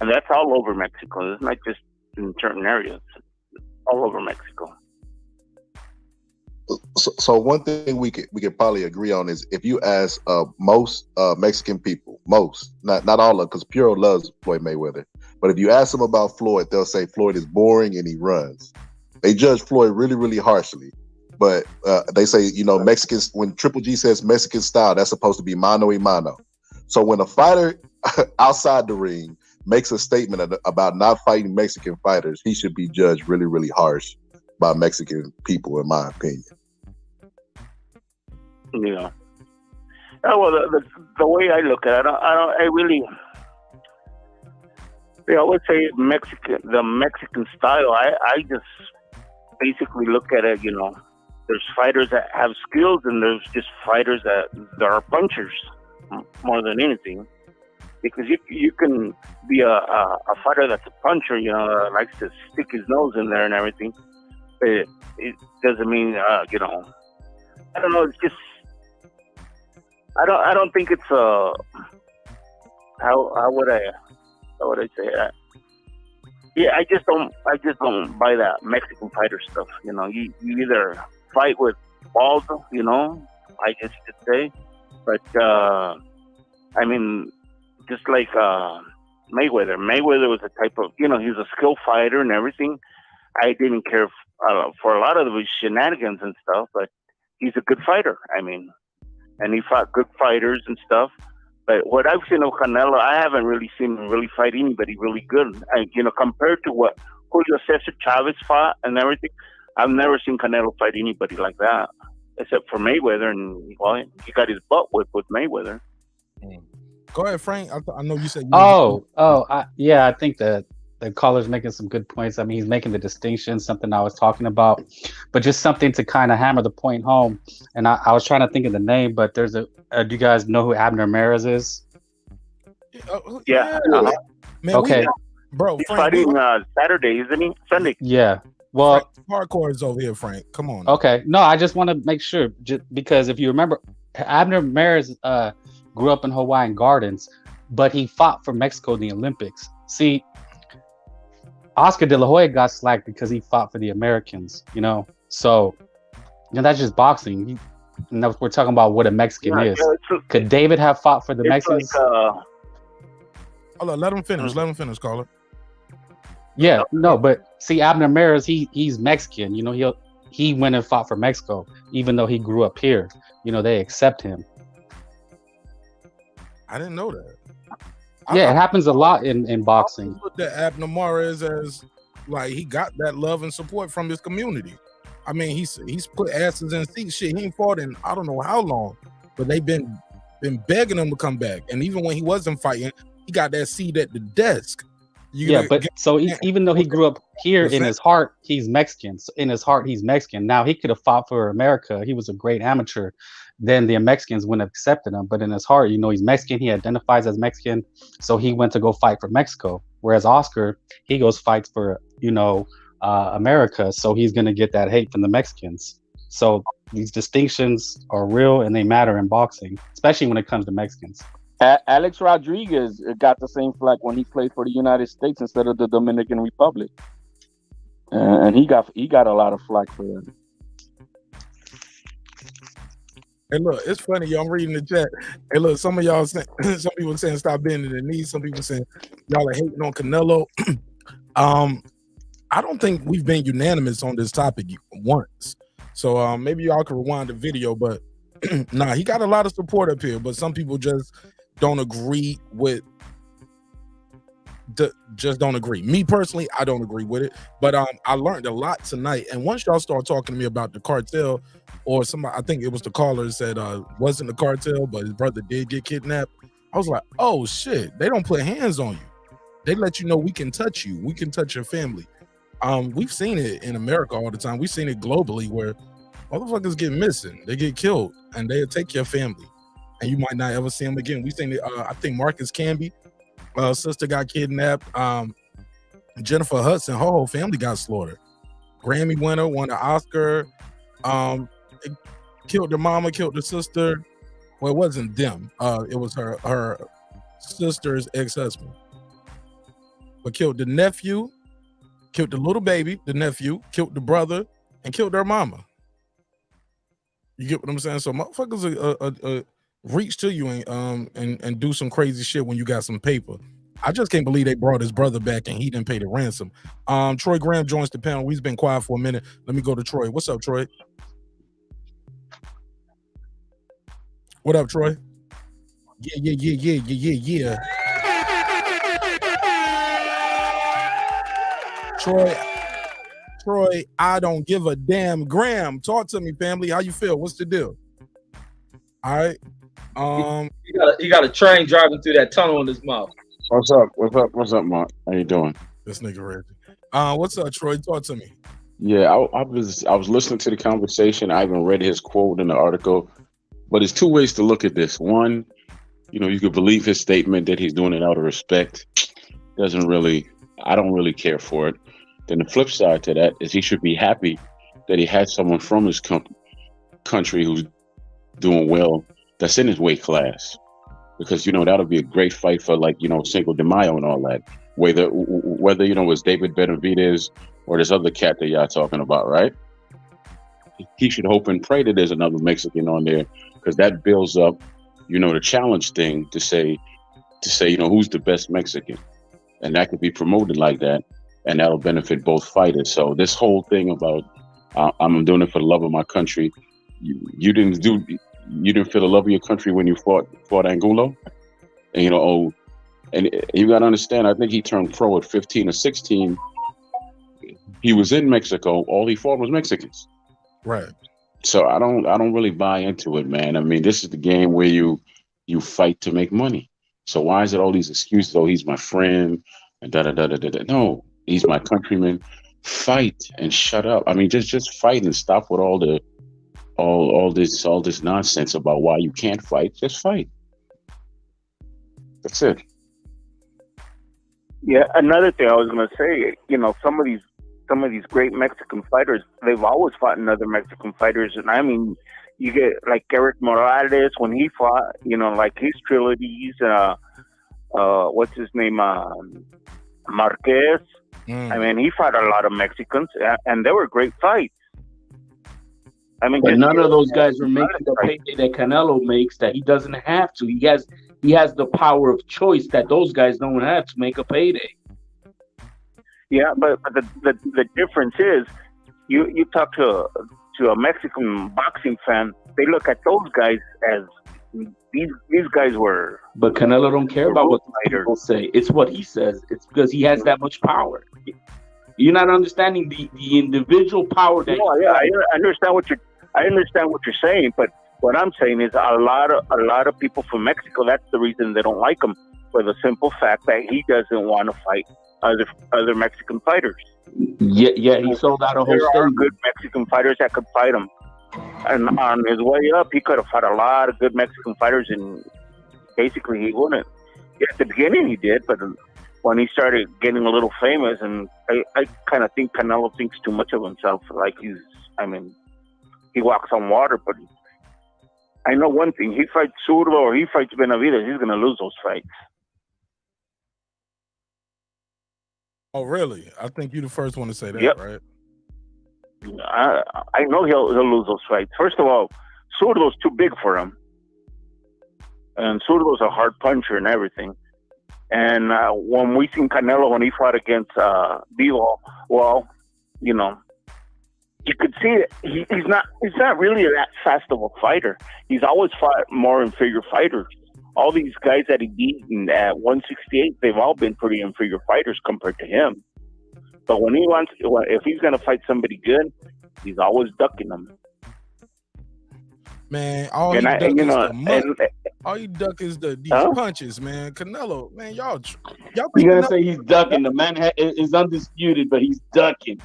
And that's all over Mexico. It's not just in certain areas. It's all over Mexico. So one thing we could probably agree on is if you ask most Mexican people, not all of them, because Puro loves Floyd Mayweather, but if you ask them about Floyd, they'll say Floyd is boring and he runs. They judge Floyd really, really harshly. But they say, you know, Mexicans, when Triple G says Mexican style, that's supposed to be mano y mano. So when a fighter outside the ring makes a statement about not fighting Mexican fighters, he should be judged really, really harsh by Mexican people, in my opinion. Yeah. Oh, well, the way I look at it, I really, they always say the Mexican style. I just basically look at it, you know, there's fighters that have skills, and there's just fighters that are punchers more than anything. Because you can be a fighter that's a puncher, you know, that likes to stick his nose in there and everything. But it doesn't mean, you know, I don't know. It's just I don't think it's how would I say that? Yeah, I just don't buy that Mexican fighter stuff. You know, you either fight with balls, you know, I guess you could say, but I mean, just like Mayweather. Mayweather was a type of, you know, he was a skilled fighter and everything. I didn't care for a lot of his shenanigans and stuff, but he's a good fighter. I mean, and he fought good fighters and stuff. But what I've seen of Canelo, I haven't really seen him really fight anybody really good. You know, compared to what Julio Cesar Chavez fought and everything, I've never seen Canelo fight anybody like that, except for Mayweather. And well, he got his butt whipped with Mayweather. Go ahead, Frank. I know you said. I think that the caller's making some good points. I mean, he's making the distinction, something I was talking about, but just something to kind of hammer the point home. And I was trying to think of the name, but there's do you guys know who Abner Ramirez is? Yeah. Man, okay. Bro, he's fighting Saturday, isn't he? Sunday. Yeah. Well, hardcore is over here, Frank. Come on. Okay. No, I just want to make sure, just because if you remember, Abner Ramirez grew up in Hawaiian Gardens, but he fought for Mexico in the Olympics. See, Oscar De La Hoya got slack because he fought for the Americans, you know? So, you know, that's just boxing. We're talking about what a Mexican is. Could David have fought for the Mexicans? Hold on, let him finish. Let him finish, caller. Yeah, no, but see, Abner Ramirez, he's Mexican. You know, he went and fought for Mexico, even though he grew up here. You know, they accept him. I didn't know that. Yeah, it happens a lot in boxing. I looked at Abner Ramirez as like he got that love and support from his community. I mean, he's put asses in seats. Shit, he ain't fought in I don't know how long, but they've been begging him to come back. And even when he wasn't fighting, he got that seat at the desk. Even though he grew up here, in his heart, he's Mexican. So in his heart, he's Mexican. Now, he could have fought for America. He was a great amateur. Then the Mexicans wouldn't have accepted him. But in his heart, you know, he's Mexican. He identifies as Mexican. So he went to go fight for Mexico. Whereas Oscar, he goes fights for, you know, America. So he's going to get that hate from the Mexicans. So these distinctions are real and they matter in boxing, especially when it comes to Mexicans. Alex Rodriguez got the same flack when he played for the United States instead of the Dominican Republic, and he got a lot of flack for that. Hey, look, it's funny, y'all. I'm reading the chat. Hey, look, some of y'all saying, some people saying stop bending the knees. Some people saying y'all are hating on Canelo. I don't think we've been unanimous on this topic once. So maybe y'all can rewind the video, but nah, he got a lot of support up here, but some people just don't agree with just don't agree. Me personally, I don't agree with it, but I learned a lot tonight. And once y'all start talking to me about the cartel, or somebody, I think it was the caller said wasn't the cartel, but his brother did get kidnapped. I was like, oh shit, they don't put hands on you. They let you know we can touch you, we can touch your family. We've seen it in America all the time. We've seen it globally where motherfuckers get missing, they get killed, and they'll take your family, and you might not ever see them again. We've seen it. I think Marcus Camby, sister got kidnapped. Jennifer Hudson, her whole family got slaughtered. Grammy winner, won an Oscar. Killed their mama, killed their sister. Well, it wasn't them. It was her sister's ex-husband. But killed the nephew, killed the little baby, the nephew, killed the brother, and killed their mama. You get what I'm saying? So motherfuckers reach to you and do some crazy shit when you got some paper. I just can't believe they brought his brother back and he didn't pay the ransom. Troy Graham joins the panel. He's been quiet for a minute. Let me go to Troy. What's up, Troy? What up, Troy? Yeah. Troy, I don't give a damn. Graham, talk to me, family. How you feel? What's the deal? All right. He got a train driving through that tunnel in his mouth. What's up? What's up, Mark? How you doing? This nigga Reggie. What's up, Troy? Talk to me. Yeah, I was listening to the conversation. I even read his quote in the article. But there's two ways to look at this. One, you could believe his statement that he's doing it out of respect. I don't really care for it. Then the flip side to that is he should be happy that he had someone from his country who's doing well, that's in his weight class. Because, that'll be a great fight for Cinco de Mayo and all that. Whether it's David Benavidez or this other cat that y'all talking about, right? He should hope and pray that there's another Mexican on there, because that builds up, the challenge thing to say, who's the best Mexican, and that could be promoted like that, and that'll benefit both fighters. So this whole thing about I'm doing it for the love of my country, you didn't feel the love of your country when you fought Angulo, and and you got to understand. I think he turned pro at 15 or 16. He was in Mexico. All he fought was Mexicans. Right. So I don't really buy into it, man. I mean, this is the game where you fight to make money. So why is it all these excuses? Oh, he's my friend and da da da da da. No, he's my countryman. Fight and shut up. I mean, just fight and stop with all this nonsense about why you can't fight. Just fight. That's it. Yeah, another thing I was gonna say, some of these great Mexican fighters, they've always fought in other Mexican fighters, and I mean, you get like Eric Morales when he fought, like his trilogies. What's his name? Marquez. I mean, he fought a lot of Mexicans, and they were great fights. I mean, but none of those guys are making the payday that Canelo makes. That he doesn't have to. He has the power of choice that those guys don't have to make a payday. Yeah, but the difference is, you talk to a Mexican boxing fan, they look at those guys as these guys were. But Canelo don't care about what people say. It's what he says. It's because he has that much power. You're not understanding the individual power that. No, yeah, I understand what you're saying, but what I'm saying is a lot of people from Mexico. That's the reason they don't like him, for the simple fact that he doesn't want to fight other Mexican fighters. Yeah, he sold out a whole There are good Mexican fighters that could fight him, and on his way up, he could have fought a lot of good Mexican fighters, and basically he wouldn't. Yeah, at the beginning he did, but when he started getting a little famous, and I kind of think Canelo thinks too much of himself. Like he walks on water, but I know one thing: he fights Zurdo or he fights Benavidez, he's going to lose those fights. Oh, really? I think you're the first one to say that, Yep. right? I know he'll lose those fights. First of all, Zurdo's too big for him, and Zurdo's a hard puncher and everything. And when we seen Canelo when he fought against bivol, well, you could see it. He's not really that fast of a fighter. He's always fought more inferior fighters. All these guys that he beat at 168, they've all been pretty inferior fighters compared to him. But if he's going to fight somebody good, he's always ducking them. Man, all you duck is these punches, man. Canelo, man, y'all You're gonna say he's ducking. The man is undisputed, but he's ducking.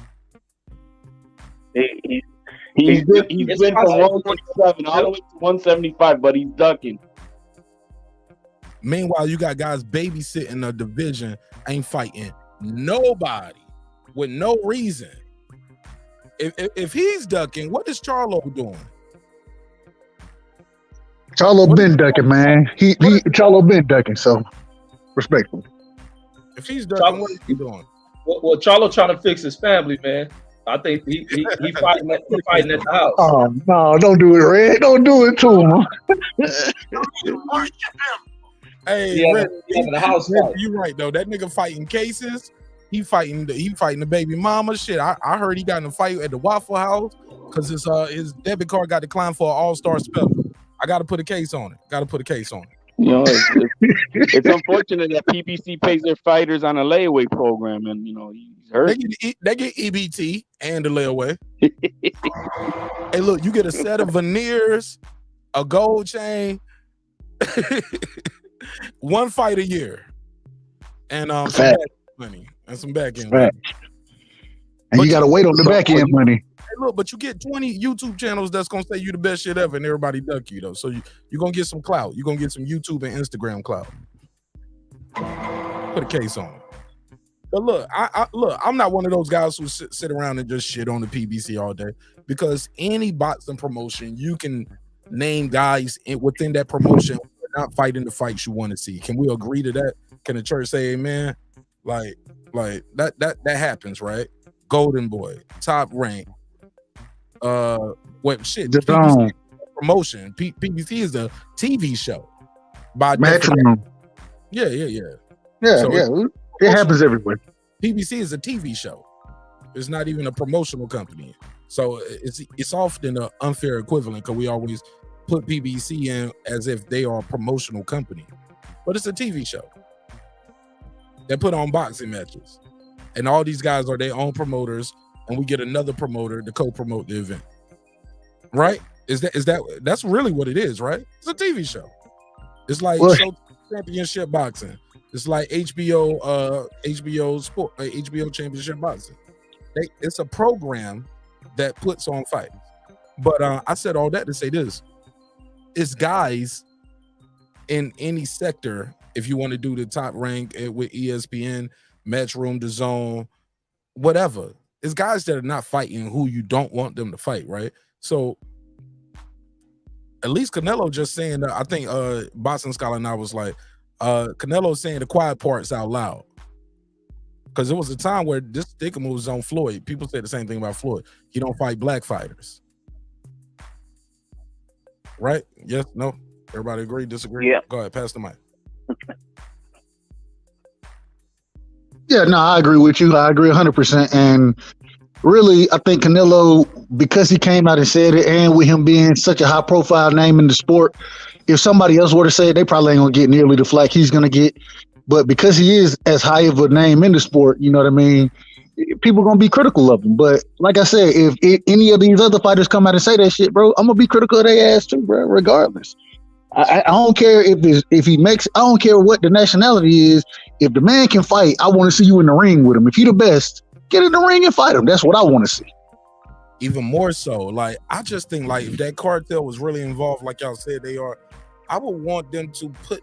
He's been from 127 all the way to 175, but he's ducking. Meanwhile, you got guys babysitting a division, ain't fighting nobody with no reason. If he's ducking, what is Charlo doing? Charlo been ducking, man. Charlo been ducking, so respectful. If he's ducking, what is he doing? Well, Charlo trying to fix his family, man. I think he fighting at the house. Oh no! Don't do it, Red. Don't do it to him. Hey, Yeah, Red, the house fight. you right though. That nigga fighting cases. He fighting the baby mama. Shit, I heard he got in a fight at the Waffle House because his debit card got declined for an all-star spelling. I got to put a case on it. It's unfortunate that PBC pays their fighters on a layaway program, and he's hurt. They get EBT and the layaway. Hey, look, you get a set of veneers, a gold chain, one fight a year, and some back money and some back end money. And you got to wait on the back end money. Hey, look, but you get 20 YouTube channels that's gonna say you the best shit ever, and everybody duck you though. So you're gonna get some clout. You're gonna get some YouTube and Instagram clout. Put a case on it. But look, I'm not one of those guys who sit around and just shit on the PBC all day, because any boxing promotion, you can name guys within that promotion who are not fighting the fights you want to see. Can we agree to that? Can the church say amen? Like that happens, right? Golden Boy, Top Rank, what shit? PBC promotion. PBC is a TV show. By Matchroom. Yeah. So it happens everywhere. PBC is a TV show. It's not even a promotional company. So it's often an unfair equivalent, because we always put PBC in as if they are a promotional company. But it's a TV show. They put on boxing matches. And all these guys are their own promoters, and we get another promoter to co-promote the event. Right? That's really what it is, right? It's a TV show. It's like championship boxing. It's like HBO sport, HBO championship boxing. It's a program that puts on fights. But I said all that to say this: it's guys in any sector. If you want to do the Top Rank with ESPN, Matchroom, DAZN, whatever, it's guys that are not fighting who you don't want them to fight, right? So at least Canelo just saying that. I think Boxing Scholar and I was like, Canelo saying the quiet parts out loud, because there was a time where this stigma was on Floyd. People say the same thing about Floyd. He don't fight black fighters, right? Yes, no. Everybody agree, disagree? Yeah. Go ahead, pass the mic. Yeah, no, I agree with you. I agree 100%. And really, I think Canelo, because he came out and said it, and with him being such a high-profile name in the sport, if somebody else were to say it, they probably ain't gonna get nearly the flack he's gonna get. But because he is as high of a name in the sport, you know what I mean, people gonna be critical of him. But like I said, if any of these other fighters come out and say that shit, bro, I'm gonna be critical of their ass too, bro, regardless. I don't care if he makes. I don't care what the nationality is. If the man can fight, I want to see you in the ring with him. If he the best, get in the ring and fight him. That's what I want to see. Even more so, like, I just think, like, if that cartel was really involved, like y'all said they are, I would want them to put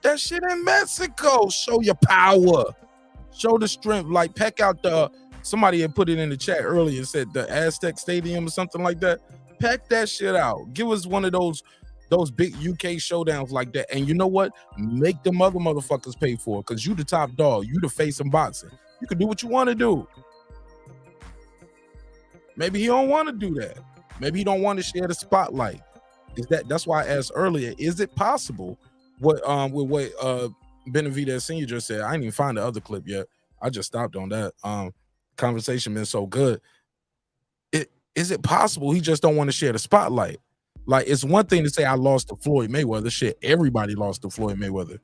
that shit in Mexico. Show your power, show the strength. Like, pack out somebody had put it in the chat earlier, said the Aztec Stadium or something like that. Pack that shit out. Give us one of those big UK showdowns like that. And you know what? Make them other motherfuckers pay for it, because you the top dog. You the face in boxing. You can do what you want to do. Maybe he don't want to do that. Maybe he don't want to share the spotlight. That's why I asked earlier, is it possible with what Benavidez Sr. just said? I didn't even find the other clip yet. I just stopped on that. Conversation been so good. Is it possible he just don't want to share the spotlight? Like, it's one thing to say I lost to Floyd Mayweather. Shit, everybody lost to Floyd Mayweather.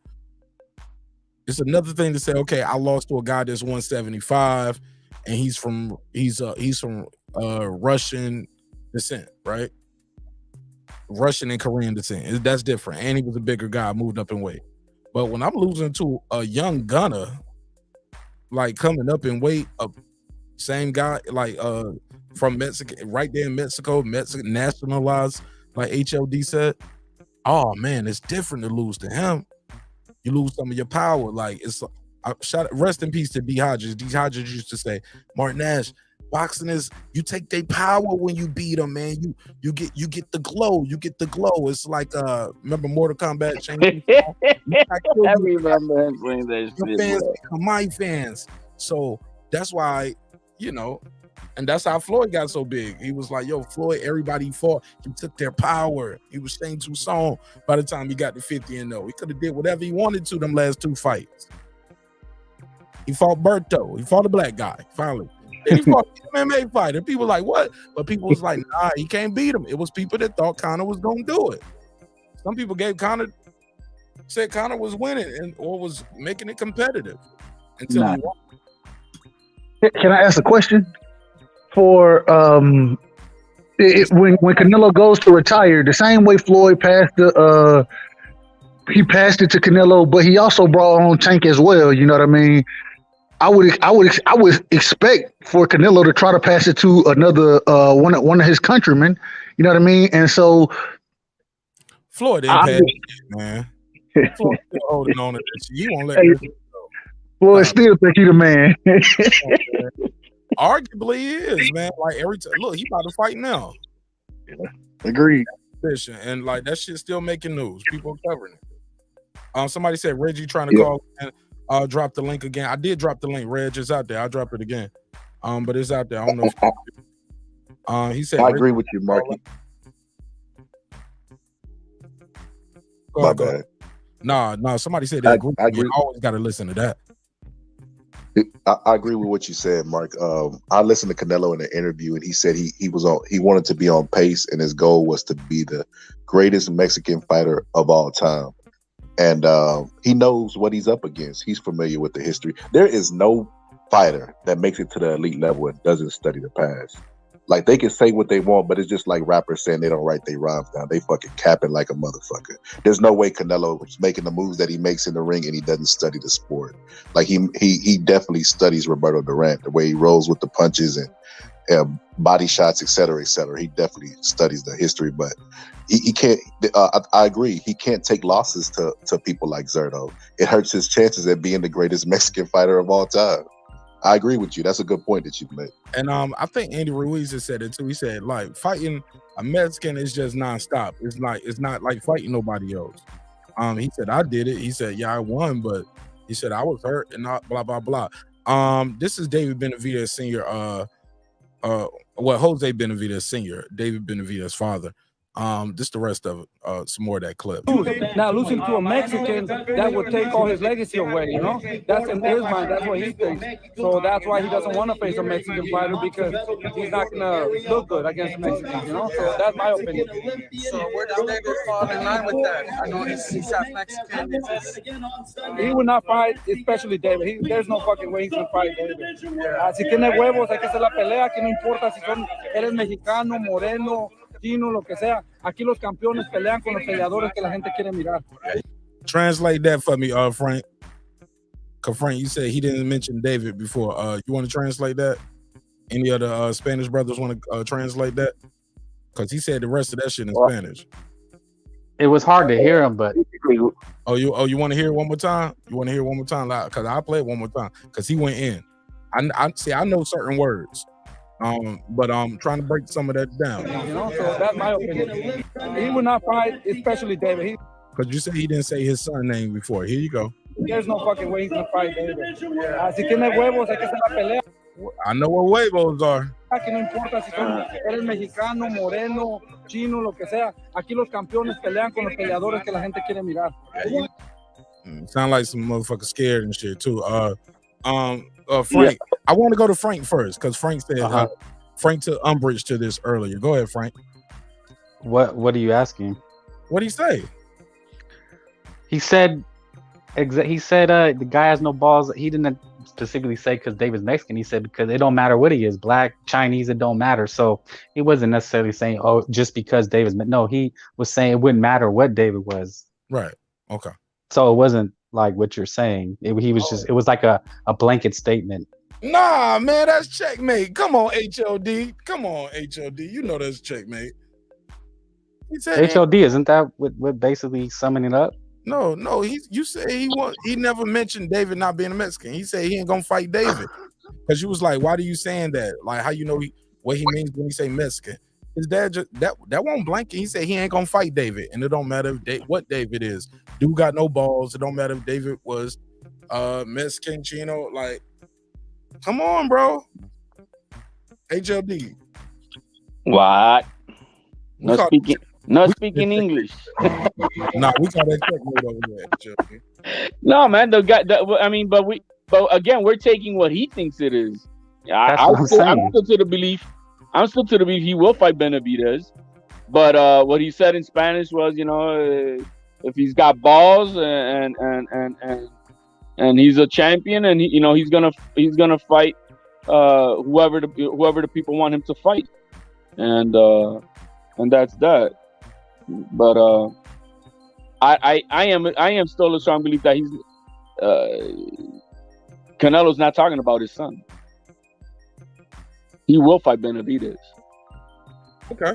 It's another thing to say, okay, I lost to a guy that's 175 and he's from Russian descent, right? Russian and Korean descent. That's different. And he was a bigger guy, moved up in weight. But when I'm losing to a young gunner, like coming up in weight, same guy, like from Mexico, right there in Mexico, nationalized, like HLD said. Oh man, it's different to lose to him. You lose some of your power. Like, it's rest in peace to D Hodges. D Hodges used to say, Martin Nash, boxing is, you take their power when you beat them, man. You get the glow. You get the glow. It's like remember Mortal Kombat? I remember him saying that your shit. fans become my fans. So that's why, you know, and that's how Floyd got so big. He was like, yo, Floyd, everybody fought. He took their power. He was Shane Toussaint by the time he got to 50-0. He could have did whatever he wanted to them last two fights. He fought Berto. He fought a black guy, finally. Then he fought an MMA fighter. People like, what? But people was like, nah, he can't beat him. It was people that thought Conor was going to do it. Some people said Conor was winning or was making it competitive until he won. Can I ask a question? For when Canelo goes to retire, the same way Floyd passed he passed it to Canelo, but he also brought on Tank as well. You know what I mean? I would expect for Canelo to try to pass it to another one of his countrymen. You know what I mean? And so Floyd didn't pass it, man. Floyd still holding on to this. He won't let Reggie go. Floyd still think he the man. Arguably he is, man. Like every time, look, he about to fight now. Agreed. And like that shit still making news. People covering it. Somebody said Reggie trying to call and drop the link again. I did drop the link. Reg is out there. I'll drop it again. But it's out there. I don't know if he said I agree with you, Marky. My bad. Nah. Somebody said they agree. I always got to listen to that. I agree with what you said, Mark. I listened to Canelo in an interview, and he said he wanted to be on pace, and his goal was to be the greatest Mexican fighter of all time. And he knows what he's up against. He's familiar with the history. There is no fighter that makes it to the elite level and doesn't study the past. Like, they can say what they want, but it's just like rappers saying they don't write their rhymes down. They fucking capping like a motherfucker. There's no way Canelo is making the moves that he makes in the ring and he doesn't study the sport. Like, he definitely studies Roberto Durant, the way he rolls with the punches and body shots, et cetera, et cetera. He definitely studies the history, but he can't. I agree. He can't take losses to people like Zurdo. It hurts his chances at being the greatest Mexican fighter of all time. I agree with you. That's a good point that you made. And I think Andy Ruiz has said it too. He said, like, fighting a Mexican is just nonstop. It's not like fighting nobody else. He said, I did it. He said, yeah, I won, but he said I was hurt and not blah blah blah. This is David Benavidez Sr. Jose Benavidez Sr., David Benavidez's father. This the rest of it, some more of that clip. Now losing to a Mexican, that would take all his legacy away, you know? That's in his mind, that's what he thinks. So that's why he doesn't want to face a Mexican fighter, because he's not gonna look good against Mexicans, you know? So that's my opinion. So where does David fall in line with that? I know he's half Mexican. He would not fight, especially David. There's no fucking way he's gonna fight David. Si tiene huevos, hay que hacer la pelea, que no importa si eres mexicano, moreno, chino, lo que sea. Aquí los campeones pelean con los peleadores que la gente quiere mirar. Translate that for me, Frank. Cause Frank, you said he didn't mention David before. You want to translate that? Any other Spanish brothers want to translate that? Cause he said the rest of that shit in Spanish. It was hard to hear him, but you want to hear it one more time? You want to hear it one more time? Cause I'll play it one more time. Cause he went in. I know certain words. But I'm trying to break some of that down. You know, so that's my opinion. He would not fight, especially David. Because you said he didn't say his son name before. Here you go. There's no fucking way he's gonna fight David. Si tiene huevos, hay que hacer la pelea. I know what huevos are. Que no importa si eres mexicano, moreno, chino, lo que sea. Aquí los campeones pelean con los peleadores que la gente quiere mirar. Sound like some motherfucker scared and shit too. Frank, I want to go to Frank first because Frank said Frank took umbrage to this earlier. Go ahead, Frank. What are you asking? What did he say? He said the guy has no balls. He didn't specifically say because David's Mexican. He said because it don't matter what he is, black, Chinese, it don't matter. So he wasn't necessarily saying, oh, just because David's. No, he was saying it wouldn't matter what David was. Right. Okay. So it wasn't like what you're saying. It was like a blanket statement. Nah, man, that's checkmate. Come on, HOD. Come on, HOD. You know that's checkmate. HOD, isn't that what basically summing it up? No. You said he never mentioned David not being a Mexican. He said he ain't gonna fight David. Because you was like, why are you saying that? Like, how you know what he means when he say Mexican? His dad just that won't blank. He said he ain't gonna fight David, and it don't matter what David is. Dude got no balls. It don't matter if David was Mexican, Chino. Like, come on, bro. HLD. What? Not speaking English. Nah, we got that checkmate over there, HLD. No, man. But again, we're taking what he thinks it is. I'm still to the belief. I'm still to the belief he will fight Benavidez, but what he said in Spanish was, if he's got balls and he's a champion, and he's gonna fight whoever the people want him to fight, and that's that. But I am still a strong belief that Canelo's not talking about his son. He will fight Benavidez. Okay.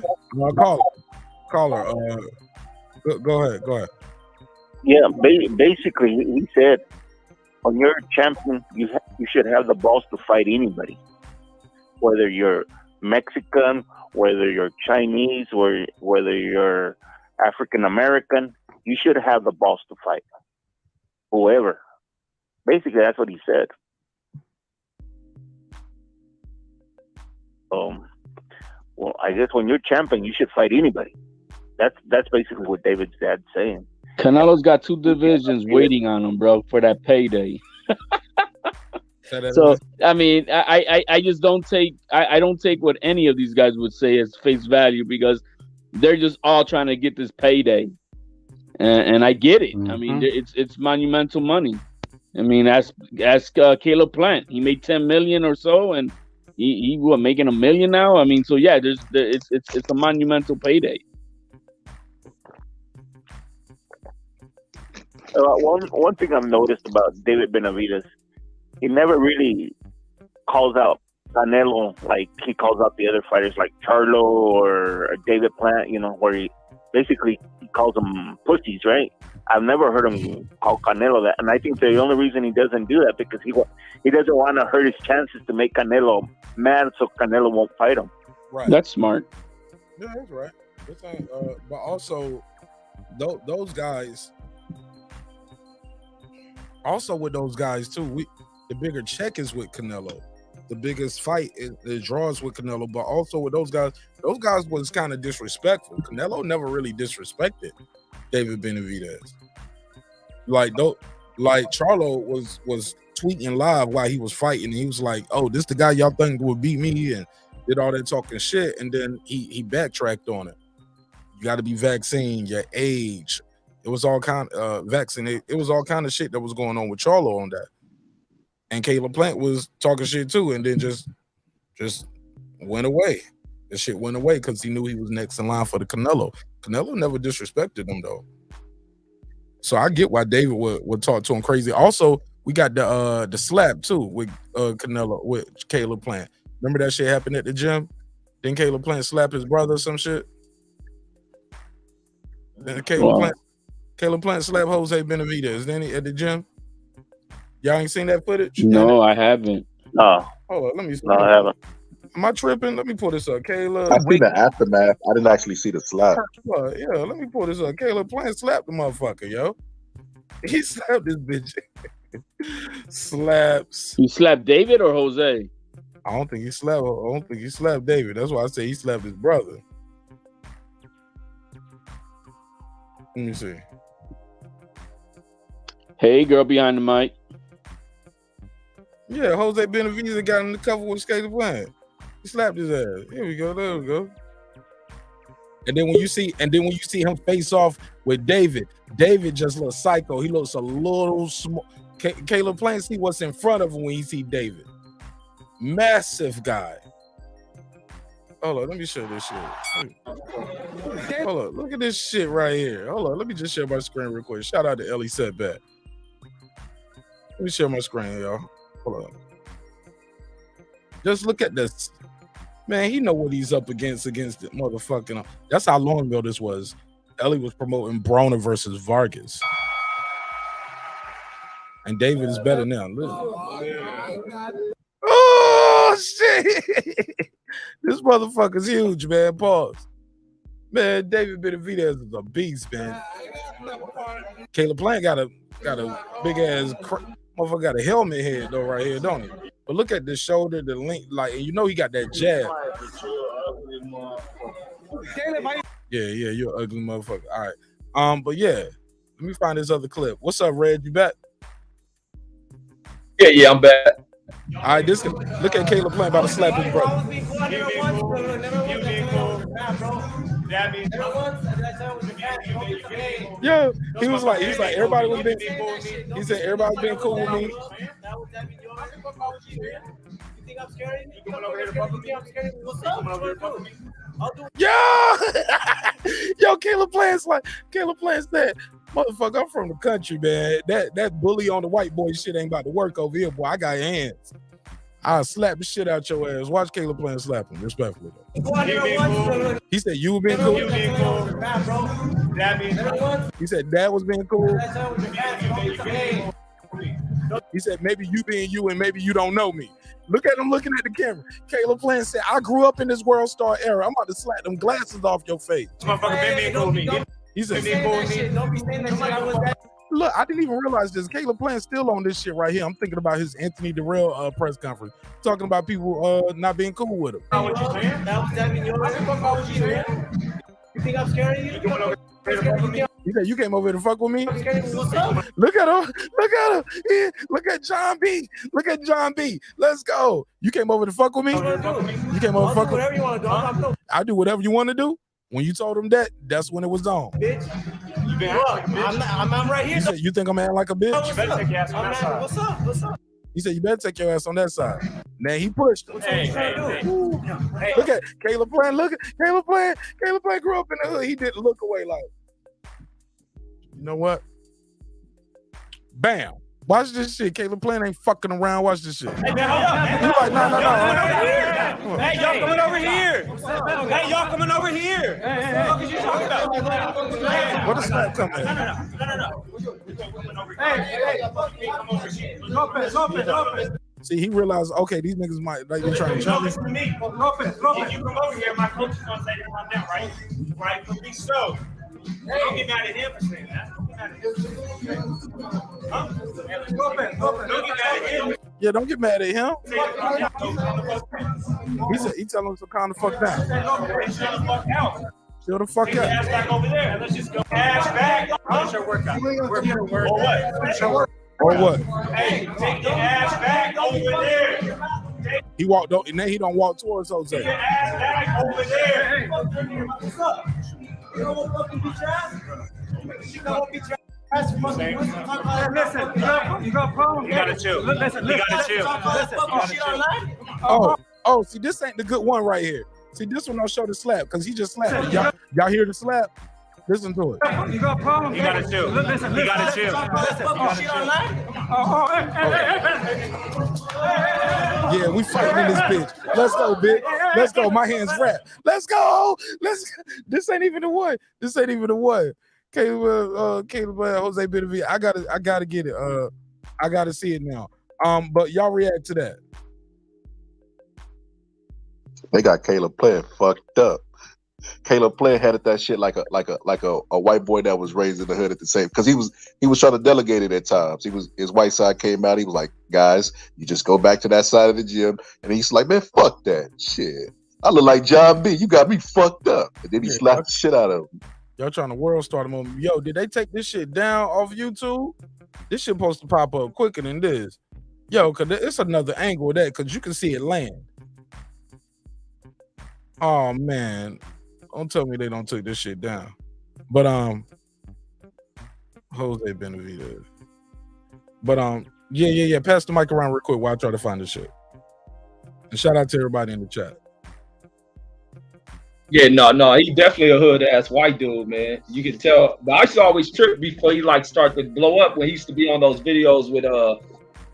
Caller. Go ahead. Yeah, basically, he said, when you're a champion, you should have the balls to fight anybody, whether you're Mexican, whether you're Chinese, or whether you're African American. You should have the balls to fight whoever. Basically, that's what he said. Well, I guess when you're champion, you should fight anybody. That's basically what David's dad's saying. Canelo's got 2 divisions waiting on him, bro, for that payday. So I mean, I just don't take I don't take what any of these guys would say as face value, because they're just all trying to get this payday, and I get it. I mean, it's monumental money. I mean, ask Caleb Plant. He made 10 million or so, and he was making $1 million now. I mean, so yeah, it's a monumental payday. One thing I've noticed about David Benavidez, he never really calls out Canelo like he calls out the other fighters like Charlo or David Plant, where he calls them pussies, right? I've never heard him call Canelo that, and I think the only reason he doesn't do that because he doesn't want to hurt his chances to make Canelo mad, so Canelo won't fight him. Right. That's smart. Yeah, that's right. But also, those guys. Also with those guys too, the bigger check is with Canelo. The biggest fight is draws with Canelo, but also with those guys was kind of disrespectful. Canelo never really disrespected David Benavidez. Like Charlo was tweeting live while he was fighting, and he was like, "Oh, this the guy y'all think would beat me," and did all that talking shit, and then he backtracked on it. You got to be vaccinated, your age. It was all kind of vaccinated. It was all kind of shit that was going on with Charlo on that. And Caleb Plant was talking shit too, and then just went away. The shit went away because he knew he was next in line for the Canelo. Canelo never disrespected him though. So I get why David would talk to him crazy. Also, we got the slap too with Canelo with Caleb Plant. Remember that shit happened at the gym? Then Caleb Plant slapped his brother or some shit. Then Caleb Plant slapped Jose Benavidez. Then at the gym. Y'all ain't seen that footage? No, I haven't. No. Hold on, let me see. No, I haven't. Am I tripping? Let me pull this up. Caleb. I see the aftermath. I didn't actually see the slap. Yeah, let me pull this up. Caleb Plant slapped the motherfucker, yo. He slapped this bitch. Slaps. You slapped David or Jose? I don't think he slapped David. That's why I say he slapped his brother. Let me see. Hey, girl behind the mic. Yeah, Jose Benavidez got in the cover with Caleb Plant. He slapped his ass. Here we go. There we go. And then when you see him face off with David just looks psycho. He looks a little small. Caleb Plant see what's in front of him when he see David. Massive guy. Hold on, let me show this shit. Hold on, look at this shit right here. Hold on, let me just share my screen real quick. Shout out to Ellie Setback. Let me share my screen, y'all. Hold on. Just look at this. Man, he know what he's up against the motherfucking. That's how long ago this was. Ellie was promoting Broner versus Vargas. And David is better now. Oh, shit. This motherfucker's huge, man. Pause. Man, David Benavidez is a beast, man. Caleb Plant got a big ass motherfucker, got a helmet head though right here, don't he? But look at the shoulder, the length, like, and you know he got that jab. Yeah, you're an ugly motherfucker. All right. But yeah, let me find this other clip. What's up, Red? You back? Yeah, I'm back. All right, look at Caleb Plant about to slap his brother. Yeah, he was like, everybody was being. He said everybody been cool with me. Yo, Caleb Plant said, Motherfucker, I'm from the country, man. That bully on the white boy shit ain't about to work over here, boy. I got hands. I'll slap the shit out your ass. Watch Caleb Plant slap him, respectfully. He said you been cool. He said Dad was being cool. He said maybe you being you and maybe you don't know me. Look at him looking at the camera. Caleb Plant said, I grew up in this world star era. I'm about to slap them glasses off your face. He said, look, I didn't even realize this. Caleb Plant still on this shit right here. I'm thinking about his Anthony Durrell press conference, talking about people not being cool with him. You think I'm scared of you? He said, you came over here to fuck with me? Look at him. Look at him. Yeah. Look at John B. Look at John B. Let's go. You came over to fuck with me? You came over to fuck with me? Whatever you want to do. I do whatever you want to do. When you told him that, that's when it was on. Bitch. I'm right here. He said, you think I'm acting like a bitch? You better take your ass on that side. What's up? He said, you better take your ass on that side. Man, he pushed him. Hey. Look at Caleb Plant. Look at Caleb Plant. Caleb Plant grew up in the hood. He didn't look away like, you know what? Bam. Watch this shit. Caleb Plant ain't fucking around. Watch this shit. Hey, man, hold up. He's like, no. Hey, y'all coming over here. Hey, y'all coming over here. What are you talking about? What is that coming? No. Hey. Lopez. See, he realized, okay, these niggas might like be trying to jump me. Lopez. If you come over here, my coach is gonna say to calm down, right? Right? But be so. Don't get mad at him for saying that. Don't get mad at him. Yeah, don't get mad at him. He said he telling us to calm the fuck down. Chill the fuck out. Ass back over there. Let's just go ass back. Finish your workout. Or what? Hey, take your ass back over there. He walked up, and then he don't walk towards Jose. Take your ass back over there. What's up? You know what fucking beat your ass? You know what beat your ass? Listen, you got problems. You gotta chill. Listen. Oh, see, this ain't the good one right here. See, this one don't show the slap because he just slapped. Y'all hear the slap? Listen to it. You got problems. You gotta chill. Listen. You gotta chill. Yeah, we fighting in this bitch. Let's go, bitch. Let's go. My hands wrapped. Let's go. This ain't even the one. Caleb, Jose Benavidez. I gotta get it. I gotta see it now. But y'all react to that. They got Caleb Plant fucked up. Caleb Plant had that shit like a white boy that was raised in the hood at the same, because he was trying to delegate it at times. His white side came out. He was like, guys, you just go back to that side of the gym, and he's like, man, fuck that shit. I look like John B. You got me fucked up, and then he slapped the shit out of him. Y'all trying to world start him on. Yo, did they take this shit down off YouTube? This shit supposed to pop up quicker than this. Yo, cause it's another angle of that, cause you can see it land. Oh man. Don't tell me they don't take this shit down. But Jose Benavidez. But yeah. Pass the mic around real quick while I try to find this shit. And shout out to everybody in the chat. Yeah, no, he definitely a hood ass white dude, man. You can tell. But I used to always trip before he start to blow up when he used to be on those videos with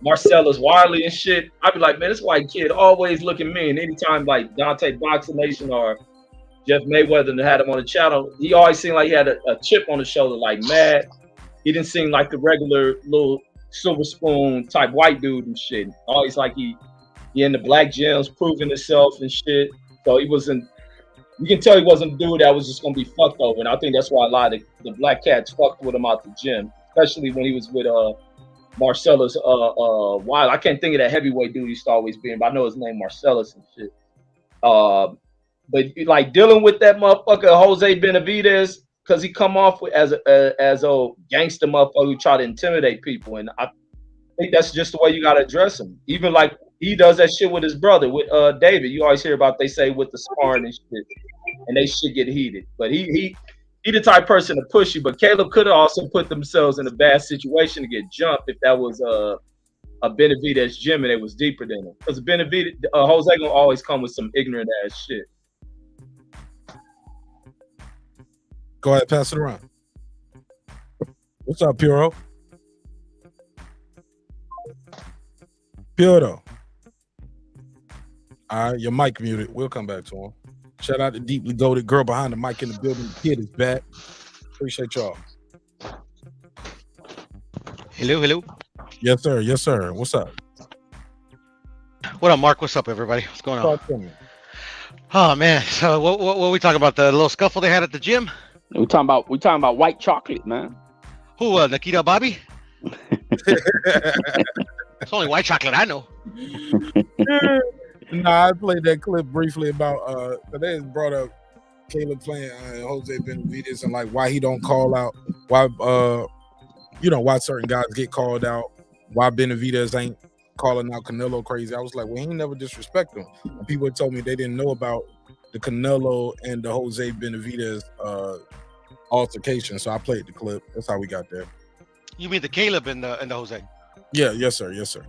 Marcellus Wiley and shit. I'd be like, man, this white kid always looking mean. Anytime like Dante Boxing Nation or Jeff Mayweather had him on the channel, he always seemed like he had a chip on his shoulder, like mad. He didn't seem like the regular little silver spoon type white dude and shit. Always like he in the black gyms proving himself and shit. So he wasn't. You can tell he wasn't a dude that was just gonna be fucked over, and I think that's why a lot of the black cats fucked with him out the gym, especially when he was with Marcellus Wiley. I can't think of that heavyweight dude he used to always be in, but I know his name Marcellus and shit. But like dealing with that motherfucker Jose Benavidez, because he come off with as a gangster motherfucker who try to intimidate people, and I think that's just the way you gotta address him. Even like he does that shit with his brother, with David. You always hear about, they say, with the sparring and shit, and they shit get heated. But he the type person to push you. But Caleb could have also put themselves in a bad situation to get jumped if that was a Benavidez gym and it was deeper than him. Because Benavidez, Jose gonna always come with some ignorant ass shit. Go ahead, pass it around. What's up, Puro? Puro. All right, your mic muted. We'll come back to him. Shout out to deeply goated girl behind the mic in the building. The kid is back. Appreciate y'all. Hello. Yes, sir. Yes, sir. What's up? What up, Mark? What's up, everybody? What's going on? Talk to me. Oh man. So what we talking about? The little scuffle they had at the gym? We talking about white chocolate, man. Who? Nikita Bobby? It's only white chocolate I know. Nah, I played that clip briefly about they brought up Caleb playing Jose Benavidez and like why he don't call out, why why certain guys get called out, why Benavidez ain't calling out Canelo crazy. I was like, well, he ain't never disrespect him. And people had told me they didn't know about the Canelo and the Jose Benavidez altercation, so I played the clip. That's how we got there. You mean the Caleb and the Jose? Yeah, yes, sir. Yes, sir.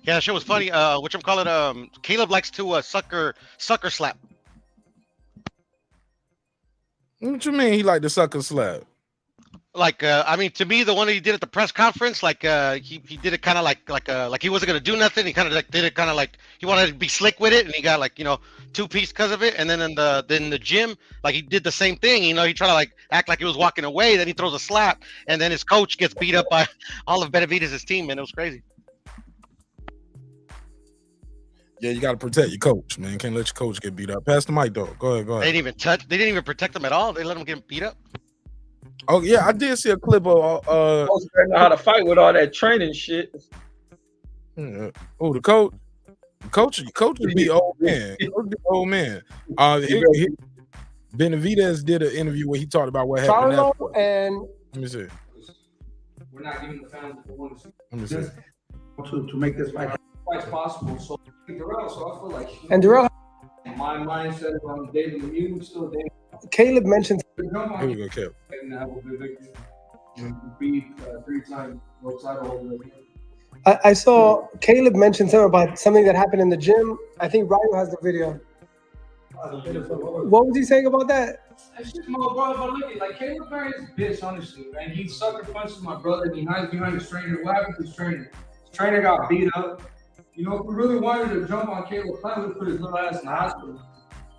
Yeah, that show was funny. Whatchamacallit, Caleb likes to sucker slap. What you mean he like the sucker slap? Like, I mean, to me, the one that he did at the press conference, like, he did it kind of like he wasn't gonna do nothing. He kind of like did it kind of like he wanted to be slick with it, and he got like 2-piece because of it. And then in the gym, like he did the same thing. He tried to like act like he was walking away. Then he throws a slap, and then his coach gets beat up by all of Benavidez' team, and it was crazy. Yeah, you got to protect your coach, man. Can't let your coach get beat up. Pass the mic, though. Go ahead. They didn't even protect him at all. They let him get beat up. Oh yeah, I did see a clip of Coach know how to fight with all that training shit. Oh, the coach. Coach would be old man. Coach be old man. Benavidez did an interview where he talked about what happened. Charlo and let me see. We're not giving the fans what they want to see. Let me see. To make this fight as possible. So Darrell, so I feel like and Darrell, my mindset on David Lemieux still David. Caleb mentioned. Here we go, Caleb. And have a good victory. Beat 3-time world title holder. I saw Caleb mention something about something that happened in the gym. I think Ryo has the video. What was he saying about that? That's just my brother, but look, like Caleb Perry is a bitch, honestly, man. He sucker punches my brother. He hides behind his trainer. What happened to his trainer? His trainer got beat up. If we really wanted to jump on Caleb Perry, we would put his little ass in the hospital.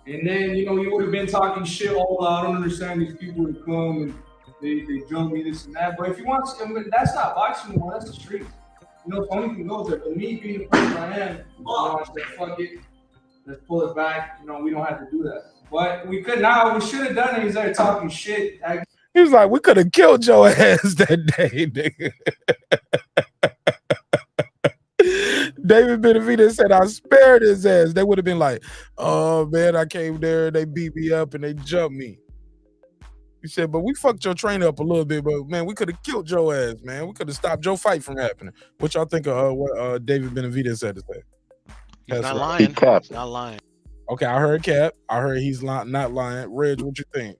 And then, he would have been talking shit all out. I don't understand these people who come and they jump me, this and that. But if you want to, that's not boxing anymore. That's the street. Only thing goes there. But me being the person I am, I said, fuck it. Let's pull it back. We don't have to do that. But we could now. We should have done it. He's there talking shit. He was like, we could have killed your ass that day, nigga. David Benavidez said, I spared his ass. They would have been like, oh, man, I came there. They beat me up and they jumped me. He said, but we fucked your trainer up a little bit, but, man, we could have killed your ass, man. We could have stopped your fight from happening. What y'all think of what David Benavidez had to say? He's not lying. He's not lying. Okay, I heard Cap. I heard he's not lying. Reg, what you think?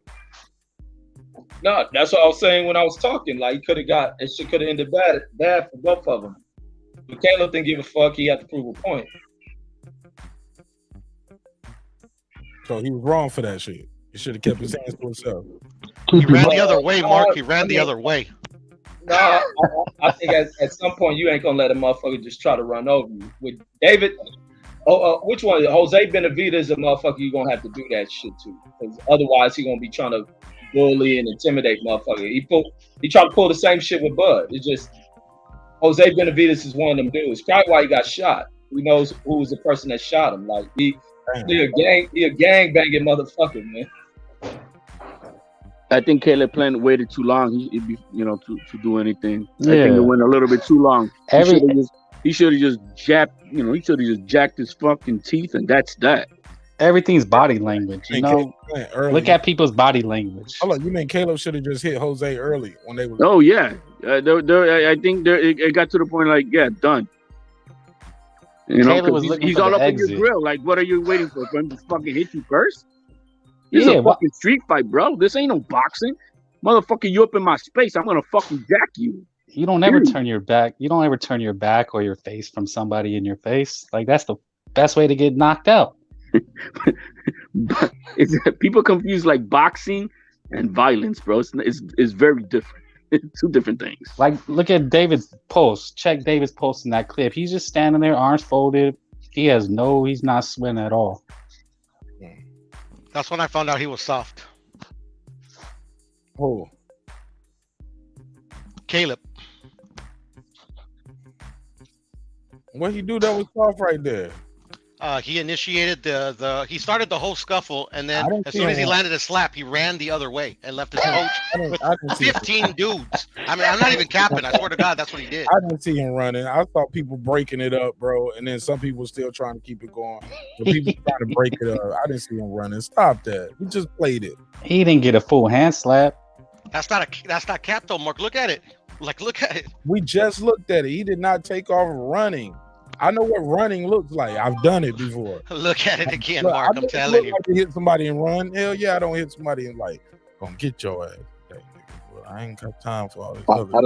No, that's what I was saying when I was talking. Like, it could have ended bad for both of them. But Caleb didn't give a fuck. He had to prove a point. So he was wrong for that shit. He should have kept his hands to himself. He ran the other way, Mark. He ran the other way. No, I think at some point you ain't gonna let a motherfucker just try to run over you. With David, which one? Jose Benavidez, a motherfucker you gonna have to do that shit to, because otherwise he gonna be trying to bully and intimidate motherfucker. He tried to pull the same shit with Bud. It's just Jose Benavidez is one of them dudes. Probably why he got shot. He knows who was the person that shot him. Like he a gang banging motherfucker, man. I think Caleb Plant waited too long. He'd be, to do anything. Yeah. I think it went a little bit too long. He should have just jacked. He should have just jacked his fucking teeth, and that's that. Everything's body language. Look at people's body language. Hold on, you mean Caleb should have just hit Jose early when they were? Oh yeah, I think it got to the point like, yeah, done. He's all up in your grill. Like, what are you waiting for him to fucking hit you first? This is a fucking street fight, bro. This ain't no boxing. Motherfucker, you up in my space. I'm going to fucking jack you. You don't ever turn your back. You don't ever turn your back or your face from somebody in your face. Like, that's the best way to get knocked out. People confuse like boxing and violence, bro. It's very different. It's two different things. Like, look at David's post. Check David's post in that clip. He's just standing there, arms folded. He's not sweating at all. That's when I found out he was soft. Oh, Caleb. What he do that was soft right there? He initiated he started the whole scuffle, and then as soon as he landed a slap, he ran the other way and left his coach with 15 dudes. I mean, I'm not even capping. I swear to God, that's what he did. I didn't see him running. I saw people breaking it up, bro, and then some people still trying to keep it going. But people trying to break it up. I didn't see him running. Stop that. He just played it. He didn't get a full hand slap. That's not cap though, Mark. Look at it. Look at it. We just looked at it. He did not take off running. I know what running looks like. I've done it before. Look at it again, Look, Mark. I'm telling you. Like to hit somebody and run. Hell yeah, I don't hit somebody and like, gonna get your ass. I ain't got time for all this. Out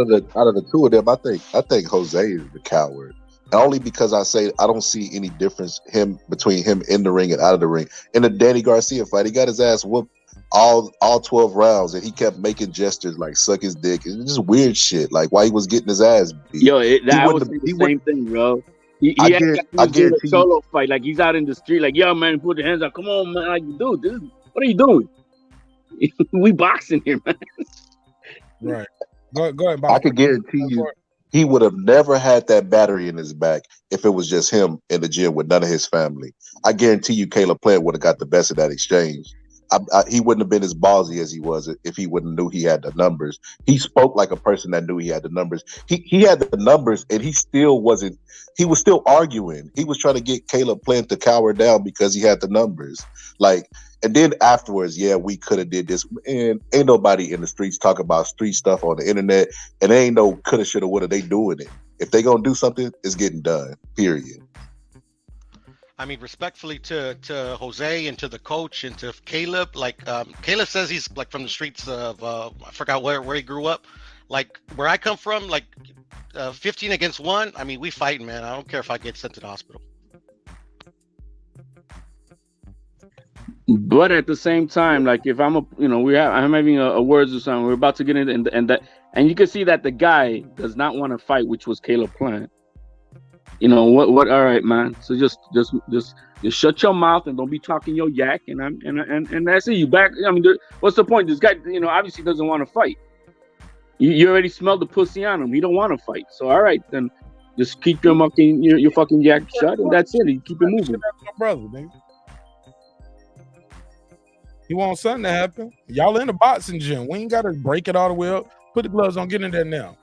of the two of them, I think Jose is the coward. Only because I say I don't see any difference between him in the ring and out of the ring. In the Danny Garcia fight, he got his ass whooped all 12 rounds, and he kept making gestures like suck his dick. It's just weird shit. Like why he was getting his ass beat. Yo, that was the same thing, bro. I guarantee a solo fight. Like he's out in the street, like, yo, man, put your hands up. Come on, man. Like, dude, what are you doing? We boxing here, man. Right. Go ahead, Bob. I can guarantee you he would have never had that battery in his back if it was just him in the gym with none of his family. I guarantee you Caleb Plant would have got the best of that exchange. He wouldn't have been as ballsy as he was if he wouldn't knew he had the numbers. He spoke like a person that knew he had the numbers. He had the numbers, and he still wasn't. He was still arguing. He was trying to get Caleb Plant to cower down because he had the numbers. Like, and then afterwards, yeah, we could have did this. And ain't nobody in the streets talking about street stuff on the internet. And there ain't no coulda, shoulda, woulda. They doing it. If they gonna do something, it's getting done. Period. I mean, respectfully to Jose and to the coach and to Caleb, like Caleb says he's like from the streets of I forgot where he grew up. Like where I come from, like 15 against 1. I mean, we fighting, man. I don't care if I get sent to the hospital. But at the same time, like if I'm I'm having a words or something, we're about to get in, and you can see that the guy does not want to fight, which was Caleb Plant. You know what? All right, man. So just shut your mouth and don't be talking your yak. And that's it. You back. I mean, what's the point? This guy, obviously doesn't want to fight. You already smelled the pussy on him. He don't want to fight. So all right, then just keep your fucking yak shut, and that's it. You keep it moving. That's my brother, nigga. He wants something to happen. Y'all in the boxing gym. We ain't got to break it all the way up. Put the gloves on. Get in there now.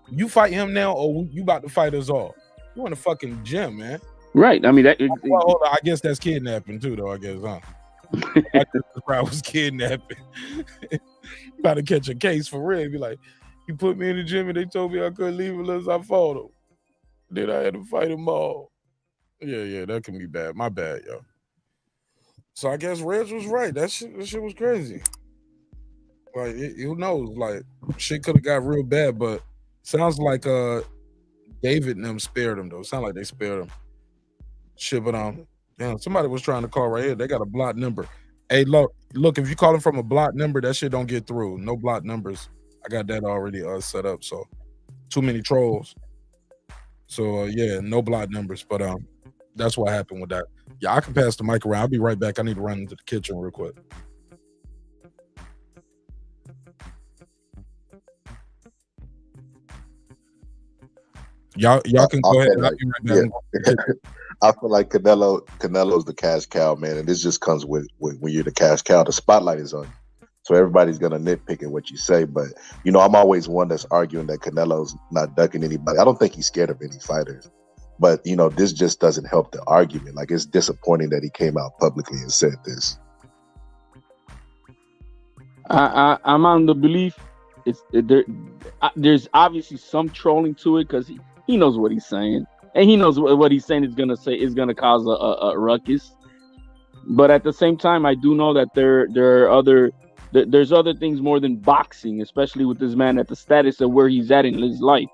You fight him now, or you about to fight us all? You in the fucking gym, man. Right. I mean, well, hold on. I guess that's kidnapping too, though. I guess, huh? I guess the crowd was kidnapping. About to catch a case for real. Be like, you put me in the gym and they told me I couldn't leave unless I fought them. Then I had to fight them all. Yeah, that can be bad. My bad, yo. So I guess Reg was right. That shit was crazy. Like, who knows? Like, shit could have got real bad, but sounds like David and them spared him though. Sound like they spared him. Shit, but somebody was trying to call right here. They got a blocked number. Hey, look, if you call him from a blocked number, that shit don't get through. No blocked numbers. I got that already set up. So too many trolls. So yeah, no blocked numbers. But that's what happened with that. Yeah, I can pass the mic around. I'll be right back. I need to run into the kitchen real quick. Y'all can go ahead. I'll be right back. I feel like Canelo's the cash cow, man, and this just comes with when you're the cash cow. The spotlight is on you, so everybody's gonna nitpick at what you say. But I'm always one that's arguing that Canelo's not ducking anybody. I don't think he's scared of any fighters, but this just doesn't help the argument. Like, it's disappointing that he came out publicly and said this. I'm on the belief there's obviously some trolling to it because he knows what he's saying. And he knows what he's saying is gonna cause a ruckus. But at the same time, I do know that there's other things more than boxing, especially with this man at the status of where he's at in his life.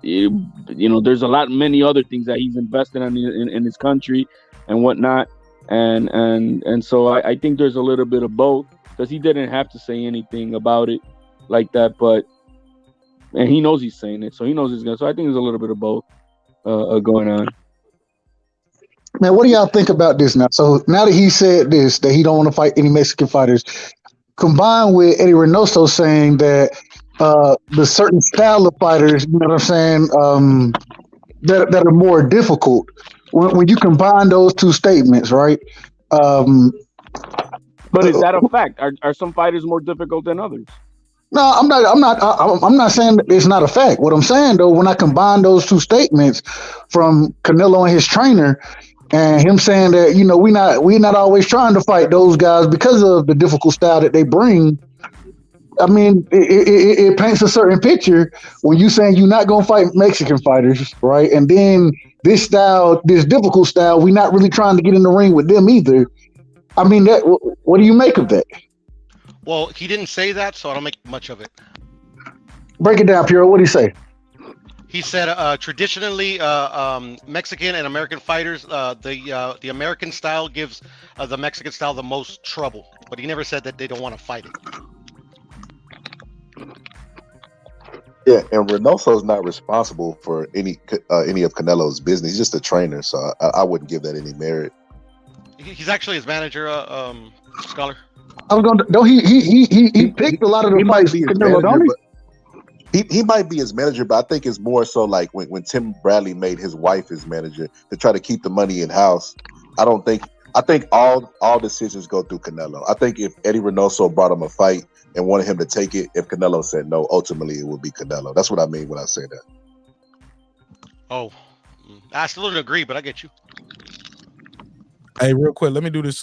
There's many other things that he's invested in his country and whatnot. And so I think there's a little bit of both. because he didn't have to say anything about it like that. But and he knows he's saying it, so he knows he's gonna. So I think there's a little bit of both going on. Man, what do y'all think about this now? So now that he said this, that he don't want to fight any Mexican fighters, combined with Eddie Reynoso saying that the certain style of fighters, you know what I'm saying, that are more difficult. When you combine those two statements, right? But is that a fact? Are some fighters more difficult than others? No, I'm not saying that it's not a fact. What I'm saying though, when I combine those two statements from Canelo and his trainer, and him saying that, you know, we're not always trying to fight those guys because of the difficult style that they bring. I mean, it paints a certain picture when you saying you're not gonna fight Mexican fighters, right? And then this difficult style, we're not really trying to get in the ring with them either. I mean, what do you make of that? Well, he didn't say that, so I don't make much of it. Break it down, Puro. What did he say? He said traditionally, Mexican and American fighters, the American style gives the Mexican style the most trouble, but he never said that they don't want to fight it. Yeah, and Reynoso's not responsible for any of Canelo's business. He's just a trainer, so I wouldn't give that any merit. He's actually his manager, Scholar. I was going. Don't he picked a lot of the fights. Canelo, don't he? He might be his manager, but I think it's more so like when Tim Bradley made his wife his manager to try to keep the money in house. I think all decisions go through Canelo. I think if Eddie Reynoso brought him a fight and wanted him to take it, if Canelo said no, ultimately it would be Canelo. That's what I mean when I say that. Oh, I still don't agree, but I get you. Hey, real quick, let me do this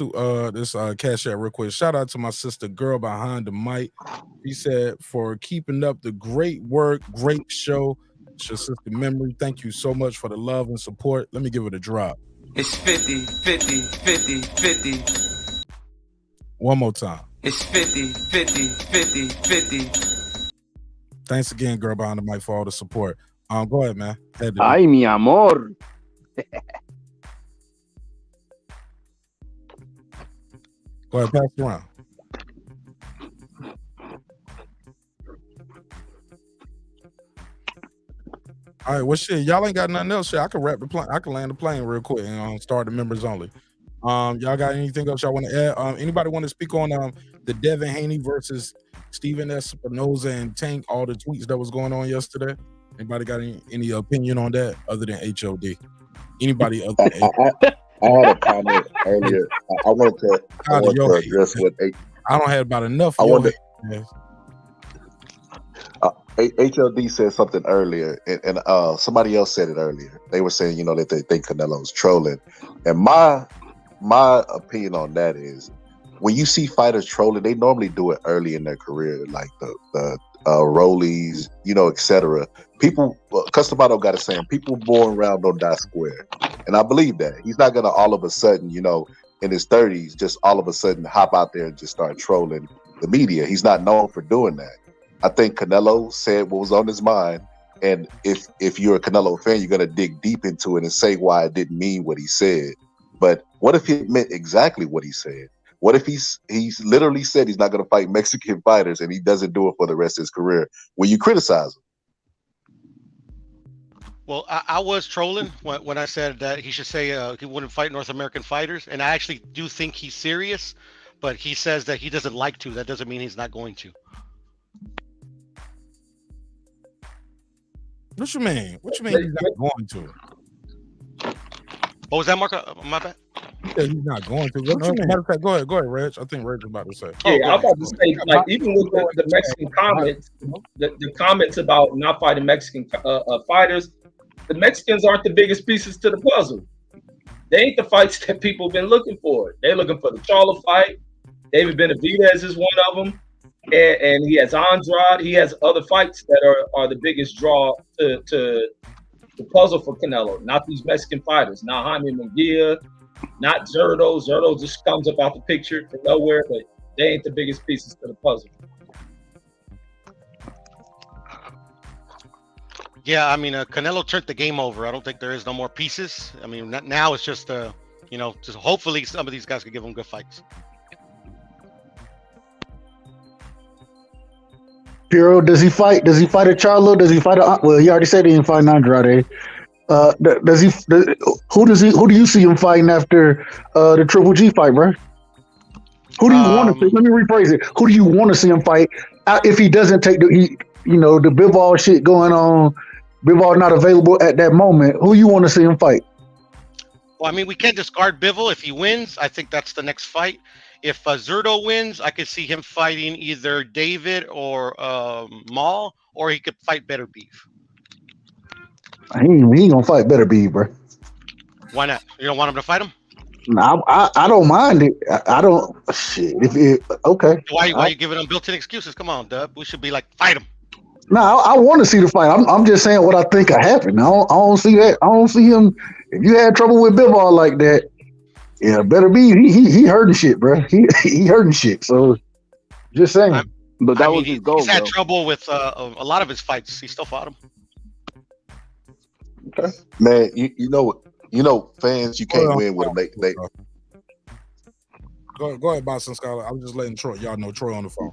cash out real quick. Shout out to my sister girl behind the mic. He said, for keeping up the great work, great show. It's your sister Memory. Thank you so much for the love and support. Let me give it a drop. It's 50, 50, 50, 50. One more time. It's 50, 50, 50, 50. Thanks again, girl behind the mic, for all the support. Go ahead, man. Ay, mi amor. Go ahead, pass it around. All right, well, shit, y'all ain't got nothing else. Shit, I can wrap the plane. I can land the plane real quick and start the members only. Y'all got anything else y'all want to add? Anybody want to speak on the Devin Haney versus Steven Espinoza and Tank? All the tweets that was going on yesterday. Anybody got any opinion on that other than HOD? Anybody other than HOD? I had a comment earlier. I want to address what I don't have about enough. HLD said something earlier, and somebody else said it earlier. They were saying, that they think Canelo's trolling, and my opinion on that is, when you see fighters trolling, they normally do it early in their career, like the rollies, etc. People, Customato got a saying, people born round don't die square. And I believe that. He's not going to all of a sudden, in his 30s, just all of a sudden hop out there and just start trolling the media. He's not known for doing that. I think Canelo said what was on his mind. And if you're a Canelo fan, you're going to dig deep into it and say why it didn't mean what he said. But what if he meant exactly what he said? What if he's literally said he's not going to fight Mexican fighters and he doesn't do it for the rest of his career? Will you criticize him? Well, I was trolling when I said that he should say he wouldn't fight North American fighters, and I actually do think he's serious, but he says that he doesn't like to. That doesn't mean he's not going to. What you mean? What you mean he's not going to? What was that, Mark? My bad. Yeah, he's not going to. What you mean? Matter of fact, go ahead, Reg. I think Reg was about to say. Yeah, I'm about to say, like, even with the Mexican comments, the comments about not fighting Mexican fighters, the Mexicans aren't the biggest pieces to the puzzle. They ain't the fights that people have been looking for. They're looking for the Charlo fight. David Benavidez is one of them. And he has Andrade. He has other fights that are the biggest draw to the puzzle for Canelo. Not these Mexican fighters. Not Jaime Munguia. Not Zurdo. Zurdo just comes up out the picture from nowhere, but they ain't the biggest pieces to the puzzle. Yeah, I mean, Canelo turned the game over. I don't think there is no more pieces. I mean, now it's just, just hopefully some of these guys can give him good fights. Piero, does he fight? Does he fight a Charlo? Does he fight a? Well, he already said he didn't fight Andrade. Does he? Who do you see him fighting after the Triple G fight, bro? Who do you want to see? Let me rephrase it. Who do you want to see him fight if he doesn't take the bivol shit going on? Bivol not available at that moment. Who you want to see him fight? Well, I mean, we can't discard Bivol. If he wins, I think that's the next fight. If Zurdo wins, I could see him fighting either David or Maul, or he could fight Better Beef. He ain't gonna fight Better Beef, bro. Why not? You don't want him to fight him? No, I don't mind it. I don't. Shit. Okay. Why are you giving him built-in excuses? Come on, Dub. We should be like, fight him. No, I want to see the fight. I'm just saying what I think could happen. I don't see that. I don't see him. If you had trouble with Bivol like that, yeah, Better Be. He hurting shit, bro. He hurting shit. So, just saying. But that was his goal. He's had trouble with a lot of his fights. He still fought him. Okay. Man, you know, fans, you can't win with them. Go ahead, Boston Scholar. I'm just letting Troy. Y'all know Troy on the phone.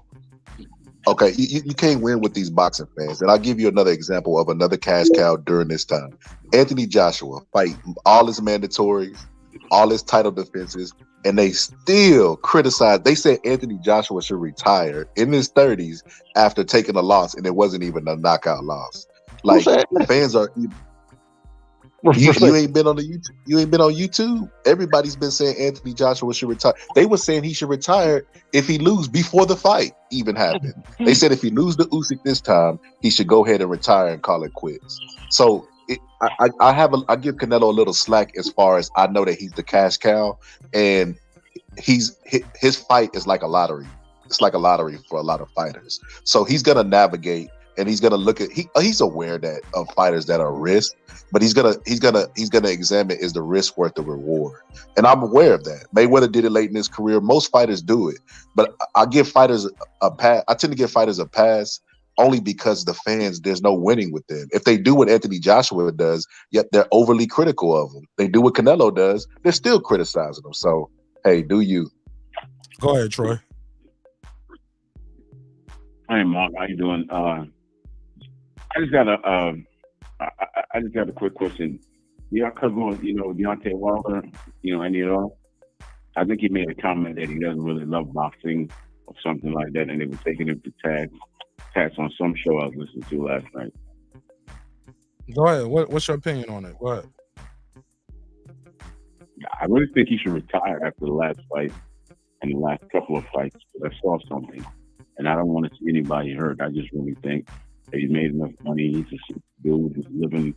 Okay, you can't win with these boxing fans. And I'll give you another example of another cash cow during this time. Anthony Joshua fight all his mandatories, all his title defenses, and they still criticize. They said Anthony Joshua should retire in his 30s after taking a loss, and it wasn't even a knockout loss. Like, fans are... You ain't been on the YouTube. You ain't been on YouTube. Everybody's been saying Anthony Joshua should retire. They were saying he should retire if he lose before the fight even happened. They said if he lose the Usyk this time, he should go ahead and retire and call it quits. So I give Canelo a little slack as far as I know that he's the cash cow, and his fight is like a lottery. It's like a lottery for a lot of fighters. So he's gonna navigate. And he's gonna look at he's aware that of fighters that are risk, but he's gonna examine, is the risk worth the reward? And I'm aware of that. Mayweather did it late in his career. Most fighters do it, but I give fighters a pass. I tend to give fighters a pass only because the fans, there's no winning with them. If they do what Anthony Joshua does, yet they're overly critical of him. They do what Canelo does, they're still criticizing him. So hey, do you? Go ahead, Troy. Hey, Mark, how you doing? I just got a quick question. Y'all cover on, Deontay Wilder, any at all? I think he made a comment that he doesn't really love boxing or something like that, and they were taking him to tax on some show I was listening to last night. Go ahead. What's your opinion on it? Go ahead. I really think he should retire after the last fight and the last couple of fights, but I saw something, and I don't want to see anybody hurt. I just really think that he made enough money. He's a dude who's living,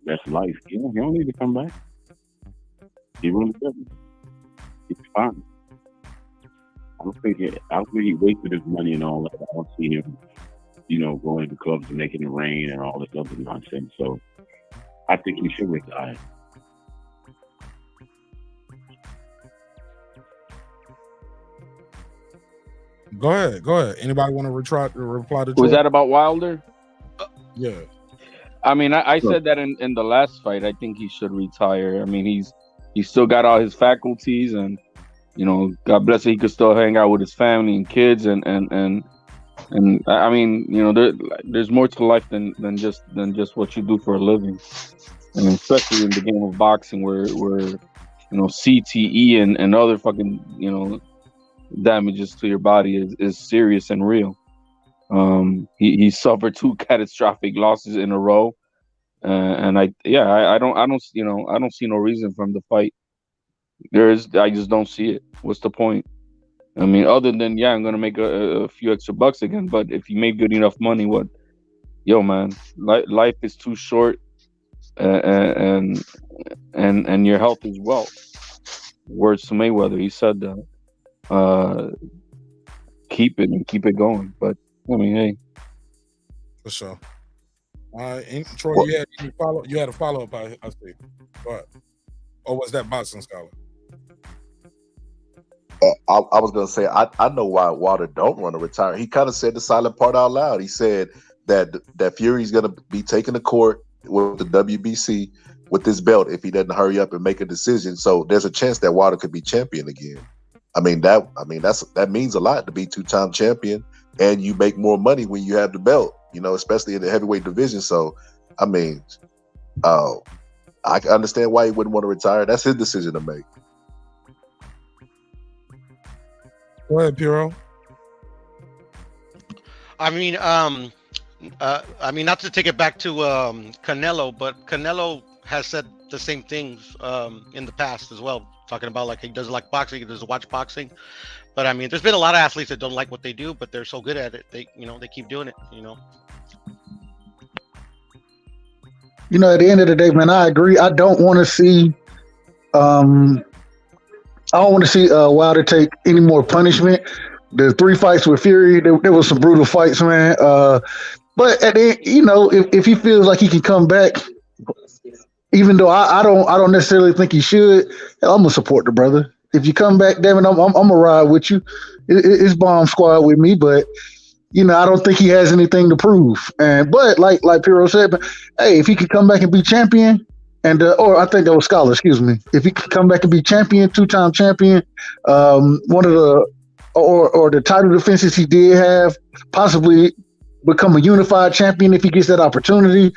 best life. He don't need to come back. He really doesn't. He's fine. I don't think he wasted his money and all that. I don't see him, going to clubs and making it rain and all this other nonsense. So I think he should retire. Go ahead. Anybody want to reply to Troy? Was that about Wilder? Yeah. I mean, I said that in the last fight. I think he should retire. I mean, he's still got all his faculties, and God bless it, he could still hang out with his family and kids, and I mean, there's more to life than just what you do for a living, and especially in the game of boxing, where CTE and other fucking damages to your body is serious and real. He suffered 2 catastrophic losses in a row, and I don't see no reason for him to fight. I just don't see it. What's the point? I mean, other than I'm gonna make a few extra bucks again. But if you make good enough money, man, life is too short, and your health is wealth. Words to Mayweather, he said that. Keep it going. But I mean, hey, for sure. Troy, you had a follow up. I see. But or was that Boxing Scholar? I was gonna say I know why Wilder don't want to retire. He kind of said the silent part out loud. He said that Fury's gonna be taken to court with the WBC with this belt if he doesn't hurry up and make a decision. So there's a chance that Wilder could be champion again. I mean that means a lot to be 2-time champion, and you make more money when you have the belt. You know, especially in the heavyweight division. So, I mean, I can understand why he wouldn't want to retire. That's his decision to make. Go ahead, Piero. I mean, not to take it back to Canelo, but Canelo has said the same things in the past as well, talking about like he doesn't like boxing, he doesn't watch boxing. But I mean, there's been a lot of athletes that don't like what they do, but they're so good at it, they keep doing it. You know, at the end of the day, man, I agree. I don't want to see, Wilder take any more punishment. The 3 fights with Fury, there was some brutal fights, man. But at the end, you know, if he feels like he can come back, even though I don't necessarily think he should, I'm gonna support the brother. If you come back, Devin, I'm gonna ride with you. It's bomb squad with me, but. You know, I don't think he has anything to prove. But like Piero said, hey, if he could come back and be champion, or I think that was Scholar, excuse me. If he could come back and be champion, 2-time champion, one of the or the title defenses he did have, possibly become a unified champion if he gets that opportunity.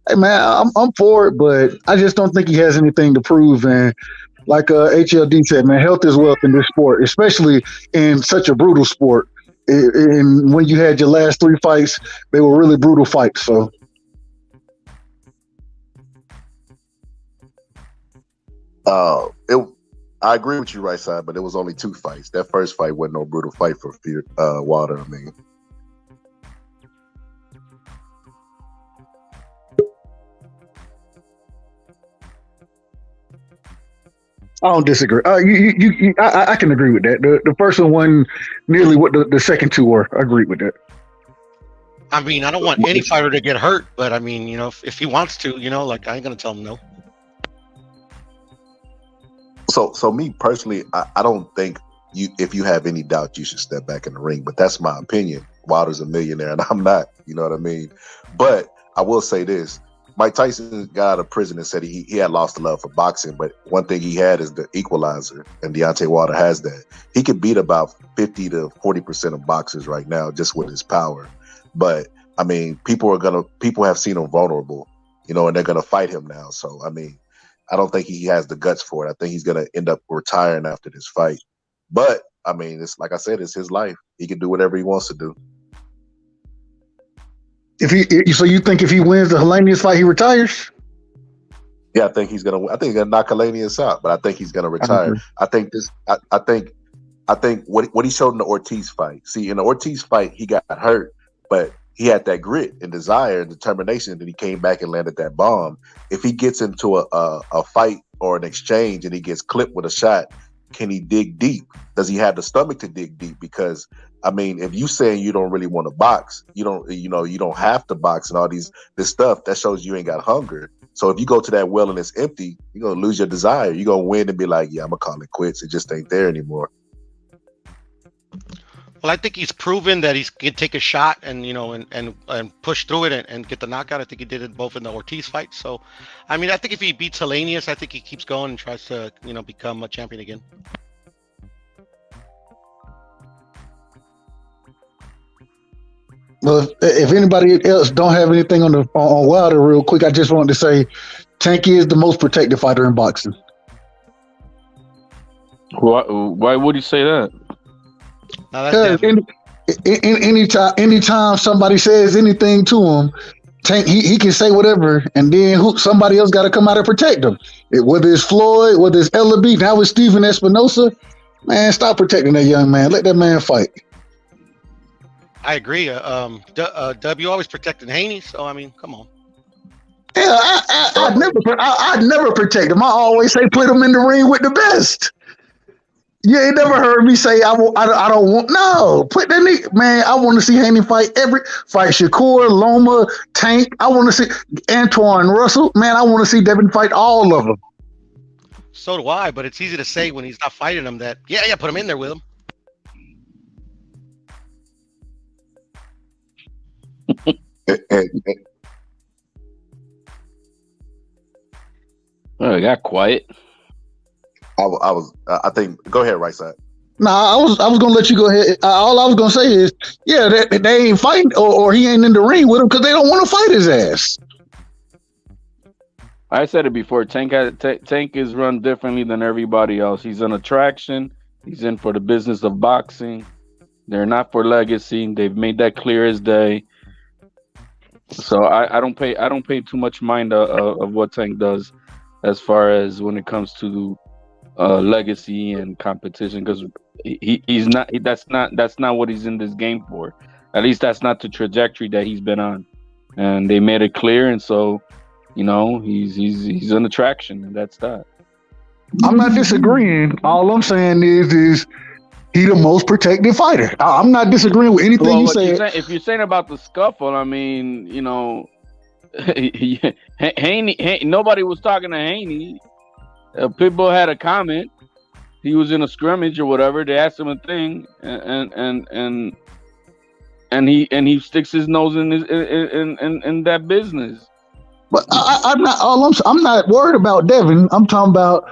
Hey man, I'm for it, but I just don't think he has anything to prove. And like HLD said, man, health is wealth in this sport, especially in such a brutal sport. And when you had your last 3 fights, they were really brutal fights. So, I agree with you, right side, but it was only 2 fights. That first fight wasn't no brutal fight for Wilder. I mean, I don't disagree. I can agree with that. The first one wasn't nearly what the second 2 were. I agree with that. I mean, I don't want any fighter to get hurt, but I mean, you know, if he wants to, you know, like I ain't gonna tell him no. So me personally, I don't think if you have any doubt, you should step back in the ring. But that's my opinion. Wilder's a millionaire, and I'm not. You know what I mean? But I will say this. Mike Tyson got out of prison and said he had lost the love for boxing, but one thing he had is the equalizer, and Deontay Wilder has that. He could beat about 50 to 40% of boxers right now just with his power. But I mean, people have seen him vulnerable, you know, and they're gonna fight him now. So I mean, I don't think he has the guts for it. I think he's gonna end up retiring after this fight. But I mean, it's like I said, it's his life. He can do whatever he wants to do. So you think if he wins the Helenius fight, he retires? Yeah, I think he's gonna knock Helenius out, but I think he's gonna retire. I think what he showed in the Ortiz fight. See, in the Ortiz fight, he got hurt, but he had that grit and desire and determination that he came back and landed that bomb. If he gets into a fight or an exchange and he gets clipped with a shot, can he dig deep? Does he have the stomach to dig deep? Because I mean, if you saying you don't really want to box, you don't have to box and all this stuff, that shows you ain't got hunger. So if you go to that well and it's empty, you're gonna lose your desire. You're gonna win and be like, yeah, I'm gonna call it quits. It just ain't there anymore. Well, I think he's proven that he can take a shot and and push through it and get the knockout. I think he did it both in the Ortiz fight. So, I mean, I think if he beats Helenius, I think he keeps going and tries to become a champion again. Well, if anybody else don't have anything on Wilder, real quick, I just wanted to say, Tank is the most protected fighter in boxing. Why would he say that? Anytime somebody says anything to him, Tank he can say whatever, and then somebody else got to come out and protect him. Whether it's Floyd, whether it's Ellaby, now it's Steven Espinosa. Man, stop protecting that young man. Let that man fight. I agree. W always protecting Haney, so I mean, come on. Yeah, I'd never protect him. I always say put him in the ring with the best. You ain't never heard me say I don't want. No, put that nigga, man. I want to see Haney fight Shakur, Loma, Tank. I want to see Antoine Russell. Man, I want to see Devin fight all of them. So do I, but it's easy to say when he's not fighting them that put him in there with him. Oh, it got quiet. I think. Go ahead, right side. Nah, I was gonna let you go ahead. All I was gonna say is, yeah, they ain't fighting, or he ain't in the ring with him because they don't want to fight his ass. I said it before. Tank is run differently than everybody else. He's an attraction. He's in for the business of boxing. They're not for legacy. They've made that clear as day. So I don't pay too much mind of what Tank does as far as when it comes to legacy and competition, because he's not. That's not what he's in this game for. At least that's not the trajectory that he's been on, and they made it clear. And so, he's an attraction, and that's that. I'm not disagreeing. All I'm saying is he the most protected fighter. I'm not disagreeing with anything you said. If you're saying about the scuffle, I mean, Haney. Nobody was talking to Haney. People had a comment. He was in a scrimmage or whatever. They asked him a thing, and he sticks his nose in that business. But I'm not worried about Devin. I'm talking about.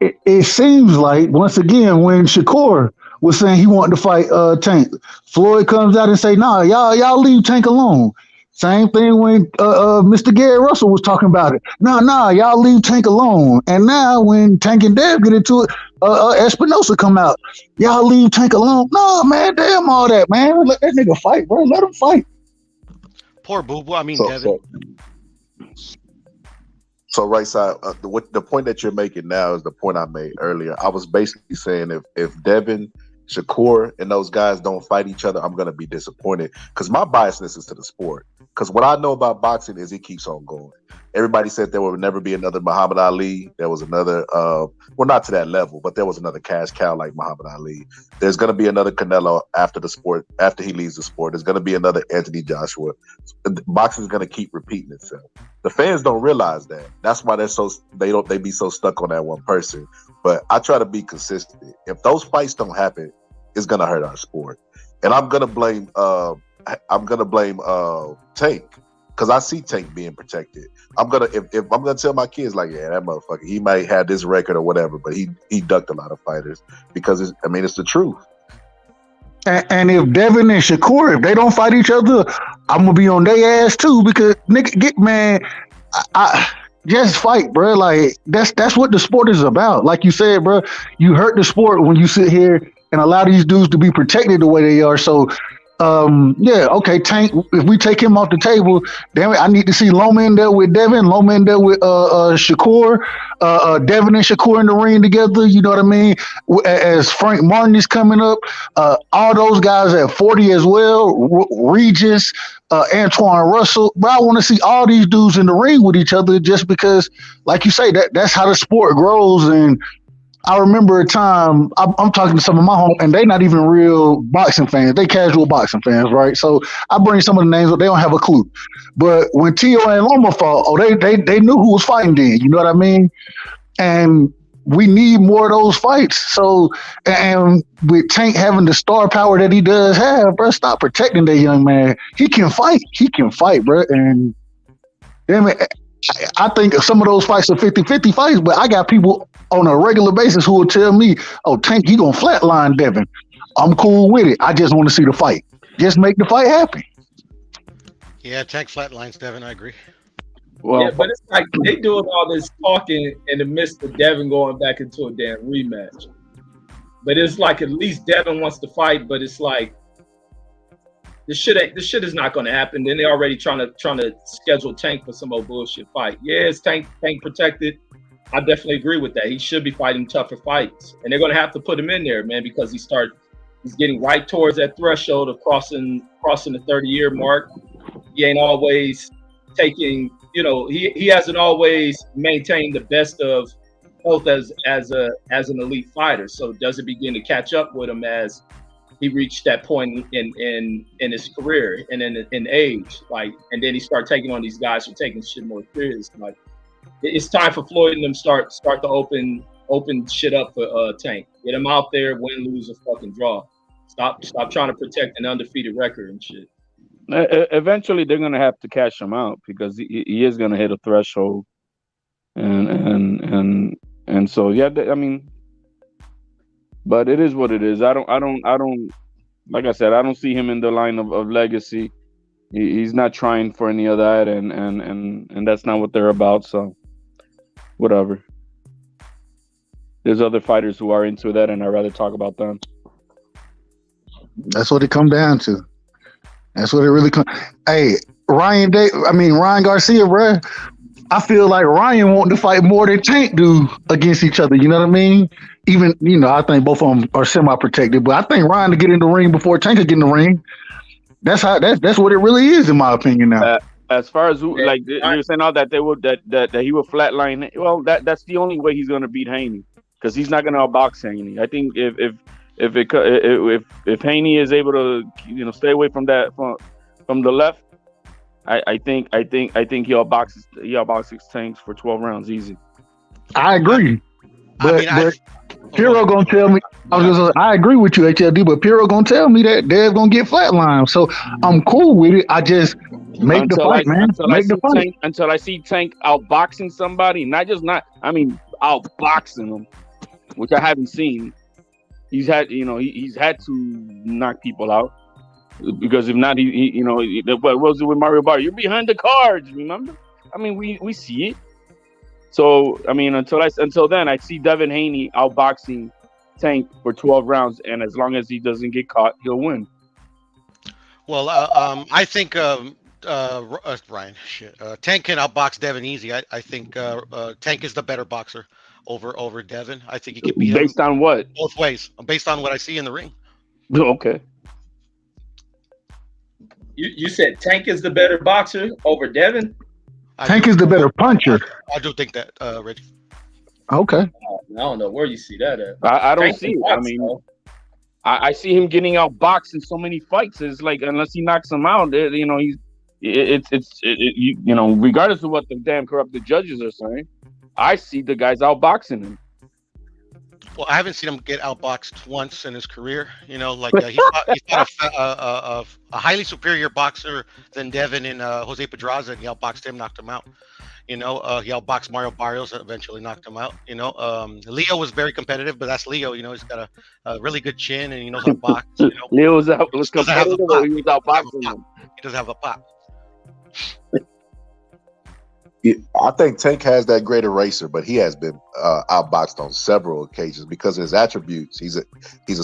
It seems like once again when Shakur was saying he wanted to fight Tank, Floyd comes out and say, "Nah, y'all leave Tank alone." Same thing when Mr. Gary Russell was talking about it. Nah, y'all leave Tank alone. And now when Tank and Dev get into it, Espinosa come out. Y'all leave Tank alone. No, man, damn all that, man. Let that nigga fight, bro. Let him fight. Poor Boo-Boo. I mean, Devin. So right side, the point that you're making now is the point I made earlier. I was basically saying if Devin, Shakur, and those guys don't fight each other, I'm gonna be disappointed because my biasness is to the sport. Because what I know about boxing is it keeps on going. Everybody said there would never be another Muhammad Ali. There was another, well, not to that level, but there was another cash cow like Muhammad Ali. There's going to be another Canelo after the sport, after he leaves the sport. There's going to be another Anthony Joshua. Boxing is going to keep repeating itself. The fans don't realize that. That's why they be so stuck on that one person. But I try to be consistent. If those fights don't happen, it's going to hurt our sport. And I'm going to blame Tank. Because I see Tank being protected. If I'm gonna tell my kids, like, yeah, that motherfucker, he might have this record or whatever, but he ducked a lot of fighters because it's the truth. And if Devin and Shakur, if they don't fight each other, I'm gonna be on their ass too because I just fight, bro. Like that's what the sport is about. Like you said, bro, you hurt the sport when you sit here and allow these dudes to be protected the way they are. So. Yeah, okay, Tank, if we take him off the table, damn it, I need to see Loma in there with Devin, Loma in there with Shakur, Devin and Shakur in the ring together, you know what I mean? As Frank Martin is coming up, all those guys at 40 as well, Regis, Antoine Russell, but I want to see all these dudes in the ring with each other just because, like you say, that's how the sport grows. And I remember a time I'm talking to some of my home, and they're not even real boxing fans. They casual boxing fans, right? So I bring some of the names up. They don't have a clue. But when Tio and Loma fought, they knew who was fighting then. You know what I mean? And we need more of those fights. So, and with Tank having the star power that he does have, bro, stop protecting that young man. He can fight. He can fight, bro. And damn it, I think some of those fights are 50-50 fights, but I got people on a regular basis who will tell me, oh, Tank, he gonna flatline Devin. I'm cool with it. I just want to see the fight. Just make the fight happen. Yeah, Tank flatlines Devin, I agree. Well, yeah, but it's like they doing all this talking in the midst of Devin going back into a damn rematch. But it's like at least Devin wants to fight, but it's like this shit is not going to happen. Then they already trying to schedule Tank for some old bullshit fight. Yeah, it's Tank protected. I definitely agree with that. He should be fighting tougher fights, and they're going to have to put him in there, man, because he's getting right towards that threshold of crossing the 30-year mark. He ain't always taking, he hasn't always maintained the best of health as an elite fighter. So does it begin to catch up with him as he reached that point in his career and in age, and then he start taking on these guys who are taking shit more serious. Like, it's time for Floyd and them start to open shit up for Tank. Get him out there, win, lose, or fucking draw. Stop trying to protect an undefeated record and shit. Eventually, they're gonna have to cash him out because he is gonna hit a threshold, and so yeah. I mean, But it is what it is. I don't. Like I said, I don't see him in the line of legacy. He's not trying for any of that, and that's not what they're about. So, whatever. There's other fighters who are into that, and I'd rather talk about them. That's what it come down to. That's what it really comes. Hey, Ryan Garcia, bro. I feel like Ryan wanting to fight more than Tank do against each other. You know what I mean? Even, I think both of them are semi-protected, but I think Ryan to get in the ring before Tank could get in the ring. That's what it really is, in my opinion. Now, as far as who, like you're saying, all that they would that he would flatline. Well, that's the only way he's going to beat Haney, because he's not going to outbox Haney. I think if Haney is able to stay away from that from the left, I think he outboxes Tanks for 12 rounds easy. I agree, but Piro gonna tell me. I agree with you, HLD, but Piro gonna tell me that Dev gonna get flatlined. So I'm cool with it. I just make the fight, man. Make the fight until I see Tank outboxing somebody, outboxing them, which I haven't seen. He's had to knock people out, because if not, what was it with Mario Bar? You're behind the cards, remember? We see it. So until then, I see Devin Haney outboxing Tank for 12 rounds, and as long as he doesn't get caught, he'll win. Well, I think Ryan, Tank can outbox Devin easy. I think Tank is the better boxer over Devin. I think he can beat him. Based on what? Both ways. Based on what I see in the ring. Okay. You said Tank is the better boxer over Devin? Tank is the better puncher. I do think that, Rich. Okay. I don't know where you see that at. I don't see it. I see him getting outboxed in so many fights. It's like, unless he knocks him out, regardless of what the damn corrupted judges are saying, I see the guys outboxing him. Well, I haven't seen him get outboxed once in his career. He fought a highly superior boxer than Devin and Jose Pedraza, and he outboxed him, knocked him out. He outboxed Mario Barrios, eventually knocked him out. Leo was very competitive, but that's Leo. He's got a really good chin, and he knows how to box. Leo was competitive, but he was outboxing him. He doesn't have a pop. I think Tank has that great eraser, but he has been outboxed on several occasions because of his attributes. He's a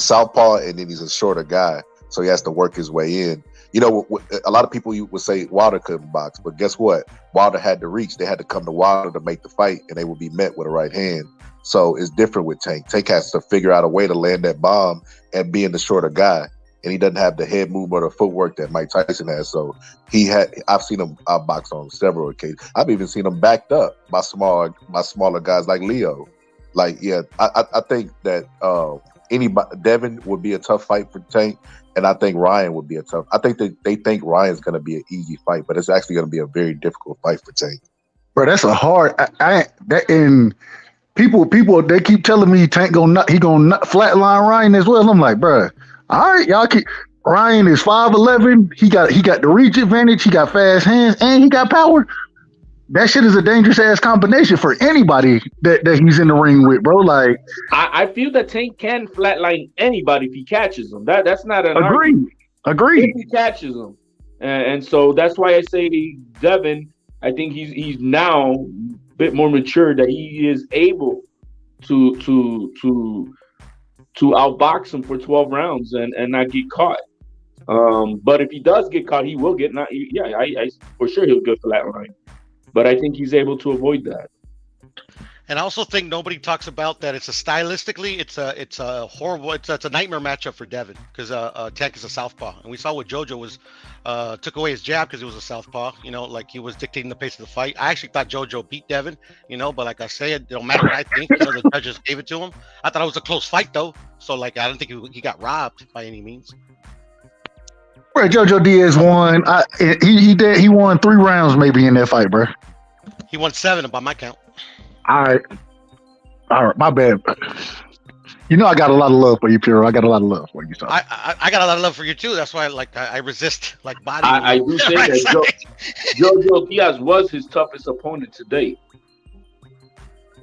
southpaw, and then he's a shorter guy, so he has to work his way in. A lot of people would say Wilder couldn't box, but guess what? Wilder had to reach. They had to come to Wilder to make the fight, and they would be met with a right hand. So it's different with Tank. Tank has to figure out a way to land that bomb and being the shorter guy. And he doesn't have the head movement or footwork that Mike Tyson has. So I've seen him outboxed on several occasions. I've even seen him backed up by smaller guys like Leo. I think that Devin would be a tough fight for Tank, and I think Ryan would be a tough. I think that they think Ryan's going to be an easy fight, but it's actually going to be a very difficult fight for Tank. Bro, that's a hard. People they keep telling me Tank gonna flatline Ryan as well. I'm like, bro. All right, y'all keep. Ryan is 5'11". He got the reach advantage. He got fast hands, and he got power. That shit is a dangerous ass combination for anybody that he's in the ring with, bro. Like, I feel that Tank can flatline anybody if he catches them. That's not an agreed. If he catches them, and so that's why I say to Devin, I think he's now a bit more mature that he is able to outbox him for 12 rounds and not get caught. But if he does get caught, he will get I for sure he'll get flatline. But I think he's able to avoid that. And I also think nobody talks about that. It's a horrible. It's a nightmare matchup for Devin because Tank is a southpaw, and we saw what JoJo was took away his jab because he was a southpaw. Like he was dictating the pace of the fight. I actually thought JoJo beat Devin. But like I say, it don't matter what I think. The judges gave it to him. I thought it was a close fight though. So I don't think he got robbed by any means. Bro, JoJo Diaz won. He won 3 rounds maybe in that fight, bro. He won 7 by my count. All right, my bad. I got a lot of love for you, Piro. I got a lot of love for you. So. I got a lot of love for you too. That's why I resist body. I do say that JoJo Diaz was his toughest opponent to date.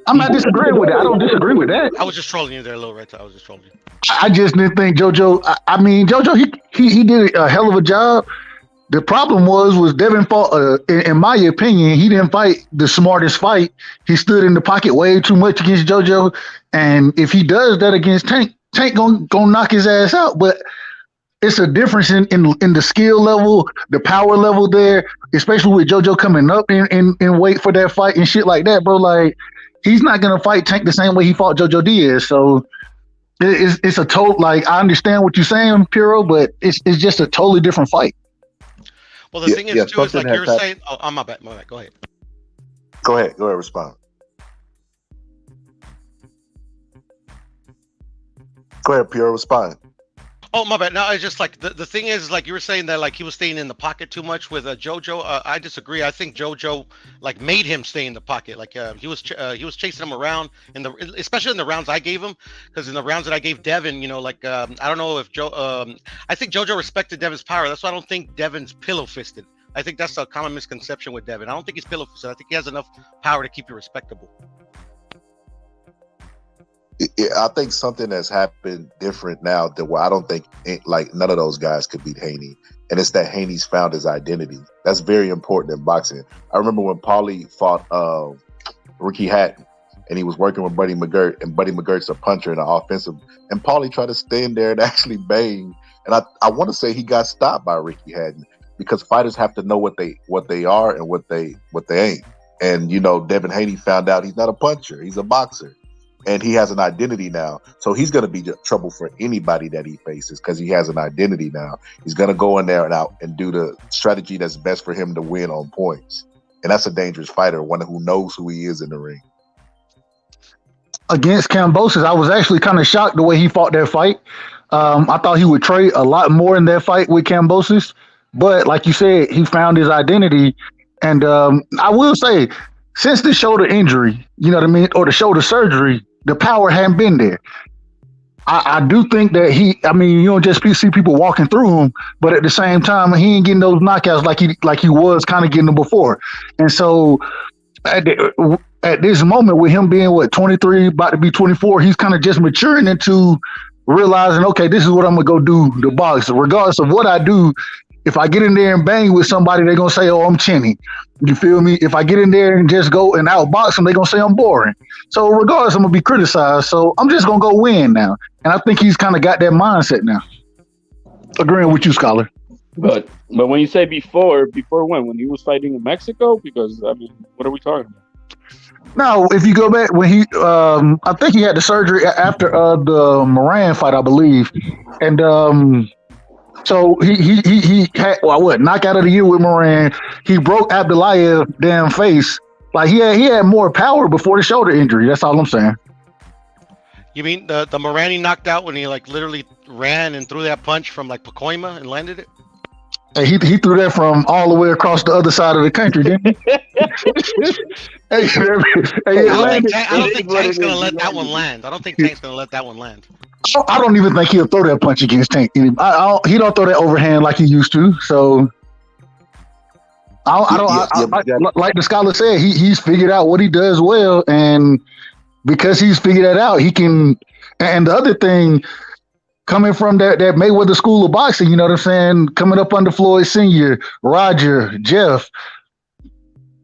I'm not disagreeing with that. I don't disagree with that. I was just trolling you there a little, right? I was just trolling you. I just didn't think JoJo. I mean, JoJo, he did a hell of a job. The problem was Devin fought. In my opinion, he didn't fight the smartest fight. He stood in the pocket way too much against JoJo, and if he does that against Tank gonna knock his ass out. But it's a difference in the skill level, the power level there, especially with JoJo coming up in weight for that fight and shit like that, bro. Like, he's not gonna fight Tank the same way he fought JoJo Diaz. So it's a total, like, I understand what you're saying, Piro, but it's just a totally different fight. Well, the thing is, too, is like you're saying. Oh, my bad. Go ahead. Go ahead. Respond. Go ahead, Piro. Respond. Oh, my bad. No, it's just like the thing is, like you were saying that like he was staying in the pocket too much with JoJo. I disagree. I think JoJo like made him stay in the pocket. Like he was chasing him around especially in the rounds I gave him, because in the rounds that I gave Devin, you know, like I don't know if I think JoJo respected Devin's power. That's why I don't think Devin's pillow fisted. I think that's a common misconception with Devin. I don't think he's pillow fisted. I think he has enough power to keep you respectable. I think something has happened different now that where I don't think like none of those guys could beat Haney, and it's that Haney's found his identity. That's very important in boxing. I remember when Paulie fought Ricky Hatton, and he was working with Buddy McGirt, and Buddy McGirt's a puncher and an offensive, and Paulie tried to stand there and actually bang, and I want to say he got stopped by Ricky Hatton, because fighters have to know what they are and what they ain't. And you know, Devin Haney found out he's not a puncher, he's a boxer. And he has an identity now. So he's going to be trouble for anybody that he faces, because he has an identity now. He's going to go in there and out and do the strategy that's best for him to win on points. And that's a dangerous fighter, one who knows who he is in the ring. Against Kambosos, I was actually kind of shocked the way he fought that fight. I thought he would trade a lot more in that fight with Kambosos. But like you said, he found his identity. And I will say, since the shoulder injury, you know what I mean, or the shoulder surgery, the power hadn't been there. I do think that you don't just see people walking through him, but at the same time, he ain't getting those knockouts like he was kind of getting them before. And so at this moment, with him being 23, about to be 24, he's kind of just maturing into realizing, okay, this is what I'm gonna go do the box. Regardless of what I do, if I get in there and bang with somebody, they're gonna say, "Oh, I'm chinny." You feel me? If I get in there and just go and outbox them, they're gonna say I'm boring. So regardless, I'm gonna be criticized. So I'm just gonna go win now. And I think he's kind of got that mindset now. Agreeing with you, Scholar. But when you say before when he was fighting in Mexico, because I mean, what are we talking about? No, if you go back when he, I think he had the surgery after the Moran fight, I believe, and so he had knockout of the year with Moran. He broke Abdullayev damn face. Like he had more power before the shoulder injury. That's all I'm saying. You mean the Moran he knocked out when he like literally ran and threw that punch from like Pacoima and landed it? Hey, he threw that from all the way across the other side of the country, didn't he? I don't think Tank's gonna let that one land. I don't even think he'll throw that punch against Tank. He don't throw that overhand like he used to. So like the scholar said, he's figured out what he does well, and because he's figured that out, he can. And the other thing, coming from that Mayweather school of boxing, you know what I'm saying? Coming up under Floyd Sr., Roger, Jeff.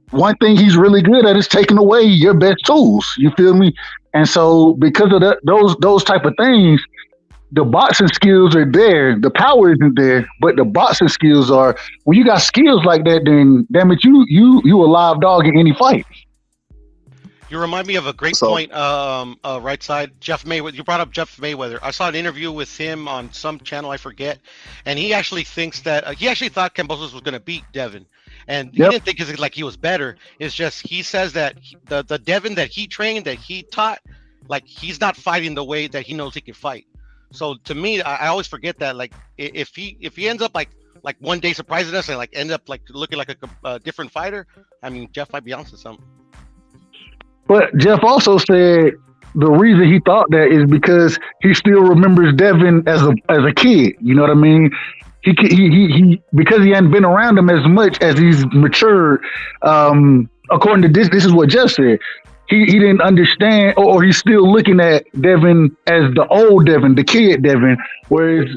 One thing he's really good at is taking away your best tools. You feel me? And so because of those type of things, the boxing skills are there. The power isn't there, but the boxing skills are. When you got skills like that, then damn it, you a live dog in any fight. You remind me of a great point, right side, Jeff Mayweather. You brought up Jeff Mayweather. I saw an interview with him on some channel, I forget, and he actually thinks that he actually thought Kambosos was going to beat Devin, and he didn't think it's like he was better. It's just he says that the Devin that he trained, that he taught, like he's not fighting the way that he knows he can fight. So to me, I always forget that. Like if he ends up like one day surprising us and like end up like looking like a different fighter, I mean Jeff might be onto something. But Jeff also said the reason he thought that is because he still remembers Devin as a kid. You know what I mean? He because he hadn't been around him as much as he's matured. According to this is what Jeff said. he didn't understand, or he's still looking at Devin as the old Devin, the kid Devin, whereas,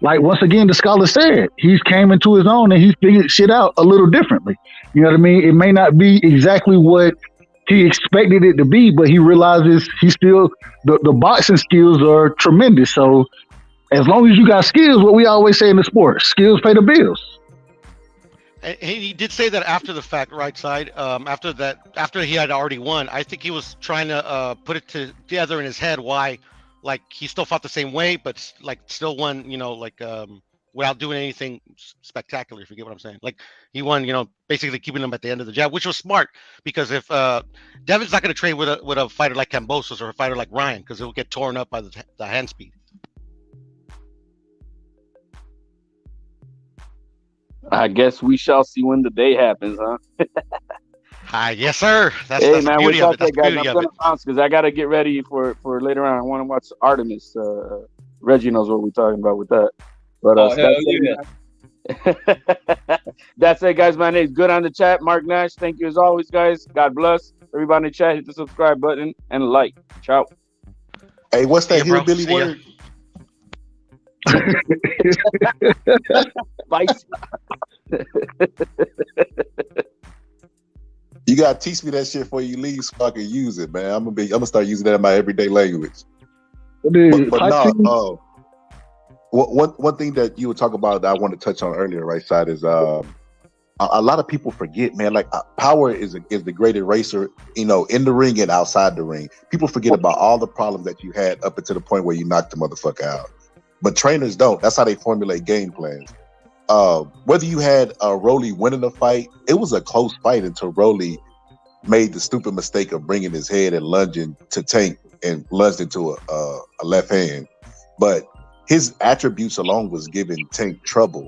like, once again, the scholar said, he's came into his own and he's figured shit out a little differently. You know what I mean? It may not be exactly what he expected it to be, but he realizes he still, the boxing skills are tremendous. So as long as you got skills, what we always say in the sport, skills pay the bills. And he did say that after the fact, right side. After he had already won, I think he was trying to put it together in his head why, like, he still fought the same way, but like still won, you know, like without doing anything spectacular. If you get what I'm saying, like he won, you know, basically keeping him at the end of the jab, which was smart because if Devin's not going to trade with a fighter like Kambosos or a fighter like Ryan because he'll get torn up by the hand speed. I guess we shall see when the day happens, huh? Yes, sir. That's hey, the man, beauty of it. That's the beauty of it. I'm going to bounce because I got to get ready for later on. I want to watch Artemis. Reggie knows what we're talking about with that. But that's it, guys. My name's Good on the chat. Mark Nash. Thank you as always, guys. God bless. Everybody in the chat, hit the subscribe button and like. Ciao. Hey, what's that hillbilly word? You gotta teach me that shit before you leave so I can use it, man. I'm gonna start using that in my everyday language. But one thing that you were talking about that I want to touch on earlier, right side, is a lot of people forget, man. Like power is the great eraser, you know, in the ring and outside the ring. People forget about all the problems that you had up until the point where you knocked the motherfucker out. But trainers don't. That's how they formulate game plans. Whether you had Rolly winning the fight, it was a close fight until Rolly made the stupid mistake of bringing his head and lunging to Tank and lunged into a left hand. But his attributes alone was giving Tank trouble.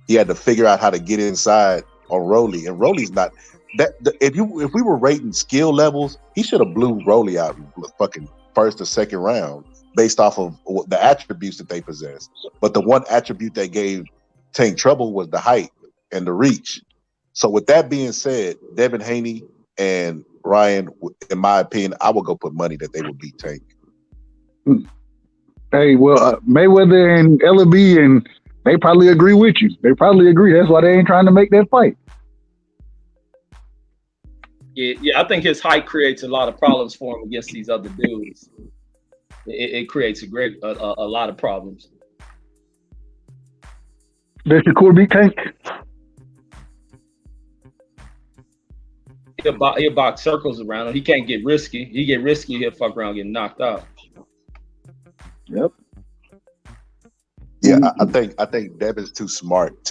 He had to figure out how to get inside on Rolly, and Rolly's not that. If we were rating skill levels, he should have blew Rolly out in the fucking first or second round based off of the attributes that they possess. But the one attribute that gave Tank trouble was the height and the reach. So with that being said, Devin Haney and Ryan, in my opinion, I would go put money that they would beat Tank. Hey, well, Mayweather and LB, and they probably agree with you. They probably agree. That's why they ain't trying to make that fight. Yeah, I think his height creates a lot of problems for him against these other dudes. It creates a lot of problems. Does Shakur beat Tank? He'll box circles around him. He can't get risky. He get risky, he'll fuck around getting knocked out. Yep. Yeah, I think Devin's too smart.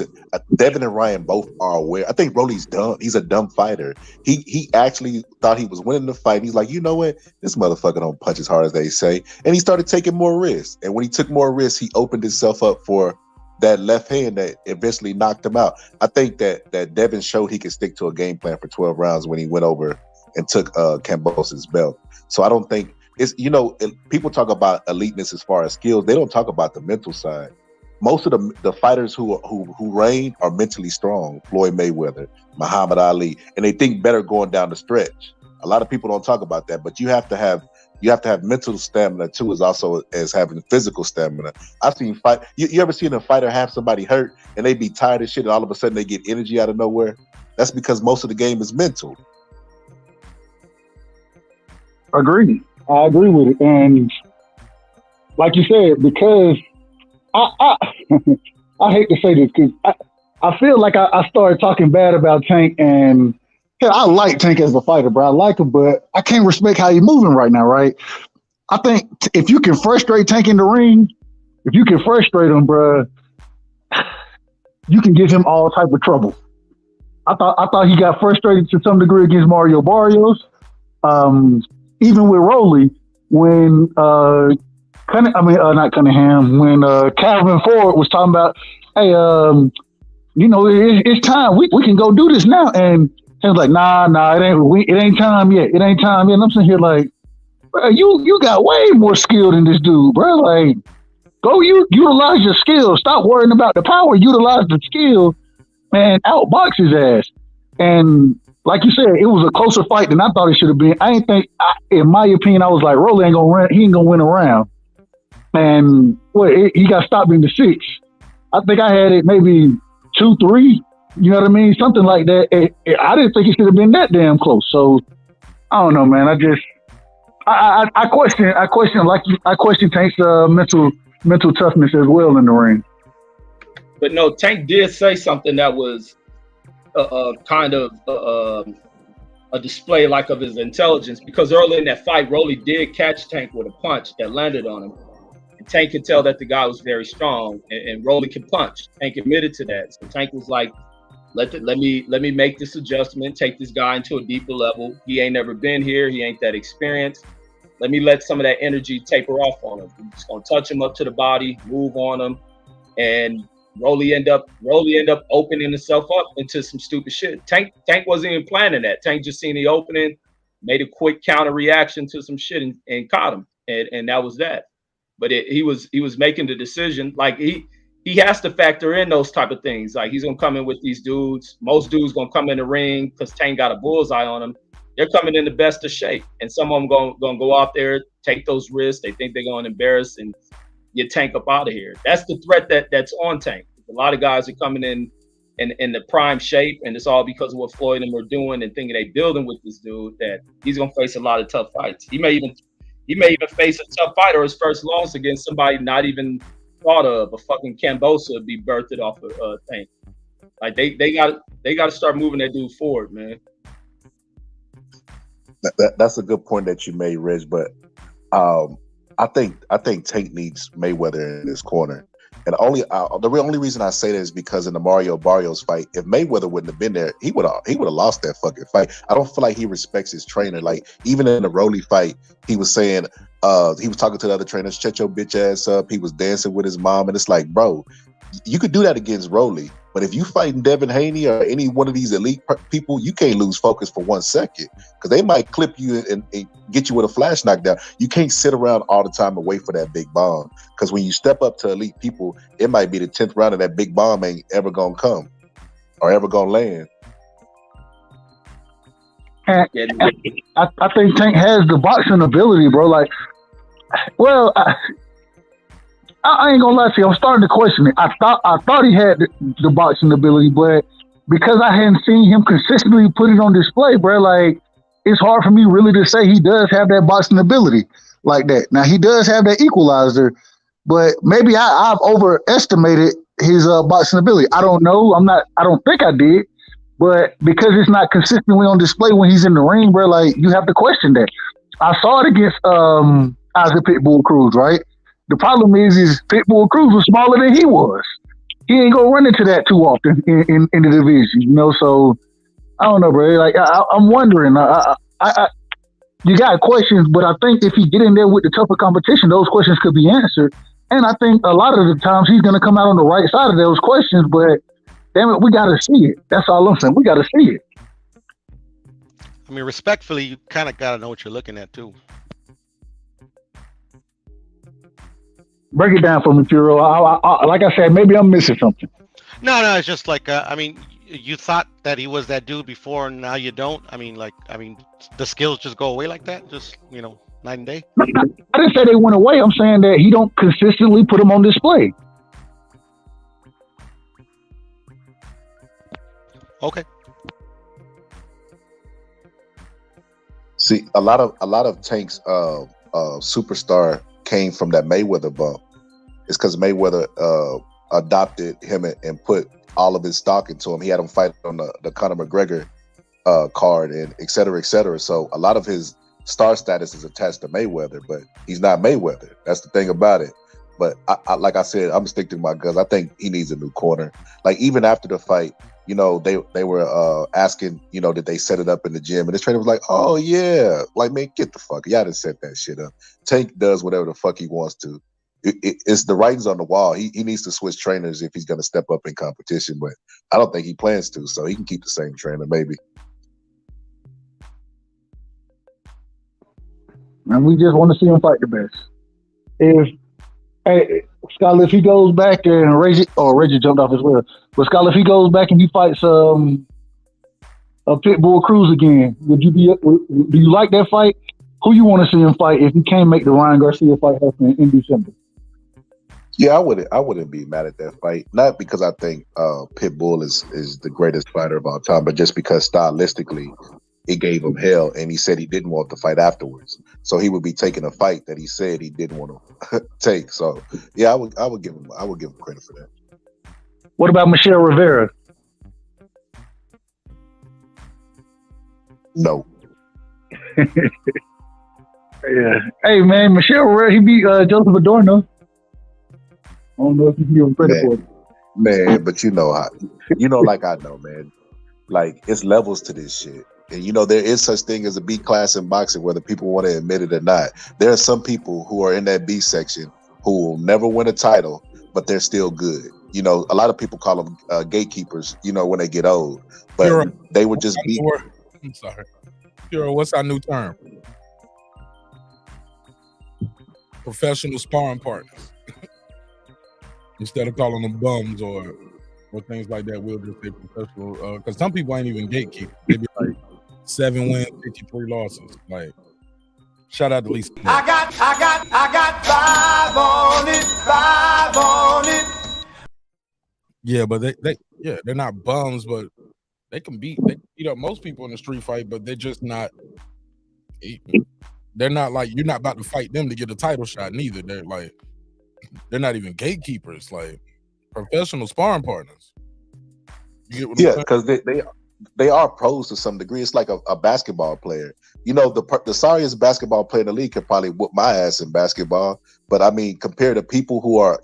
Devin and Ryan both are aware. I think Rolly's dumb. He's a dumb fighter. He actually thought he was winning the fight. He's like, you know what? This motherfucker don't punch as hard as they say. And he started taking more risks. And when he took more risks, he opened himself up for that left hand that eventually knocked him out. I think that Devin showed he could stick to a game plan for 12 rounds when he went over and took Kambosos' belt. So I don't think it's, you know, people talk about eliteness as far as skills. They don't talk about the mental side. Most of the fighters who reign are mentally strong. Floyd Mayweather, Muhammad Ali, and they think better going down the stretch. A lot of people don't talk about that, but you have to have mental stamina too, as also as having physical stamina. I've seen fight. You ever seen a fighter have somebody hurt and they be tired as shit, and all of a sudden they get energy out of nowhere? That's because most of the game is mental. Agreed. I agree with it, and like you said, because I hate to say this because I feel like I started talking bad about Tank, and hell, I like Tank as a fighter, bro. I like him, but I can't respect how he's moving right now, right? I think if you can frustrate Tank in the ring, if you can frustrate him, bro, you can give him all type of trouble. I thought he got frustrated to some degree against Mario Barrios. Even with Rolly, when not Cunningham, when Calvin Ford was talking about, hey, you know, it's time. We can go do this now. And he was like, nah, it ain't time yet. It ain't time yet. And I'm sitting here like, bro, you got way more skill than this dude, bro. Like, go utilize your skill. Stop worrying about the power. Utilize the skill and outbox his ass. And like you said, it was a closer fight than I thought it should have been. I didn't think, in my opinion, I was like, Rolly ain't gonna run. He ain't gonna win a round. And he got stopped in the 6th. I think I had it maybe 2-3. You know what I mean? Something like that. I didn't think it should have been that damn close. So I don't know, man. I question Tank's mental toughness as well in the ring. But no, Tank did say something that was kind of a display like of his intelligence, because early in that fight, Rolly did catch Tank with a punch that landed on him. And Tank could tell that the guy was very strong, and Rolly can punch. Tank admitted to that. So Tank was like, let me make this adjustment, take this guy into a deeper level. He ain't never been here. He ain't that experienced. Let me let some of that energy taper off on him. I'm just gonna touch him up to the body, move on him, and Rolly end up opening himself up into some stupid shit. Tank wasn't even planning that. Tank just seen the opening, made a quick counter reaction to some shit and caught him, and that was that. But he was making the decision. Like he has to factor in those type of things. Like he's gonna come in with these dudes. Most dudes gonna come in the ring because Tank got a bullseye on him. They're coming in the best of shape, and some of them gonna go out there, take those risks. They think they're gonna embarrass and get Tank up out of here. That's the threat that's on Tank. A lot of guys are coming in the prime shape, and it's all because of what Floyd and them are doing and thinking they building with this dude, that he's gonna face a lot of tough fights. He may even face a tough fight or his first loss against somebody not even thought of. A fucking Cambosa be birthed off of Tank. Like they got to start moving that dude forward, man. That's a good point that you made, Reg. But I think Tank needs Mayweather in his corner. And the only reason I say that is because in the Mario Barrios fight, if Mayweather wouldn't have been there, he would have lost that fucking fight. I don't feel like he respects his trainer. Like even in the Rolly fight, he was saying he was talking to the other trainers, shut your bitch ass up. He was dancing with his mom, and it's like, bro, you could do that against Rolly, but if you fighting Devin Haney or any one of these elite people, you can't lose focus for 1 second, because they might clip you and get you with a flash knockdown. You can't sit around all the time and wait for that big bomb, because when you step up to elite people, it might be the 10th round and that big bomb ain't ever gonna come or ever gonna land. And I think Tank has the boxing ability, bro. Like, well, I ain't gonna lie to you. I'm starting to question it. I thought he had the boxing ability, but because I hadn't seen him consistently put it on display, bro, like it's hard for me really to say he does have that boxing ability like that. Now he does have that equalizer, but maybe I've overestimated his boxing ability. I don't know. I don't think I did, but because it's not consistently on display when he's in the ring, bro, like you have to question that. I saw it against Isaac Pitbull Cruz, right? The problem is Pitbull Cruz was smaller than he was. He ain't gonna run into that too often in the division, you know. So I don't know, bro. Like I'm wondering. You got questions, but I think if he get in there with the tougher competition, those questions could be answered. And I think a lot of the times he's gonna come out on the right side of those questions. But damn it, we gotta see it. That's all I'm saying. We gotta see it. I mean, respectfully, you kind of gotta know what you're looking at too. Break it down for me, Puro. Like I said, maybe I'm missing something. No, it's just like I mean, you thought that he was that dude before, and now you don't. I mean, the skills just go away like that, just night and day. I didn't say they went away. I'm saying that he don't consistently put them on display. Okay. See, a lot of Tank's superstar came from that Mayweather bump. It's because Mayweather adopted him and put all of his stock into him. He had him fight on the Conor McGregor card and et cetera, et cetera. So a lot of his star status is attached to Mayweather, but he's not Mayweather. That's the thing about it. But I like I said, I'm sticking to my guns. I think he needs a new corner. Like even after the fight, they were asking, did they set it up in the gym? And this trainer was like, oh yeah. Like, man, get the fuck. Y'all didn't set that shit up. Tank does whatever the fuck he wants to. It's the writings on the wall. He needs to switch trainers if he's going to step up in competition, but I don't think he plans to, so he can keep the same trainer, maybe. And we just want to see him fight the best. Skyler, if he goes back and Reggie jumped off as well. But Skyler, if he goes back and he fights Pitbull Cruz again. Would you be? Do you like that fight? Who you want to see him fight if you can't make the Ryan Garcia fight happen in December? Yeah, I wouldn't be mad at that fight. Not because I think Pitbull is the greatest fighter of all time, but just because stylistically it gave him hell, and he said he didn't want the fight afterwards. So he would be taking a fight that he said he didn't want to take. So yeah, I would give him credit for that. What about Michelle Rivera? No. Yeah. Hey man, Michelle Rivera, he beat Joseph Adorno. I don't know if you can give him credit for it. Man, but you know like I know, man. Like it's levels to this shit. And there is such thing as a B class in boxing, whether people want to admit it or not. There are some people who are in that B section who will never win a title, but they're still good. A lot of people call them gatekeepers, when they get old. But they would just be. I'm sorry. What's our new term? Professional sparring partners. Instead of calling them bums or things like that, we'll just say professional. Because some people ain't even gatekeepers. They be like 7 wins, 53 losses. Like, shout out to Lisa. I got 5 on it. Yeah, but they're not bums, but they can beat up most people in the street fight, but they're just not. They're not like, you're not about to fight them to get a title shot neither. They're not even gatekeepers, like professional sparring partners. Yeah, because they are pros to some degree. It's like a basketball player. The sorriest basketball player in the league could probably whoop my ass in basketball. But I mean, compared to people who are,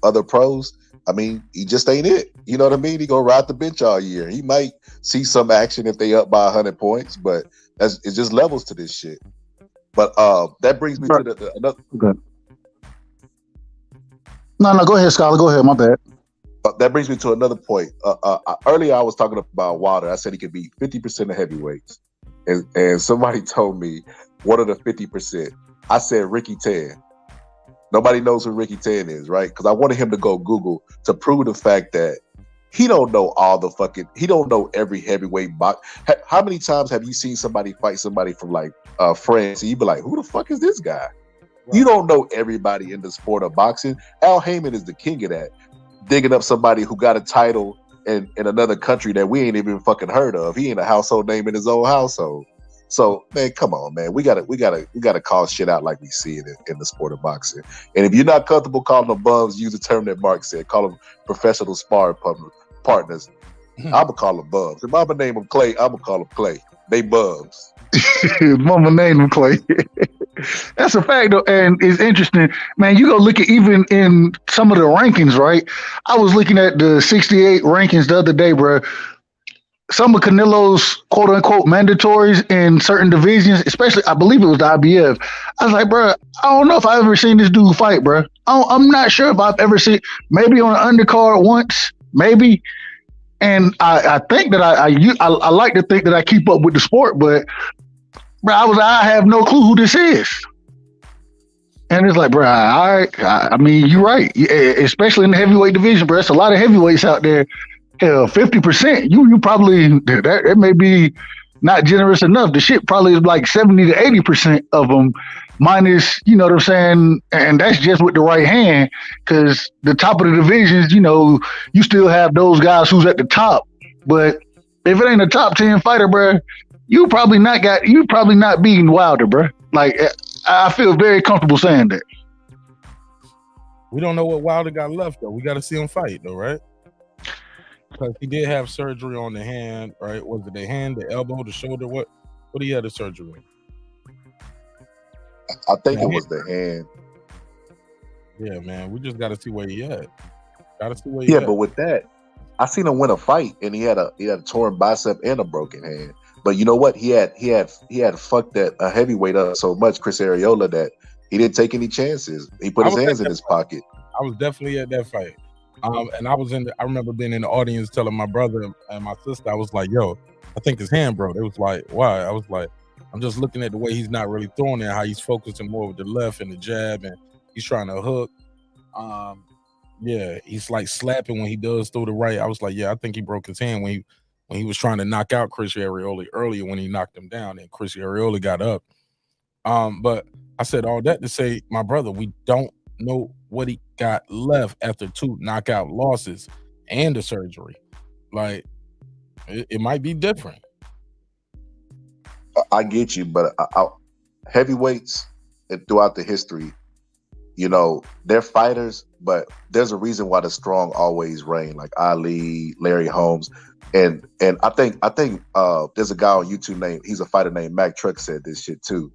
other pros, I mean, he just ain't it. You know what I mean? He gonna ride the bench all year. He might see some action if they up by 100 points, but it's just levels to this shit. But that brings me to another. Okay. No, go ahead, Scholar. Go ahead. My bad. That brings me to another point. Earlier, I was talking about Wilder. I said he could beat 50% of heavyweights, and somebody told me what are the 50%. I said Ricky Tan. Nobody knows who Ricky Tan is, right? Because I wanted him to go Google to prove the fact that he don't know he don't know every heavyweight box. How many times have you seen somebody fight somebody from like France and you be like, who the fuck is this guy? Right. You don't know everybody in the sport of boxing. Al Heyman is the king of that. Digging up somebody who got a title in another country that we ain't even fucking heard of. He ain't a household name in his own household. So man, come on, man. We gotta call shit out like we see it in the sport of boxing. And if you're not comfortable calling them bums, use the term that Mark said. Call them professional sparring partners. I'ma call them bums. If Mama name them Clay, I'ma call them Clay. They bums. Mama named him Clay. That's a fact, though, and it's interesting, man. You go look at even in some of the rankings, right? I was looking at the 68 rankings the other day, bro. Some of Canelo's quote unquote mandatories in certain divisions, especially I believe it was the IBF. I was like, bro, I don't know if I've ever seen this dude fight, bro. I'm not sure if I've ever seen, maybe on an undercard once, maybe. And I think that I like to think that I keep up with the sport, but bro, I have no clue who this is. And it's like, bro, I mean, you're right, especially in the heavyweight division, bro. It's a lot of heavyweights out there. Hell, 50%. You probably that may be not generous enough. The shit probably is like 70 to 80% of them, minus, you know what I'm saying, and that's just with the right hand. Because the top of the divisions, you still have those guys who's at the top. But if it ain't a top 10 fighter, bro, you probably not beating Wilder, bro. Like, I feel very comfortable saying that. We don't know what Wilder got left though. We got to see him fight though, right? Because he did have surgery on the hand, right? Was it the hand, the elbow, the shoulder? What did he have the surgery on? I think it was the hand. Yeah, man. We just got to see where he at. Yeah, but with that, I seen him win a fight, and he had a torn bicep and a broken hand. But you know what? He had fucked that a heavyweight up so much, Chris Arreola, that he didn't take any chances. He put his hands in his pocket. I was definitely at that fight. And I remember being in the audience telling my brother and my sister, I was like, yo, I think his hand broke. It was like, why? I was like, I'm just looking at the way he's not really throwing it, how he's focusing more with the left and the jab, and he's trying to hook. Yeah, he's like slapping when he does throw the right. I was like, yeah, I think he broke his hand when he when he was trying to knock out Chris Arreola earlier when he knocked him down and Chris Arreola got up. But I said all that to say, my brother, we don't know what he got left after 2 knockout losses and the surgery. Like, it might be different. I get you, but heavyweights throughout the history, you know, they're fighters, but there's a reason why the strong always reign, like Ali, Larry Holmes. And I think there's a guy on YouTube he's a fighter named Mac Truck said this shit too.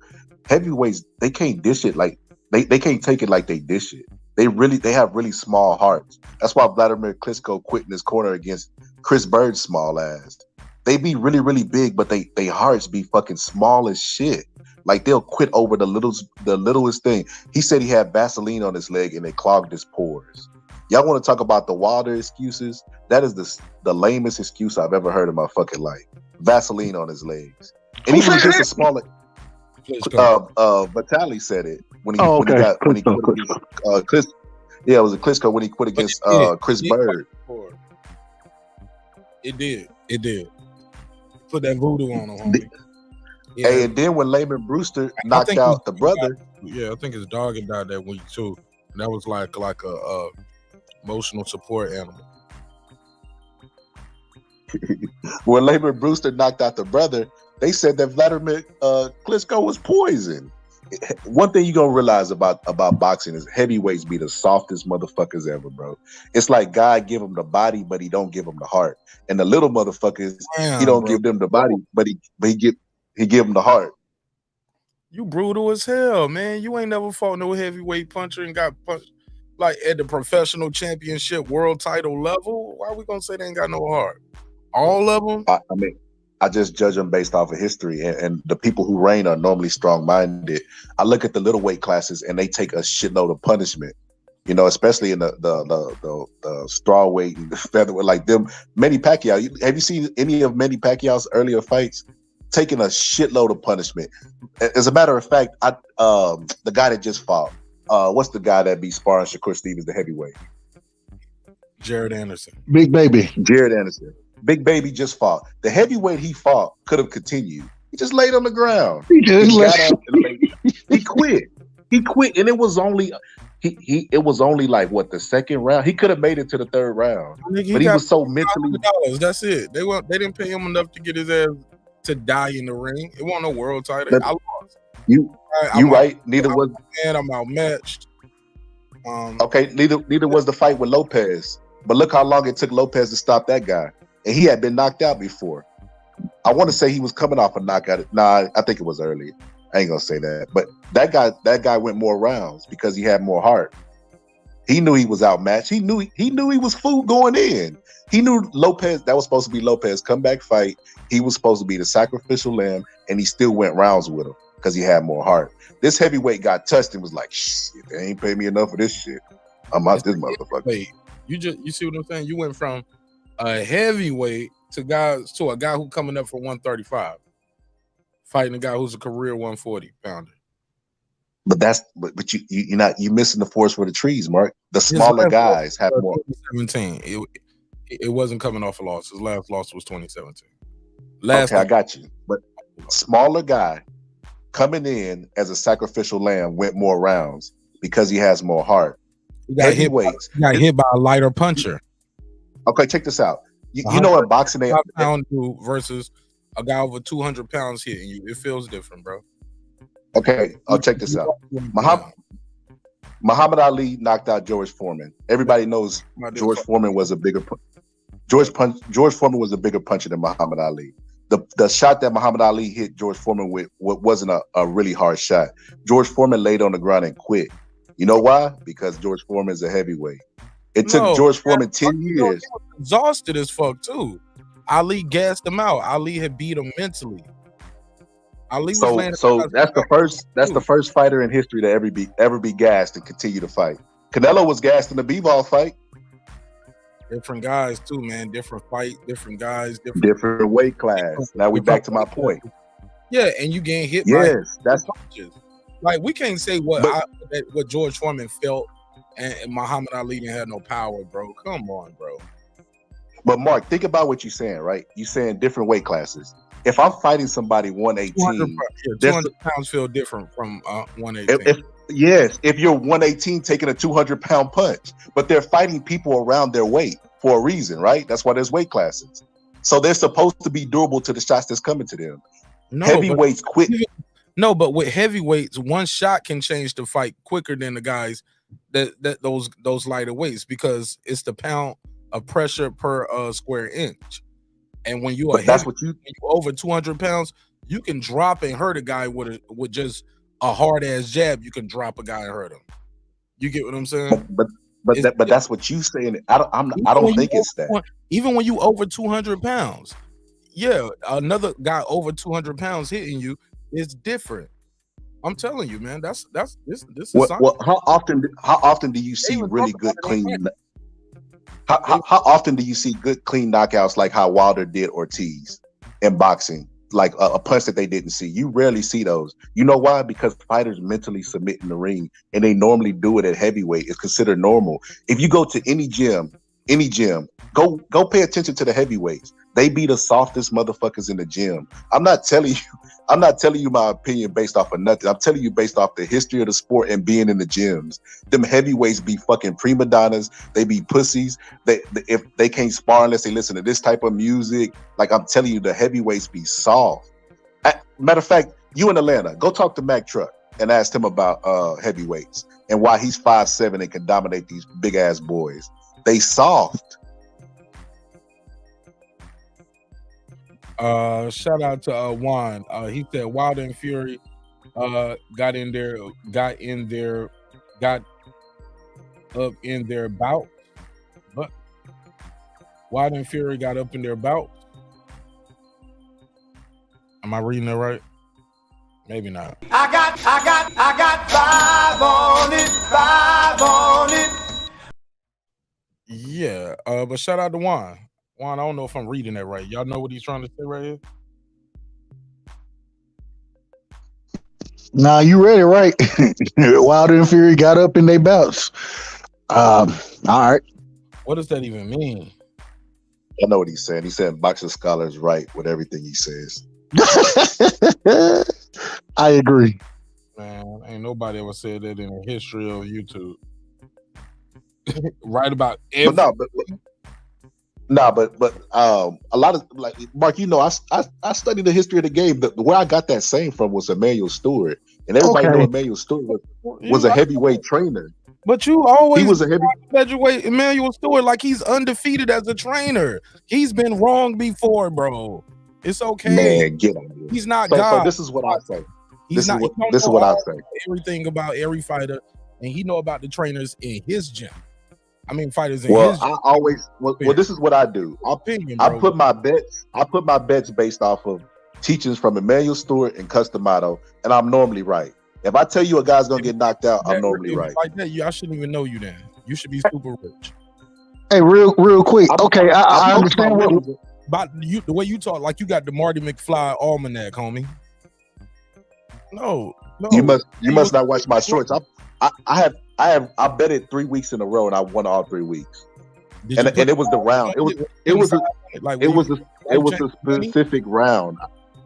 Heavyweights, they can't dish it like they can't take it like they dish it. They have really small hearts. That's why Vladimir Klitschko quit in his corner against Chris Bird's small ass. They be really, really big, but they hearts be fucking small as shit. Like they'll quit over the littlest thing. He said he had Vaseline on his leg and it clogged his pores. Y'all want to talk about the wilder excuses? That is the lamest excuse I've ever heard in my fucking life. Vaseline on his legs. And even just a smaller Vitali said it when he quit against Chris. Yeah, it was a Klitschko when he quit against Chris Bird. It did. Put that voodoo on him, homie. Yeah. Hey, and then when Layman Brewster knocked out the brother. I think his dog had died that week too. And that was like a emotional support animal. When Layman Brewster knocked out the brother, they said that Vladimir Klitschko was poison. One thing you're gonna realize about boxing is heavyweights be the softest motherfuckers ever, bro. It's like God give them the body, but he don't give them the heart. And the little motherfuckers, he don't give them the body, but he give them the heart. You brutal as hell, man. You ain't never fought no heavyweight puncher and got punched like at the professional championship world title level. Why are we gonna say they ain't got no heart? All of them? I mean, I just judge them based off of history, and the people who reign are normally strong-minded. I look at the little weight classes, and they take a shitload of punishment. You know, especially in the straw weight and the featherweight, like them. Manny Pacquiao. Have you seen any of Manny Pacquiao's earlier fights? Taking a shitload of punishment. As a matter of fact, the guy that just fought, what's the guy that beat sparring Shakur Stevens, the heavyweight? Jared Anderson. Big Baby. Jared Anderson. Big Baby just fought. The heavyweight he fought could have continued. He just laid on the ground. He got up and he quit. He quit, and it was only like what, the second round. He could have made it to the third round, but he was so mentally. That's it. They didn't pay him enough to get his ass to die in the ring. It wasn't no world title. I lost. You right. Neither was. And I'm outmatched. Okay. Neither was the fight with Lopez. But look how long it took Lopez to stop that guy. And he had been knocked out before. I want to say he was coming off a knockout. Nah, I think it was early. I ain't gonna say that. But that guy went more rounds because he had more heart. He knew he was outmatched. He knew he was food going in. He knew Lopez, that was supposed to be Lopez's comeback fight. He was supposed to be the sacrificial lamb, and he still went rounds with him because he had more heart. This heavyweight got touched and was like, shit, they ain't pay me enough for this shit. I'm out this motherfucker. Wait, you see what I'm saying? You went from a heavyweight to a guy who coming up for 135, fighting a guy who's a career 140 pounder. But you're missing the forest for the trees, Mark. The smaller guys have more. 2017. It wasn't coming off a loss. His last loss was 2017. Okay, I got you. But smaller guy coming in as a sacrificial lamb went more rounds because he has more heart. He got hit by a lighter puncher. Okay, check this out. You know in boxing, they pound dude versus a guy over 200 pounds hitting you. It feels different, bro. Okay, I'll check this out. Muhammad Ali knocked out George Foreman. Everybody knows George Foreman was a bigger George Foreman was a bigger puncher than Muhammad Ali. The shot that Muhammad Ali hit George Foreman with wasn't a really hard shot. George Foreman laid on the ground and quit. You know why? Because George Foreman is a heavyweight. It took George Foreman 10 years. He was exhausted as fuck too. Ali gassed him out. Ali had beat him mentally. Ali was so that's the first fighter in history to ever be gassed and continue to fight. Canelo was gassed in the bivol fight. Different guys too, man. Different fight, different guys, different weight class. Now we back to my point. Yeah, and you getting hit by punches. Like we can't say what George Foreman felt and Muhammad Ali didn't have no power, bro. Come on, bro. But Mark, think about what you're saying, right? You're saying different weight classes. If I'm fighting somebody 118, 200 pounds feel different from 118. If you're 118 taking a 200-pound punch, but they're fighting people around their weight for a reason, right? That's why there's weight classes. So they're supposed to be durable to the shots that's coming to them. No, heavyweights quick. No, but with heavyweights, one shot can change the fight quicker than the guys those lighter weights, because it's the pound of pressure per square inch. And when you are over 200 pounds, you can drop and hurt a guy with just a hard ass jab. You can drop a guy and hurt him. You get what I'm saying? But that's what you saying. I don't think it's that. Even when you over 200 pounds, yeah, another guy over 200 pounds hitting you is different. I'm telling you, man. This is how often do you see really good clean? How often do you see good clean knockouts like how Wilder did Ortiz in boxing? Like a punch that they didn't see. You rarely see those. You know why? Because fighters mentally submit in the ring, and they normally do it at heavyweight. It's considered normal. If you go to any gym, go pay attention to the heavyweights. They be the softest motherfuckers in the gym. I'm not telling you my opinion based off of nothing. I'm telling you based off the history of the sport and being in the gyms. Them heavyweights be fucking prima donnas. They be pussies. If they can't spar unless they listen to this type of music. Like I'm telling you, the heavyweights be soft. Matter of fact, you in Atlanta, go talk to Mac Truck and ask him about heavyweights and why he's 5'7" and can dominate these big ass boys. They soft. Shout out to Juan. He said Wilder and Fury got up in their bout. But Wilder and Fury got up in their bout. Am I reading that right? Maybe not. I got 5 on it. Yeah, but shout out to Juan. Juan, I don't know if I'm reading that right. Y'all know what he's trying to say right here? Nah, you read it right. Wilder and Fury got up in their bouts. All right. What does that even mean? I know what he's saying. He's saying boxing scholars right with everything he says. I agree. Man, ain't nobody ever said that in the history of YouTube. Right about everything. But a lot of, like, Mark, you know, I studied the history of the game. Where I got that saying from was Emmanuel Stewart, and everybody know Emmanuel Stewart was a heavyweight trainer. But you always he was a heavyweight Emmanuel Stewart like he's undefeated as a trainer. He's been wrong before, bro. It's okay. Man, get on here. He's not God. God. So this is what I say. This is what I say. Everything about every fighter, and he know about the trainers in his gym. I mean, fighters in his gym. This is what I do. I put my bets based off of teachings from Emmanuel Stewart and Customato, and I'm normally right. If I tell you a guy's gonna get knocked out, I'm normally right. Like that, I shouldn't even know you then. You should be super rich. Hey, real quick. Okay, I understand what about you, the way you talk, like you got the Marty McFly almanac, homie. No. You must not watch my shorts. I betted 3 weeks in a row and I won all 3 weeks. And it was the round. It was a specific round.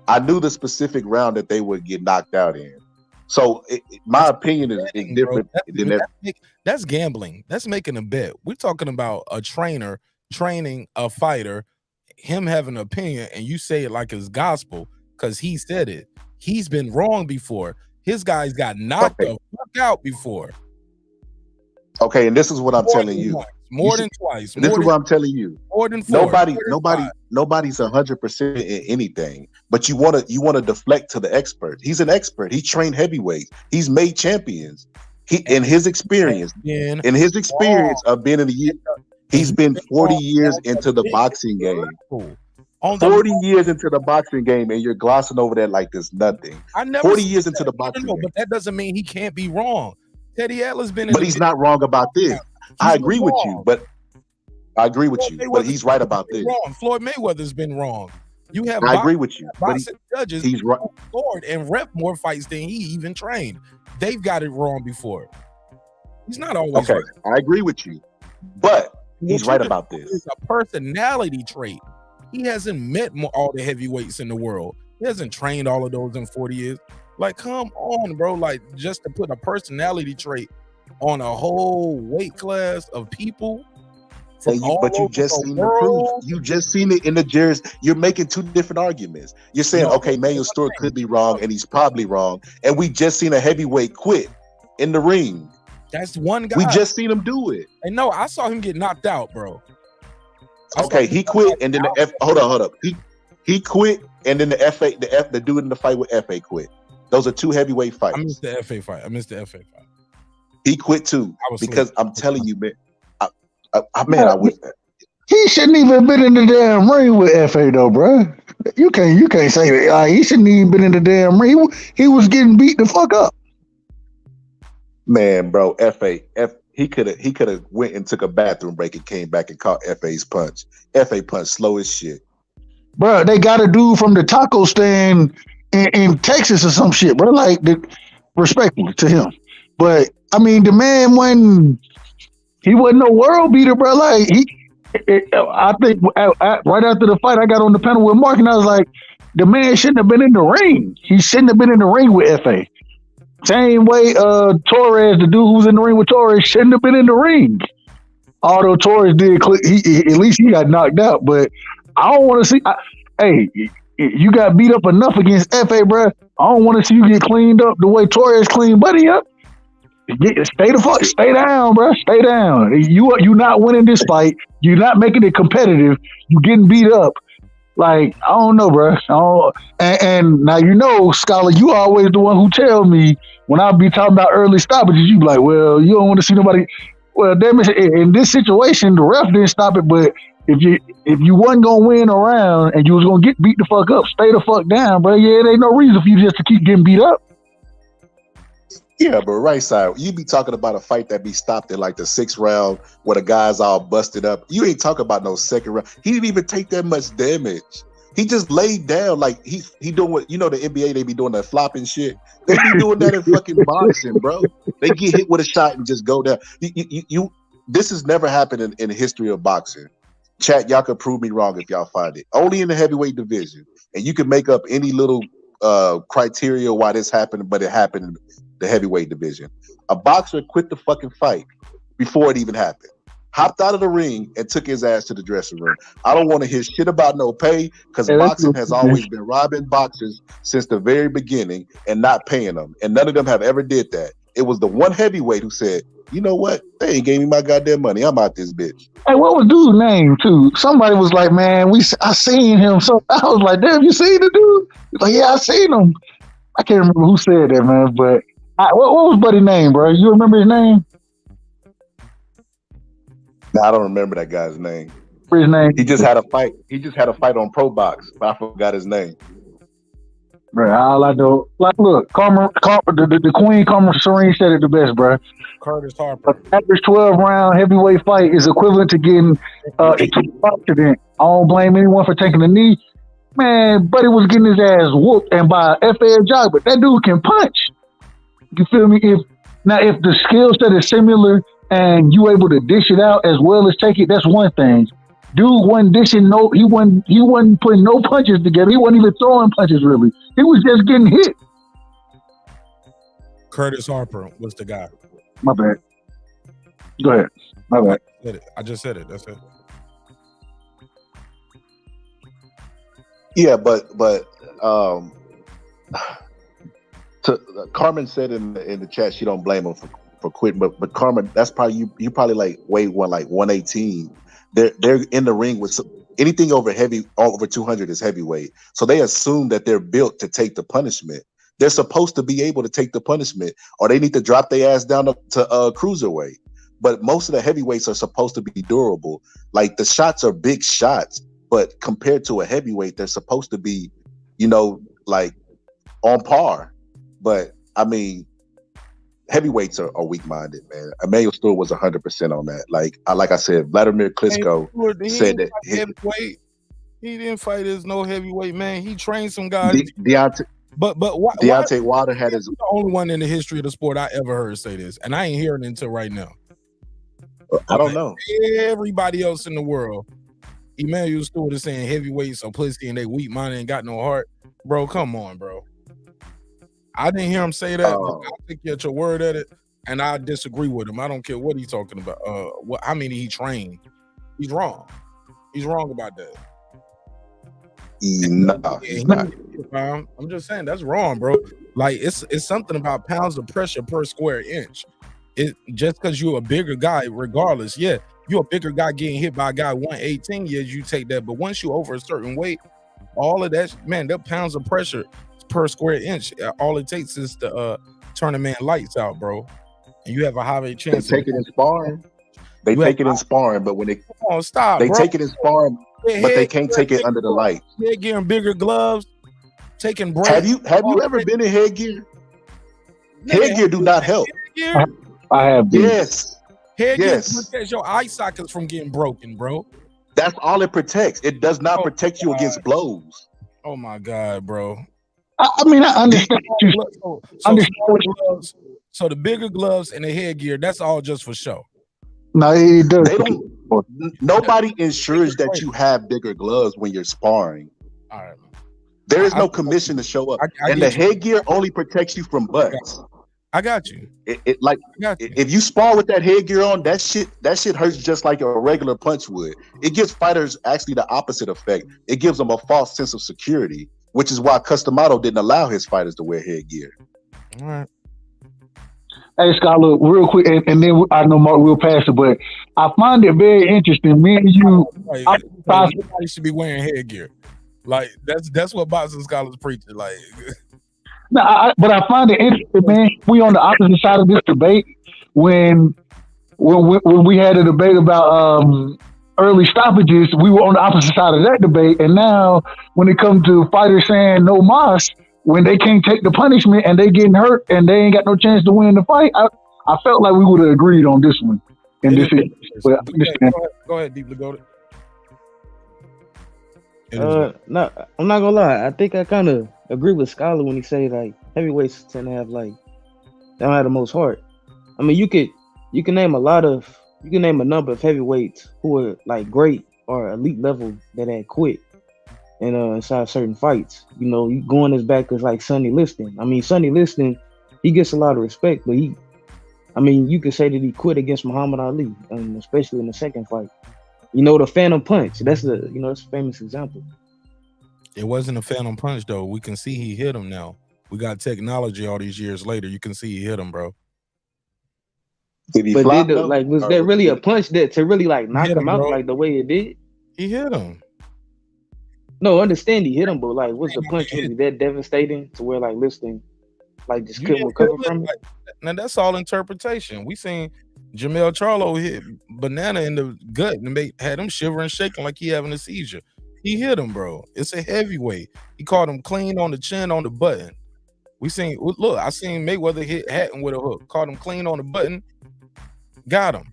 I knew the specific round that they would get knocked out in. So my opinion is different than that. That's gambling. That's making a bet. We're talking about a trainer training a fighter, him having an opinion, and you say it like it's gospel because he said it. He's been wrong before. His guys got knocked the fuck out before. Okay, and this is what I'm telling you. More than twice. This is what I'm telling you. More than 4. Nobody's 100% in anything. But you want to deflect to the expert. He's an expert. He trained heavyweights. He's made champions. In his experience of being in the year, he's been 40 years into the boxing game. 40 years into the boxing game, and you're glossing over that like there's nothing. 40 years into the boxing game. But that doesn't mean he can't be wrong. Teddy Atlas been in But he's not wrong about this. I agree with you, but but he's right about this. Wrong. Floyd Mayweather's been wrong. You have I agree with you. But judges he's right. Scored and rep more fights than he even trained. They've got it wrong before. He's not always right. I agree with you. But He's right about this. It's a personality trait. He hasn't met all the heavyweights in the world. He hasn't trained all of those in 40 years. Like, come on, bro. Like, just to put a personality trait on a whole weight class of people. But you just seen the proof. You just seen it in the jurors. You're making two different arguments. You're saying, okay, Manuel Stewart could be wrong, and he's probably wrong. And we just seen a heavyweight quit in the ring. That's one guy. We just seen him do it. And no, I saw him get knocked out, bro. Okay, he quit, and then hold up. He quit, and then the dude in the fight with FA quit. Those are two heavyweight fights. I missed the FA fight. He quit too because I'm telling you, man. He shouldn't even been in the damn ring with FA though, bro. You can't say that. He shouldn't even been in the damn ring. He was getting beat the fuck up. Man, bro, he could have went and took a bathroom break and came back and caught FA's punch. FA punch slow as shit. Bro, they got a dude from the taco stand in Texas or some shit, bro. Like, respectfully to him. But I mean, the man wasn't no world beater, bro. Like I think right after the fight, I got on the panel with Mark, and I was like, the man shouldn't have been in the ring. He shouldn't have been in the ring with FA. Same way, Torres, the dude who was in the ring with Torres, shouldn't have been in the ring. Although Torres did, at least he got knocked out. But I don't want to see. Hey, you got beat up enough against FA, bro. I don't want to see you get cleaned up the way Torres cleaned Buddy up. Stay down, bro. Stay down. You not winning this fight. You're not making it competitive. You getting beat up. Like, I don't know, bro. And now, Scholar, you always the one who tell me when I be talking about early stoppages, you be like, well, you don't want to see nobody. Well, damn it, in this situation, the ref didn't stop it, but if you wasn't gonna win around and you was gonna get beat the fuck up, stay the fuck down, bro. Yeah, there ain't no reason for you just to keep getting beat up. Yeah, but right side, you be talking about a fight that be stopped in like the 6th round where the guy's all busted up. You ain't talking about no 2nd round. He didn't even take that much damage. He just laid down like he doing what, the NBA, they be doing that flopping shit. They be doing that in fucking boxing, bro. They get hit with a shot and just go down. This has never happened in the history of boxing. Chat, y'all could prove me wrong if y'all find it. Only in the heavyweight division. And you can make up any little criteria why this happened, but it happened in the heavyweight division. A boxer quit the fucking fight before it even happened. Hopped out of the ring and took his ass to the dressing room. I don't want to hear shit about no pay because boxing has always been robbing boxers since the very beginning and not paying them. And none of them have ever did that. It was the one heavyweight who said, you know what? They ain't gave me my goddamn money. I'm out this bitch. Hey, what was dude's name too? Somebody was like, man, I seen him. So I was like, damn, you seen the dude? He's like, yeah, I seen him. I can't remember who said that, man, but what was Buddy's name, bro? You remember his name? No, I don't remember that guy's name. His name? He just had a fight. He just had a fight on Pro Box, but I forgot his name. Bro, all I know, like, look, the Queen Carmen Serene said it the best, bro. Curtis Harper. An average 12-round heavyweight fight is equivalent to getting into an accident. I don't blame anyone for taking a knee. Man, Buddy was getting his ass whooped and by a FA job, but that dude can punch. You feel me? If the skill set is similar and you able to dish it out as well as take it, that's one thing. Dude wasn't dishing he wasn't putting no punches together. He wasn't even throwing punches really. He was just getting hit. Curtis Harper was the guy. My bad. Go ahead. My bad. I just said it. That's it. Yeah, but Carmen said in the chat she don't blame him for quitting, but Carmen, that's probably you probably like weigh 118. They're in the ring with anything over 200 is heavyweight, so they assume that they're built to take the punishment. They're supposed to be able to take the punishment, or they need to drop their ass down to cruiserweight. But most of the heavyweights are supposed to be durable. Like the shots are big shots, but compared to a heavyweight, they're supposed to be, like on par. But I mean, heavyweights are weak-minded, man. Emmanuel Stewart was 100% on that. Like I said, Vladimir Klitschko said that heavyweight. He didn't fight as no heavyweight, man. He trained some guys. Deontay Wilder had his. The only one in the history of the sport I ever heard say this, and I ain't hearing it until right now. I don't know. Everybody else in the world, Emmanuel Stewart is saying heavyweights are pussy and they weak minded and got no heart. Bro, come on, bro. I didn't hear him say that. But I think you at your word at it, and I disagree with him. I don't care what he's talking about. How many he trained? He's wrong. He's wrong about that. No, he's not. I'm just saying that's wrong, bro. Like it's something about pounds of pressure per square inch. It just because you're a bigger guy, regardless. Yeah, you're a bigger guy getting hit by a guy 118 years, you take that. But once you over a certain weight, all of that, man, that pounds of pressure per square inch, all it takes is to turn a man lights out, bro. And you have a higher chance. They take it in sparring. They take it in sparring, but when they stop, they bro. take it in sparring, but they can't take it under the light. They're getting bigger gloves, taking breaks. Have you ever been in headgear? Headgear do not help. I have been. Yes. Headgear protects your eye sockets from getting broken, bro. That's all it protects. It does not protect you against blows. Oh my God, bro. I mean, I understand. So the bigger gloves and the headgear, that's all just for show. No, it does. They don't. Nobody ensures that you have bigger gloves when you're sparring. All right. There is no commission to show up, and the headgear only protects you from butts. I got you. If you spar with that headgear on, that shit hurts just like a regular punch would. It gives fighters actually the opposite effect. It gives them a false sense of security, which is why Customato didn't allow his fighters to wear headgear. All right. Hey, Scott, look, real quick, and then I know Mark will pass it, but I find it very interesting. Me and you, everybody should be wearing headgear. Like that's what boxing scholars preach. Like, no, but I find it interesting, man. We on the opposite side of this debate. When we had a debate about early stoppages, we were on the opposite side of that debate. And now, when it comes to fighters saying no mas, when they can't take the punishment and they getting hurt and they ain't got no chance to win the fight, I felt like we would have agreed on this one. And this is, but go ahead, Deeply Goated. No, I'm not gonna lie. I think I kind of agree with Scholar when he say like heavyweights tend to have like they don't have the most heart. I mean, you can name a number of heavyweights who are like great or elite level that had quit and inside certain fights. You know, you going as back as like Sonny Liston. I mean, Sonny Liston, he gets a lot of respect, but you could say that he quit against Muhammad Ali, and especially in the second fight. You know, the Phantom Punch. That's a famous example. It wasn't a Phantom Punch though. We can see he hit him now. We got technology all these years later. You can see he hit him, bro. Did he was flop, that really a punch that to really like knock him out like the way it did? He hit him. No, understand he hit him, but like, was the punch really that devastating to where like Liston like just couldn't recover from it? Now that's all interpretation. We seen Jamel Charlo hit Banana in the gut and had him shivering and shaking like he having a seizure. He hit him, bro. It's a heavyweight. He caught him clean on the chin on the button. I seen Mayweather hit Hatton with a hook, caught him clean on the button, got him.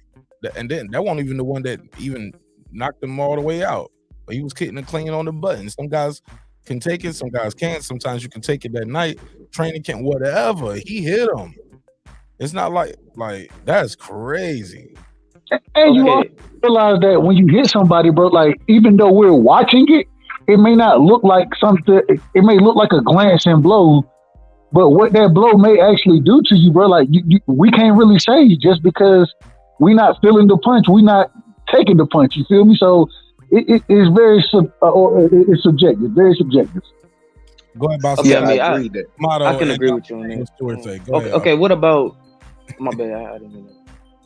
And then that wasn't even the one that even knocked him all the way out. But he was hitting it clean on the button. Some guys can take it, some guys can't. Sometimes you can take it that night. Training can't, whatever. He hit him. It's not like that's crazy. And you also realize that when you hit somebody, bro, like even though we're watching it, it may not look like something. It may look like a glancing blow, but what that blow may actually do to you, bro, like we can't really say just because we're not feeling the punch, we're not taking the punch. You feel me? So it is very it's subjective, very subjective. Go ahead, boss. Okay, I can agree with you on that. Okay, what about my bad? I didn't know.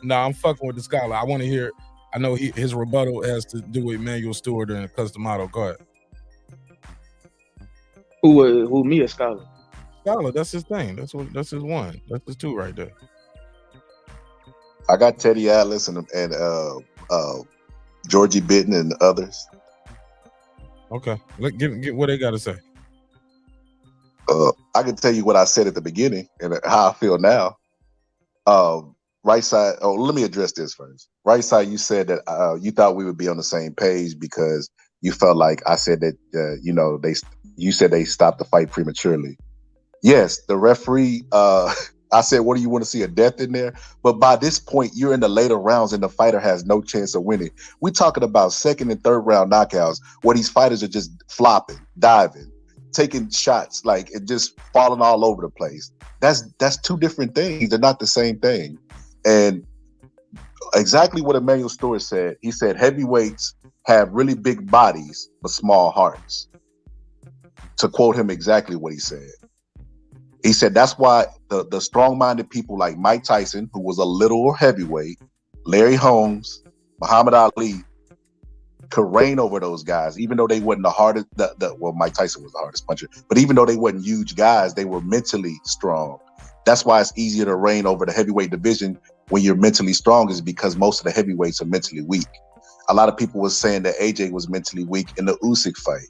No, I'm fucking with the scholar. I want to hear. I know his rebuttal has to do with Emmanuel Stewart and Customato. Go ahead. Who me or Scholar? Scholar, that's his thing. That's his one. That's his two right there. I got Teddy Atlas and Georgie Bitten and others. Okay, get what they got to say. I can tell you what I said at the beginning and how I feel now. Right side. Oh, let me address this first. Right side, you said that you thought we would be on the same page because you felt like I said that you said they stopped the fight prematurely. Yes, the referee I said, what do you want to see, a death in there? But by this point, you're in the later rounds and the fighter has no chance of winning. We're talking about second and third round knockouts where these fighters are just flopping, diving, taking shots, like and just falling all over the place. That's two different things. They're not the same thing. And exactly what Emmanuel Stewart said. He said heavyweights have really big bodies but small hearts. To quote him exactly what he said. He said that's why the strong-minded people like Mike Tyson, who was a little heavyweight, Larry Holmes, Muhammad Ali, could reign over those guys, even though they wasn't the hardest. Well, Mike Tyson was the hardest puncher, but even though they wasn't huge guys, they were mentally strong. That's why it's easier to reign over the heavyweight division when you're mentally strong, is because most of the heavyweights are mentally weak. A lot of people was saying that AJ was mentally weak in the Usyk fight.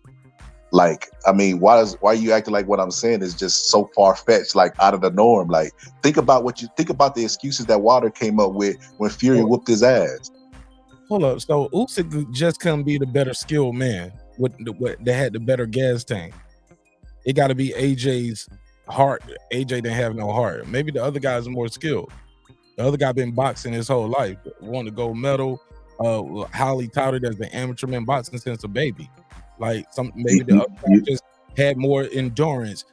Like, I mean, why are you acting like what I'm saying is just so far-fetched, like out of the norm? Like, think about the excuses that Wilder came up with when Fury whooped his ass. Hold up. So Usyk just couldn't be the better skilled man that had the better gas tank. It got to be AJ's heart. AJ didn't have no heart. Maybe the other guys are more skilled. The other guy been boxing his whole life, won the gold medal, highly touted as the amateur man boxing since a baby. Like maybe the other guy just had more endurance,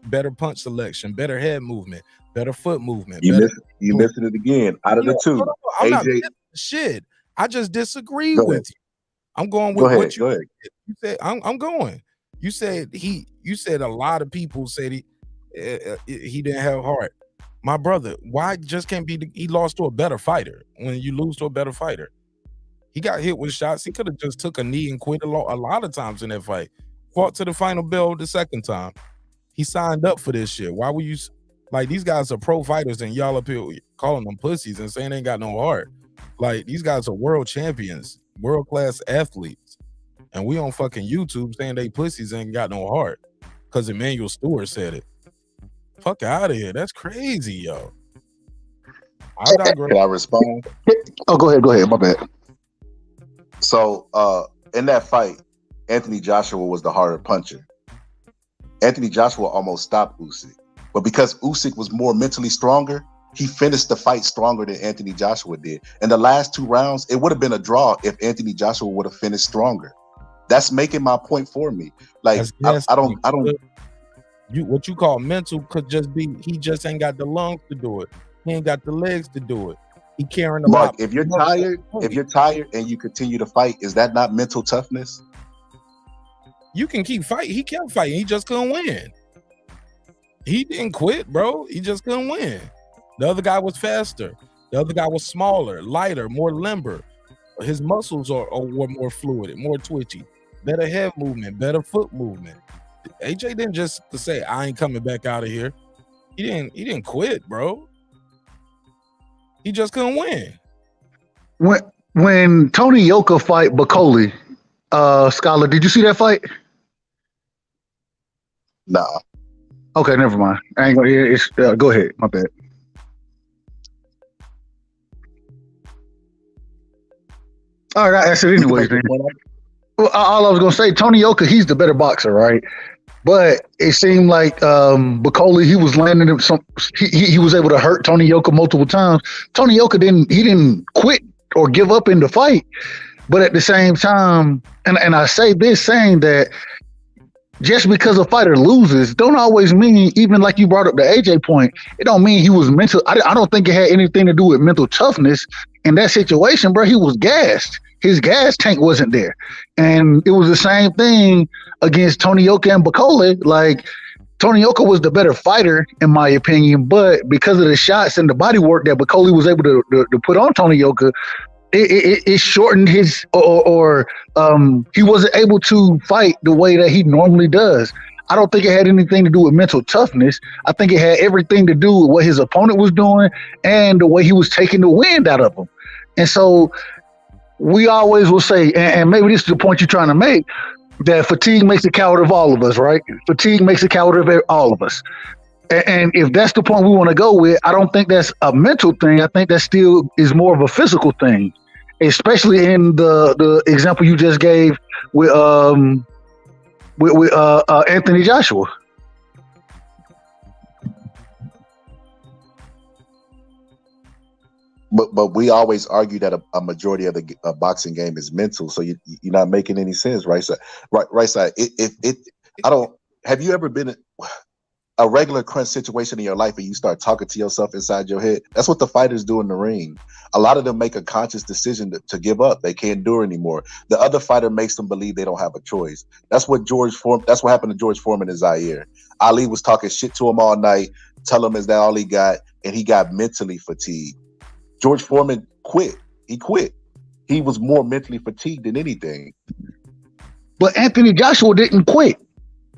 better punch selection, better head movement, better foot movement. You missing it again. Out of the two, I'm AJ. not shit. I just disagree with you. I'm going with what you said. You said I'm going. You said You said a lot of people said he didn't have heart. My brother, why just can't be? He lost to a better fighter. When you lose to a better fighter. He got hit with shots. He could have just took a knee and quit a lot of times in that fight. Fought to the final bell the second time. He signed up for this shit. Why were you like, these guys are pro fighters and y'all up here calling them pussies and saying they ain't got no heart. Like, these guys are world champions, world-class athletes. And we on fucking YouTube saying they pussies and ain't got no heart because Emmanuel Stewart said it. Fuck out of here. That's crazy, yo. Can I respond? Oh, go ahead. My bad. So in that fight, Anthony Joshua was the harder puncher. Anthony Joshua almost stopped Usyk. But because Usyk was more mentally stronger, he finished the fight stronger than Anthony Joshua did. In the last 2 rounds, it would have been a draw if Anthony Joshua would have finished stronger. That's making my point for me. Like, I don't. What you call mental could just be he just ain't got the lungs to do it. He ain't got the legs to do it. He carrying a lot. If you're tired and you continue to fight, is that not mental toughness? You can keep fighting. He kept fighting. He just couldn't win. He didn't quit, bro. He just couldn't win. The other guy was faster. The other guy was smaller, lighter, more limber. His muscles were more fluid, more twitchy. Better head movement, better foot movement. AJ didn't just say, I ain't coming back out of here. He didn't quit, bro. He just couldn't win. When Tony Yoka fight Bacoli, Scholar, did you see that fight? Nah. Okay, never mind. I ain't gonna. Go ahead. My bad. All right, I answered anyways. Then. Well, all I was gonna say, Tony Yoka, he's the better boxer, right? But it seemed like Bacoli, he was landing him he was able to hurt Tony Yoka multiple times. Tony Yoka didn't quit or give up in the fight. But at the same time, and I say this saying that just because a fighter loses don't always mean, even like you brought up the AJ point, it don't mean he was mental. I don't think it had anything to do with mental toughness in that situation, bro. He was gassed. His gas tank wasn't there. And it was the same thing against Tony Yoka and Bacoli. Like, Tony Yoka was the better fighter, in my opinion, but because of the shots and the body work that Bacoli was able to put on Tony Yoka, it shortened his, he wasn't able to fight the way that he normally does. I don't think it had anything to do with mental toughness. I think it had everything to do with what his opponent was doing and the way he was taking the wind out of him. And so we always will say, and maybe this is the point you're trying to make, that fatigue makes a coward of all of us, right? Fatigue makes a coward of all of us. And if that's the point we want to go with, I don't think that's a mental thing. I think that still is more of a physical thing, especially in the example you just gave with Anthony Joshua. But we always argue that a majority of the boxing game is mental. So you're not making any sense, right side. Right side. I don't. Have you ever been a regular crunch situation in your life and you start talking to yourself inside your head? That's what the fighters do in the ring. A lot of them make a conscious decision to give up. They can't do it anymore. The other fighter makes them believe they don't have a choice. That's what happened to George Foreman in Zaire. Ali was talking shit to him all night, tell him is that all he got, and he got mentally fatigued. George Foreman quit. He quit. He was more mentally fatigued than anything. But Anthony Joshua didn't quit.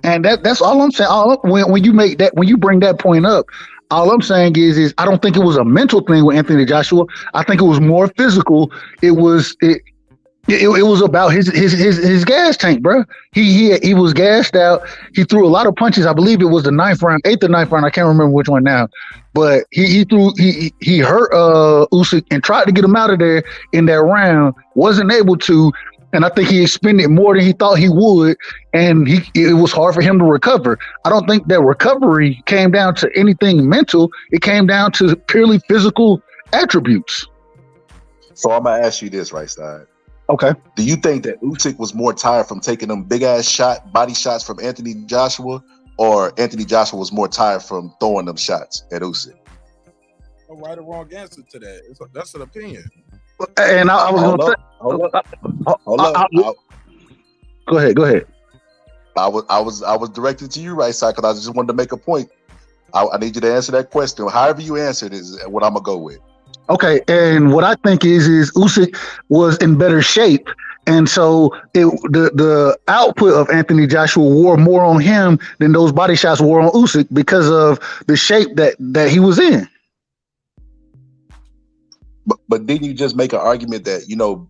And that's all I'm saying. When you bring that point up, all I'm saying is I don't think it was a mental thing with Anthony Joshua. I think it was more physical. It was about his gas tank, bro. He was gassed out. He threw a lot of punches. I believe it was the 8th or 9th round. I can't remember which one now. But he hurt Usyk and tried to get him out of there in that round. Wasn't able to. And I think he expended more than he thought he would, and it was hard for him to recover. I don't think that recovery came down to anything mental. It came down to purely physical attributes. So I'm gonna ask you this, right side. Okay. Do you think that Usyk was more tired from taking them big ass body shots from Anthony Joshua, or Anthony Joshua was more tired from throwing them shots at Usyk? No right or wrong answer to that. That's an opinion. And I was going to say, hold up. Go ahead. I was directed to you, right side, because I just wanted to make a point. I need you to answer that question. However you answer it is what I'm gonna go with. Okay, and what I think is Usyk was in better shape, and so the output of Anthony Joshua wore more on him than those body shots wore on Usyk because of the shape that he was in. But didn't you just make an argument that,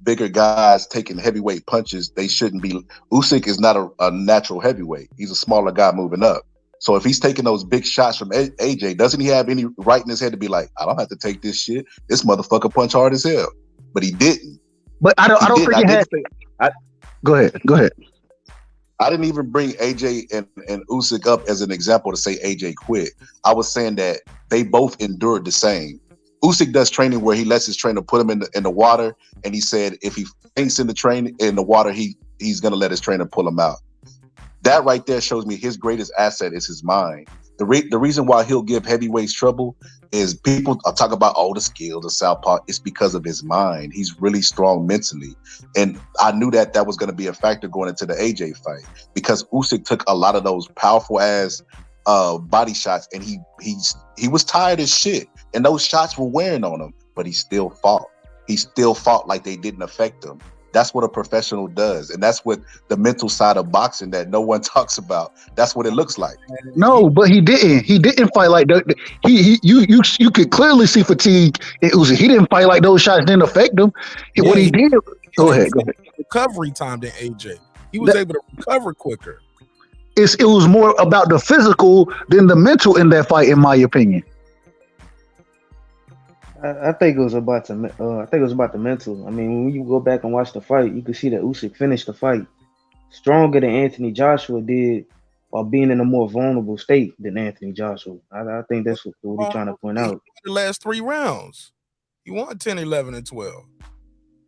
bigger guys taking heavyweight punches, they shouldn't be? Usyk is not a natural heavyweight. He's a smaller guy moving up. So if he's taking those big shots from AJ, doesn't he have any right in his head to be like, I don't have to take this shit. This motherfucker punch hard as hell. But he didn't. But I don't think he had. Go ahead. I didn't even bring AJ and Usyk up as an example to say AJ quit. I was saying that they both endured the same. Usyk does training where he lets his trainer put him in the water, and he said if he faints in the water, he's gonna let his trainer pull him out. That right there shows me his greatest asset is his mind. The reason why he'll give heavyweights trouble is people are talking about the skill, the southpaw. It's because of his mind. He's really strong mentally, and I knew that was going to be a factor going into the AJ fight because Usyk took a lot of those powerful ass body shots, and he was tired as shit. And those shots were wearing on him, but he still fought. He still fought like they didn't affect him. That's what a professional does. And that's what the mental side of boxing that no one talks about. That's what it looks like. No, but he didn't. He didn't fight like that. You could clearly see fatigue. He didn't fight like those shots didn't affect him. What he did. Go ahead. Recovery time than AJ. He was able to recover quicker. It was more about the physical than the mental in that fight, in my opinion. I think it was about the mental. I mean, when you go back and watch the fight, you can see that Usyk finished the fight stronger than Anthony Joshua did, while being in a more vulnerable state than Anthony Joshua. I think that's what he's trying to point out. The last 3 rounds, he won 10, 11, and 12.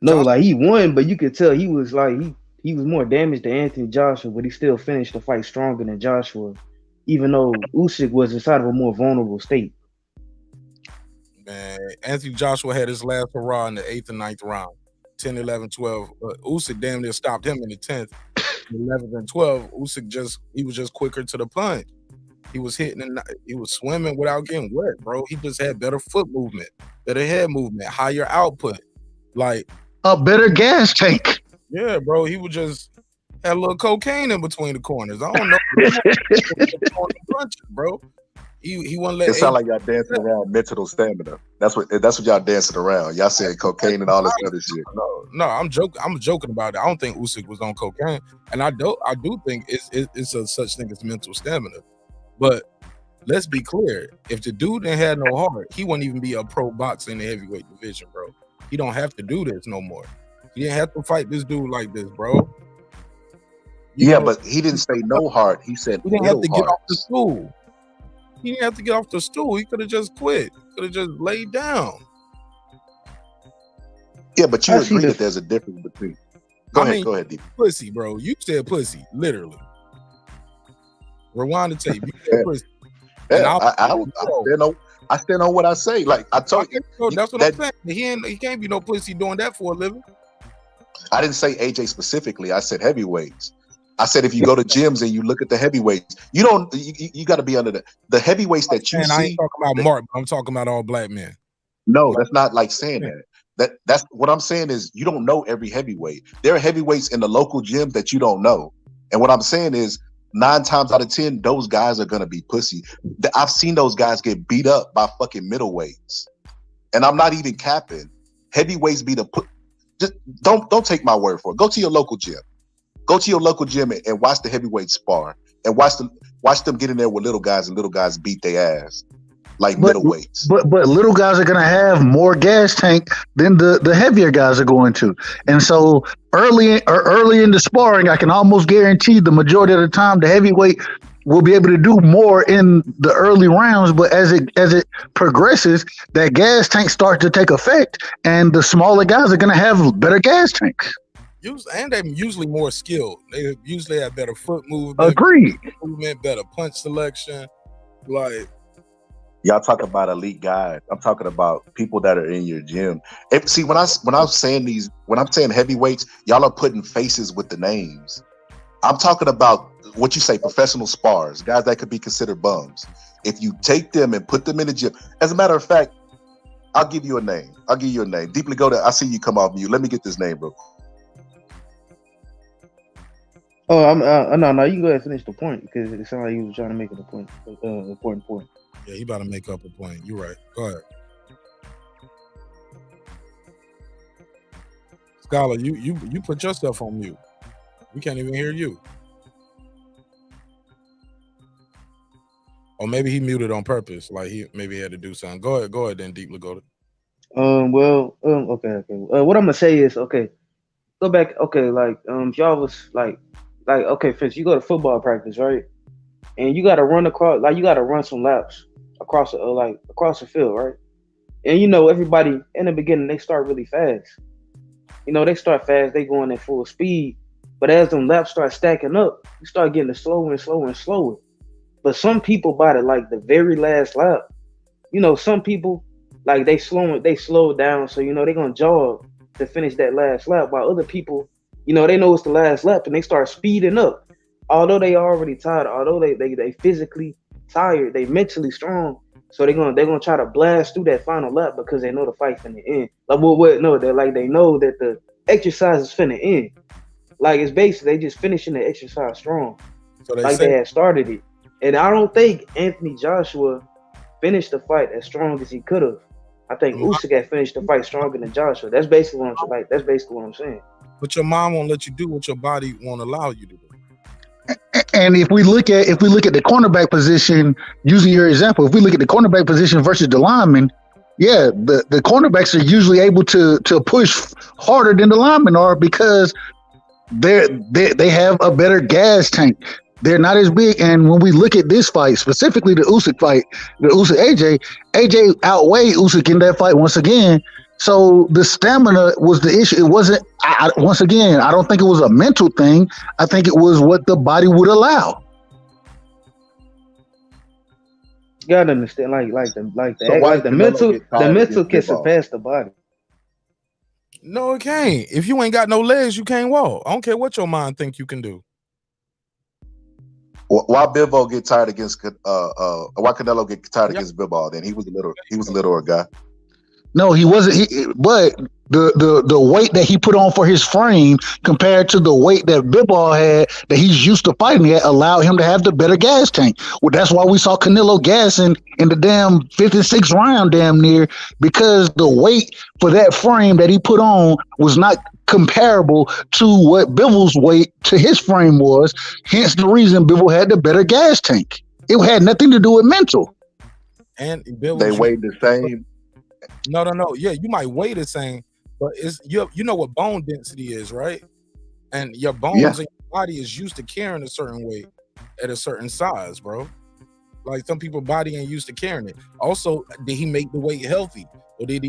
No, like he won, but you could tell he was like he was more damaged than Anthony Joshua, but he still finished the fight stronger than Joshua, even though Usyk was inside of a more vulnerable state. Man, Anthony Joshua had his last hurrah in the 8th and 9th round, 10, 11, 12. Usyk damn near stopped him in the 10th, 11th, and 12. Usyk he was just quicker to the punch. He was hitting and he was swimming without getting wet, bro. He just had better foot movement, better head movement, higher output, like a better gas tank. Yeah, bro. He would just had a little cocaine in between the corners. I don't know, punches, bro. He wouldn't let. It sounds like y'all dancing around mental stamina. That's what y'all dancing around. Y'all saying cocaine and all this other shit. No, I'm joking. I'm joking about it. I don't think Usyk was on cocaine, and I do think it's a such thing as mental stamina. But let's be clear: if the dude didn't have no heart, he wouldn't even be a pro boxer in the heavyweight division, bro. He don't have to do this no more. He didn't have to fight this dude like this, bro. But he didn't say no heart. He said he didn't have to get off the stool. He didn't have to get off the stool. He could have just quit. Could have just laid down. Yeah, but you I see agree the that there's a difference between. Go ahead, D. Pussy, bro. You said pussy, literally. Rewind the tape. You said pussy. And Yeah, I stand on what I say. Like I told you, that's what I'm saying. He can't be no pussy doing that for a living. I didn't say AJ specifically. I said heavyweights. I said if you go to gyms and you look at the heavyweights, you got to be under the heavyweights that you see. I ain't talking about Mark, but I'm talking about all black men. No, that's not like saying that. That's what I'm saying is you don't know every heavyweight. There are heavyweights in the local gym that you don't know. And what I'm saying is 9 times out of 10, those guys are gonna be pussy. I've seen those guys get beat up by fucking middleweights, and I'm not even capping. Heavyweights be just don't take my word for it. Go to your local gym. Go to your local gym and watch the heavyweights spar, and watch them get in there with little guys, and little guys beat their ass like middleweights. But little guys are gonna have more gas tank than the heavier guys are going to. And so early in the sparring, I can almost guarantee the majority of the time the heavyweight will be able to do more in the early rounds. But as it progresses, that gas tank starts to take effect, and the smaller guys are gonna have better gas tanks. And they're usually more skilled. They usually have better foot movement. Agreed. Better punch selection. Like, y'all talk about elite guys. I'm talking about people that are in your gym. See, when I'm saying heavyweights, y'all are putting faces with the names. I'm talking about what you say, professional spars, guys that could be considered bums. If you take them and put them in the gym, as a matter of fact, I'll give you a name. Deeply go to. I see you come off mute. Let me get this name, bro. Oh, no. You go ahead and finish the point because it sounded like you was trying to make it a point, important point. Yeah, he about to make up a point. You're right. Go ahead. Scholar, you put yourself on mute. We can't even hear you. Or maybe he muted on purpose. Like he had to do something. Go ahead then, Deeply go to. Okay. What I'm gonna say is, okay, go back. Okay, like if y'all was like okay, Fitz, you go to football practice, right? And you gotta run some laps across the field, right? And everybody in the beginning they start really fast. They start fast, they going at full speed. But as them laps start stacking up, you start getting slower and slower and slower. But some people by the very last lap, some people like they slow down, so they're gonna jog to finish that last lap, while other people, they know it's the last lap and they start speeding up. Although they already tired, although they physically tired, they mentally strong, so they're gonna try to blast through that final lap because they know the fight's finna end. They know that the exercise is finna end. Like it's basically they just finishing the exercise strong, so they had started it. And I don't think Anthony Joshua finished the fight as strong as he could have. I think Usyk had finished the fight stronger than Joshua. That's basically what I'm saying. But your mind won't let you do what your body won't allow you to do. And if we look at the cornerback position, using your example, if we look at the cornerback position versus the lineman, yeah, the cornerbacks are usually able to push harder than the linemen are because they have a better gas tank. They're not as big. And when we look at this fight, specifically the Usyk fight, the Usyk AJ outweighed Usyk in that fight once again. So the stamina was the issue. It wasn't, once again, I don't think it was a mental thing. I think it was what the body would allow. You gotta understand, the mental can surpass the body. No, it can't. If you ain't got no legs, you can't walk. I don't care what your mind think you can do. Why Bivol get tired against why Canelo get tired against Bivol? Then he was a littler guy. No, he wasn't. But the weight that he put on for his frame compared to the weight that Bivol had that he's used to fighting at allowed him to have the better gas tank. Well, that's why we saw Canelo gassing in the damn 56th round damn near, because the weight for that frame that he put on was not comparable to what Bivol's weight to his frame was. Hence the reason Bivol had the better gas tank. It had nothing to do with mental. And they weighed the same. No. Yeah, you might weigh the same, but it's you know what bone density is, right? And your bones and your body is used to carrying a certain weight at a certain size, bro. Like some people's body ain't used to carrying it. Also, did he make the weight healthy? Or did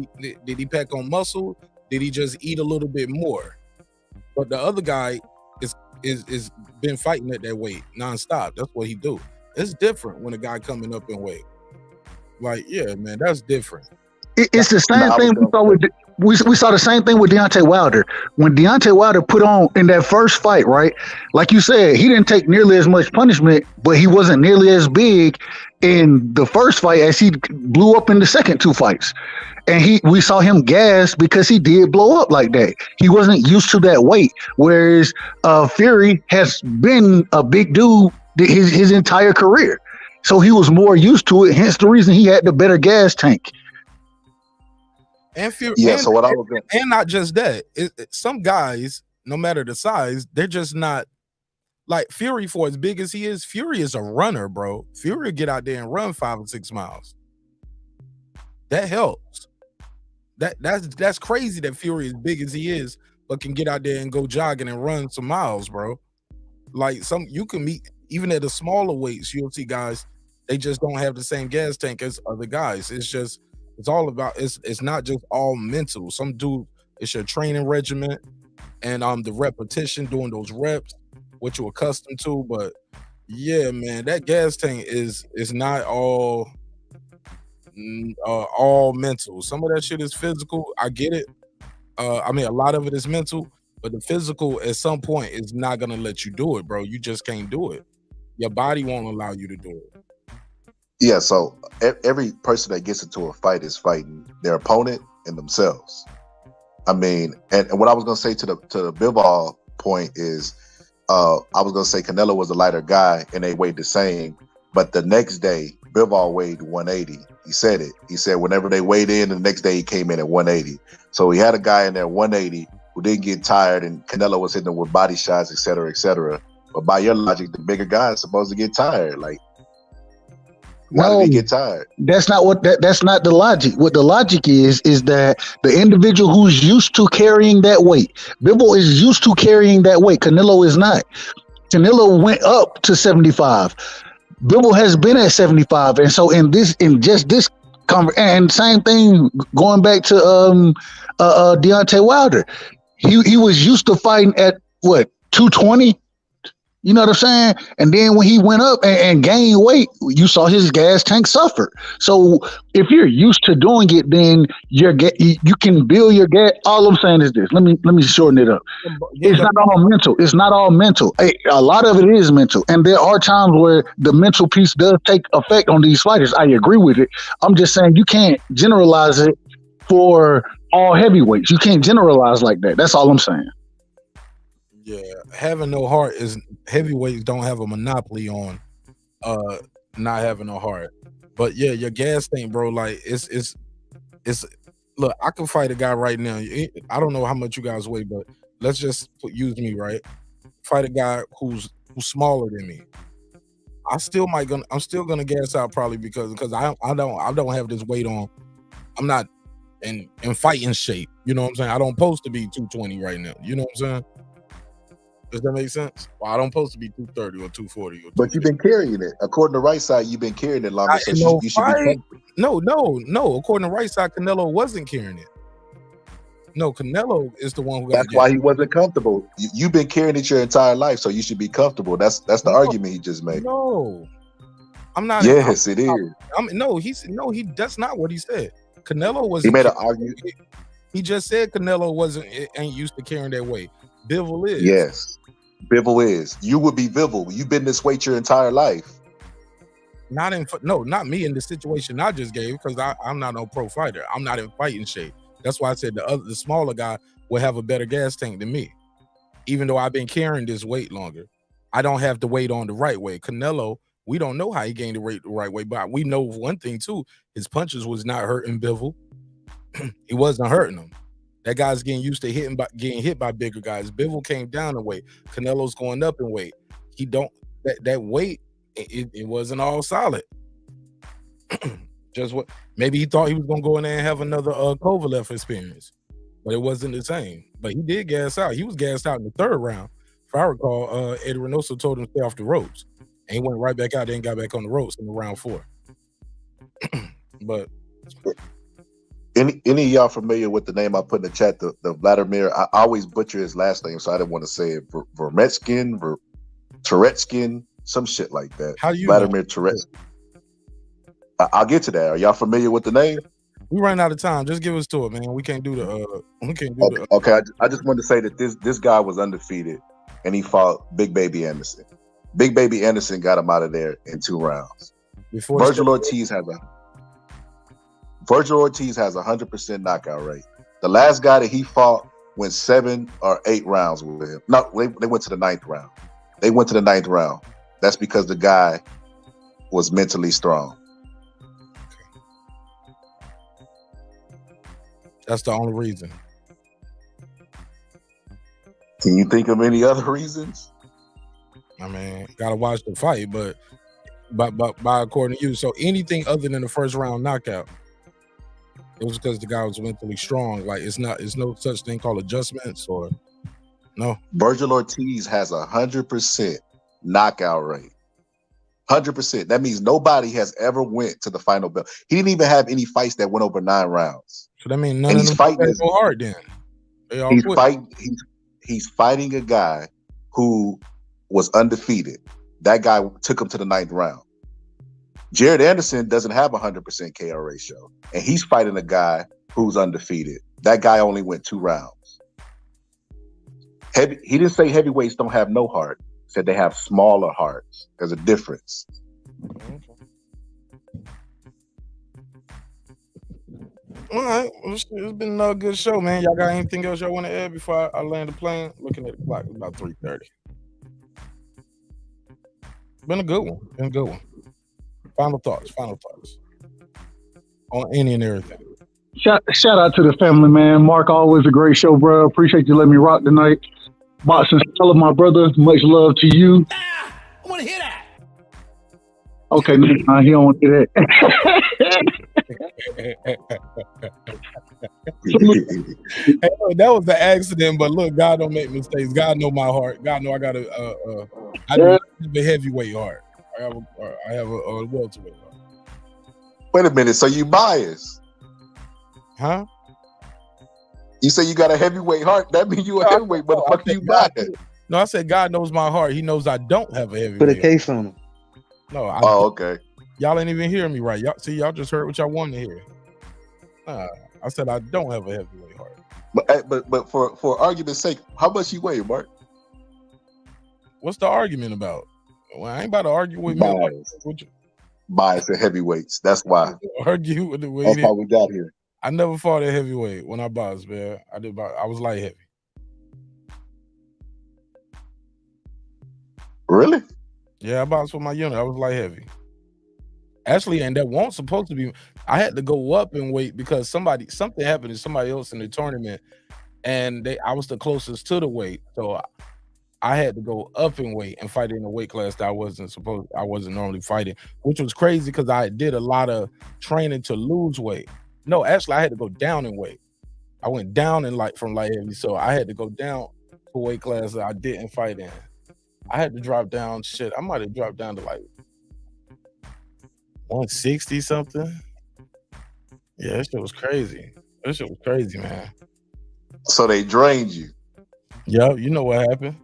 he pack on muscle? Did he just eat a little bit more? But the other guy is been fighting at that weight nonstop. That's what he do. It's different when a guy coming up in weight. Like, yeah, man, that's different. It's the same thing we saw the same thing with Deontay Wilder. When Deontay Wilder put on in that first fight, right? Like you said, he didn't take nearly as much punishment, but he wasn't nearly as big in the first fight as he blew up in the second two fights. And we saw him gas because he did blow up like that. He wasn't used to that weight. Whereas Fury has been a big dude his entire career. So he was more used to it, hence the reason he had the better gas tank. And Fury, Yeah, so what I was gonna and not just that. Some guys, no matter the size, they're just not like Fury. For as big as he is, Fury is a runner, bro. Fury will get out there and run 5 or 6 miles. That helps. That's crazy that Fury, as big as he is, but can get out there and go jogging and run some miles, bro. Like you can meet even at the smaller weights, you'll see guys, they just don't have the same gas tank as other guys. It's all about it's not just all mental. Some dude, it's your training regimen and the repetition, doing those reps, what you're accustomed to. But yeah, man, that gas tank is not all mental. Some of that shit is physical. I get it. I mean, a lot of it is mental, but the physical at some point is not gonna let you do it, bro. You just can't do it. Your body won't allow you to do it. Yeah, so every person that gets into a fight is fighting their opponent and themselves. I mean, and what I was gonna say to the bivol point is, I was gonna say Canelo was a lighter guy and they weighed the same, but the next day Bivol weighed 180. He said it. He said whenever they weighed in, the next day he came in at 180. So he had a guy in there 180 who didn't get tired, and Canelo was hitting him with body shots, et cetera, et cetera. But by your logic, the bigger guy is supposed to get tired. Like, why did he get tired? That's not the logic. What the logic is that the individual who's used to carrying that weight, Bivol is used to carrying that weight. Canelo is not. Canelo went up to 75. Bivol has been at 75, and so in just this and same thing going back to Deontay Wilder, he was used to fighting at what 220. You know what I'm saying? And then when he went up and gained weight, you saw his gas tank suffer. So if you're used to doing it, then you can build your gas. All I'm saying is this. Let me shorten it up. It's not all mental. It's not all mental. A lot of it is mental. And there are times where the mental piece does take effect on these fighters. I agree with it. I'm just saying you can't generalize it for all heavyweights. You can't generalize like that. That's all I'm saying. Yeah, having no heart is heavyweights don't have a monopoly on not having no heart. But yeah, your gas tank, bro, like it's look, I can fight a guy right now. I don't know how much you guys weigh, but let's just use me, right? Fight a guy who's smaller than me. I'm still gonna gas out probably because I don't have this weight on. I'm not in fighting shape. You know what I'm saying? I don't supposed to be 220 right now. You know what I'm saying? Does that make sense? Well, I don't supposed to be 230 or 240 or 250. But you've been carrying it. According to Right Side, you've been carrying it longer, so you should be comfortable. No. According to Right Side, Canelo wasn't carrying it. No, Canelo is the one who got That's why he wasn't comfortable. You've been carrying it your entire life, so you should be comfortable. That's the argument he just made. No. I'm not. Yes, it is. That's not what he said. Canelo was. He made an argument. He just said Canelo ain't used to carrying that weight. Bivol is. Yes. Bivol is. You would be Bivol. You've been this weight your entire life. Not me in the situation I just gave, because I'm not no pro fighter. I'm not in fighting shape. That's why I said the smaller guy will have a better gas tank than me. Even though I've been carrying this weight longer, I don't have the weight on the right way. Canelo, we don't know how he gained the weight the right way, but we know one thing too: his punches was not hurting Bivol. He wasn't hurting him. That guy's getting used to getting hit by bigger guys. Bivol came down in weight. Canelo's going up in weight. He don't that weight. It wasn't all solid. Just what maybe he thought he was gonna go in there and have another Kovalev experience, but it wasn't the same. But he did gas out. He was gassed out in the third round. If I recall, Eddie Reynoso told him to stay off the ropes, and he went right back out there and got back on the ropes in the round 4. But Any of y'all familiar with the name I put in the chat? The Vladimir. I always butcher his last name, so I didn't want to say it. Vermetskin, Turetskin, some shit like that. How do you Vladimir Turetskin. I'll get to that. Are y'all familiar with the name? We ran out of time. Just give us to it, man. We can't do the. We can't do the. Okay. I just wanted to say that this guy was undefeated, and he fought Big Baby Anderson. Big Baby Anderson got him out of there in 2 rounds. Virgil Ortiz has a 100% knockout rate. The last guy that he fought went 7 or 8 rounds with him. No, they went to the 9th round. They went to the 9th round. That's because the guy was mentally strong. That's the only reason. Can you think of any other reasons? I mean, gotta watch the fight, but by according to you, so anything other than the first round knockout, it was because the guy was mentally strong. Like it's no such thing called adjustments or no. Virgil Ortiz has 100% knockout rate. 100%. That means nobody has ever went to the final bell. He didn't even have any fights that went over 9 rounds. So that means none of them fighting go hard then. He's fighting a guy who was undefeated. That guy took him to the 9th round. Jared Anderson doesn't have 100% KO ratio, and he's fighting a guy who's undefeated. That guy only went 2 rounds. He didn't say heavyweights don't have no heart. He said they have smaller hearts. There's a difference. All right, well, it's been a good show, man. Y'all got anything else y'all want to add before I land the plane? Looking at the clock, it's about 3:30. Been a good one. Final thoughts on any and everything. Shout out to the family, man. Mark, always a great show, bro. Appreciate you letting me rock tonight. Boxing Stella, my brother, much love to you. I want to hear that. Okay, he don't want to hear that. Hey, that was the accident, but look, God don't make mistakes. God know my heart. God know I got I do have a heavyweight heart. I have a welterweight heart. Wait a minute, so you biased? Huh? You say you got a heavyweight heart? That means you a heavyweight, motherfucker. You biased? No, I said God knows my heart. He knows I don't have a heavyweight. Put a case on him. No. Okay. Y'all ain't even hearing me right. Y'all just heard what y'all wanted to hear. I said I don't have a heavyweight heart. But for argument's sake, how much you weigh, Mark? What's the argument about? Well, I ain't about to argue with me. Bias at heavyweights. That's why. Argue with the way. That's how we got here. I never fought at heavyweight when I boxed, man. I was light heavy. Really? Yeah, I boxed with my unit. I was light heavy. Actually, and that wasn't supposed to be. I had to go up in weight because something happened to somebody else in the tournament, and I was the closest to the weight, so I had to go up in weight and fight in a weight class that I wasn't normally fighting, which was crazy because I did a lot of training to lose weight. No, actually, I had to go down in weight. I went down from light heavy, so I had to go down to a weight class that I didn't fight in. I had to drop down. Shit, I might have dropped down to like 160 something. Yeah, that shit was crazy. That shit was crazy, man. So they drained you. Yeah, you know what happened.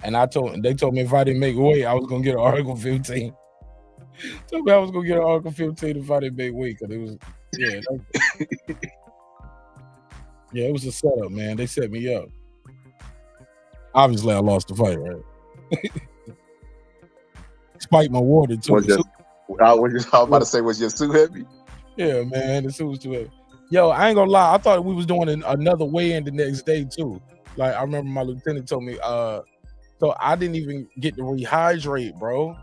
And they told me if I didn't make weight, I was gonna get an Article 15. Told me I was gonna get an Article 15 if I didn't make weight, because it was it was a setup, man. They set me up. Obviously, I lost the fight, right? Spiked my water too. I was about to say, was your suit heavy? Yeah, man, the suit was too heavy. Yo, I ain't gonna lie. I thought we was doing another weigh-in the next day too. Like I remember my lieutenant told me, so I didn't even get to rehydrate, bro.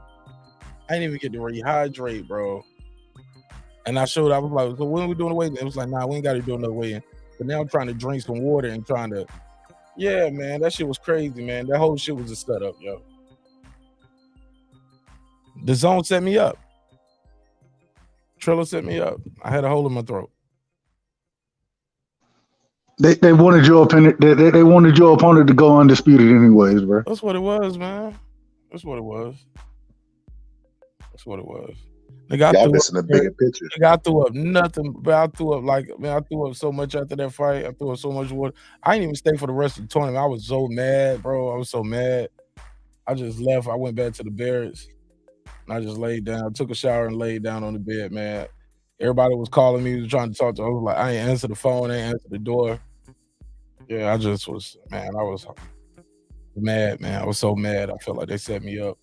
And I showed. I was like, so when are we doing the weigh-in? It was like, nah, we ain't got to do another weigh-in. But now I'm trying to drink some water and trying to. Yeah, man, that shit was crazy, man. That whole shit was a setup, yo. The zone set me up. Triller set me up. I had a hole in my throat. They wanted your opponent. They wanted your opponent to go undisputed, anyways, bro. That's what it was, man. That's what it was. Nigga, Y'all missing the bigger picture. Nigga, I threw up nothing, but I threw up so much after that fight. I threw up so much water. I didn't even stay for the rest of the tournament. I was so mad, bro. I was so mad. I just left. I went back to the barracks. And I just laid down, took a shower and laid down on the bed, man. Everybody was calling me, trying to talk to me. I was like, I ain't answer the phone, I ain't answer the door. Yeah, I just was, man, I was mad, man. I was so mad. I felt like they set me up.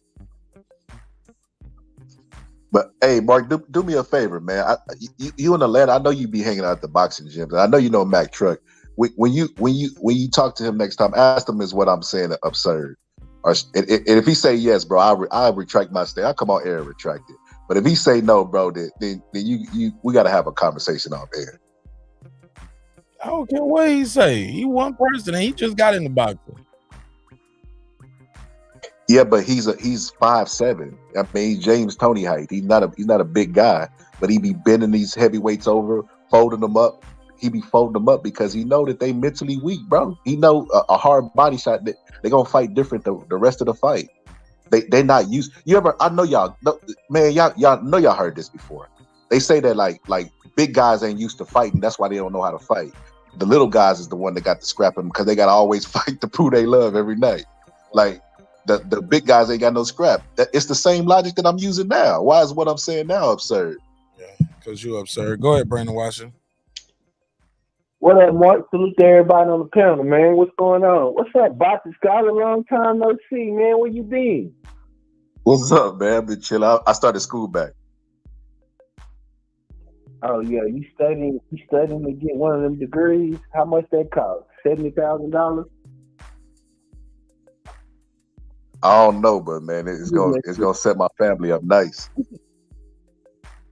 But hey, Mark, do me a favor, man. You in Atlanta, I know you be hanging out at the boxing gyms. I know you know Mac Truck. When you talk to him next time, ask him, is what I'm saying absurd? And if he say yes, bro, I'll retract my statement. I'll come on air and retract it. But if he say no, bro, then we got to have a conversation off air. I don't care what he say. He one person and he just got in the boxing. Yeah, but he's 5'7". I mean, James Toney height. He's not a big guy, but he be bending these heavyweights over, folding them up. He be folding them up because he know that they mentally weak, bro. He know a hard body shot that they gonna fight different the rest of the fight. They not used. I know y'all, man. Y'all know y'all heard this before. They say that like big guys ain't used to fighting. That's why they don't know how to fight. The little guys is the one that got to scrap them because they got to always fight to prove they love every night. Like the big guys ain't got no scrap. It's the same logic that I'm using now. Why is what I'm saying now absurd? Yeah, because you absurd. Go ahead, Brandon Washington. What up, Mark? Salute to everybody on the panel, man. What's going on? What's up, Boxing Scholar? Long time no see, man. Where you been? What's up, man? I've been chilling. I started school back. Oh yeah, you studying to get one of them degrees? How much that cost? $70,000? I don't know, but man, it's gonna set my family up nice.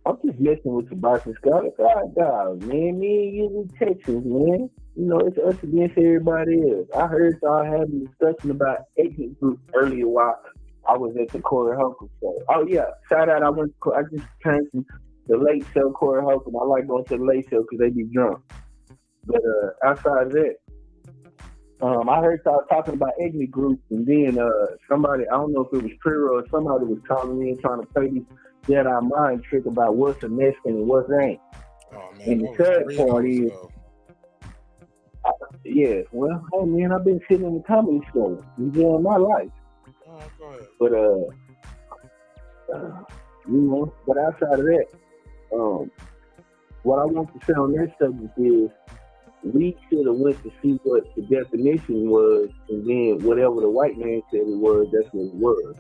I'm just messing with the Boxing Scholar. God, man. Me and you in Texas, man. You know, it's us against everybody else. I heard y'all having a discussion about ethnic groups earlier while I was at the Corey Holcomb show. Oh yeah, shout out! I just came from the late show, Corey Holcomb. I like going to the late show because they be drunk. But outside of that, I heard y'all talking about ethnic groups, and then somebody, I don't know if it was Prero or somebody was calling me and trying to play this Jedi mind trick about what's a Mexican and what's ain't. Oh, man, and the third part is, yeah, well, hey man, I've been sitting in the comedy store enjoying my life. Go ahead. But you know, but outside of that, what I want to say on that subject is we should have went to see what the definition was, and then whatever the white man said it was, that's what it was.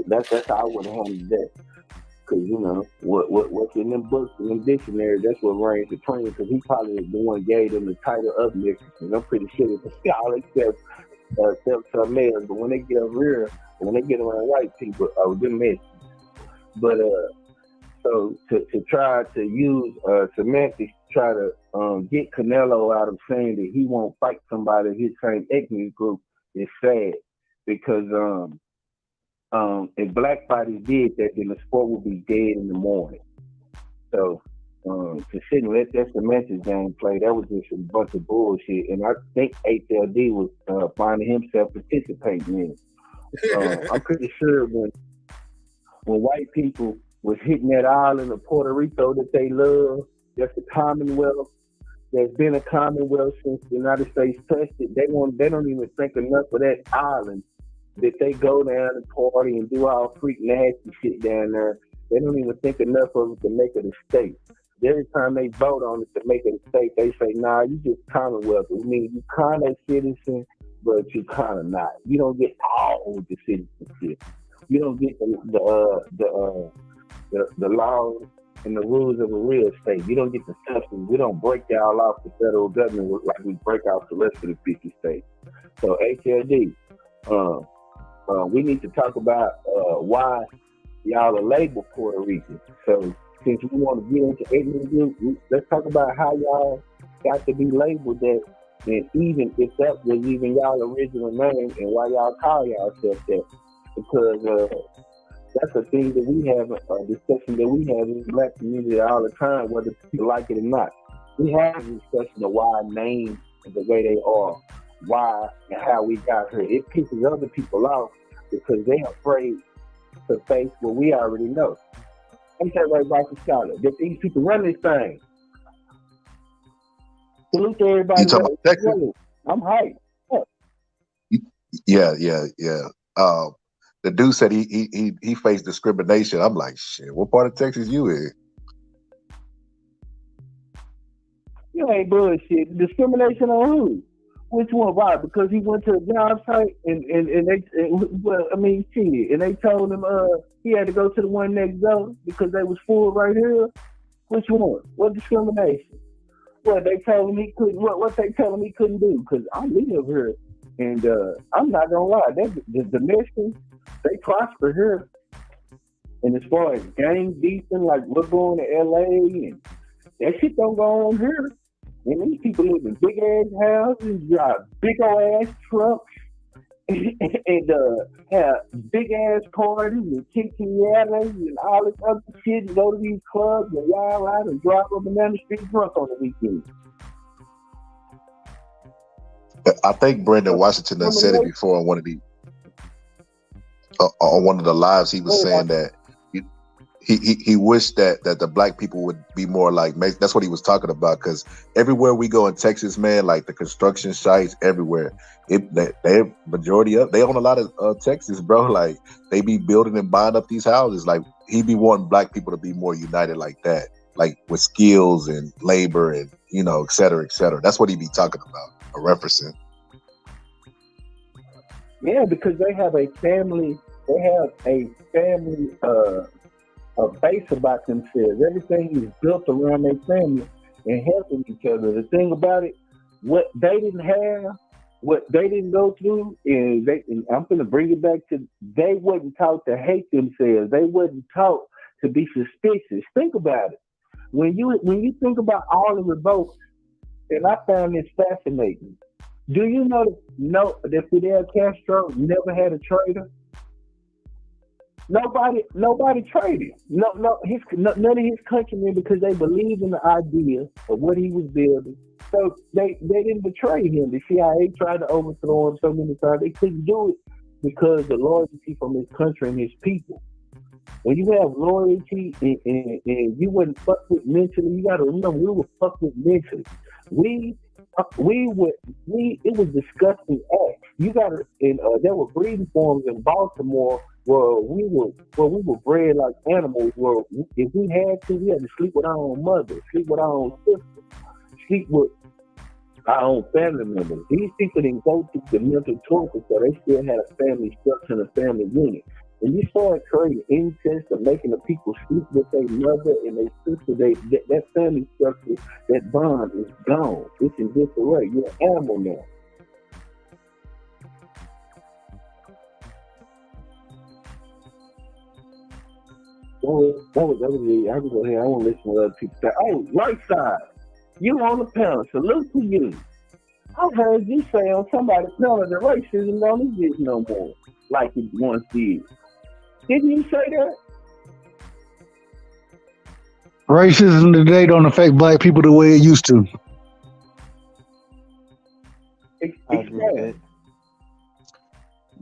That's how I would have handled that. Cause you know what's in them books and them dictionaries, that's what reigns supreme. Because he probably the one gave them the title of Mexican. I'm pretty sure it's all except some else. But when they get over here, when they get around white people, them Mexicans. But so to try to use semantics to try to get Canelo out of saying that he won't fight somebody of his same ethnic group is sad. Because if black fighters did that, then the sport would be dead in the morning. So to sit and let that semantics game play, that was just a bunch of bullshit. And I think HLD was finding himself participating in it. I'm pretty sure when white people was hitting that island of Puerto Rico that they love, that's the Commonwealth. There's been a Commonwealth since the United States touched it. They don't even think enough of that island that they go down and party and do all freak nasty shit down there. They don't even think enough of it to make it a state. Every time they vote on it to make it a state, they say, nah, you just Commonwealth. I mean, you kind of citizen, but you kind of not. You don't get all the citizenship. You don't get the laws and the rules of a real state. You don't get the substance. We don't break y'all off the federal government like we break off the rest of the 50 states. So HLD, we need to talk about why y'all are labeled Puerto Rican. So since we want to get into ethnic group, let's talk about how y'all got to be labeled that, and even if that was even y'all original name, and why y'all call yourself that. Because that's a thing that we have, a discussion that we have in the black community all the time, whether people like it or not. We have a discussion of why names the way they are, why and how we got here. It pisses other people off because they're afraid to face what we already know. Ain't that right, Rocky Scholar? That these people run this thing. Salute to everybody. You talking about Texas? I'm hyped. Yeah. The dude said he faced discrimination. I'm like, shit. What part of Texas you in? You ain't bullshit. Discrimination on who? Which one? Why? Because he went to a job site and they told him he had to go to the one next door because they was full right here. Which one? What discrimination? What they told him he couldn't? What they tell him he couldn't do? Because I live here, and I'm not gonna lie. The Mexicans, they prosper here. And as far as gang beefing, like we're going to LA, and that shit don't go on here. And these people live in big ass houses, drive big old ass trucks, and have big ass parties and quinceañeras and all this other shit, and go to these clubs and wild out and drive up and down the street drunk on the weekend. I think Brendan Washington done said it before on one of the lives. He was saying that he wished that the black people would be more like Mexico. That's what he was talking about, because everywhere we go in Texas, man, like the construction sites everywhere, they majority of they own a lot of Texas, bro. Like they be building and buying up these houses. Like he be wanting black people to be more united like that, like with skills and labor and et cetera, et cetera. That's what he be talking about or referencing. Yeah, because they have a family. They have a family. A base about themselves. Everything is built around their family and helping each other. The thing about it, what they didn't have, what they didn't go through, and I'm going to bring it back to, they wasn't taught to hate themselves. They wasn't taught to be suspicious. Think about it. When you think about all the revolts, and I found this fascinating. Do you know that Fidel Castro never had a traitor? Nobody traded. None of his countrymen, because they believed in the idea of what he was building. So they didn't betray him. The CIA tried to overthrow him so many times. They couldn't do it because the loyalty from his country and his people. When you have loyalty and you wasn't fucked with mentally, you got to remember we were fucked with mentally. It was disgusting acts. You got to, and there were breeding farms in Baltimore where we were bred like animals. Where if we had to sleep with our own mother, sleep with our own sister, sleep with our own family members. These people didn't go through the mental torture, so they still had a family structure and a family unit. When you start creating incest and making the people sleep with their mother and their sister, that family structure, that bond is gone. It's in disarray. You're an animal now. That was it. I can go ahead. I want to listen to other people say, "Oh, right side, you on the panel. Salute to you." I heard you say on somebody's panel that racism don't exist no more, like it once did. Didn't you say that? Racism today don't affect black people the way it used to.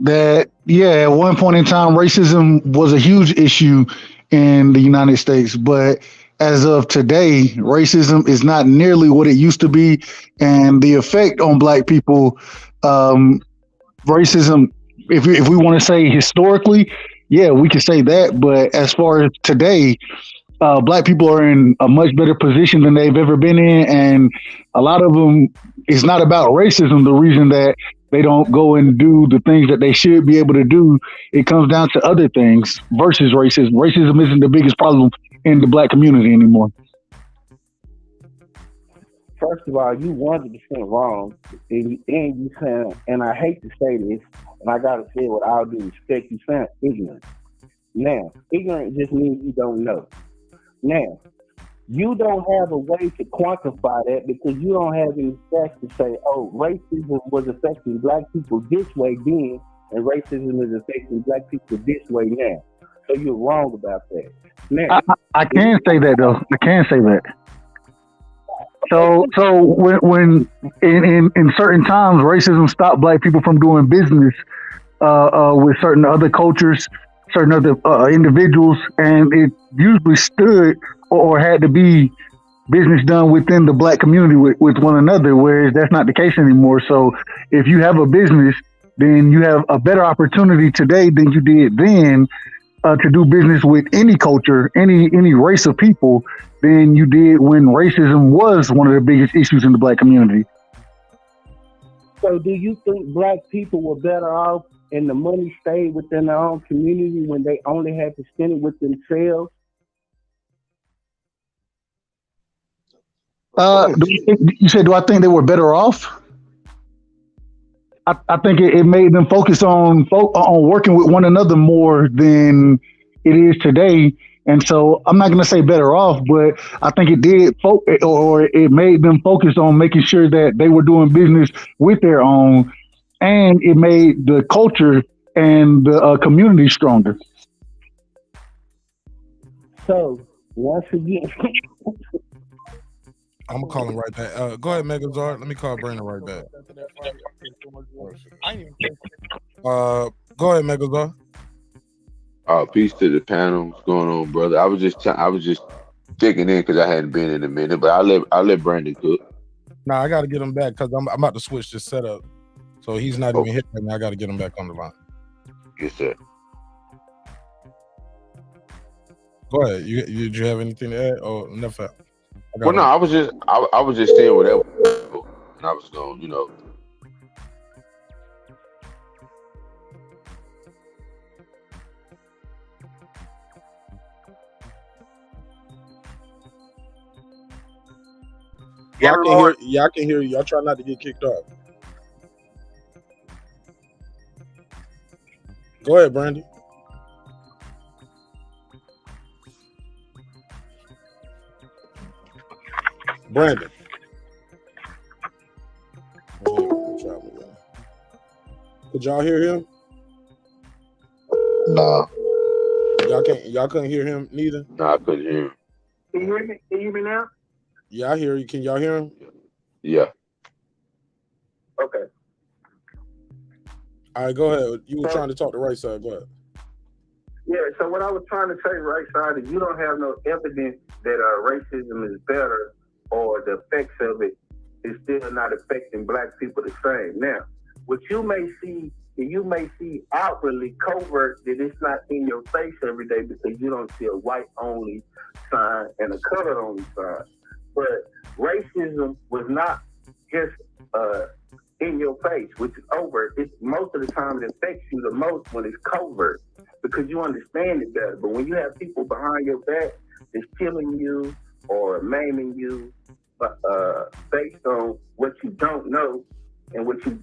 That, at one point in time, racism was a huge issue in the United States, but as of today, racism is not nearly what it used to be, and the effect on black people, racism, if we want to say historically, we can say that, but as far as today, black people are in a much better position than they've ever been in, and a lot of them, it's not about racism. The reason that they don't go and do the things that they should be able to do, it comes down to other things versus racism. Racism isn't the biggest problem in the black community anymore. First of all, you 100% wrong, and you sound, and I hate to say this, and I gotta say with all due respect, you sound ignorant. Now, ignorant just means you don't know. Now, you don't have a way to quantify that because you don't have any facts to say, oh, racism was affecting black people this way then, and racism is affecting black people this way now. So you're wrong about that. Now, I can say that though. I can say that. So when in certain times racism stopped black people from doing business with certain other cultures, certain other individuals, and it usually stood or had to be business done within the black community with one another, whereas that's not the case anymore. So if you have a business, then you have a better opportunity today than you did then to do business with any culture, any race of people than you did when racism was one of the biggest issues in the black community. So do you think black people were better off and the money stayed within their own community when they only had to spend it with themselves? You said, do I think they were better off? I think it made them focus on working with one another more than it is today. And so I'm not going to say better off, but I think it did, or it made them focus on making sure that they were doing business with their own, and it made the culture and the community stronger. So once again, I'm gonna call him right back. Go ahead, Megazord. Let me call Brandon right back. Go ahead, Megazord. Peace to the panel. What's going on, brother? I was just checking in because I hadn't been in a minute, but I'll let Brandon cook. Nah, I gotta get him back because I'm about to switch this setup. So he's not even hitting right now. I gotta get him back on the line. Yes, sir. Go ahead. Did you have anything to add? Oh, nothing. Well, no, I was just saying whatever, and I was going, Y'all can hear you. Y'all try not to get kicked off. Go ahead, Brandy. Brandon. Could y'all hear him? Nah. Y'all couldn't hear him neither? Nah, I couldn't hear him. Can you hear me? Can you hear me now? Yeah, I hear you. Can y'all hear him? Yeah. Okay. All right, go ahead. You were trying to talk the right side. Go ahead. Yeah, so what I was trying to say, right side, is you don't have no evidence that racism is better or the effects of it is still not affecting black people the same. Now, what you may see outwardly covert that it's not in your face every day because you don't see a white only sign and a colored only sign. But racism was not just in your face, which is overt. It's most of the time it affects you the most when it's covert because you understand it better. But when you have people behind your back that's killing you or maiming you based on what you don't know and what you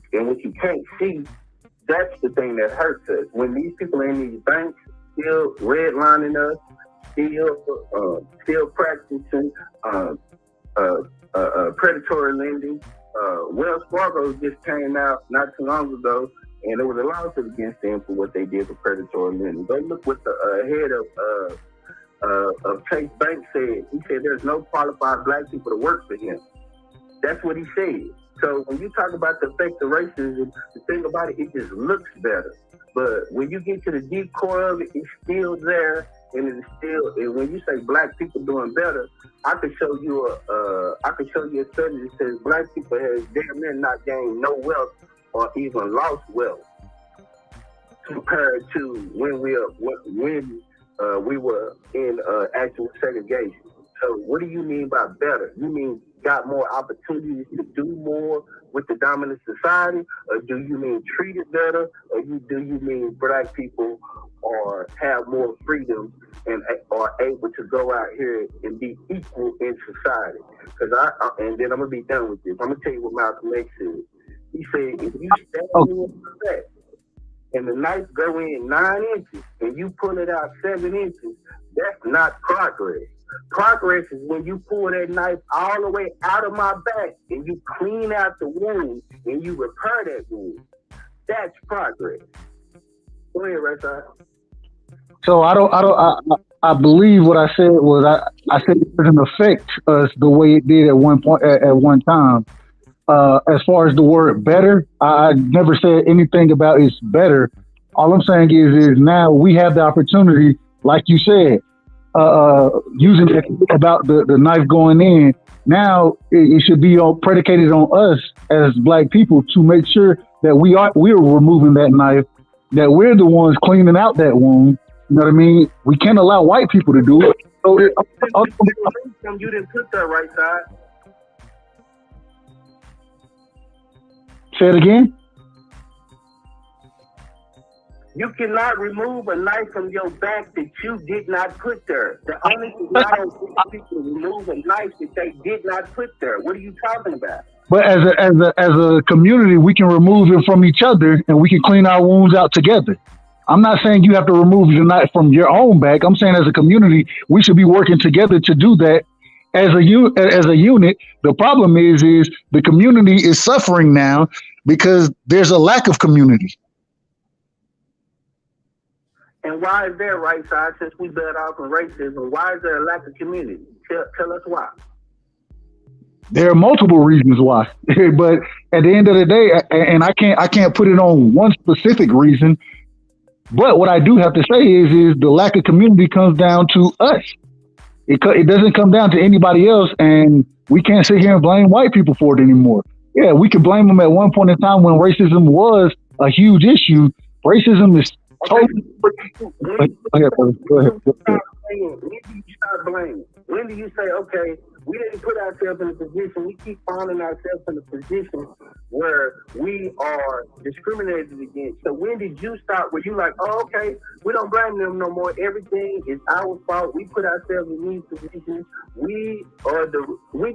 can't see, that's the thing that hurts us. When these people in these banks still redlining us, still practicing predatory lending. Wells Fargo just came out not too long ago, and there was a lawsuit against them for what they did for predatory lending. Go look what the head of Chase Bank said. He said there's no qualified black people to work for him. That's what he said. So when you talk about the effect of racism, the thing about it, it just looks better. But when you get to the deep core of it, it's still there, and it's still. And when you say black people doing better, I could show you a study that says black people have damn near not gained no wealth or even lost wealth compared to when we were in actual segregation. So what do you mean by better? You mean got more opportunities to do more with the dominant society, or do you mean treated better, or do you mean black people have more freedom and are able to go out here and be equal in society? Because and then I'm gonna be done with this. I'm gonna tell you what Malcolm X said. He said if you stab me in the back and the knife go in 9 inches and you pull it out 7 inches, that's not progress. Progress is when you pull that knife all the way out of my back and you clean out the wound and you repair that wound. That's progress. Go ahead, right side. So I believe what I said was I said it doesn't affect us the way it did at one point at one time. As far as the word better, I never said anything about it's better. All I'm saying is now we have the opportunity, like you said, using it about the knife going in. Now it should be predicated on us as black people to make sure that we're removing that knife, that we're the ones cleaning out that wound. You know what I mean? We can't allow white people to do it. So you didn't put that right side. Say it again. You cannot remove a knife from your back that you did not put there. The only thing I don't think people remove a knife that they did not put there. What are you talking about? But as a community, we can remove it from each other and we can clean our wounds out together. I'm not saying you have to remove the knife from your own back. I'm saying as a community, we should be working together to do that as a unit. The problem is the community is suffering now because there's a lack of community. And why is there, right side, since we built off of racism, why is there a lack of community? Tell us why. There are multiple reasons why, but at the end of the day, and I can't put it on one specific reason, but what I do have to say is the lack of community comes down to us. It doesn't come down to anybody else, and we can't sit here and blame white people for it anymore. Yeah, we could blame them at one point in time when racism was a huge issue. Racism is totally. Go ahead. When do you start blaming? When do you say, okay, we didn't put ourselves in a position, we keep finding ourselves in a position where we are discriminated against. So when did you start where you like, oh, okay, we don't blame them no more. Everything is our fault. We put ourselves in these positions. We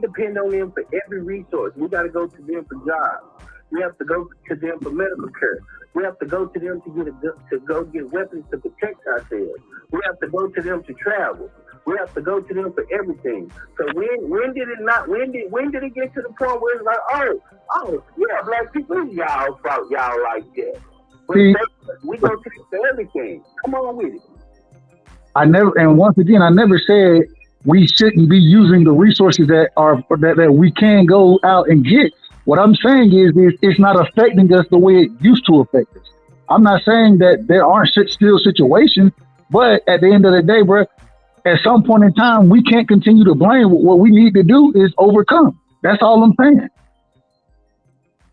depend on them for every resource. We got to go to them for jobs. We have to go to them for medical care. We have to go to them to go get weapons to protect ourselves. We have to go to them to travel. We have to go to them for everything. So when did it get to the point where it's like, oh yeah, black people, y'all fault, y'all like that. But we go to them for everything. Come on with it. I never said we shouldn't be using the resources that we can go out and get. What I'm saying is it's not affecting us the way it used to affect us. I'm not saying that there aren't still situations, but at the end of the day, bro, at some point in time, we can't continue to blame. What we need to do is overcome. That's all I'm saying.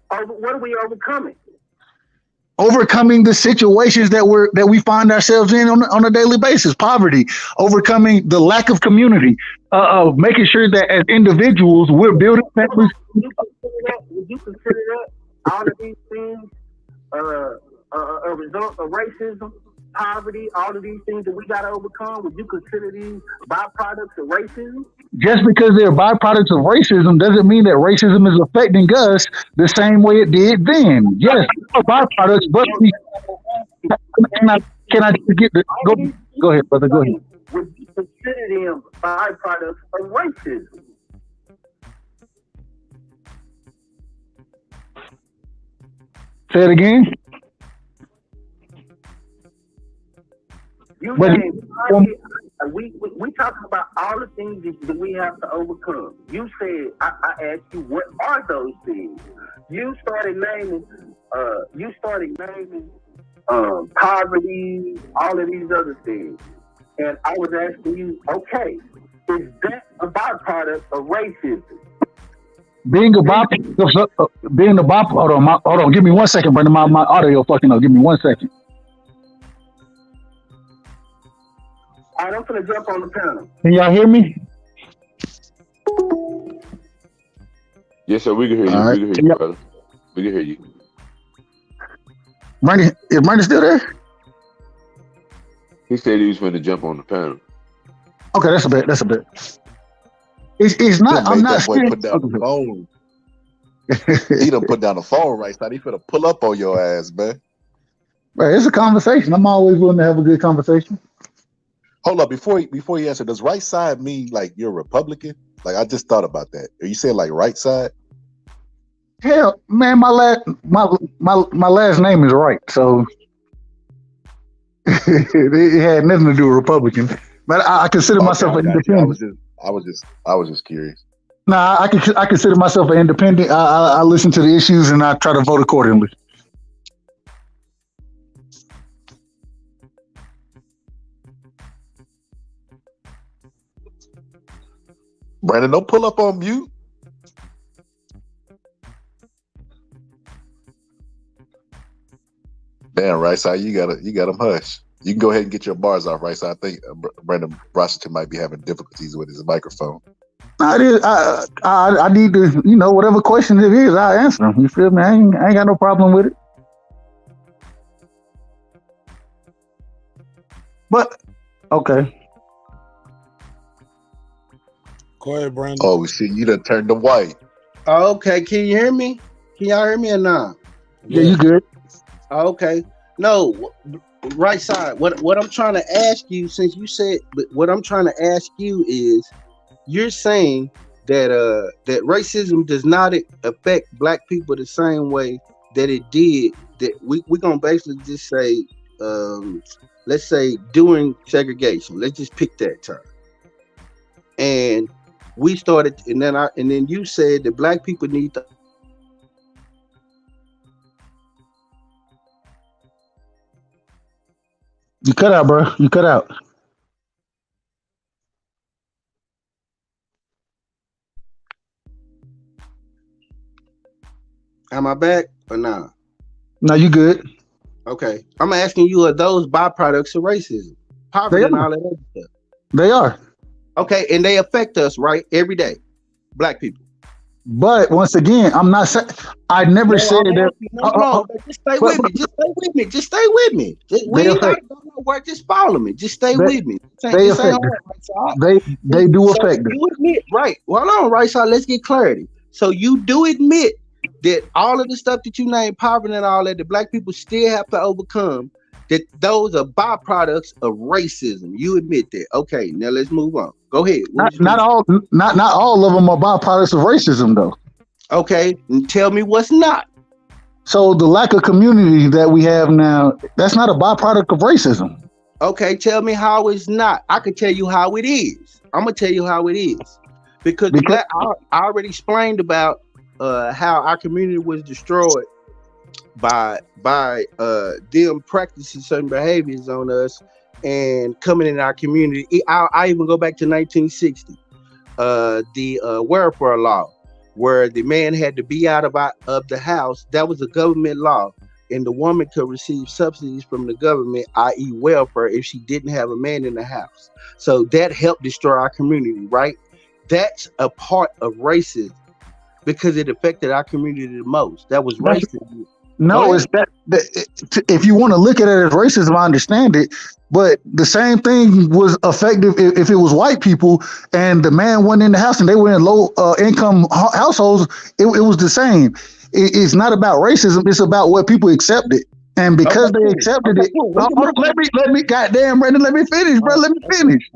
What are we overcoming? Overcoming the situations that we find ourselves in on a daily basis. Poverty, overcoming the lack of community, making sure that as individuals we're building families. Would you consider that all of these things a result of racism, poverty, all of these things that we got to overcome? Would you consider these byproducts of racism? Just because they're byproducts of racism doesn't mean that racism is affecting us the same way it did then. Yes, byproducts, but can I get the go ahead, brother? Go ahead. Would you consider them byproducts of racism? Say it again. You we talking about all the things that we have to overcome. You said, I asked you, what are those things? You started naming poverty, all of these other things. And I was asking you, okay, is that a byproduct of racism? Being a byproduct, hold on, give me 1 second, brother. My audio fucking up. Give me 1 second. All right, I'm gonna jump on the panel. Can y'all hear me? Yes, sir. We can hear you. Right. We can hear you, brother. We can hear you. Is Bernie still there? He said he was going to jump on the panel. Okay, that's a bit. It's not. I'm not saying. Put down the phone. He done put down the phone right now. He finna pull up on your ass, man. Right, it's a conversation. I'm always willing to have a good conversation. Hold up, before you answer, does right side mean like you're a Republican? Like I just thought about that. Are you saying like right side? Hell, man, my last name is Wright, so it had nothing to do with Republican. But I consider myself an independent. I was just curious. Nah, I consider myself an independent. I listen to the issues and I try to vote accordingly. Brandon, don't pull up on mute. Damn, right side, you got him hush. You can go ahead and get your bars off, right side. I think Brandon Washington might be having difficulties with his microphone. I need to, whatever question it is, I answer them. You feel me? I ain't got no problem with it. But okay. Go ahead, Brandon. Oh, we see you done turned to white. Okay, can you hear me? Can y'all hear me or not? Yeah, you good. Okay. No, right side. What I'm trying to ask you, since you said, what I'm trying to ask you is, you're saying that that racism does not affect black people the same way that it did. That we're gonna basically just say, let's say during segregation. Let's just pick that term. And we started, and then you said that black people need to. You cut out, bro. You cut out. Am I back or not? No, you good. Okay. I'm asking you, are those byproducts of racism? Poverty and all that other stuff. They are. Okay, and they affect us, right? Every day. Black people. But once again, I'm not saying, I never said that. No, just stay with me. Just stay with me. Just stay with me. We ain't got to go nowhere. Just follow me. Just stay with me. They affect They do affect us. You admit, right? Well, hold on, right side. Let's get clarity. So you do admit that all of the stuff that you named, poverty and all that, the black people still have to overcome, that those are byproducts of racism. You admit that. Okay, now let's move on. Go ahead. Not all of them are byproducts of racism, though. Okay, and tell me what's not. So the lack of community that we have now, that's not a byproduct of racism. Okay, tell me how it's not. I can tell you how it is. I'm gonna tell you how it is. Because I already explained about how our community was destroyed by them practicing certain behaviors on us and coming in our community. I even go back to 1960, the welfare law, where the man had to be out of the house. That was a government law, and the woman could receive subsidies from the government, i.e. welfare, if she didn't have a man in the house. So that helped destroy our community, right? That's a part of racism because it affected our community the most. That was racism. No, it's that if you want to look at it as racism, I understand it. But the same thing was effective if it was white people and the man went in the house and they were in low income households. It was the same. It's not about racism. It's about what people accepted. And because they accepted it, let me, goddamn, Brandon, let me finish, bro. Let me finish.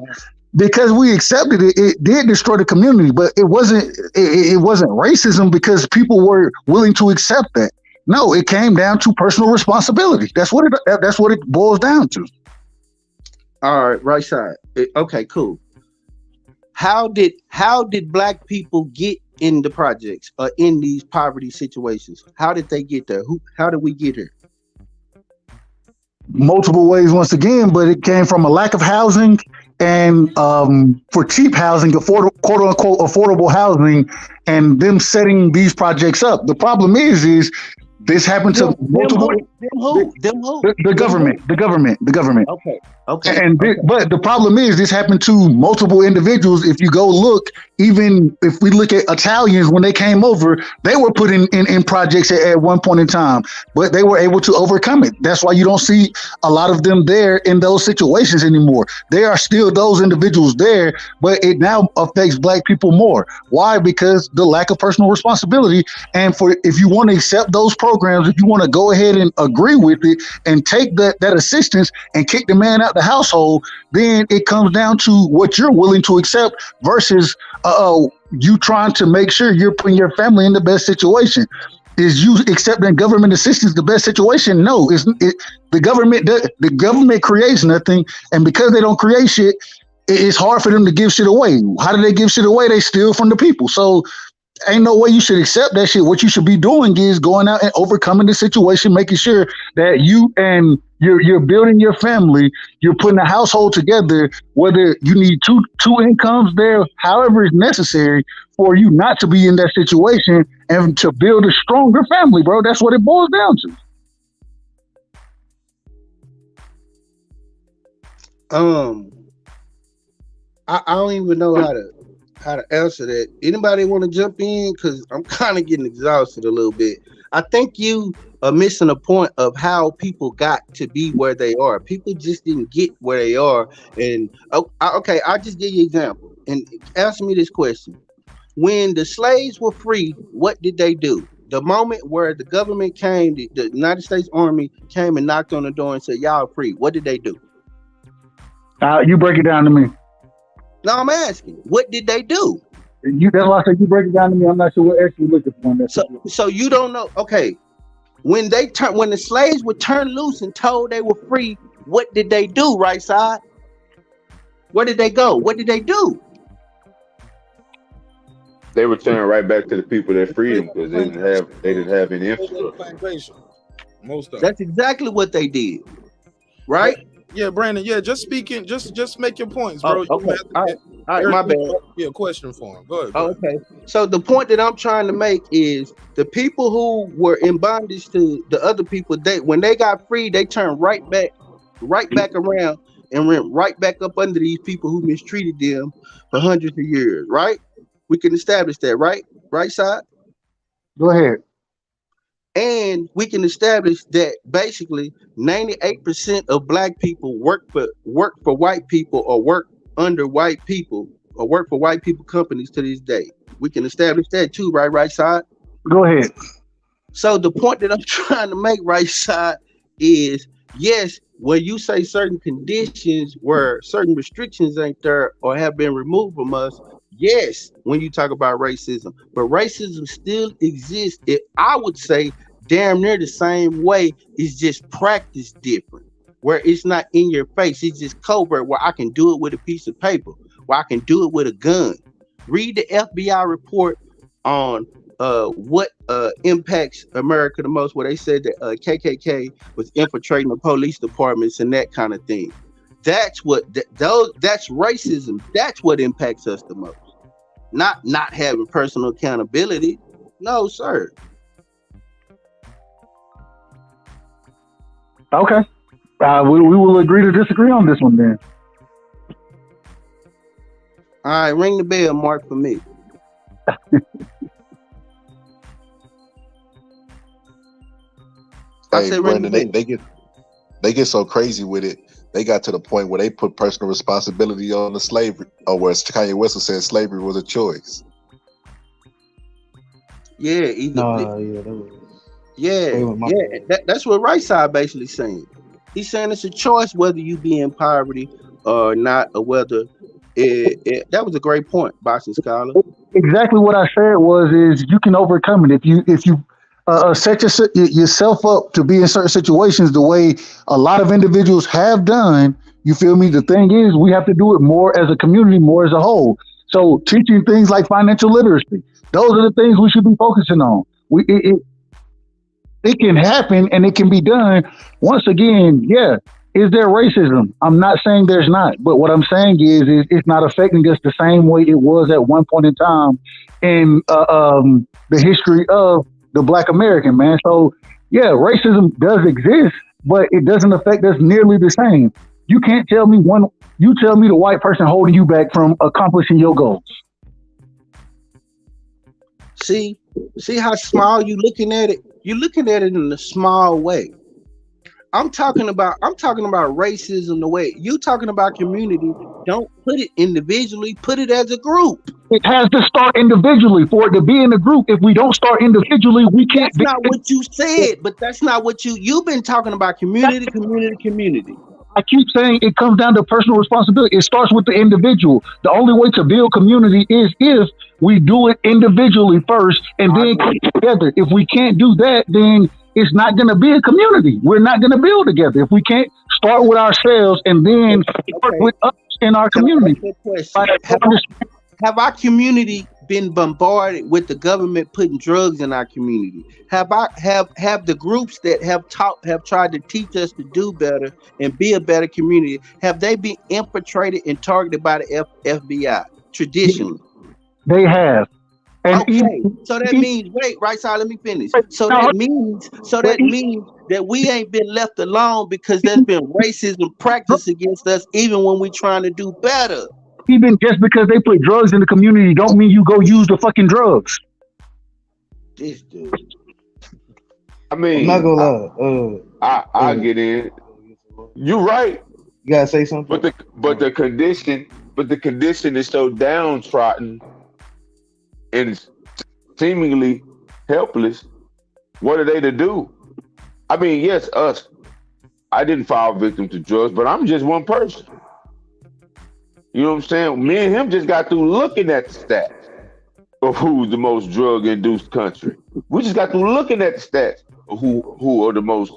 Because we accepted it, it did destroy the community, but it wasn't racism because people were willing to accept that. No, it came down to personal responsibility. That's what it boils down to. All right, right side. Okay, cool. How did black people get in the projects or in these poverty situations? How did they get there? How did we get here? Multiple ways once again, but it came from a lack of housing and for cheap housing, quote unquote affordable housing, and them setting these projects up. The problem is this happened to multiple. Them who? The government. Okay. But the problem is this happened to multiple individuals. If you go look, even if we look at Italians, when they came over, they were put in projects at one point in time, but they were able to overcome it. That's why you don't see a lot of them there in those situations anymore. There are still those individuals there, but it now affects black people more. Why? Because the lack of personal responsibility. And if you want to accept those programs, if you want to go ahead and agree with it and take that assistance and kick the man out the household, then it comes down to what you're willing to accept versus you trying to make sure you're putting your family in the best situation. Is you accepting government assistance the best situation? No, the government creates nothing, and because they don't create shit, it's hard for them to give shit away. How do they give shit away? They steal from the people. So ain't no way you should accept that shit. What you should be doing is going out and overcoming the situation, making sure that you and You're building your family. You're putting a household together. Whether you need two incomes there, however is necessary for you not to be in that situation and to build a stronger family, bro. That's what it boils down to. I don't even know how to answer that. Anybody want to jump in? Because I'm kind of getting exhausted a little bit. I think you are missing a point of how people got to be where they are. People just didn't get where they are. And okay, I'll just give you an example. And answer me this question. When the slaves were free, what did they do? The moment where the government came, the United States Army came and knocked on the door and said, y'all free, what did they do? You break it down to me. No, I'm asking, what did they do? That's why I said you break it down to me. I'm not sure what else you're looking for. So you don't know. Okay, when the slaves were turned loose and told they were free, what did they do? Right side. Where did they go? What did they do? They returned right back to the people that freed them because they didn't have any infrastructure. Most of That's exactly what they did, right? Yeah, Brandon. Yeah, just speaking. Just make your points, bro. Okay. All right, my bad. Yeah, question for him. Go ahead. Okay. So the point that I'm trying to make is the people who were in bondage to the other people, when they got free, they turned right back around and went right back up under these people who mistreated them for hundreds of years, right? We can establish that, right? Right side? Go ahead. And we can establish that basically 98% of black people work for white people or work under white people or work for white people companies to this day. We can establish that too, right? Right side? Go ahead. So the point that I'm trying to make, right side, is yes, when you say certain conditions where certain restrictions ain't there or have been removed from us, yes, when you talk about racism, but racism still exists. I would say damn near the same way. It's just practiced different, where it's not in your face. It's just covert, where I can do it with a piece of paper, where I can do it with a gun. Read the FBI report on what impacts America the most, where they said that KKK was infiltrating the police departments and that kind of thing. That's that's racism. That's what impacts us the most. Not having personal accountability. No, sir. Okay. We will agree to disagree on this one then. All right, ring the bell, Mark, for me. Hey, Brandon, they get so crazy with it. They got to the point where they put personal responsibility on the slavery, or where Kanye West said slavery was a choice. Yeah, that's what Right Side basically saying. He's saying it's a choice whether you be in poverty or not, or whether that was a great point, Boston Scholar. Exactly what I said is you can overcome it if you set yourself up to be in certain situations the way a lot of individuals have done. You feel me? The thing is, we have to do it more as a community, more as a whole. So teaching things like financial literacy, those are the things we should be focusing on. It can happen and it can be done. Once again, yeah. Is there racism? I'm not saying there's not, but what I'm saying is it's not affecting us the same way it was at one point in time in the history of the Black American, man. So yeah, racism does exist, but it doesn't affect us nearly the same. You can't tell me you tell me the white person holding you back from accomplishing your goals. See how small you looking at it? You're looking at it in a small way. I'm talking about racism the way you talking about community. Don't put it individually, put it as a group. It has to start individually for it to be in a group. If we don't start individually, we can't. That's not what you said, but that's not what you've been talking about. Community. I keep saying it comes down to personal responsibility. It starts with the individual. The only way to build community is if we do it individually first and then come together. If we can't do that, then it's not going to be a community. We're not going to build together if we can't start with ourselves and then start with us in our community. Have our community been bombarded with the government putting drugs in our community? Have the groups that have tried to teach us to do better and be a better community, have they been infiltrated and targeted by the FBI traditionally? They have. And okay, so that means right, Saul, let me finish. So that means that we ain't been left alone because there's been racism practiced against us even when we're trying to do better. Even just because they put drugs in the community don't mean you go use the fucking drugs. This dude. I mean, I'm not gonna lie. I get in. You're right. You gotta say something. But the condition is so downtrodden and seemingly helpless. What are they to do? I mean, yes, us. I didn't fall victim to drugs, but I'm just one person. You know what I'm saying? Me and him just got through looking at the stats of who's the most drug-induced country. We just got through looking at the stats of who are the most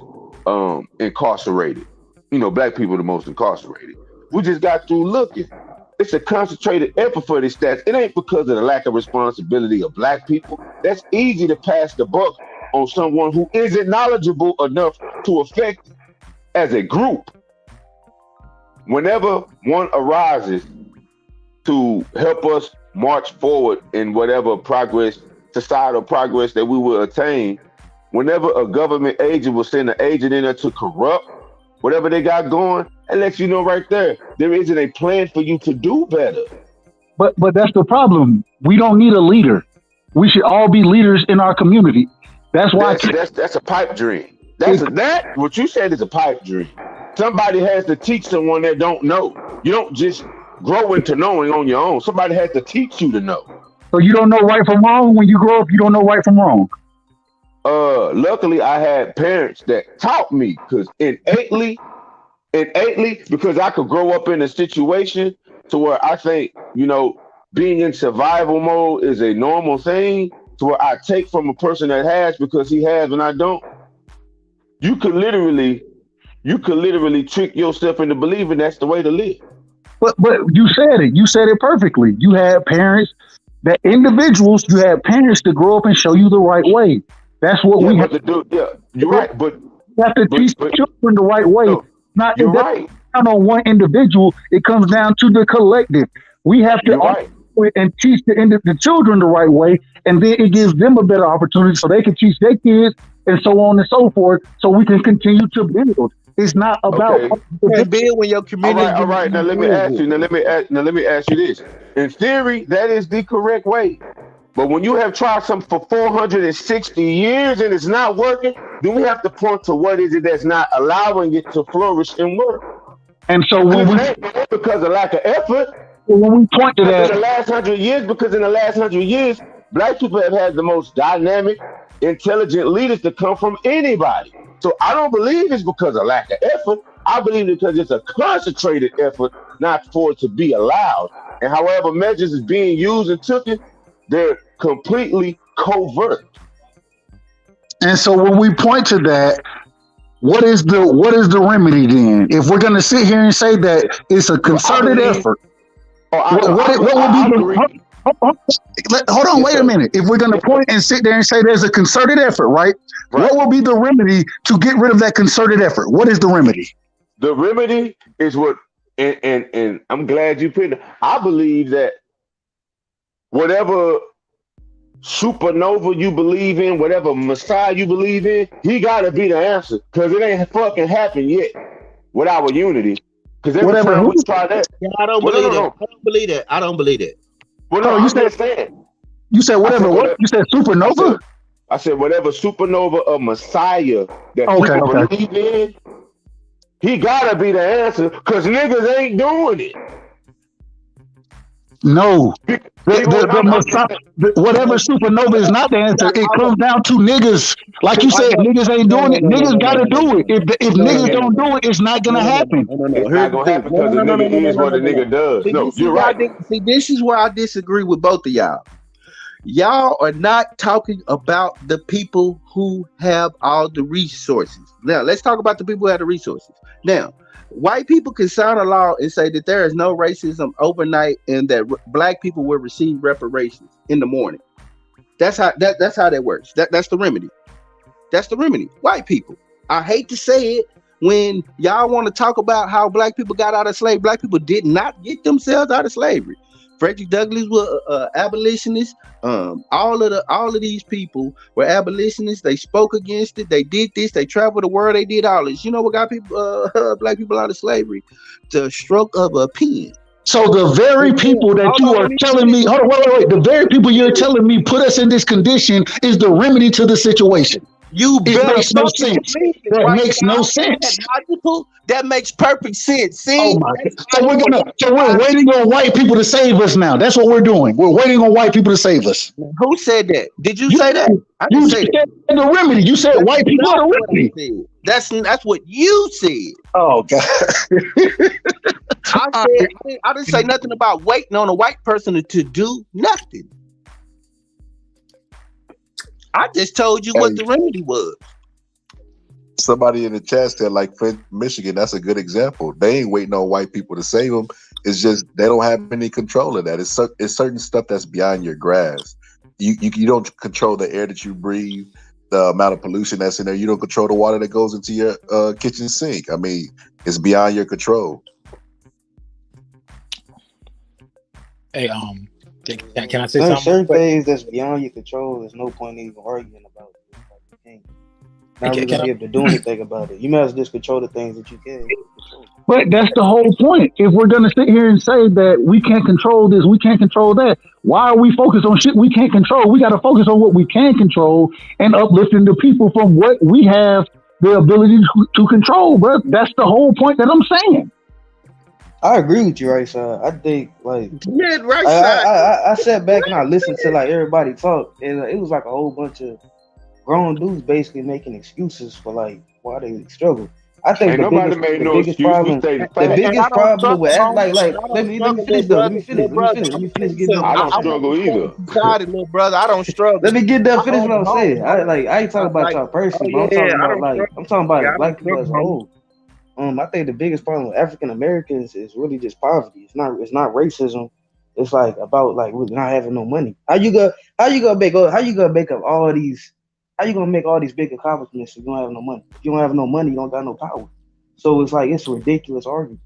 incarcerated. You know, black people are the most incarcerated. We just got through looking. It's a concentrated effort for these stats. It ain't because of the lack of responsibility of black people. That's easy to pass the buck on someone who isn't knowledgeable enough to affect as a group. Whenever one arises to help us march forward in whatever societal progress that we will attain, whenever a government agent will send an agent in there to corrupt whatever they got going, it lets you know right there isn't a plan for you to do better. But that's the problem. We don't need a leader. We should all be leaders in our community. That's why that's a pipe dream. What you said is a pipe dream. Somebody has to teach someone that don't know. You don't just grow into knowing on your own. Somebody has to teach you to know. So you don't know right from wrong? When you grow up, you don't know right from wrong? Luckily, I had parents that taught me because innately, because I could grow up in a situation to where I think, you know, being in survival mode is a normal thing, to where I take from a person that has because he has and I don't. You could literally trick yourself into believing that's the way to live. But you said it. You said it perfectly. You had parents, you had parents to grow up and show you the right way. That's what we have to do. Yeah, you're right. But you have to teach children the right way. You're right. Not on one individual. It comes down to the collective. We have to and teach the children the right way, and then it gives them a better opportunity so they can teach their kids and so on and so forth, so we can continue to build. It's not about build when your community. All right. Now let me ask you this. In theory, that is the correct way. But when you have tried something for 460 years and it's not working, then we have to point to what is it that's not allowing it to flourish and work. And so because of lack of effort, when we point to that in the last 100 years, black people have had the most dynamic, intelligent leaders to come from anybody. So I don't believe it's because of lack of effort. I believe it's because it's a concentrated effort not for it to be allowed. And however measures is being used and taken, they're completely covert. And so when we point to that, what is the remedy then? If we're going to sit here and say that it's a concerted effort, what would be hold on, wait a minute. If we're going to point and sit there and say there's a concerted effort, right? What will be the remedy to get rid of that concerted effort? What is the remedy? The remedy is what, and I'm glad you put it. I believe that whatever supernova you believe in, whatever Messiah you believe in, he got to be the answer, because it ain't fucking happened yet with our unity. Because every time we try that, I don't believe that. I don't believe that. Well, no, you said whatever. What you said? Supernova. I said whatever supernova of Messiah that people believe in, he gotta be the answer, because niggas ain't doing it. No, whatever supernova is not the answer. It comes down to niggas. Like you said, niggas ain't doing it. Niggas gotta do it. If niggas don't do it, it's not gonna happen. It's not gonna happen because the nigga is what the nigga does. No, you're right. See, this is where I disagree with both of y'all. Y'all are not talking about the people who have all the resources. Now, let's talk about the people who have the resources. Now, white people can sign a law and say that there is no racism overnight and that black people will receive reparations in the morning. That's how that works. That's the remedy. That's the remedy. White people. I hate to say it. When y'all want to talk about how black people got out of slavery, black people did not get themselves out of slavery. Frederick Douglass was abolitionists. All of these people were abolitionists. They spoke against it. They did this. They traveled the world. They did all this. You know what got people, black people out of slavery? The stroke of a pen. So the very people that you are telling me, hold on, wait. The very people you're telling me put us in this condition is the remedy to the situation. It makes no sense. That makes no sense. That makes perfect sense. See? Oh my God. So we're waiting on white people to save us now. That's what we're doing. We're waiting on white people to save us. Who said that? Did you say that? I didn't say that. The remedy. You said white people are the remedy. That's what you said. Oh God. I didn't say nothing about waiting on a white person to do nothing. I just told you what the remedy was. Somebody in the chat said, like Michigan, that's a good example. They ain't waiting on white people to save them. It's just they don't have any control of that. It's certain stuff that's beyond your grasp. You don't control the air that you breathe, the amount of pollution that's in there. You don't control the water that goes into your kitchen sink. I mean, it's beyond your control. Hey, can I say something? Certain things that's beyond your control, there's no point in even arguing about it. You can't really be able to do anything about it. You might as well just control the things that you can control. But that's the whole point. If we're going to sit here and say that we can't control this, we can't control that, why are we focused on shit we can't control? We got to focus on what we can control and uplifting the people from what we have the ability to control, bro. That's the whole point that I'm saying. I agree with you, right side. I think like right side. I sat back and I listened to like everybody talk, and it was like a whole bunch of grown dudes basically making excuses for like why they struggle. I think the biggest problem with let me finish though. Let me finish. I don't struggle either. Sorry, little brother, I don't struggle. Let me get done. Finish what I'm saying. I ain't talking about y'all personally, but I'm talking about black people as a whole. I think the biggest problem with African Americans is really just poverty. It's not racism. It's like about like not having no money. How you gonna make up all these? How you gonna make all these big accomplishments if you don't have no money? If you don't have no money, you don't got no power. So it's like it's a ridiculous argument.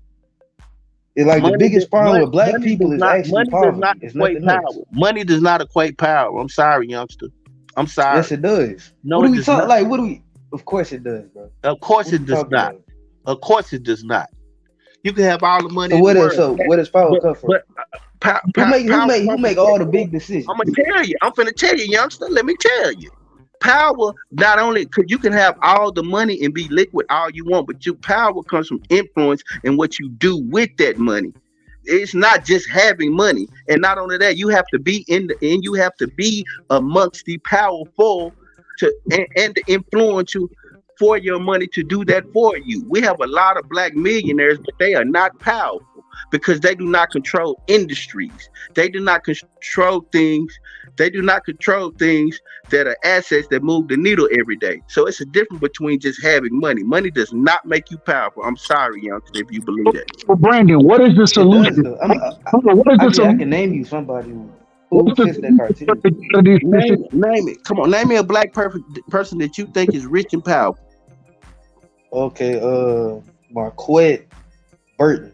It's like the biggest problem with black people is actually poverty. Money does not equate power. I'm sorry, youngster. I'm sorry. Yes, it does. No, what do we talk like? What do we? Of course it does, bro. Of course it does not. Of course it does not. You can have all the money. So where does power come from? Who make all the big decisions? I'm gonna tell you. I'm finna tell you, youngster. Let me tell you. Power not only because you can have all the money and be liquid all you want, but your power comes from influence and what you do with that money. It's not just having money, and not only that, you have to be you have to be amongst the powerful and to influence you for your money to do that for you. We have a lot of black millionaires, but they are not powerful because they do not control industries. They do not control things. They do not control things that are assets that move the needle every day. So it's a difference between just having money. Money does not make you powerful. I'm sorry, youngster, if you believe that. Well, Brandon, what is the solution? I can name you somebody who fits that cartoon. Name it. Come on, name me a black person that you think is rich and powerful. Okay, Marquette Burton.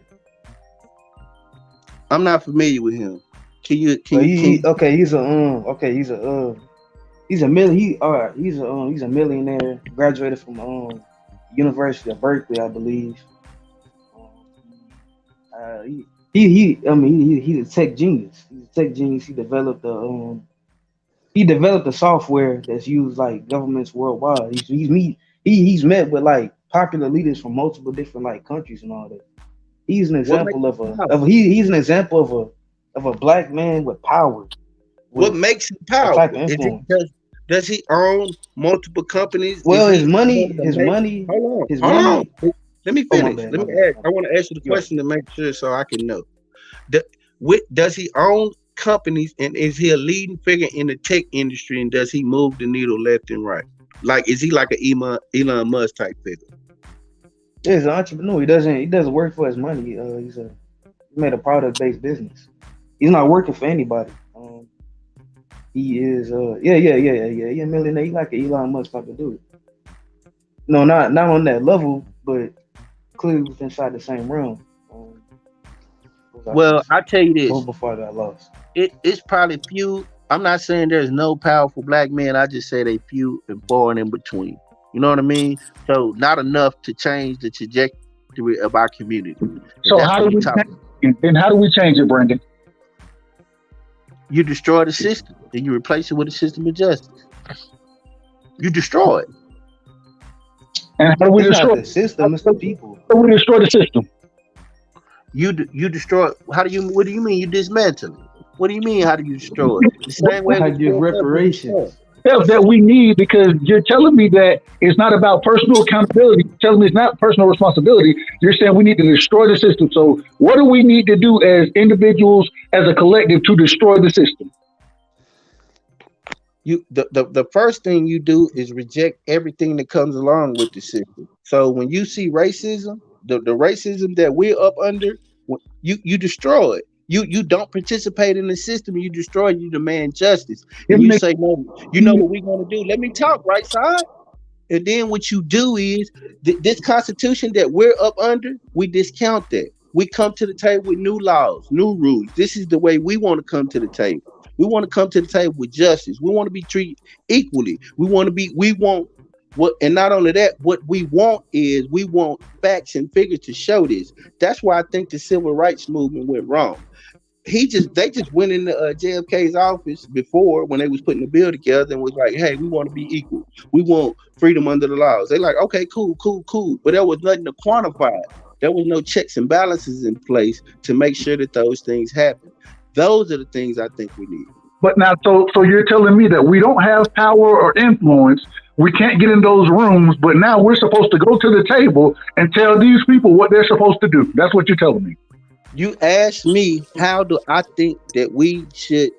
I'm not familiar with him. He's a millionaire. Graduated from University of Berkeley, I believe. He's a tech genius. He's a tech genius. He developed the software that's used like governments worldwide. He's met with like popular leaders from multiple different like countries and all that. He's an example of a black man with power. What makes him powerful? Does he own multiple companies? Well, his money. Hold on. Let me finish. Let me ask. I want to ask you the question to make sure so I can know. Does he own companies, and is he a leading figure in the tech industry? And does he move the needle left and right? Like, is he like an Elon Musk type figure? Yeah, he's an entrepreneur. He doesn't work for his money. He made a product based business. He's not working for anybody. He is yeah, a millionaire. He like an Elon Musk type of dude. No, not on that level, but clearly was inside the same realm. Well, I tell you this. Before I got lost. It's probably few. I'm not saying there's no powerful black men. I just say they few and far and in between. You know what I mean? So not enough to change the trajectory of our community. So how do we change it, Brandon? You destroy the system, and you replace it with a system of justice. You destroy it. And how do we destroy the system? It's the people. How do we destroy the system? You destroy. What do you mean? You dismantle it. What do you mean? How do you destroy it? The same way. I give reparations. That we need, because you're telling me that it's not about personal accountability. You're telling me it's not personal responsibility. You're saying we need to destroy the system. So what do we need to do as individuals, as a collective, to destroy the system? The first thing you do is reject everything that comes along with the system. So when you see racism, the racism that we're up under, you destroy it. You don't participate in the system. You destroy. You demand justice. And you say, no, you know what we're going to do? Let me talk, right side. And then what you do is this Constitution that we're up under, we discount that. We come to the table with new laws, new rules. This is the way we want to come to the table. We want to come to the table with justice. We want to be treated equally. We want what, and not only that, what we want is we want facts and figures to show this. That's why I think the civil rights movement went wrong. They just went into JFK's office before when they was putting the bill together and was like, hey, we want to be equal. We want freedom under the laws. They like, okay, cool. But there was nothing to quantify it. There was no checks and balances in place to make sure that those things happen. Those are the things I think we need. But now, so you're telling me that we don't have power or influence. We can't get in those rooms, but now we're supposed to go to the table and tell these people what they're supposed to do. That's what you're telling me. You asked me, how do I think that we should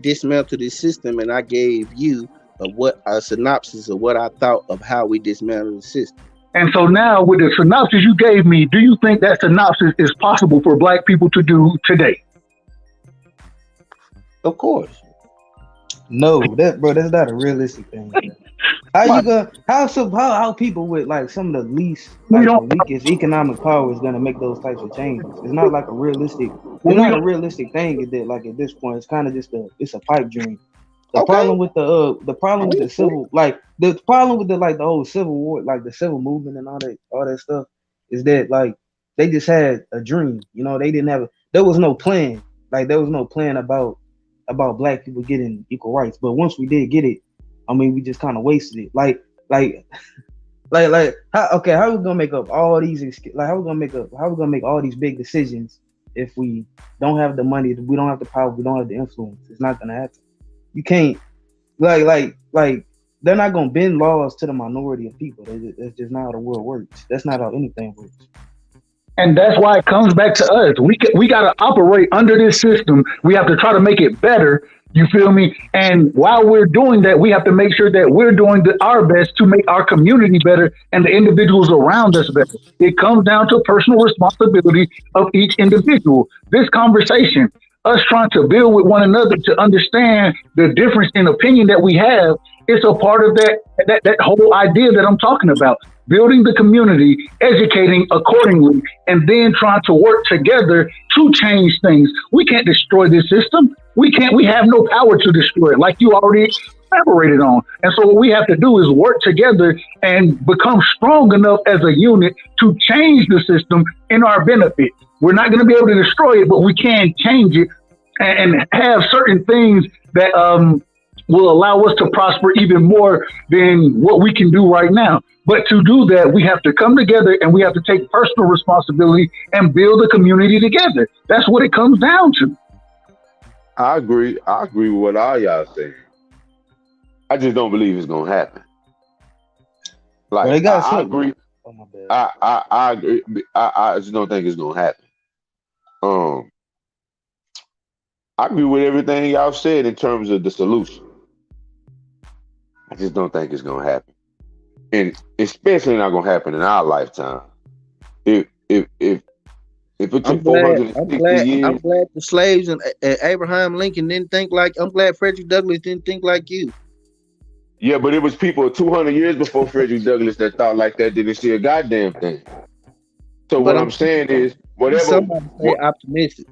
dismantle this system? And I gave you a synopsis of what I thought of how we dismantle the system. And so now with the synopsis you gave me, do you think that synopsis is possible for black people to do today? Of course. No, that's not a realistic thing. How people with like some of the least, like the weakest economic power is gonna make those types of changes? It's not like a realistic. It's not a realistic thing. That like at this point, it's kind of just it's a pipe dream. The problem with the problem with the civil, like the problem with the whole civil war, like the civil movement and all that stuff, is that like they just had a dream. You know, they didn't have there was no plan. Like there was no plan about black people getting equal rights. But once we did get it, I mean, we just kind of wasted it. Like how we gonna make up all these? How we gonna make all these big decisions if we don't have the money, we don't have the power, we don't have the influence? It's not gonna happen. You can't like they're not gonna bend laws to the minority of people. That's just not how the world works. That's not how anything works. And that's why it comes back to us. We got to operate under this system. We have to try to make it better. You feel me? And while we're doing that, we have to make sure that we're doing our best to make our community better and the individuals around us better. It comes down to personal responsibility of each individual. This conversation, us trying to build with one another to understand the difference in opinion that we have, it's a part of that whole idea that I'm talking about. Building the community, educating accordingly, and then trying to work together to change things. We can't destroy this system. We have no power to destroy it, like you already elaborated on. And so what we have to do is work together and become strong enough as a unit to change the system in our benefit. We're not going to be able to destroy it, but we can change it and have certain things that will allow us to prosper even more than what we can do right now. But to do that, we have to come together and we have to take personal responsibility and build a community together. That's what it comes down to. I agree. I agree with what all y'all saying. I just don't believe it's gonna happen. Like I agree. Oh, my bad. I agree. I just don't think it's gonna happen. I agree with everything y'all said in terms of the solution. I just don't think it's gonna happen, and especially not gonna happen in our lifetime. If it took 460 years, I'm glad the slaves and Abraham Lincoln didn't think like. I'm glad Frederick Douglass didn't think like you. yeah, but it was people 200 years before Frederick Douglass that thought like that didn't see a goddamn thing. So But what I'm I'm saying is, whatever. somebody say optimistic.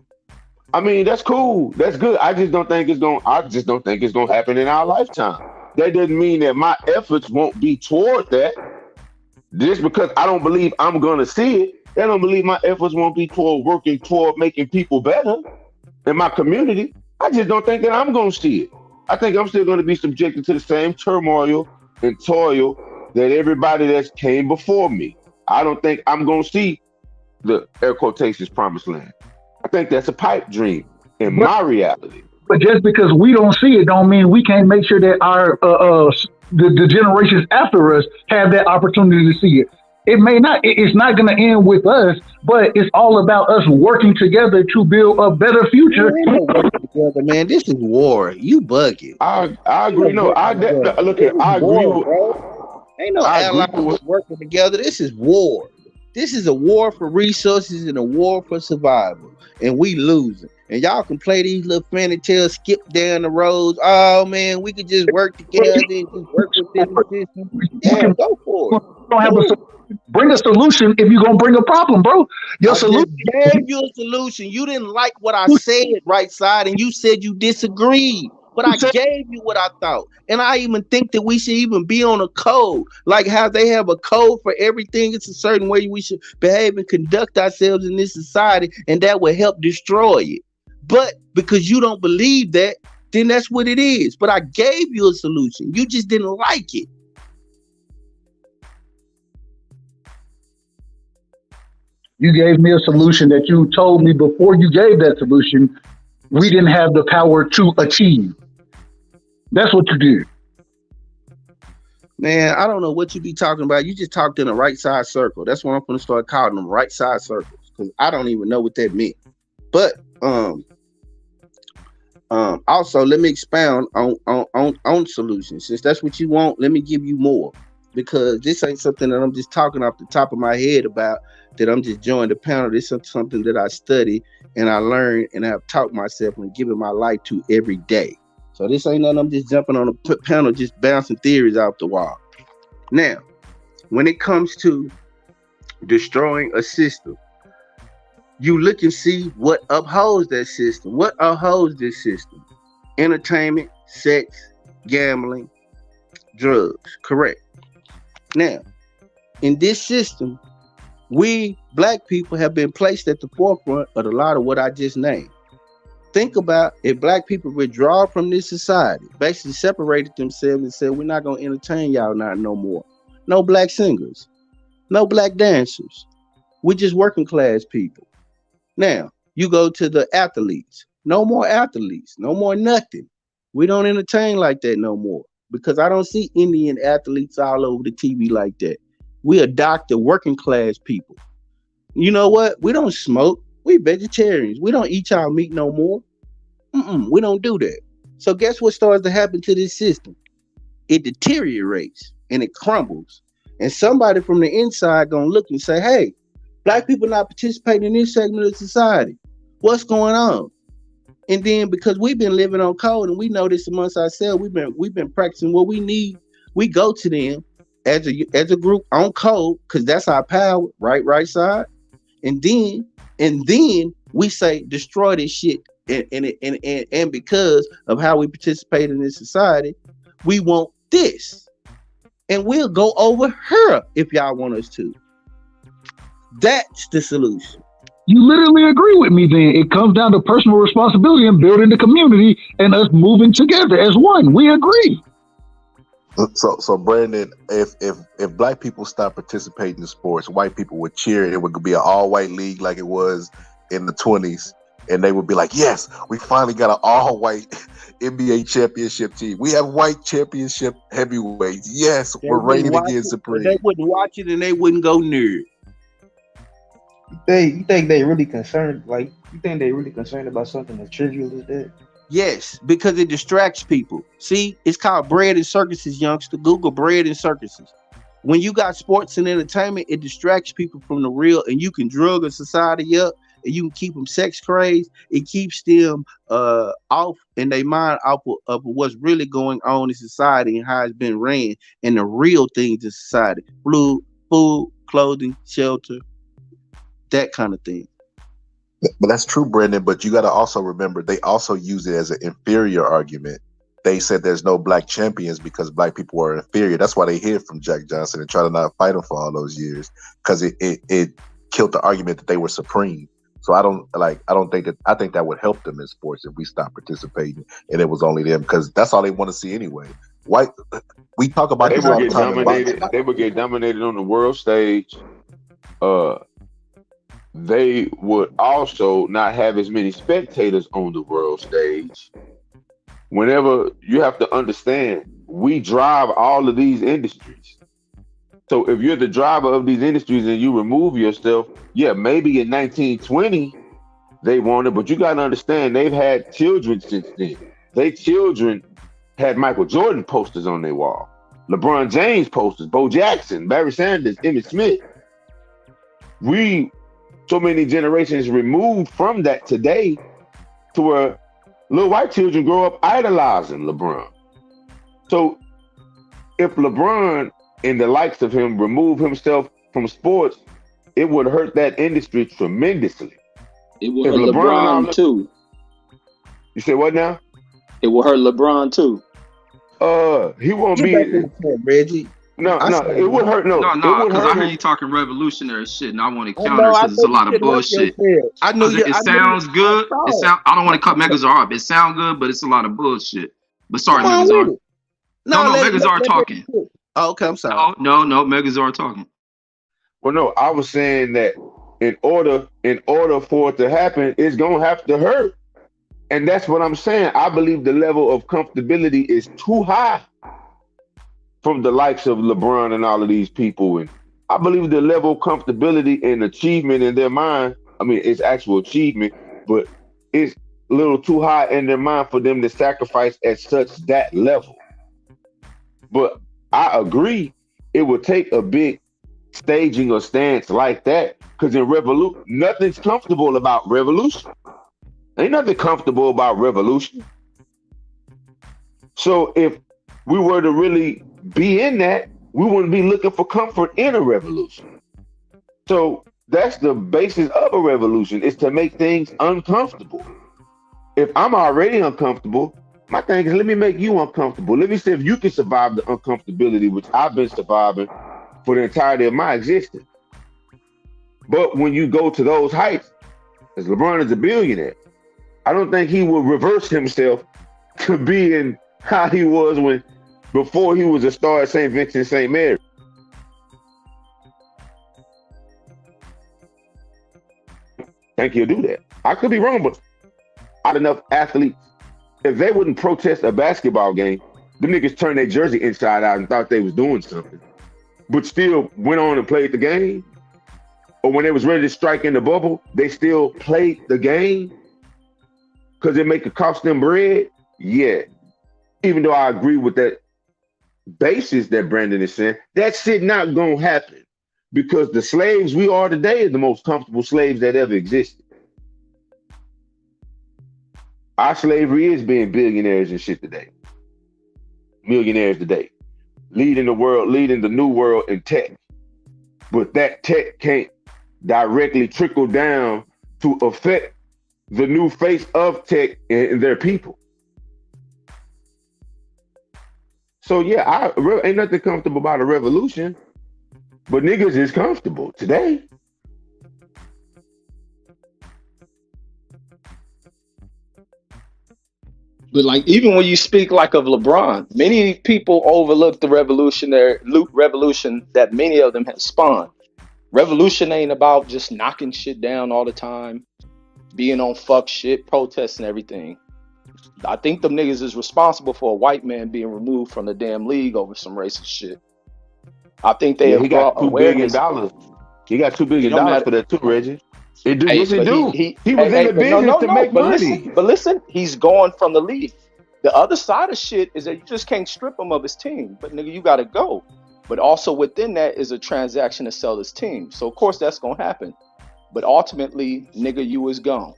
I mean, that's cool. That's good. I just don't think it's gonna happen in our lifetime. That doesn't mean that my efforts won't be toward that. Just because I don't believe I'm gonna see it, that don't believe my efforts won't be toward working toward making people better in my community. I just don't think that I'm gonna see it. I think I'm still gonna be subjected to the same turmoil and toil that everybody that's came before me. I don't think I'm gonna see the air quotations promised land. I think that's a pipe dream in my reality. But just because we don't see it, don't mean we can't make sure that our the generations after us have that opportunity to see it. It may not. It's not going to end with us, but it's all about us working together to build a better future. Together, man. This is war. You bugging. I agree. No, I agree with. Ain't no allies working together. This is war. This is a war for resources and a war for survival, and we losing. And y'all can play these little fairy tales, skip down the roads. Oh man, we could just work together and just work within the system. Yeah, go for it. Don't have bring a solution if you're gonna bring a problem, bro. Your solution gave you a solution. You didn't like what I said, right side, and you said you disagreed. But I gave you what I thought. And I even think that we should even be on a code. Like how they have a code for everything. It's a certain way we should behave and conduct ourselves in this society, and that will help destroy it. But because you don't believe that, then that's what it is. But I gave you a solution. You just didn't like it. You gave me a solution that you told me before you gave that solution, we didn't have the power to achieve. That's what you did. Man, I don't know what you be talking about. You just talked in a right side circle. That's what I'm going to start calling them, right side circles, because I don't even know what that meant. But also, let me expound on solutions. Since that's what you want, let me give you more, because this ain't something that I'm just talking off the top of my head about, that I'm just joining the panel. This is something that I study and I learn and I've taught myself and given my life to every day. So this ain't nothing I'm just jumping on a panel, just bouncing theories off the wall. Now, when it comes to destroying a system, you look and see what upholds that system. What upholds this system? Entertainment, sex, gambling, drugs. Correct. Now, in this system, we black people have been placed at the forefront of a lot of what I just named. Think about if black people withdraw from this society, basically separated themselves and said, we're not going to entertain y'all no more. No black singers, no black dancers. We're just working class people. Now, you go to the athletes. No more athletes. No more nothing. We don't entertain like that no more, because I don't see Indian athletes all over the TV like that. We adopt the working class people. You know what? We don't smoke. We vegetarians. We don't eat y'all meat no more. We don't do that. So guess what starts to happen to this system? It deteriorates and it crumbles. And somebody from the inside gonna look and say, hey, black people not participating in this segment of society. What's going on? And then because we've been living on code and we know this amongst ourselves, we've been practicing what we need. We go to them as a group on code, because that's our power, right side. And then we say destroy this shit. And because of how we participate in this society, we want this. And we'll go over her if y'all want us to. That's the solution. You literally agree with me then. It comes down to personal responsibility and building the community and us moving together as one. We agree. So Brandon, if black people stop participating in sports, white people would cheer. It would be an all-white league like it was in the 20s. And they would be like, yes, we finally got an all-white NBA championship team. We have white championship heavyweights. Yes, we're reigning against Supreme. They wouldn't watch it and they wouldn't go near it. You think they really concerned? Like, you think they really concerned about something as trivial as that? Yes, because it distracts people. See, it's called bread and circuses, youngster. Google bread and circuses. When you got sports and entertainment, it distracts people from the real, and you can drug a society up, and you can keep them sex crazed. It keeps them off in their mind off of what's really going on in society and how it's been ran, and the real things in society: food, clothing, shelter, that kind of thing. But that's true, Brendan. But you got to also remember, they also use it as an inferior argument. They said there's no black champions because black people are inferior. That's why they hid from Jack Johnson and try to not fight him for all those years, because it killed the argument that they were supreme. So I think that would help them in sports if we stopped participating and it was only them, because that's all they want to see anyway. We talk about this all the time. They would get dominated on the world stage. They would also not have as many spectators on the world stage. Whenever you have to understand, we drive all of these industries. So if you're the driver of these industries and you remove yourself, yeah, maybe in 1920 they wanted, but you got to understand they've had children since then. They children had Michael Jordan posters on their wall, LeBron James posters, Bo Jackson, Barry Sanders, Emmitt Smith. We so many generations removed from that today, to where little white children grow up idolizing LeBron. So if LeBron and the likes of him remove himself from sports, it would hurt that industry tremendously. It will hurt LeBron too. You say what now? It will hurt LeBron too. He won't be Reggie. No, it would hurt. No, because I heard you talking revolutionary shit, and I want to counter because it's a lot of bullshit. It sounds good. I don't want to cut Megazar up. It sounds good, but it's a lot of bullshit. But sorry, Megazar. No, Megazar talking. Oh, okay, I'm sorry. No, Megazar talking. Well, no, I was saying that in order for it to happen, it's gonna have to hurt, and that's what I'm saying. I believe the level of comfortability is too high from the likes of LeBron and all of these people. And I believe the level of comfortability and achievement in their mind, I mean, it's actual achievement, but it's a little too high in their mind for them to sacrifice at that level. But I agree, it would take a big staging or stance like that, because in revolution, nothing's comfortable about revolution. Ain't nothing comfortable about revolution. So if we were to really be in that, we wouldn't be looking for comfort in a revolution. So that's the basis of a revolution, is to make things uncomfortable. If I'm already uncomfortable, my thing is, let me make you uncomfortable. Let me see if you can survive the uncomfortability, which I've been surviving for the entirety of my existence. But when you go to those heights, as LeBron is a billionaire, I don't think he will reverse himself to being how he was before he was a star at St. Vincent St. Mary. Think he'll do that. I could be wrong, but not enough athletes. If they wouldn't protest a basketball game, the niggas turned their jersey inside out and thought they was doing something, but still went on and played the game. Or when they was ready to strike in the bubble, they still played the game because it make it cost them bread. Yeah. Even though I agree with that basis that Brandon is saying, that shit not gonna happen, because the slaves we are today are the most comfortable slaves that ever existed. Our slavery is being billionaires and shit today. Millionaires today. Leading the world, leading the new world in tech. But that tech can't directly trickle down to affect the new face of tech and their people. So yeah, ain't nothing comfortable about a revolution, but niggas is comfortable today. But like, even when you speak like of LeBron, many people overlook the revolution that many of them have spawned. Revolution ain't about just knocking shit down all the time, being on fuck shit, protesting everything. I think them niggas is responsible for a white man being removed from the damn league over some racist shit. I think they have he got $2 billion. He got $2 billion for that too, Reggie. It do, Hey, yes, it but do. he He was in the but no, business no, to no. make But money. listen, he's gone from the league. The other side of shit is that you just can't strip him of his team. But nigga, you gotta go. But also within that is a transaction to sell his team. So of course that's gonna happen. But ultimately, nigga, you is gone.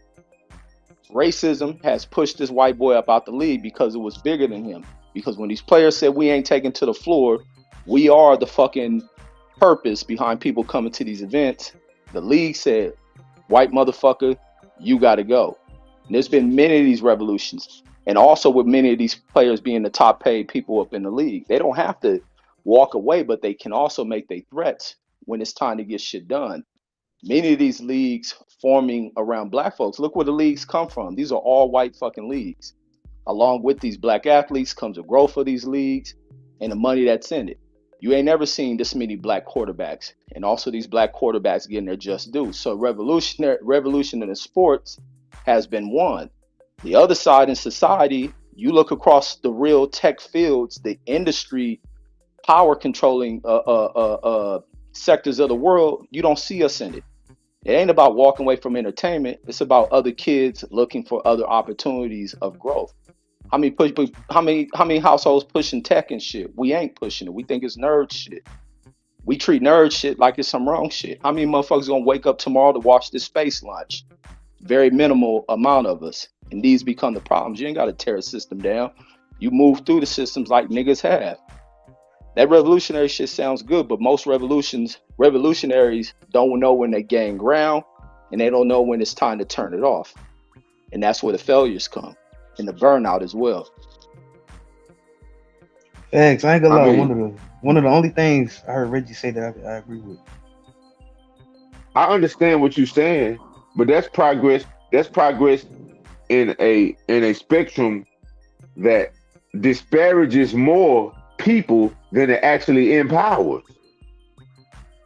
Racism has pushed this white boy up out the league because it was bigger than him. Because when these players said we ain't taking to the floor, we are the fucking purpose behind people coming to these events. The league said, white motherfucker, you gotta go. And there's been many of these revolutions. And also with many of these players being the top paid people up in the league. They don't have to walk away, but they can also make their threats when it's time to get shit done. Many of these leagues forming around black folks. Look where the leagues come from. These are all white fucking leagues. Along with these black athletes comes the growth of these leagues and the money that's in it. You ain't never seen this many black quarterbacks, and also these black quarterbacks getting their just due. So revolution in the sports has been won. The other side in society, you look across the real tech fields, the industry power controlling sectors of the world, you don't see us in it. It ain't about walking away from entertainment. It's about other kids looking for other opportunities of growth. How many households pushing tech and shit? We ain't pushing it. We think it's nerd shit. We treat nerd shit like it's some wrong shit. How many motherfuckers gonna wake up tomorrow to watch this space launch? Very minimal amount of us. And these become the problems. You ain't gotta tear a system down. You move through the systems like niggas have. That revolutionary shit sounds good, but most revolutionaries don't know when they gain ground, and they don't know when it's time to turn it off. And that's where the failures come, and the burnout as well. Thanks. I ain't gonna lie. One of the only things I heard Reggie say that I agree with. I understand what you're saying, but that's progress. That's progress in a spectrum that disparages more people than it actually empowers.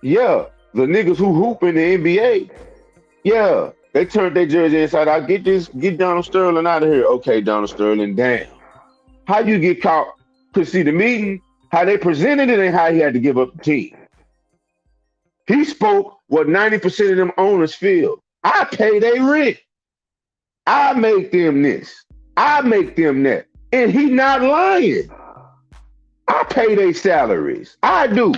Yeah, the niggas who hoop in the NBA, yeah, they turned their jersey inside out. Get Donald Sterling out of here. Okay, Donald Sterling, damn. How you get caught? Cause see the meeting, how they presented it and how he had to give up the team. He spoke what 90% of them owners feel. I pay their rent. I make them this. I make them that. And he not lying. I pay their salaries. I do.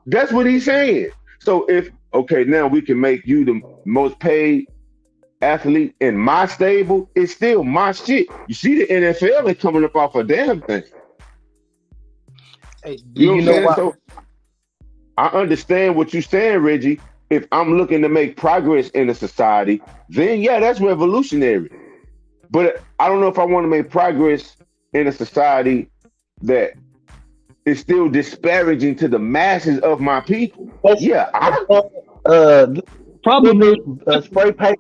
That's what he's saying. So now we can make you the most paid athlete in my stable. It's still my shit. You see the NFL is coming up off a damn thing. Hey, you know what I'm saying? So I understand what you're saying, Reggie. If I'm looking to make progress in a society, then yeah, that's revolutionary. But I don't know if I want to make progress in a society that is still disparaging to the masses of my people. Yeah, probably spray paint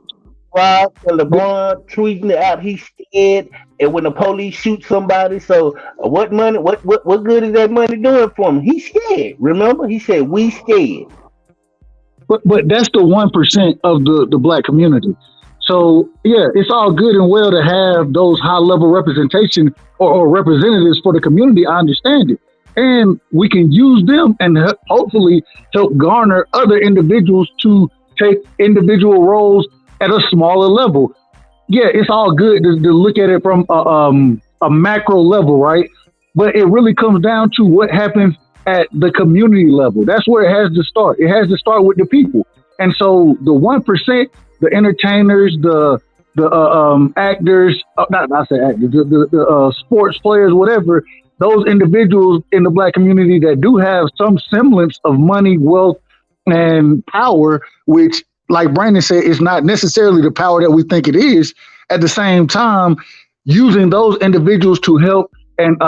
Rob and LeBron tweeting it out. He's scared, and when the police shoot somebody, so what money? What good is that money doing for him? He's scared. Remember, he said we scared. But that's the 1% of the black community. So yeah, it's all good and well to have those high level representation or representatives for the community. I understand it, and we can use them and hopefully help garner other individuals to take individual roles at a smaller level. Yeah, it's all good to look at it from a macro level, right? But it really comes down to what happens at the community level. That's where it has to start. It has to start with the people. And so the 1%, the entertainers, the actors, the sports players, whatever, those individuals in the black community that do have some semblance of money, wealth, and power, which, like Brandon said, is not necessarily the power that we think it is. At the same time, using those individuals to help and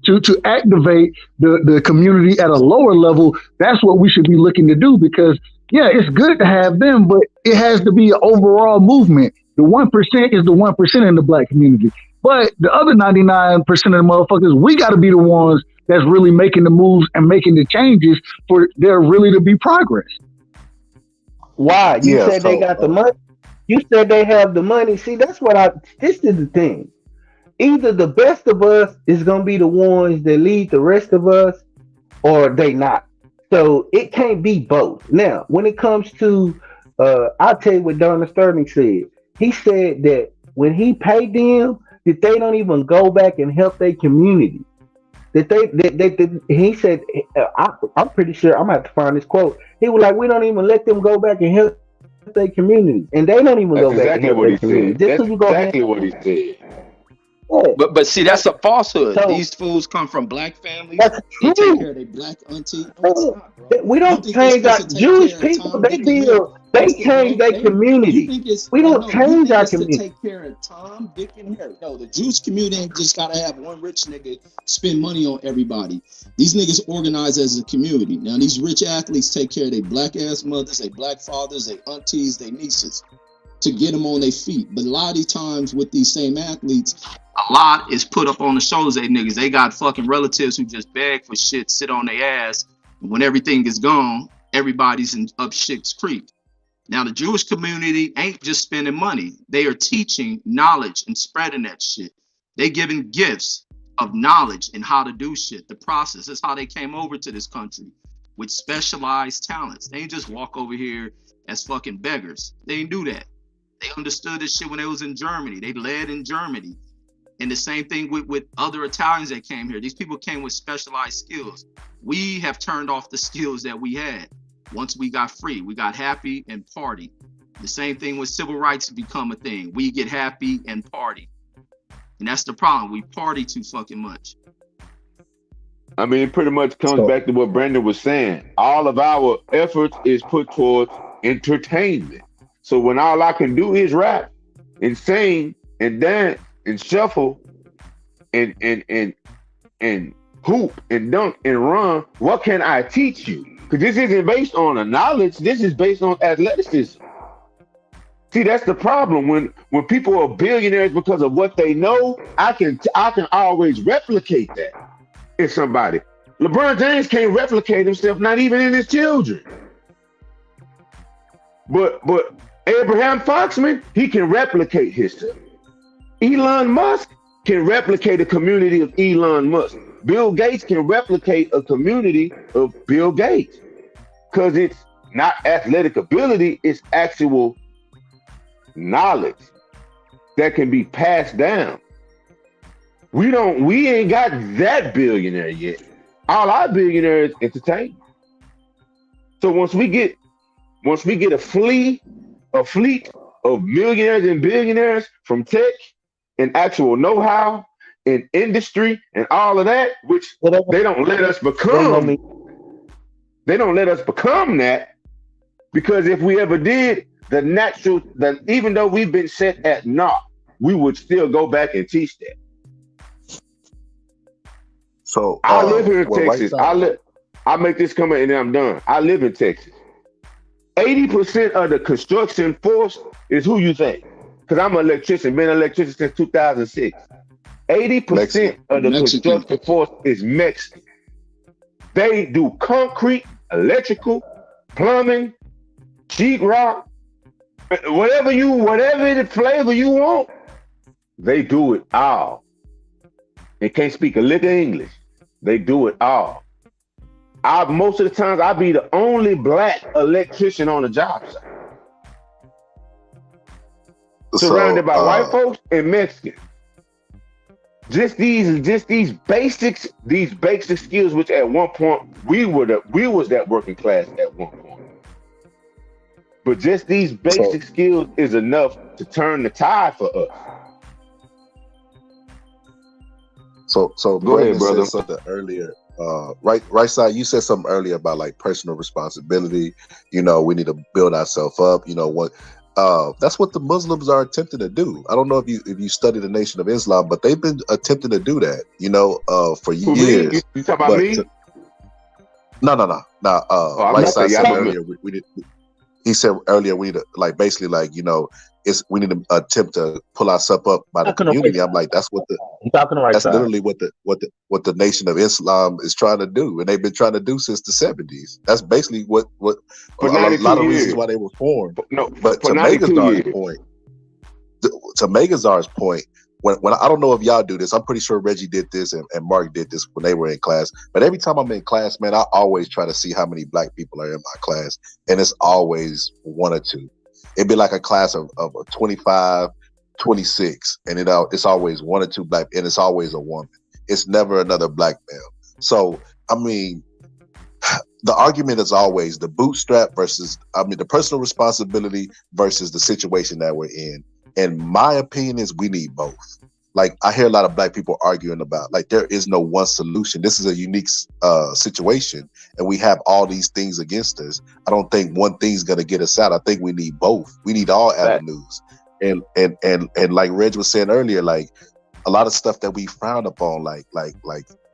to activate the community at a lower level, that's what we should be looking to do, because yeah, it's good to have them, but it has to be an overall movement. The 1% is the 1% in the black community. But the other 99% of the motherfuckers, we got to be the ones that's really making the moves and making the changes for there really to be progress. Why? You said they got the money. You said they have the money. See, this is the thing. Either the best of us is going to be the ones that lead the rest of us, or they not. So it can't be both. Now, when it comes to, I'll tell you what Donna Sterling said. He said that when he paid them, that they don't even go back and help their community. He said, I'm pretty sure I'm gonna have to find this quote. He was like, we don't even let them go back and help their community, and they don't even That's go back and exactly help what their he community. said. Just That's 'cause you go exactly what he said. But see, that's a falsehood. So- These fools come from black families. That's They take true. care of their black auntie. No, it's not, bro. We You don't think they're change our supposed to take Jewish care of people. Tom, They Dick, and Harry? they change their You community. think it's We don't you change think our it's to community. take care of Tom, Dick, and Harry? No, the Jewish community ain't just gotta have one rich nigga spend money on everybody. These niggas organize as a community. Now these rich athletes take care of their black ass mothers, their black fathers, their aunties, their nieces, to get them on their feet. But a lot of these times with these same athletes, a lot is put up on the shoulders of they niggas. They got fucking relatives who just beg for shit, sit on their ass. And when everything is gone, everybody's in up shit's creek. Now the Jewish community ain't just spending money. They are teaching knowledge and spreading that shit. They giving gifts of knowledge and how to do shit. The process. That's how they came over to this country with specialized talents. They ain't just walk over here as fucking beggars. They ain't do that. They understood this shit when they was in Germany. They led in Germany. And the same thing with other Italians that came here. These people came with specialized skills. We have turned off the skills that we had. Once we got free, we got happy and party. The same thing with civil rights become a thing. We get happy and party. And that's the problem. We party too fucking much. I mean, it pretty much comes back to what Brandon was saying. All of our efforts is put towards entertainment. So when all I can do is rap and sing and dance and shuffle and hoop and dunk and run, what can I teach you? Because this isn't based on a knowledge. This is based on athleticism. See, that's the problem. When people are billionaires because of what they know, I can always replicate that in somebody. LeBron James can't replicate himself, not even in his children. But Abraham Foxman, he can replicate himself. Elon Musk can replicate a community of Elon Musk. Bill Gates can replicate a community of Bill Gates. Because it's not athletic ability, it's actual knowledge that can be passed down. We ain't got that billionaire yet. All our billionaires entertain. So once we get a fleet of millionaires and billionaires from tech and actual know-how in industry and all of that, which they don't let us become. They don't let us become that, because if we ever did, even though we've been set at naught, we would still go back and teach that. So I live here in well, Texas. right I make this comment and then I'm done. I live in Texas. 80% of the construction force is who you think. Because I'm an electrician, been an electrician since 2006. 80% of the construction force is Mexican. They do concrete, electrical, plumbing, sheetrock, whatever the flavor you want. They do it all. They can't speak a lick of English. They do it all. Most of the times I be the only black electrician on the job site. Surrounded by white folks and Mexicans. Just these basics, these basic skills, which at one point we was that working class at one point. But just these basic skills is enough to turn the tide for us. So Go ahead, Brandon brother. said something earlier. Right side, you said something earlier about like personal responsibility. We need to build ourselves up. That's what the Muslims are attempting to do. I don't know if you study the Nation of Islam, but they've been attempting to do that, for years. You talking about me? No. Right side said y'all earlier he said earlier we need to we need to attempt to pull ourselves up by the community. I'm like, that's literally what the Nation of Islam is trying to do, and they've been trying to do since the 70s. That's basically what a lot of reasons why they were formed. But to Megazar's point, when I don't know if y'all do this, I'm pretty sure Reggie did this and Mark did this when they were in class. But every time I'm in class, man, I always try to see how many black people are in my class, and it's always one or two. It'd be like a class of 25, 26, and it's always one or two black, and it's always a woman. It's never another black male. So I mean, the argument is always the bootstrap versus, the personal responsibility versus the situation that we're in. And my opinion is we need both. Like, I hear a lot of black people arguing about, like, there is no one solution. This is a unique situation, and we have all these things against us. I don't think one thing's gonna get us out. I think we need both. We need all avenues. And like Reg was saying earlier, like a lot of stuff that we frown upon, like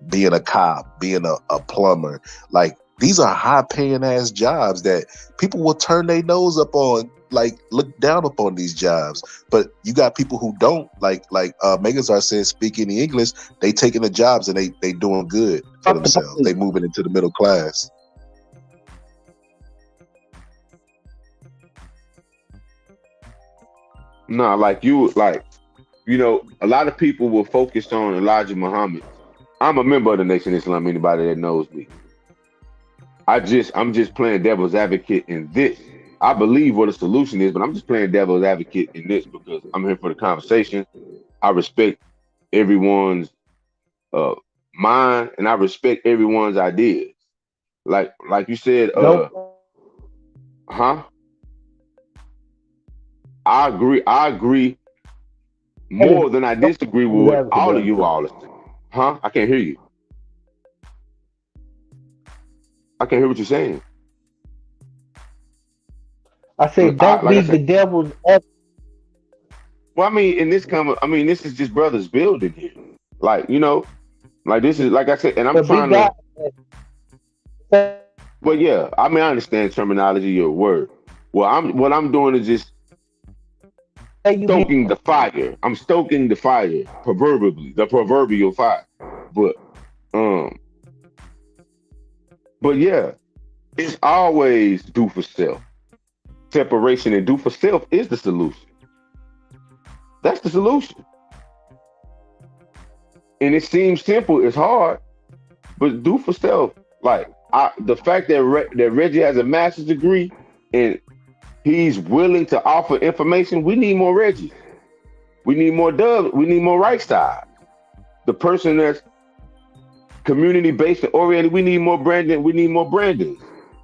being a cop, being a plumber, like these are high paying ass jobs that people will turn their nose up on, like look down upon these jobs. But you got people who don't, like Megazar said, speak any English, they taking the jobs and they doing good for themselves. They moving into the middle class. No, a lot of people were focused on Elijah Muhammad. I'm a member of the Nation of Islam, anybody that knows me. I'm just playing devil's advocate in this. I believe what the solution is, but I'm just playing devil's advocate in this because I'm here for the conversation. I respect everyone's mind, and I respect everyone's ideas. Like you said, I agree more than I disagree with what all of you all are saying. I can't hear you. I can't hear what you're saying. I said, don't be the devil's advocate. Well, this is just brothers building here. This is, like I said, and I'm trying to. Well, yeah, I understand terminology, your word. Well, what I'm doing is just stoking the fire. I'm stoking the fire, proverbially, the proverbial fire. But yeah, it's always do for self. Separation and do for self is the solution. That's the solution. And it seems simple, it's hard, but do for self. The fact that Reggie has a master's degree and he's willing to offer information, we need more Reggie. We need more Dubs. We need more right side. The person that's community-based and oriented, we need more Brandon. We need more Brandons.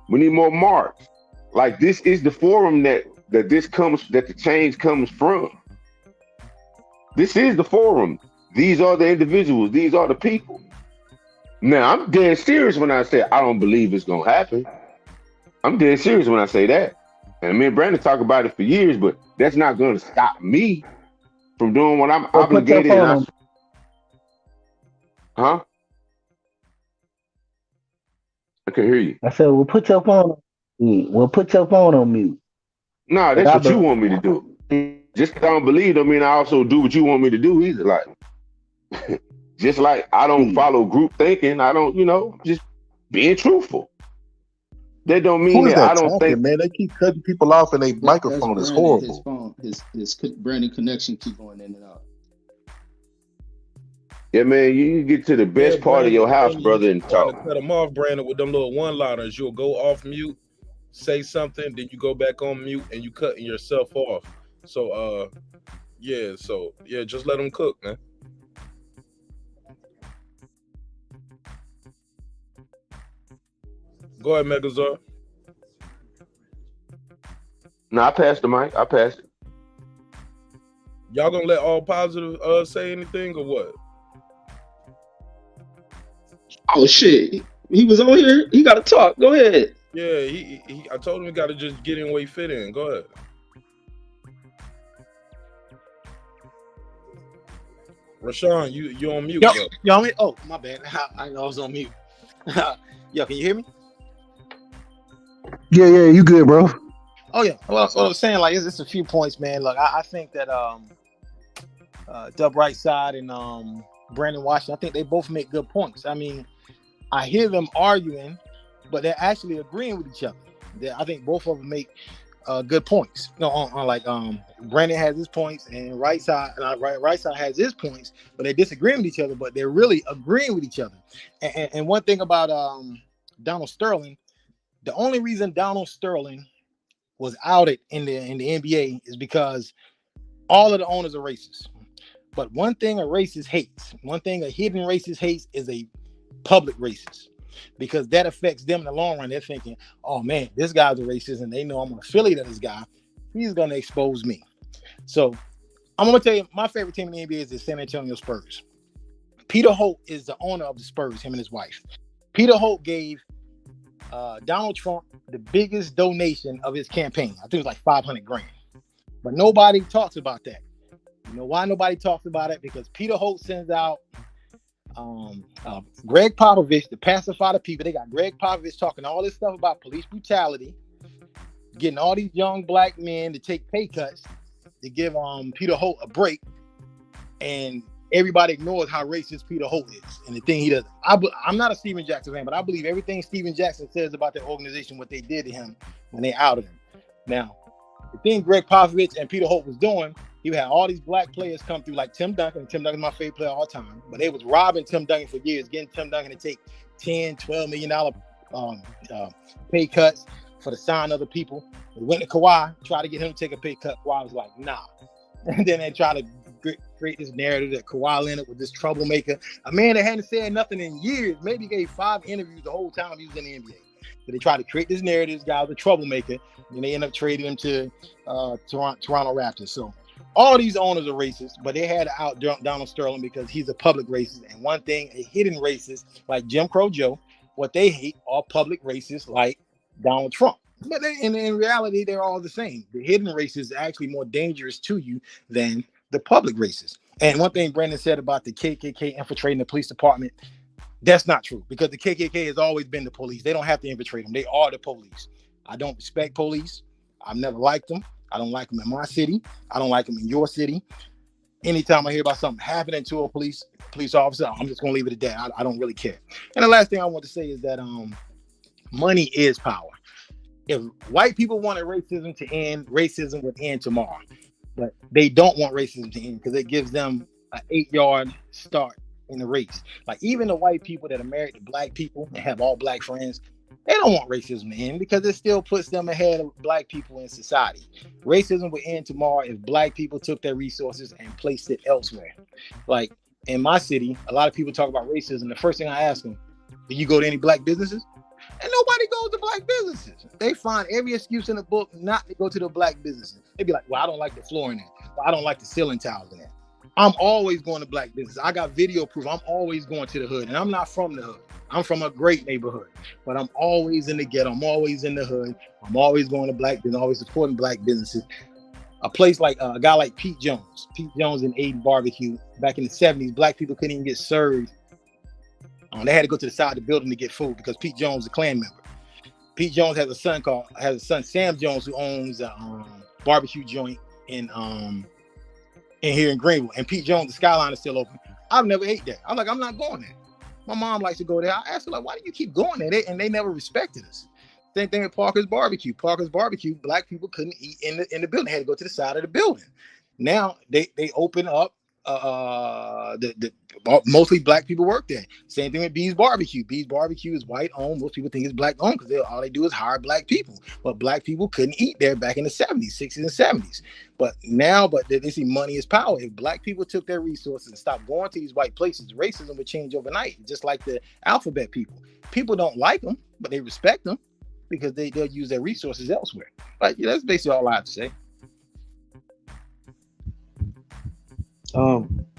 We need more Marks. Like, this is the forum that the change comes from. This is the forum. These are the individuals. These are the people. Now, I'm dead serious when I say I don't believe it's gonna happen. I'm dead serious when I say that. And me and Brandon talk about it for years, but that's not gonna stop me from doing what I'm obligated. I can hear you. I said, "Well, put your phone on mute." No, that's what you want me to do. Just because I don't believe, I mean, I also do what you want me to do either. Like, just like I don't follow group thinking, I don't, just being truthful. That don't mean that I don't think. Man, they keep cutting people off, and their microphone is horrible. His Brandon connection keep going in and out. Yeah, man, you get to the best part of your house, brother, and talk. Cut them off, Brandon, with them little one-liners. You'll go off mute, say something, then you go back on mute, and you cutting yourself off. So, just let them cook, man. Go ahead, Megazord. No, I passed the mic. I passed it. Y'all gonna let all positive say anything or what? Oh shit! He was on here. He got to talk. Go ahead. Yeah, I told him he got to just get in where he fit in. Go ahead. Rashawn, you on mute? Yo, on mute? Oh, my bad. I was on mute. Yo, can you hear me? Yeah, you good, bro? Oh yeah. Well, so I was saying, like, it's a few points, man. Look, I think that Dub Right Side and Brandon Washington, I think they both make good points. I mean, I hear them arguing, but they're actually agreeing with each other. I think both of them make good points. No, on like Brandon has his points and right side has his points, but they're disagreeing with each other, but they're really agreeing with each other. And one thing about Donald Sterling, the only reason Donald Sterling was outed in the NBA is because all of the owners are racist. But one thing a racist hates, one thing a hidden racist hates is a public racist, because that affects them in the long run. They're thinking, oh man, this guy's a racist and they know I'm an affiliate of this guy. He's going to expose me. So I'm going to tell you, my favorite team in the NBA is the San Antonio Spurs. Peter Holt is the owner of the Spurs, him and his wife. Peter Holt gave Donald Trump the biggest donation of his campaign. I think it was like $500,000. But nobody talks about that. You know why nobody talks about it? Because Peter Holt sends out Greg Popovich to pacify the people. They got Greg Popovich talking all this stuff about police brutality, getting all these young black men to take pay cuts to give Peter Holt a break, and everybody ignores how racist Peter Holt is and the thing he does. I'm not a Steven Jackson fan, but I believe everything Steven Jackson says about their organization, what they did to him when they outed him. Now, the thing Greg Popovich and Peter Holt was doing, he had all these black players come through like Tim Duncan. Tim Duncan's my favorite player of all time, but they was robbing Tim Duncan for years, getting Tim Duncan to take $10-12 million pay cuts for the sign of the people. They went to Kawhi, tried to get him to take a pay cut. Kawhi was like, nah. And then they tried to create this narrative that Kawhi Leonard was this troublemaker, a man that hadn't said nothing in years, maybe gave 5 interviews the whole time he was in the NBA. So they tried to create this narrative, this guy was a troublemaker, and they ended up trading him to Toronto Raptors. So all these owners are racist, but they had to out Donald Sterling because he's a public racist. And one thing, a hidden racist like Jim Crow Joe, what they hate are public racists like Donald Trump. But in reality, they're all the same. The hidden racist is actually more dangerous to you than the public racist. And one thing Brandon said about the KKK infiltrating the police department, that's not true, because the KKK has always been the police. They don't have to infiltrate them. They are the police. I don't respect police. I've never liked them. I don't like them in my city. I don't like them in your city. Anytime I hear about something happening to a police officer, I'm just going to leave it at that. I don't really care. And the last thing I want to say is that money is power. If white people wanted racism to end, racism would end tomorrow. But they don't want racism to end because it gives them an 8-yard start in the race. Like even the white people that are married to black people and have all black friends, they don't want racism to end because it still puts them ahead of black people in society. Racism would end tomorrow if black people took their resources and placed it elsewhere. Like in my city, a lot of people talk about racism. The first thing I ask them, do you go to any black businesses? And nobody goes to black businesses. They find every excuse in the book not to go to the black businesses. They'd be like, well, I don't like the floor in there. Well, I don't like the ceiling tiles in there. I'm always going to black business. I got video proof. I'm always going to the hood. And I'm not from the hood. I'm from a great neighborhood. But I'm always in the ghetto. I'm always in the hood. I'm always going to black business, always supporting black businesses. A place like a guy like Pete Jones. Pete Jones and Aiden Barbecue. Back in the 70s, black people couldn't even get served. They had to go to the side of the building to get food because Pete Jones is a Klan member. Pete Jones has a son Sam Jones, who owns a barbecue joint in here in Greenville. And Pete Jones, the Skyline is still open. I've never ate there. I'm like, I'm not going there. My mom likes to go there. I asked her, like, why do you keep going there? And they never respected us. Same thing at Parker's Barbecue. Parker's Barbecue, black people couldn't eat in the building. They had to go to the side of the building. Now they open up. Mostly black people work there. Same thing with Bee's Barbecue. Bee's Barbecue is white owned. Most people think it's black owned because all they do is hire black people. But black people couldn't eat there back in the 70s, 60s, and 70s. But now, they see money is power. If black people took their resources and stopped going to these white places, racism would change overnight. Just like the alphabet people. People don't like them, but they respect them because they'll use their resources elsewhere. But yeah, that's basically all I have to say.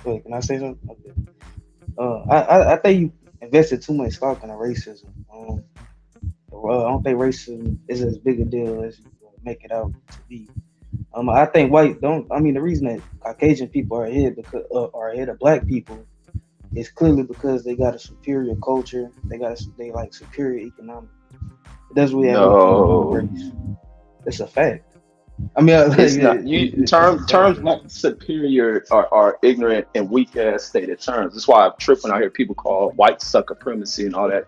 Wait, can I say something? Okay. I think you invested too much stock in racism. I don't think racism is as big a deal as you make it out to be. I think the reason that Caucasian people are ahead of black people is clearly because they got a superior culture. They like superior economic. It doesn't really have race. It's a fact. I mean, it's not. Terms like superior are ignorant and weak ass stated terms. That's why I'm tripping. I hear people call white supremacy and all that.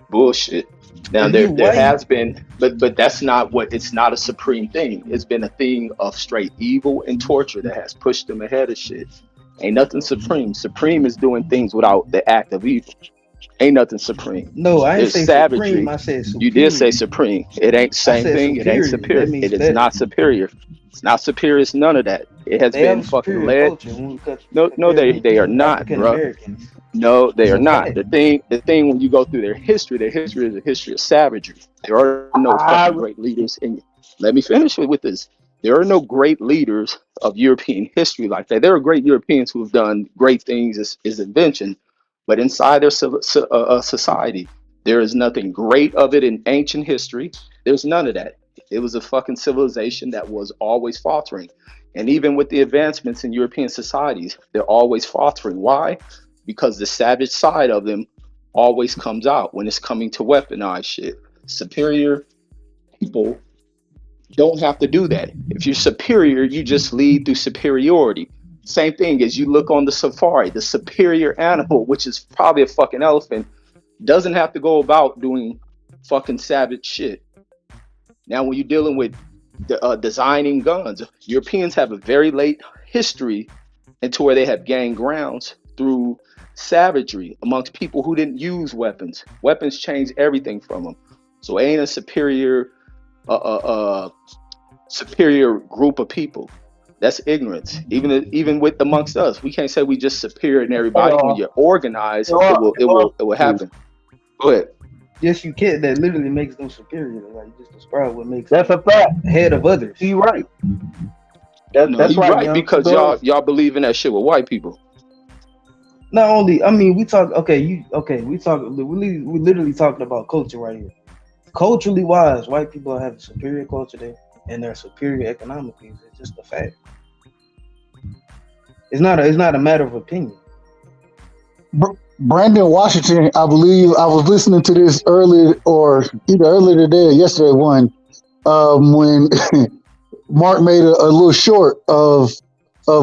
Bullshit. Now If you there white, has been, but that's not what. It's not a supreme thing. It's been a thing of straight evil and torture that has pushed them ahead of shit. Ain't nothing supreme. Supreme is doing things without the act of evil. Ain't nothing supreme. no, I ain't There's say savagery. supreme. I said You did say superior. supreme. It ain't the I same said thing. It ain't superior. superior. That means It is better. not superior. It's not superior. It's none of that. It has They have been a fucking superior led. culture when we No, compare them they are to not, African bruh. Americans. No, they It's are a not. fact. The thing when you go through their history is a history of savagery. There are no fucking great leaders in. Let me finish with this. There are no great leaders of European history like that. There are great Europeans who have done great things as invention, but inside their society, there is nothing great of it in ancient history. There's none of that. It was a fucking civilization that was always faltering. And even with the advancements in European societies, they're always faltering. Why? Because the savage side of them always comes out when it's coming to weaponize shit. Superior people don't have to do that. If you're superior, you just lead through superiority. Same thing as you look on the safari, the superior animal, which is probably a fucking elephant, doesn't have to go about doing fucking savage shit. Now, when you're dealing with designing guns, Europeans have a very late history into where they have gained grounds through savagery amongst people who didn't use weapons. Weapons changed everything from them. So it ain't a superior superior group of people. That's ignorance. Even with amongst us, we can't say we just superior in everybody. When you're organized, it will happen. Go ahead. Yes, you can. That literally makes them superior. Like you just describe what makes That's them a fact. ahead of others. You right. No, That's you're right, right young. because Go y'all believe in that shit with white people. Not only, I mean, we talk. Okay, we talk. We literally talking about culture right here. Culturally wise, white people have a superior culture there, and they're superior economically. It's just a fact. It's not a matter of opinion. Brandon Washington, I believe I was listening to this earlier, or either earlier today or yesterday when Mark made a little short of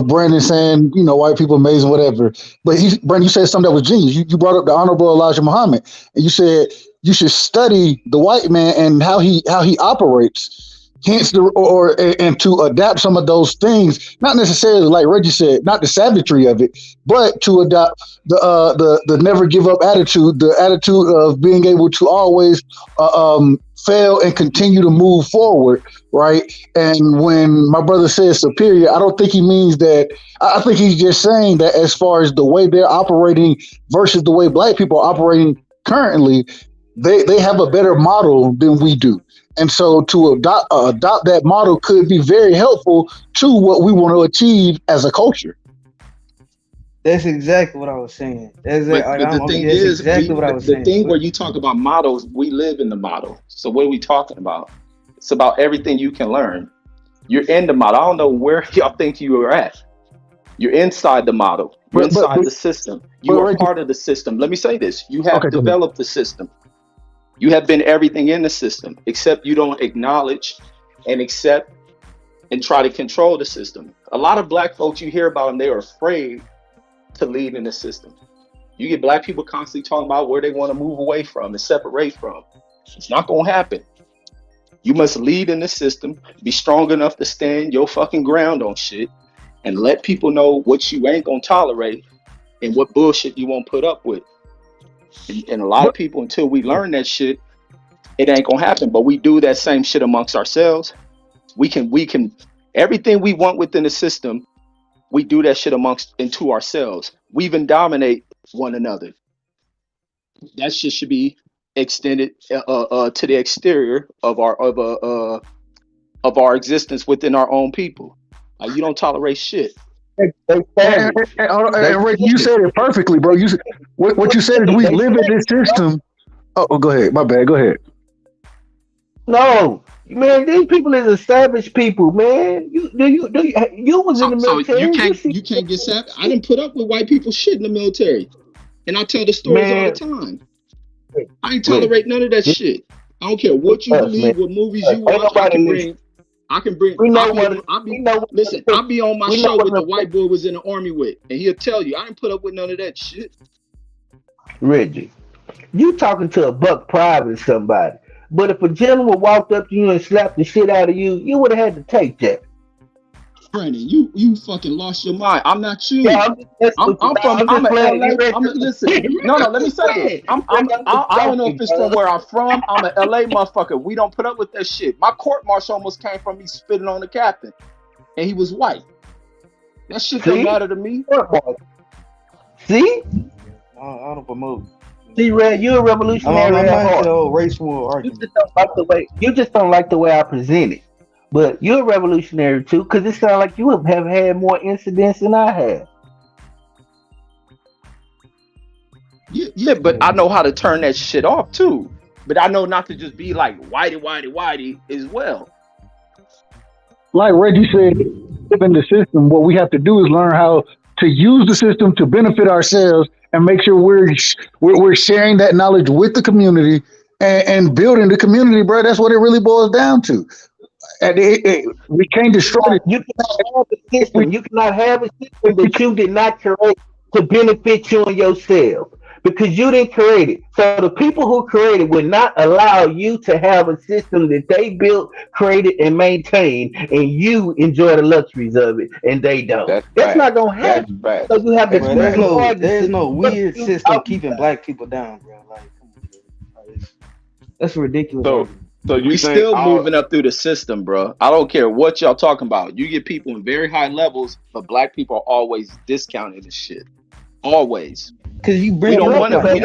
Brandon saying, you know, white people amazing, whatever. But Brandon, you said something that was genius. You brought up the Honorable Elijah Muhammad, and you said you should study the white man and how he operates. Hence, and to adapt some of those things, not necessarily like Reggie said, not the savagery of it, but to adopt the never give up attitude, the attitude of being able to always fail and continue to move forward, right? And when my brother says superior, I don't think he means that. I think he's just saying that as far as the way they're operating versus the way black people are operating currently, they have a better model than we do. And so to adopt that model could be very helpful to what we want to achieve as a culture. That's exactly what I was saying. But the thing is, the thing where you talk about models, we live in the model. So what are we talking about? It's about everything you can learn. You're in the model. I don't know where y'all think you are at. You're inside the model. You're inside the system. You are part of the system. Let me say this. You have developed the system. You have been everything in the system, except you don't acknowledge and accept and try to control the system. A lot of black folks, you hear about them, they are afraid to lead in the system. You get black people constantly talking about where they want to move away from and separate from. It's not going to happen. You must lead in the system, be strong enough to stand your fucking ground on shit, and let people know what you ain't going to tolerate and what bullshit you won't put up with. And a lot of people, until we learn that shit, it ain't gonna happen. But we do that same shit amongst ourselves. We can everything we want within the system, we do that shit into ourselves. We even dominate one another. That shit should be extended to the exterior of our existence within our own people. You don't tolerate shit. And Rick, you said it perfectly, bro. What you said is we live in this system. Oh, go ahead. My bad. Go ahead. No, man, these people is a savage people, man. You was in the military. So you can't get savage. I didn't put up with white people shit in the military, and I tell the stories all the time. I ain't tolerate none of that shit. I don't care what you believe, what movies you watch. I can bring. Listen, I'll be on my show with the white boy was in the army with, and he'll tell you I didn't put up with none of that shit. Reggie, you talking to a buck private or somebody. But if a gentleman walked up to you and slapped the shit out of you, you would have had to take that. Brandon, you fucking lost your mind. I'm not you. Yeah, I'm a LA. Listen. No, let me say this. I don't know if it's from where I'm from. I'm a LA motherfucker. We don't put up with that shit. My court martial almost came from me spitting on the captain, and he was white. That shit don't matter to me. See? I don't promote. See, Red, you're a revolutionary. I'm not the old race war argument. You just don't like the way I present it. But you're a revolutionary too, because it sounds like you have had more incidents than I have. Yeah, but I know how to turn that shit off too. But I know not to just be like whitey as well. Like Reggie said, in the system, what we have to do is learn how to use the system to benefit ourselves and make sure we're sharing that knowledge with the community and building the community, bro. That's what it really boils down to. And we can't destroy it. You cannot have a system. You cannot have a system that you did not create to benefit you and yourself, because you didn't create it. So the people who created would not allow you to have a system that they built, created, and maintained, and you enjoy the luxuries of it, and they don't. That's not gonna happen. So you have to. There's no weird system keeping black people down, bro. Like, that's ridiculous. So we still moving up through the system, bro. I don't care what y'all talking about. You get people in very high levels, but black people are always discounted and shit. Always. Because we don't want to lead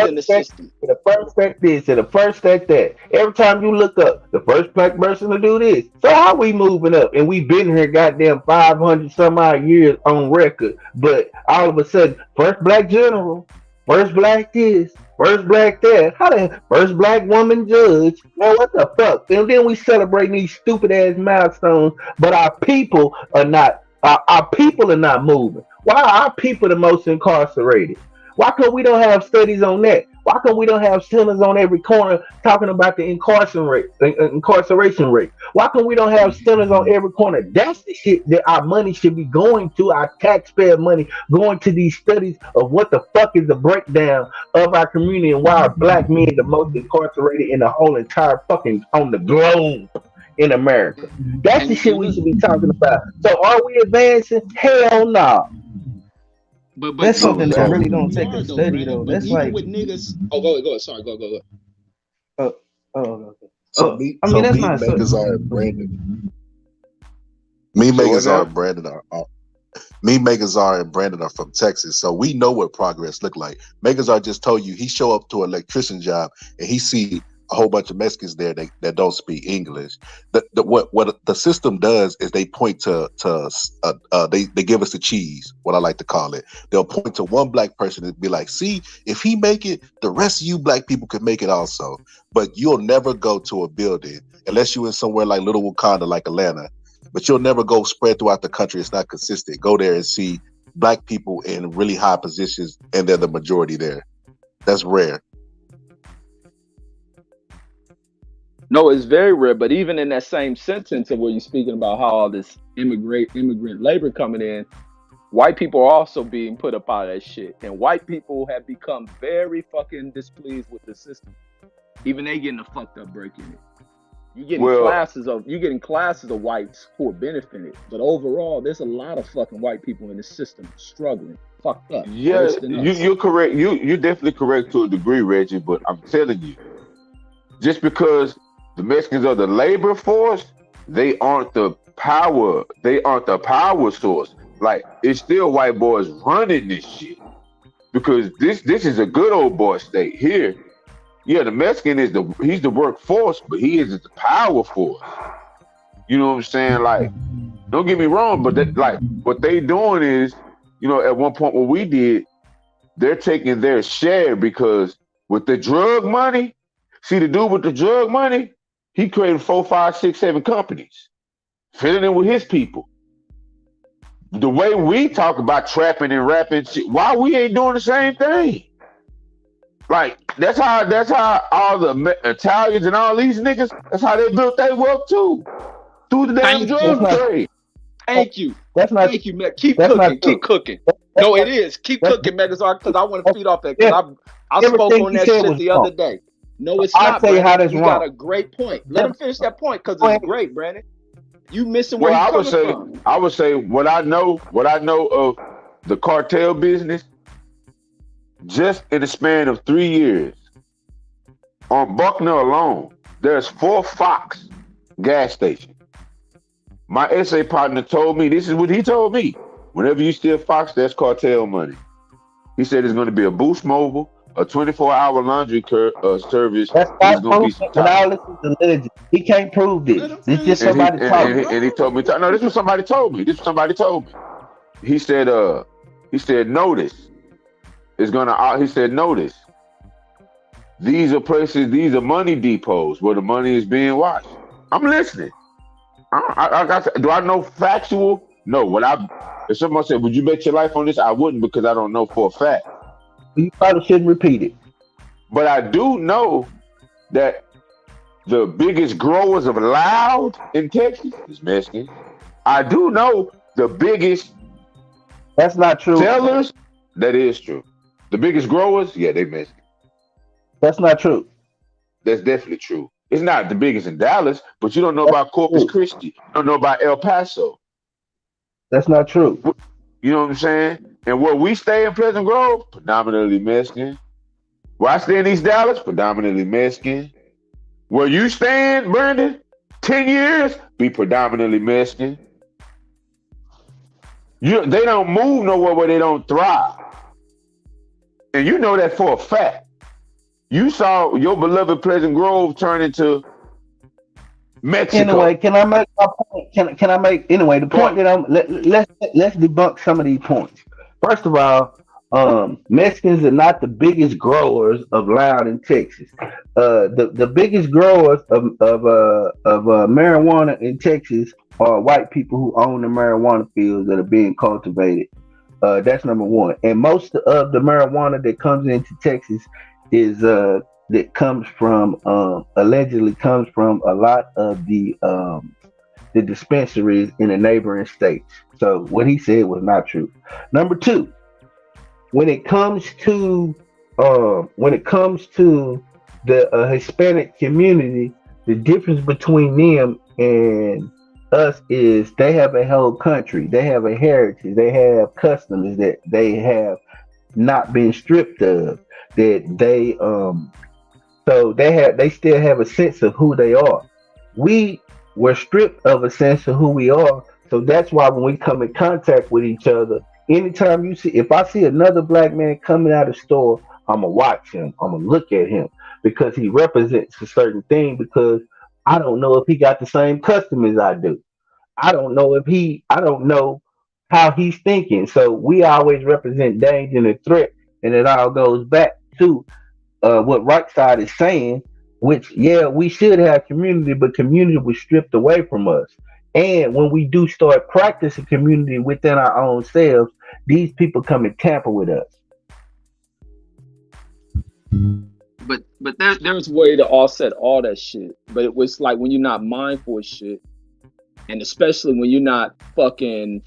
in the system. The first fact this and the first fact that. Every time you look up, the first black person to do this. So how we moving up? And we've been here goddamn 500 some odd years on record. But all of a sudden, first black general, first black this, first black that, how the first black woman judge, man, what the fuck? And then we celebrating these stupid ass milestones, but our people are not. Our people are not moving. Why are our people the most incarcerated? Why come we don't have studies on that? Why come we don't have centers on every corner talking about the incarceration rate? Why come we don't have centers on every corner? That's the shit that our money should be going to, our taxpayer money going to these studies of what the fuck is the breakdown of our community and why are black men the most incarcerated in the whole entire fucking on the globe in America. That's the shit we should be talking about. So are we advancing? Hell no. But that's something that really don't take a study though. That's like with niggas. Oh, go ahead. Sorry, go. Okay. That's not Megazar and Brandon. Megazar and Brandon are from Texas, so we know what progress look like. Megazar just told you he show up to an electrician job and he see a whole bunch of Mexicans there that don't speak English. What the system does is they point to they give us the cheese, what I like to call it. They'll point to one black person and be like, see, if he make it, the rest of you black people can make it also. But you'll never go to a building unless you're in somewhere like Little Wakanda, like Atlanta. But you'll never go spread throughout the country. It's not consistent. Go there and see black people in really high positions, and they're the majority there. That's rare. No, it's very rare. But even in that same sentence of where you're speaking about how all this immigrant labor coming in, white people are also being put up out of that shit. And white people have become very fucking displeased with the system. Even they getting a fucked up break in it. You're getting classes of whites who are benefiting. But overall, there's a lot of fucking white people in the system struggling. Fucked up. Yeah, you're correct. You're definitely correct to a degree, Reggie, but I'm telling you, just because the Mexicans are the labor force, they aren't the power. They aren't the power source. Like, it's still white boys running this shit. Because this is a good old boy state here. Yeah, the Mexican he's the workforce, but he is the power force. You know what I'm saying? Like, don't get me wrong, but what they doing is, at one point what we did, they're taking their share because with the drug money, see the dude with the drug money, he created 4, 5, 6, 7 companies, filling in with his people. The way we talk about trapping and rapping shit, why we ain't doing the same thing? Like, that's how all the Italians and all these niggas, that's how they built their wealth too. Through the damn drug trade. Thank you. Thank you, man. Keep cooking. No, it is. Keep cooking, Megazord, because I want to feed off that. Because I spoke Everything on you that said shit was the wrong. other day. No, it's I'll not, tell you how Brandon. that's He got wrong. a great point. Let him finish that point because it's great, Brandon. You missing where Well, he I would coming say, from. what I know of the cartel business, just in the span of 3 years, on Buckner alone, there's 4 Fox gas stations. My SA partner told me, this is what he told me. Whenever you steal Fox, that's cartel money. He said it's going to be a Boost Mobile, a 24-hour laundry service. That's And it's not going to be proven, some and top. all this is alleged. He can't prove this. It's just And somebody talking. he told me, no, this is what somebody told me. He said, notice. He said, notice. These are places, these are money depots where the money is being watched. I'm listening. Do I know factual? No. If someone said, would you bet your life on this? I wouldn't, because I don't know for a fact. You probably shouldn't repeat it. But I do know that the biggest growers of loud in Texas is Mexicans. I do know the biggest. That's not true. Sellers, that is true. The biggest growers, yeah, they Mexican. That's not true. That's definitely true. It's not the biggest in Dallas, but you don't know about Corpus Christi. You don't know about El Paso. That's not true. You know what I'm saying? And where we stay in Pleasant Grove, predominantly Mexican. Where I stay in East Dallas, predominantly Mexican. Where you stand, Brandon, 10 years, be predominantly Mexican. They don't move nowhere where they don't thrive. And you know that for a fact. You saw your beloved Pleasant Grove turn into Mexico. Anyway, can I make my point? Can I make anyway the point that let's debunk some of these points. First of all, Mexicans are not the biggest growers of loud in Texas. The biggest growers of marijuana in Texas are white people who own the marijuana fields that are being cultivated. That's number one. And most of the marijuana that comes into Texas is allegedly comes from a lot of the dispensaries in the neighboring states. So what he said was not true. Number two, when it comes to the Hispanic community, the difference between them and us is they have a whole country, they have a heritage, they have customs that they have not been stripped of. That they still have a sense of who they are. We were stripped of a sense of who we are, so that's why when we come in contact with each other, anytime if I see another black man coming out of the store, I'm gonna watch him, I'm gonna look at him because he represents a certain thing, because I don't know if he got the same custom as I do. I don't know how he's thinking. So we always represent danger and a threat, and it all goes back to what Right Side is saying, which, yeah, we should have community, but community was stripped away from us. And when we do start practicing community within our own selves, these people come and tamper with us. But there's a way to offset all that shit. But it was like when you're not mindful of shit, and especially when you're not fucking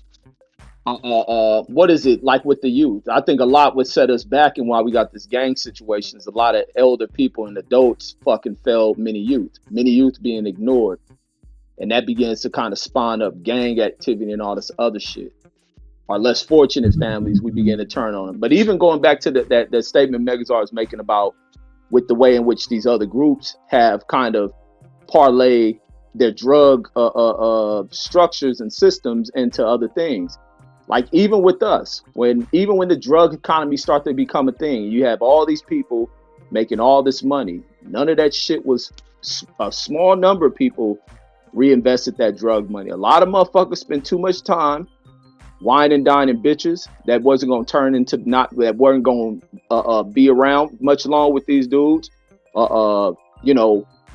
what is it like with the youth? I think a lot what set us back and why we got this gang situation is a lot of elder people and adults fucking failed many youth being ignored, and that begins to kind of spawn up gang activity and all this other shit. Our less fortunate families, we begin to turn on them. But even going back to that statement Megazar is making about with the way in which these other groups have kind of parlayed their drug structures and systems into other things. Like even with us, when the drug economy started to become a thing, you have all these people making all this money. None of that shit was a small number of people reinvested that drug money. A lot of motherfuckers spend too much time wine and dining bitches that wasn't going to turn into that weren't going to be around much long with these dudes.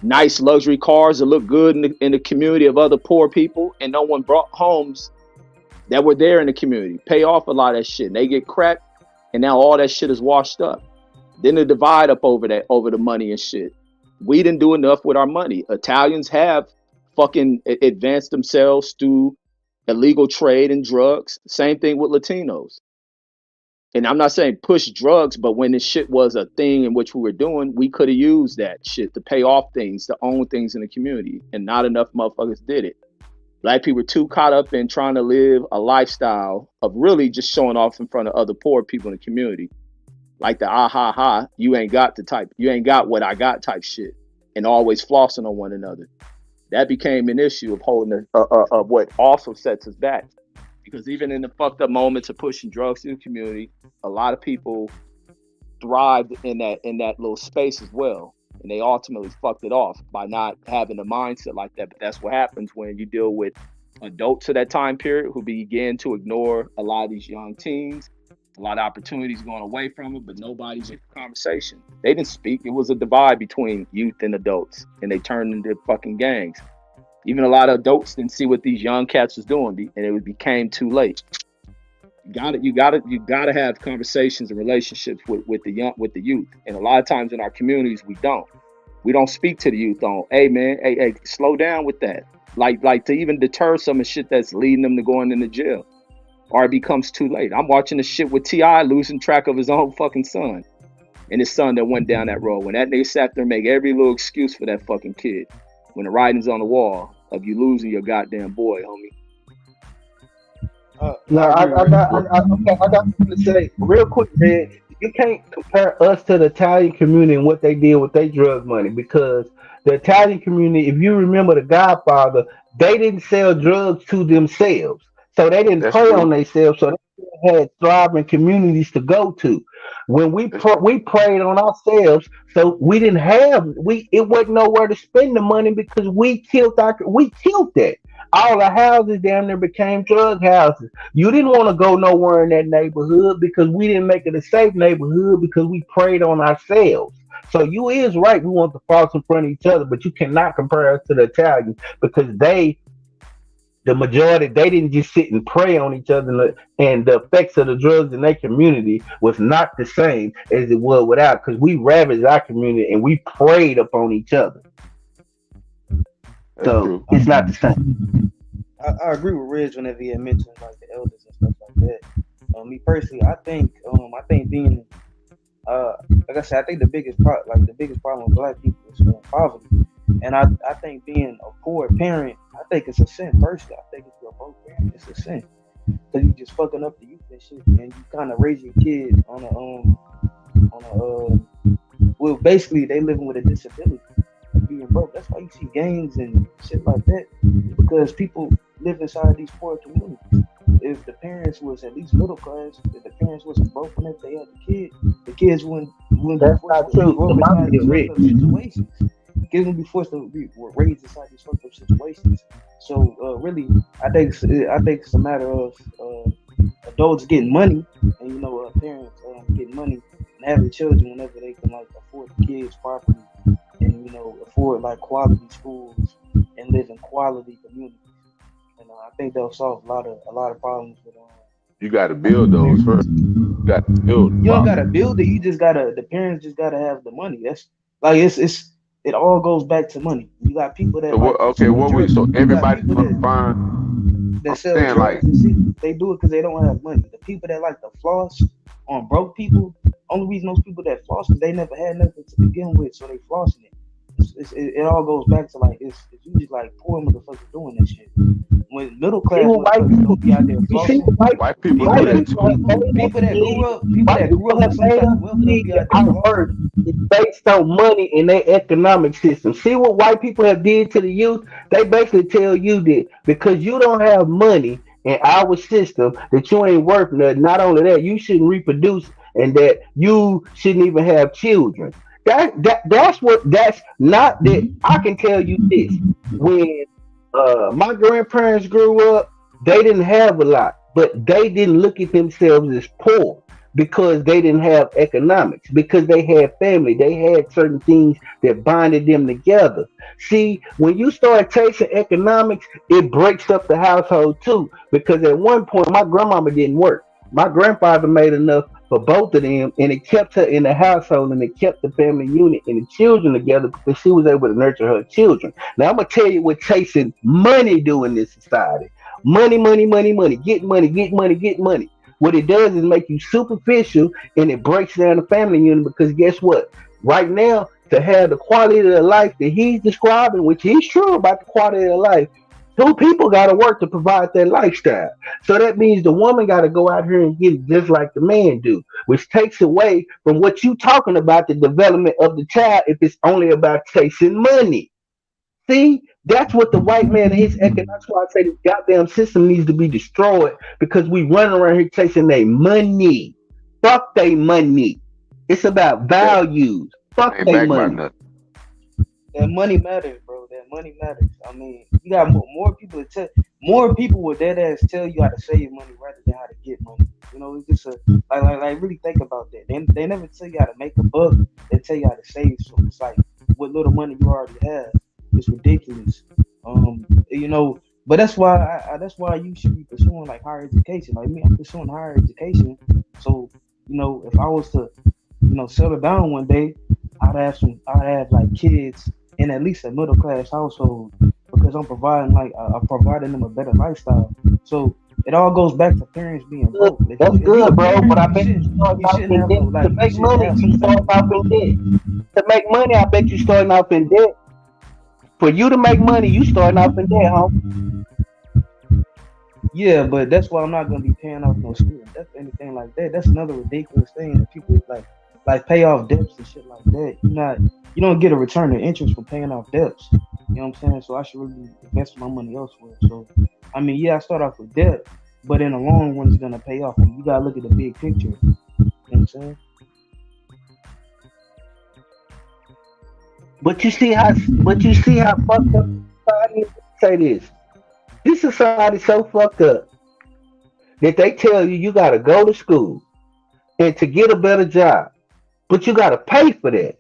Nice luxury cars that look good in the community of other poor people, and no one brought homes that were there in the community. Pay off a lot of that shit. They get cracked, and now all that shit is washed up. Then the divide up over the money and shit. We didn't do enough with our money. Italians have fucking advanced themselves through illegal trade and drugs. Same thing with Latinos. And I'm not saying push drugs, but when this shit was a thing in which we were doing, we could have used that shit to pay off things, to own things in the community. And not enough motherfuckers did it. Black people were too caught up in trying to live a lifestyle of really just showing off in front of other poor people in the community. Like the ha ha, you ain't got what I got type shit. And always flossing on one another. That became an issue of holding of what also sets us back. Because even in the fucked up moments of pushing drugs in the community, a lot of people thrived in that little space as well. And they ultimately fucked it off by not having a mindset like that. But that's what happens when you deal with adults of that time period who begin to ignore a lot of these young teens. A lot of opportunities going away from it, but nobody's in the conversation. They didn't speak. It was a divide between youth and adults, and they turned into fucking gangs. Even a lot of adults didn't see what these young cats was doing, and it became too late. You gotta have conversations and relationships with the youth. And a lot of times in our communities, we don't speak to the youth on, hey man, hey, slow down with that. Like to even deter some of the shit that's leading them to going into jail, or it becomes too late. I'm watching the shit with T.I. losing track of his own fucking son, and his son that went down that road. When that nigga sat there and make every little excuse for that fucking kid, when the writing's on the wall of you losing your goddamn boy, homie. I got something to say real quick, man. You can't compare us to the Italian community and what they did with their drug money, because the Italian community, if you remember The Godfather, they didn't sell drugs to themselves. So they didn't prey on themselves. So they had thriving communities to go to. When we preyed on ourselves, so we didn't have it wasn't nowhere to spend the money because we killed that. All the houses down there became drug houses. You didn't want to go nowhere in that neighborhood because we didn't make it a safe neighborhood because we preyed on ourselves. So you is right. We want to fall in front of each other, but you cannot compare us to the Italians because the majority, they didn't just sit and prey on each other, and the effects of the drugs in their community was not the same as it was without, because we ravaged our community and we preyed upon each other. So it's not the same. I agree with Ridge whenever he had mentioned like the elders and stuff like that. Me personally, I think being like I said, I think the biggest problem with Black people is poverty, and I think being a poor parent, I think it's a sin. Personally, I think if you're a broke parent, it's a sin because you just fucking up the youth and shit, and you kind of raise your kid on a well, basically they living with a disability. Being broke, that's why you see gangs and shit like that, because people live inside these poor communities. If the parents was at least middle class, if the parents wasn't broke whenever they had the kids wouldn't that's not true. Situations. Kids wouldn't be forced to be raised inside these fucked up situations. So really, I think it's a matter of adults getting money, and parents getting money and having children whenever they can afford the kids properly, and afford quality schools and live in quality communities. And I think they'll solve a lot of problems with you got to build those first. You got to build. You don't got to build it. The parents just got to have the money. That's it all goes back to money. You got people that everybody gonna find that sell drugs and shit. They do it because they don't have money. The people that like to floss on broke people, only reason those people that floss is they never had nothing to begin with, so they flossing it. It all goes back to it's usually poor motherfuckers doing this shit. When middle class motherfuckers don't be out there flossing, white people that grew up in some type of wealth don't be out there flossing. It's based on money and their economic system. See what white people have did to the youth? They basically tell you that because you don't have money in our system, that you ain't worth nothing. Not only that, you shouldn't reproduce, and that you shouldn't even have children. That's not that. I can tell you this: when my grandparents grew up, they didn't have a lot, but they didn't look at themselves as poor because they didn't have economics, because they had family, they had certain things that bonded them together. See, when you start chasing economics, it breaks up the household too, because at one point my grandmama didn't work. My grandfather made enough for both of them, and it kept her in the household, and it kept the family unit and the children together because she was able to nurture her children. Now I'm gonna tell you what chasing money do in this society. Money, get money. What it does is make you superficial, and it breaks down the family unit. Because guess what? Right now, to have the quality of life that he's describing, which he's true about the quality of life, two people got to work to provide that lifestyle. So that means the woman got to go out here and get it just like the man do, which takes away from what you talking about, the development of the child, if it's only about chasing money. See, that's what the white man and his economic. That's why I say this goddamn system needs to be destroyed, because we run around here chasing their money. Fuck they money. It's about values. Fuck their money. That money matters, bro. That money matters. I mean, you got more people to tell. More people with that ass tell you how to save money rather than how to get money. You know, it's just like really think about that. They never tell you how to make a buck. They tell you how to save. So it's like what little money you already have. It's ridiculous. You know, but that's why that's why you should be pursuing like higher education. Like me, I'm pursuing higher education. So, you know, if I was to, you know, settle down one day, I'd have like kids in at least a middle class household, because I'm providing I'm providing them a better lifestyle. So it all goes back to parents being broke. That's good, bro. But I bet you start off in debt. To make money, you start off in debt. To make money, I bet you starting off in debt. For you to make money, you starting off in debt, huh? Yeah, but that's why I'm not gonna be paying off no student debt or anything like that. That's another ridiculous thing that people like pay off debts and shit like that. You don't get a return of interest for paying off debts. You know what I'm saying? So I should really invest my money elsewhere. So I mean, yeah, I start off with debt, but in the long run, it's gonna pay off. And you gotta look at the big picture. You know what I'm saying? But you see how fucked up society is. Say this society so fucked up that they tell you gotta go to school and to get a better job, but you gotta pay for that.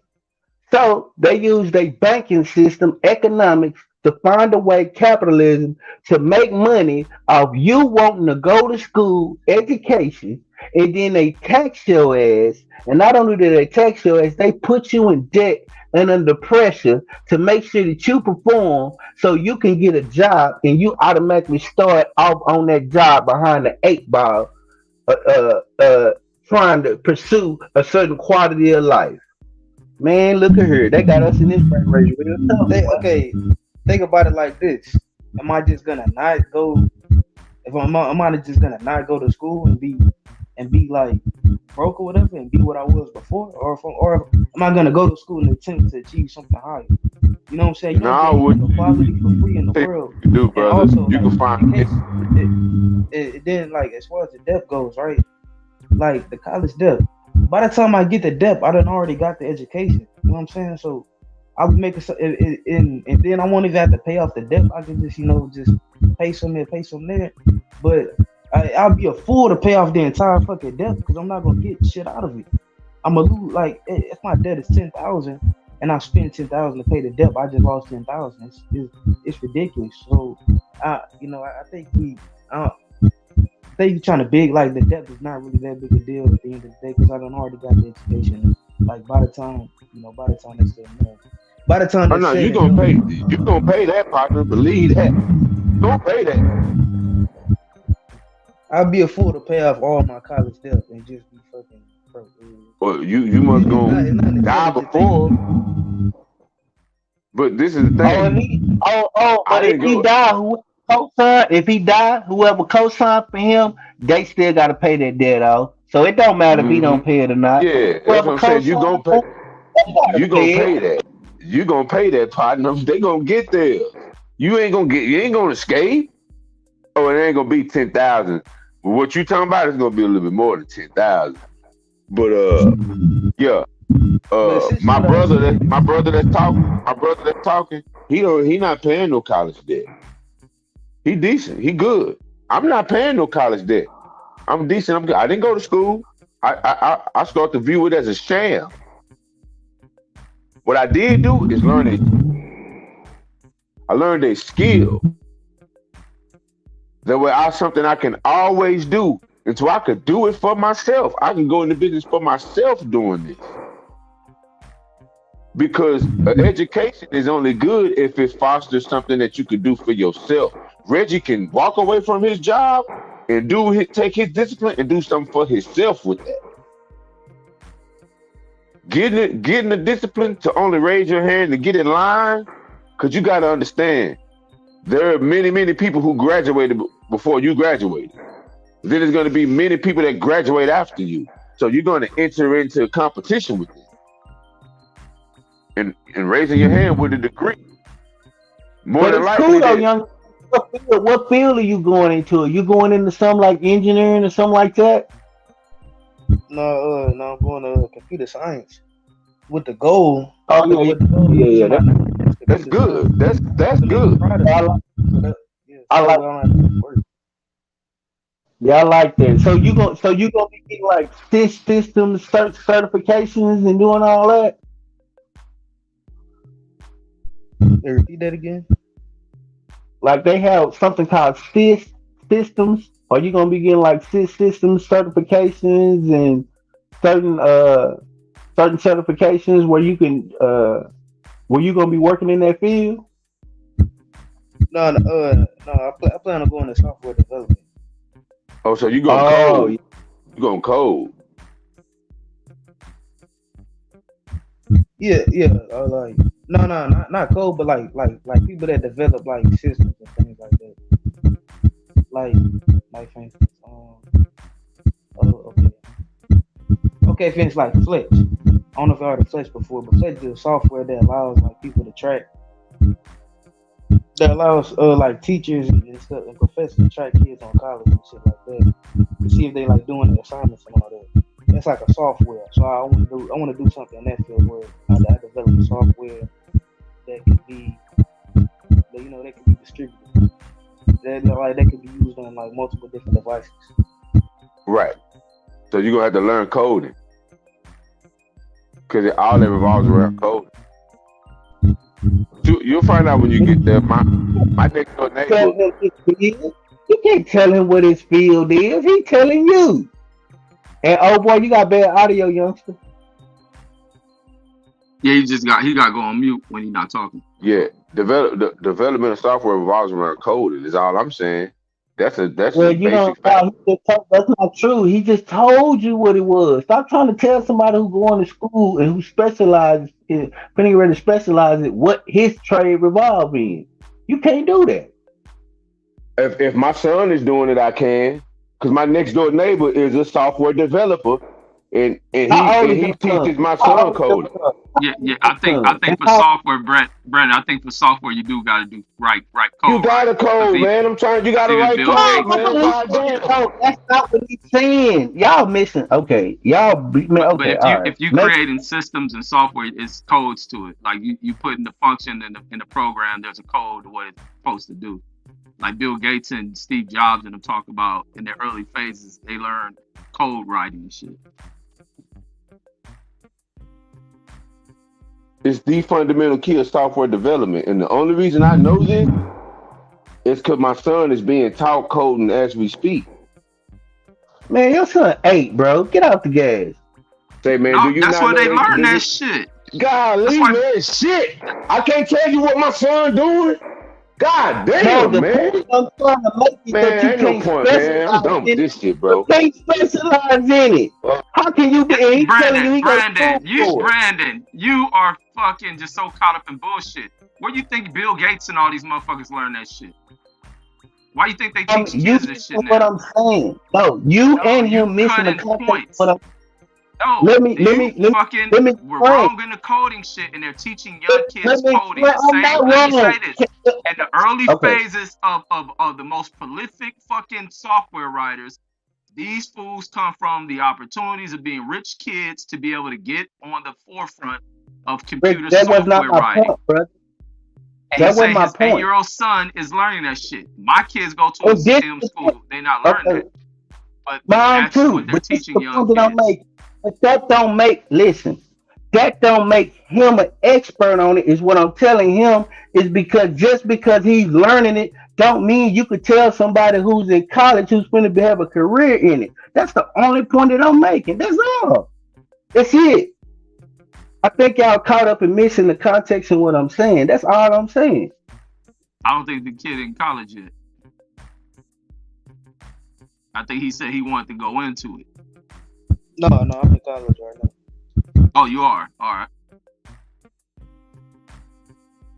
So they use their banking system, economics, to find a way, capitalism, to make money off you wanting to go to school, education, and then they tax your ass. And not only do they tax your ass, they put you in debt and under pressure to make sure that you perform so you can get a job, and you automatically start off on that job behind the 8 ball, trying to pursue a certain quality of life. Man, look at her. They got us in this race real tough. Okay, think about it like this. Am I just gonna not go? Am I just gonna not go to school and be like broke or whatever and be what I was before, or am I gonna go to school and attempt to achieve something higher? You know what I'm saying? You don't get quality for free in the world. You do, brother. Also, you can find it. Then, like, as far as the debt goes, right? Like the college debt. By the time I get the debt, I done already got the education. You know what I'm saying? So I'll be making and then I won't even have to pay off the debt. I can just, just pay some there, pay some there. But I'll be a fool to pay off the entire fucking debt, because I'm not gonna get shit out of it. I'm gonna lose. Like, if my debt is 10,000 and I spend 10,000 to pay the debt, I just lost 10,000. It's ridiculous. So I think they trying to big like the debt is not really that big a deal at the end of the day, because I done already got the education. Like by the time they say no. By the time no, you gonna pay that, partner. Believe that. You gonna pay that. I'd be a fool to pay off all my college debt and just be fucking broke. Well, you must go die before. But this is the thing. But if he die, whoever co-signed for him, they still got to pay that debt off. So it don't matter if he don't pay it or not. Yeah, that's what I'm saying. You gonna pay that. You gonna pay that, partner. They gonna get there. You ain't gonna escape. Oh, it ain't gonna be 10,000. What you talking about is gonna be a little bit more than 10,000. But yeah. My brother that's talking, he not paying no college debt. He decent. He good. I'm not paying no college debt. I'm decent. I'm good. I didn't go to school. I start to view it as a sham. What I did do is I learned a skill. That way something I can always do until I could do it for myself. I can go into business for myself doing this. Because education is only good if it fosters something that you could do for yourself. Reggie can walk away from his job and take his discipline and do something for himself with that. Getting the discipline to only raise your hand to get in line, because you got to understand, there are many people who graduated before you graduated. Then there's going to be many people that graduate after you. So you're going to enter into a competition with them. And raising your hand with a degree. But it's cool though, young. What field are you going into? Are you going into something like engineering or something like that? No, I'm going to computer science with the goal. Oh yeah. That's good. That's good. I like. Yeah, I like that. So you gonna be getting like systems certifications and doing all that? Repeat that again. Like they have something called systems. Are you gonna be getting like systems certifications and certain certifications where you can where you gonna be working in that field? No. I plan on going to software development. Oh, so you gonna code? You gonna code? Yeah. Not code, but like people that develop like systems and things like that. Like for instance, okay, for instance, like Fletch. I don't know if I heard of Fletch before, but Fletch is a software that allows like people to track. That allows like teachers and stuff and professors to track kids on college and shit like that to see if they like doing their assignments and all that. That's like a software. So I want to do something in that field where I develop a software that can be, that can be distributed. That can be used on like multiple different devices. Right. So you're gonna have to learn coding because all that revolves around coding. You'll find out when you get there. My next door neighbor. You can't tell him what his field is. He telling you. And oh boy, you got bad audio, youngster. Yeah, he got to go on mute when he's not talking. Yeah, development of software revolves around coding. Is all I'm saying. That's a basic fact. That's not true. He just told you what it was. Stop trying to tell somebody who's going to school and who specializes in, getting ready to specialize in what his trade revolves in. You can't do that. If my son is doing it, I can. Because my next door neighbor is a software developer, and he teaches my son coding. Yeah. I think for software, Brandon, I think for software you do got to do right code. You got to code, man. You got to write code, man. No, that's not what he's saying. Y'all missing. Okay, But if you creating systems and software, it's codes to it. Like you putting the function in the program. There's a code to what it's supposed to do. Like Bill Gates and Steve Jobs and them talk about in their early phases, they learned code writing and shit. It's the fundamental key of software development. And the only reason I know this is because my son is being taught coding as we speak. Man, your son 8, bro. Get out the gas. Say, man, do you that's not where know they learn that shit. Golly, man, shit. I can't tell you what my son doing. God damn, man. I'm trying to make it that you ain't no can't point, man. I'm done with this shit, bro. You can't specialize in it. How can you be? Brandon, you are fucking just so caught up in bullshit. Where you think Bill Gates and all these motherfuckers learn that shit? Why you think they teach kids this shit now? What I'm saying. No, you and him missing the context. Let me we're wrong in the coding shit, and they're teaching young kids coding. Let me say this: in the early phases of the most prolific fucking software writers, these fools come from the opportunities of being rich kids to be able to get on the forefront of computer software writing. And that was my point. 8-year-old son is learning that shit. My kids go to a STEM school; they're not learning that. But that's what they're teaching young kids. But that don't make him an expert on it, is what I'm telling him, is because just because he's learning it don't mean you could tell somebody who's in college who's going to have a career in it. That's the only point that I'm making. That's all. That's it. I think y'all caught up in missing the context of what I'm saying. That's all I'm saying. I don't think the kid in college yet. I think he said he wanted to go into it. No, I'm in college right now. Oh, you are? All right.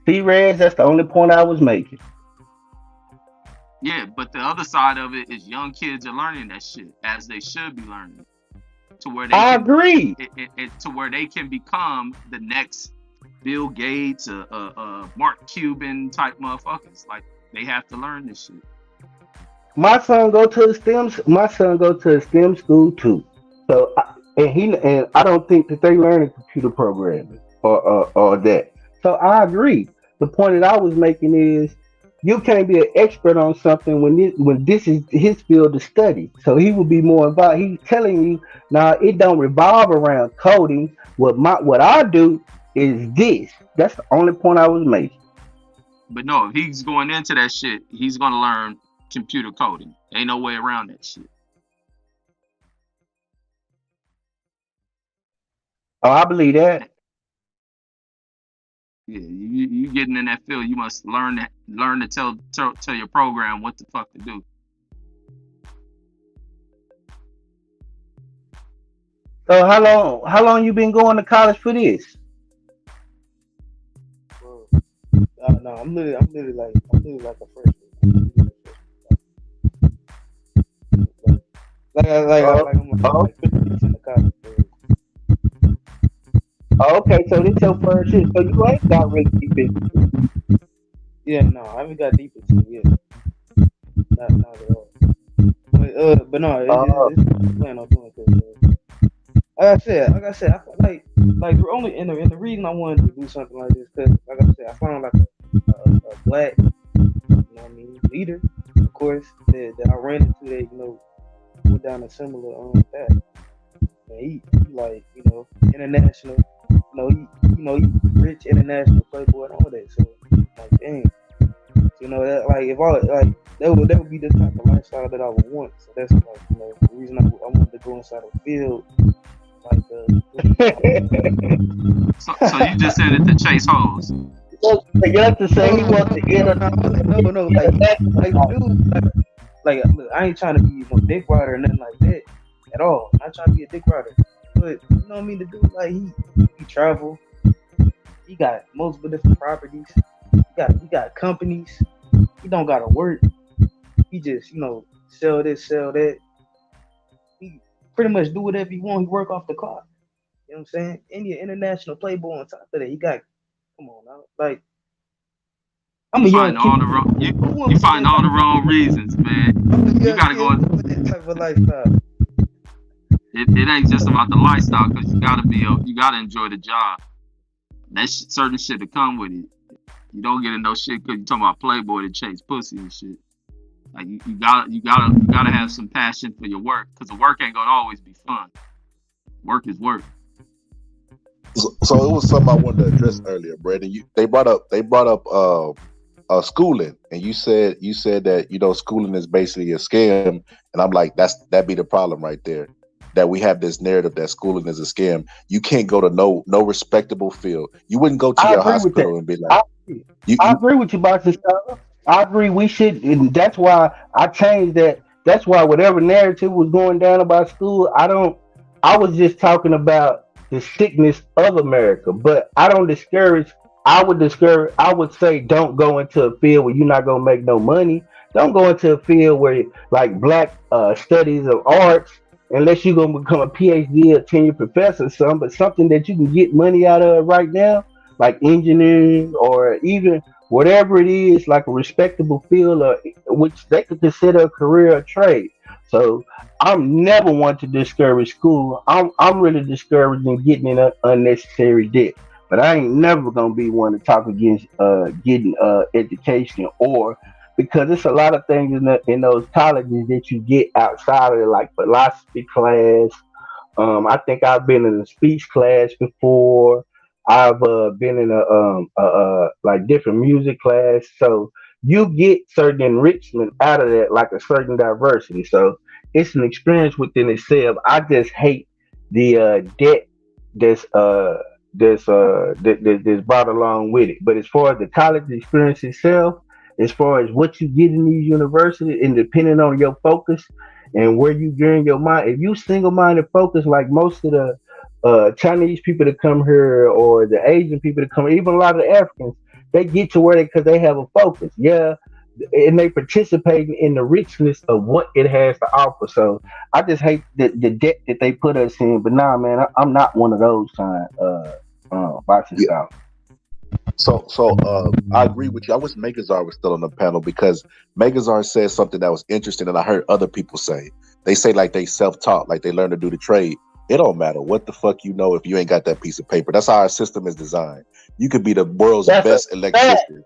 See, Rez, that's the only point I was making. Yeah, but the other side of it is young kids are learning that shit as they should be learning, to where they I can, agree. To where they can become the next Bill Gates, Mark Cuban type motherfuckers. Like, they have to learn this shit. My son go to a STEM school too. So, and I don't think that they learn computer programming or that. So I agree. The point that I was making is you can't be an expert on something when this is his field of study. So he will be more involved. He's telling you now it don't revolve around coding. What I do is this. That's the only point I was making. But no, if he's going into that shit, he's gonna learn computer coding. Ain't no way around that shit. Oh, I believe that. Yeah, you getting in that field, you must learn to tell your program what the fuck to do. So how long you been going to college for this? No, I'm literally like a freshman. Like 50% of college. Okay, so this your first shit. So you ain't got really deep into it. Yeah, no, I haven't got deep into it yet. Not at all. But no, it's plan on doing it. Like I said, I feel like the only and the reason I wanted to do something like this, because like I said, I found like a black, you know what I mean, leader, of course, that I ran into that, you know, went down a similar path. And he like, you know, international, he rich international playboy and all that. So like, dang, you know, that like if I like that would be the type of lifestyle that I would want. So that's like, you know, the reason I wanted to go inside a field. Like, so you just said it to chase hoes. You have to say he wants to get no, like I ain't trying to be no dick rider or nothing like that at all. I'm not trying to be a dick rider, but you know what I mean. The dude, like he travel. He got multiple different properties. He got companies. He don't gotta work. He just, you know, sell this, sell that. He pretty much do whatever he want. He work off the clock. You know what I'm saying? And your international playboy on top of that. He got, come on now, like. I'm a young kid. You find all the wrong reasons, man. You gotta go. Type of lifestyle. It ain't just about the lifestyle, because you gotta enjoy the job. That certain shit to come with it. You don't get in no shit because you talking about playboy to chase pussy and shit. Like you gotta have some passion for your work, because the work ain't gonna always be fun. Work is work. So it was something I wanted to address earlier, Brandon. They brought up schooling, and you said that, you know, schooling is basically a scam, and I'm like, that be the problem right there. That we have this narrative that schooling is a scam. You can't go to no respectable field. You wouldn't go to your hospital and be like, I agree with you, Boxer Style. I agree we should, and that's why I changed that. That's why whatever narrative was going down about school, I was just talking about the sickness of America, but I don't discourage. I would say don't go into a field where you're not gonna make no money. Don't go into a field where like black studies of arts, unless you're gonna become a PhD or tenure professor or something, but something that you can get money out of right now, like engineering or even whatever it is, like a respectable field, which they could consider a career or trade. So I'm never one to discourage school. I'm really discouraging getting in unnecessary debt. But I ain't never gonna be one to talk against getting education, or because it's a lot of things in those colleges that you get outside of it, like philosophy class. I think I've been in a speech class before. I've been in a like different music class. So you get certain enrichment out of that, like a certain diversity. So it's an experience within itself. I just hate the debt that's brought along with it. But as far as the college experience itself, as far as what you get in these universities, and depending on your focus, and where you gearing your mind. If you single-minded focus like most of the Chinese people that come here, or the Asian people that come, even a lot of the Africans, they get to where because they have a focus. Yeah, and they participate in the richness of what it has to offer. So I just hate the debt that they put us in. But nah, man, I'm not one of those kind boxing styles. So I agree with you. I wish Megazar was still on the panel, because Megazar said something that was interesting, and I heard other people say. They say like they self-taught, like they learn to do the trade. It don't matter what the fuck you know if you ain't got that piece of paper. That's how our system is designed. You could be the world's best electrician.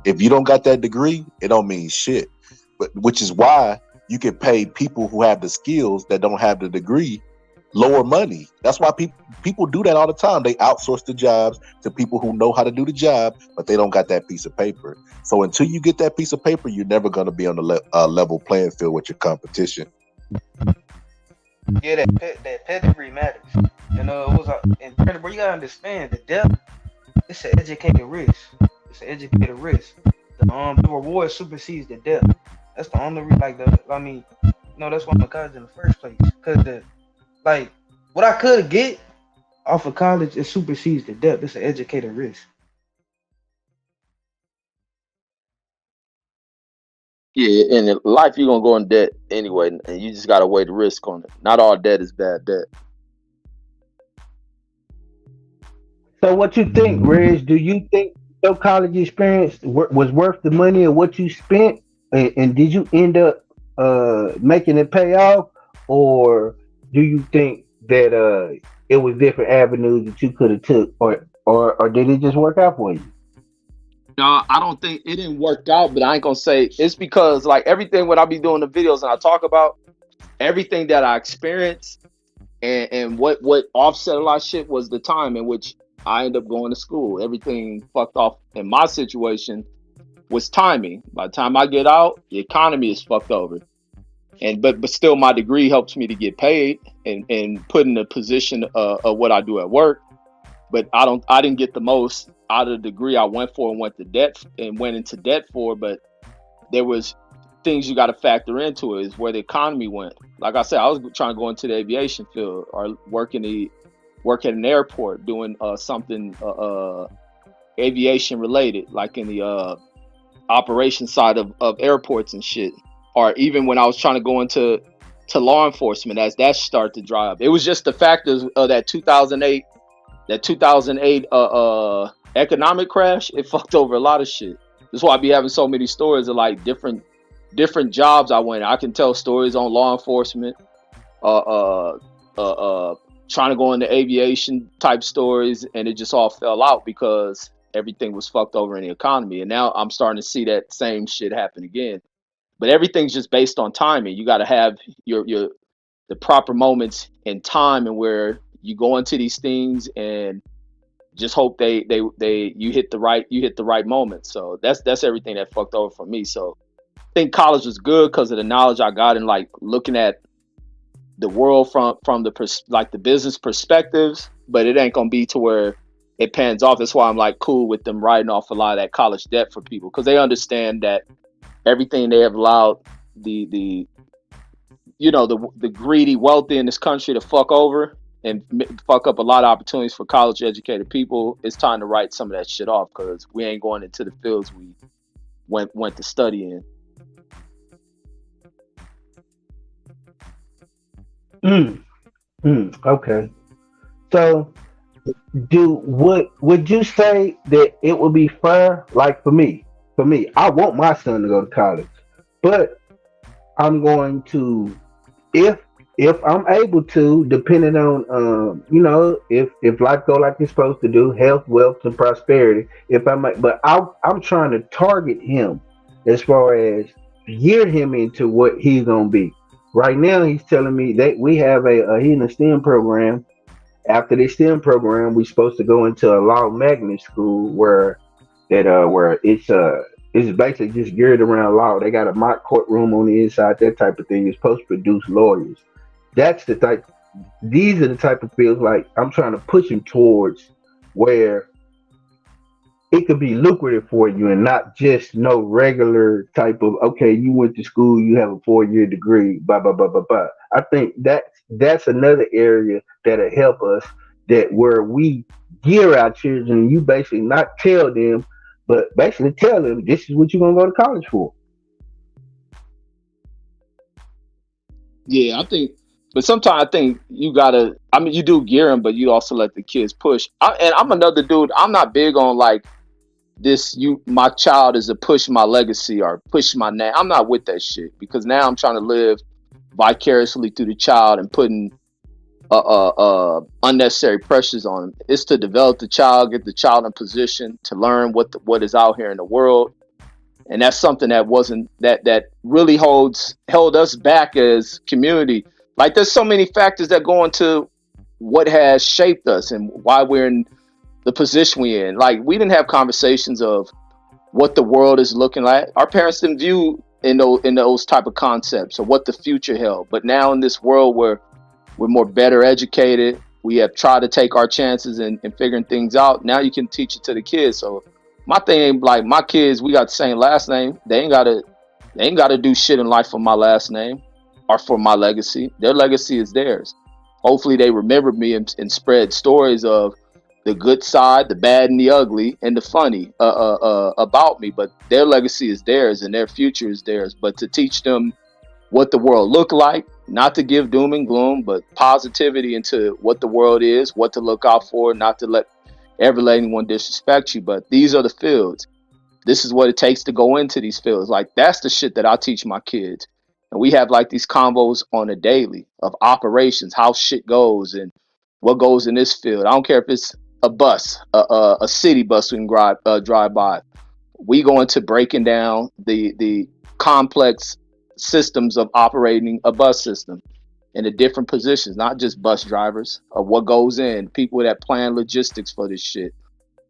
If you don't got that degree, it don't mean shit. But which is why you can pay people who have the skills that don't have the degree lower money. That's why people do that all the time. They outsource the jobs to people who know how to do the job, but they don't got that piece of paper. So until you get that piece of paper, you're never going to be on the level playing field with your competition. Yeah, that pedigree matters. It was incredible. You gotta understand the depth. It's an educated risk. The reward supersedes the depth. That's the only reason. That's why I'm a college in the first place. Cause what I could get off of college, it supersedes the depth. It's an educated risk. Yeah, and in life you're gonna go in debt anyway, and you just gotta weigh the risk on it. Not all debt is bad debt. So what you think, Riz? Do you think your college experience was worth the money of what you spent, and did you end up making it pay off, or do you think that it was different avenues that you could have took, or did it just work out for you? No, I don't think it didn't work out, but I ain't gonna say it's because like everything what I be doing the videos and I talk about, everything that I experienced and what offset a lot of shit was the time in which I ended up going to school. Everything fucked off in my situation was timing. By the time I get out, the economy is fucked over. But still my degree helps me to get paid and put in a position of what I do at work. But I didn't get the most out of the degree I went into debt for, but there was things you got to factor into it, is where the economy went. Like I said, I was trying to go into the aviation field or work at an airport doing something aviation related, like in the operation side of airports and shit. Or even when I was trying to go into law enforcement, as that started to dry up. It was just the factors of that 2008 economic crash. It fucked over a lot of shit. That's why I be having so many stories of like different jobs I went. I can tell stories on law enforcement, trying to go into aviation type stories, and it just all fell out because everything was fucked over in the economy. And now I'm starting to see that same shit happen again. But everything's just based on timing. You got to have the proper moments in time, and where you go into these things and just hope you hit the right moment. So that's everything that fucked over for me. So I think college was good because of the knowledge I got and like looking at the world from the business perspectives, but it ain't gonna be to where it pans off. That's why I'm like cool with them writing off a lot of that college debt for people, because they understand that everything they have allowed the greedy wealthy in this country to fuck over and fuck up a lot of opportunities for college educated people. It's time to write some of that shit off, because we ain't going into the fields we went to study in. Okay. So would you say that it would be fair? Like for me, I want my son to go to college, but I'm going to, if I'm able to, depending on if life go like it's supposed to do, health, wealth, and prosperity. But I'm trying to target him as far as gear him into what he's gonna be. Right now, he's telling me that we have he's in a STEM program. After the STEM program, we're supposed to go into a law magnet school where it's basically just geared around law. They got a mock courtroom on the inside, that type of thing. It's supposed to produce lawyers. These are the type of fields like I'm trying to push him towards, where it could be lucrative for you and not just no regular type of, okay, you went to school, you have a 4-year degree, blah blah blah blah blah. I think that's another area that'll help us, that where we gear our children, you basically not tell them, but basically tell them this is what you're gonna go to college for. Yeah, I think, but sometimes I think you gotta. I mean, you do gear them, but you also let the kids push. And I'm another dude. I'm not big on like this. My child is to push my legacy or push my name. I'm not with that shit, because now I'm trying to live vicariously through the child and putting unnecessary pressures on them. It's to develop the child, get the child in position to learn what is out here in the world. And that's something that wasn't that really held us back as community. Like, there's so many factors that go into what has shaped us and why we're in the position we're in. Like, we didn't have conversations of what the world is looking like. Our parents didn't view in those type of concepts or what the future held. But now in this world where we're more better educated, we have tried to take our chances in figuring things out. Now you can teach it to the kids. So my thing ain't like, my kids, we got the same last name. They ain't gotta do shit in life for my last name or for my legacy. Their legacy is theirs. Hopefully they remember me and spread stories of the good side, the bad and the ugly and the funny about me. But their legacy is theirs and their future is theirs. But to teach them what the world look like, not to give doom and gloom, but positivity into what the world is, what to look out for, not to let anyone disrespect you. But these are the fields. This is what it takes to go into these fields. Like, that's the shit that I teach my kids. And we have like these combos on a daily of operations, how shit goes and what goes in this field. I don't care if it's a bus, a city bus we can drive by. We go into breaking down the complex systems of operating a bus system in the different positions, not just bus drivers, of what goes in, people that plan logistics for this shit,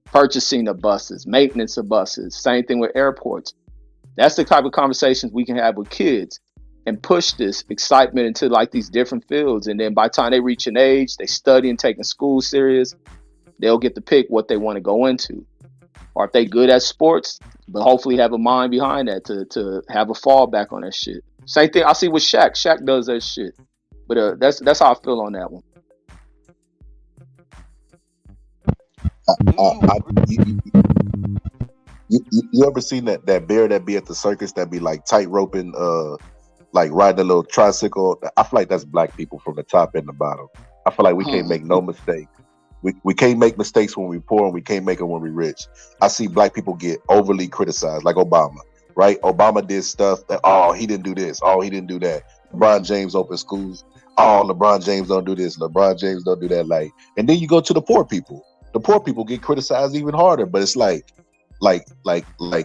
purchasing of buses, maintenance of buses, same thing with airports. That's the type of conversations we can have with kids and push this excitement into like these different fields. And then by the time they reach an age, they study and taking school serious, they'll get to pick what they want to go into. Or if they good at sports, but hopefully have a mind behind that to have a fallback on that shit. Same thing I see with Shaq. Shaq does that shit. But that's how I feel on that one. You ever seen that bear that be at the circus that be like tight roping, like riding a little tricycle? I feel like that's black people from the top and the bottom. I feel like we can't make no mistake. We can't make mistakes when we poor, and we can't make them when we rich. I see black people get overly criticized, like Obama, right? Obama did stuff that, oh, he didn't do this, oh, he didn't do that. LeBron James opened schools. Oh, LeBron James don't do this, LeBron James don't do that. Like, and then you go to the poor people. The poor people get criticized even harder. But it's like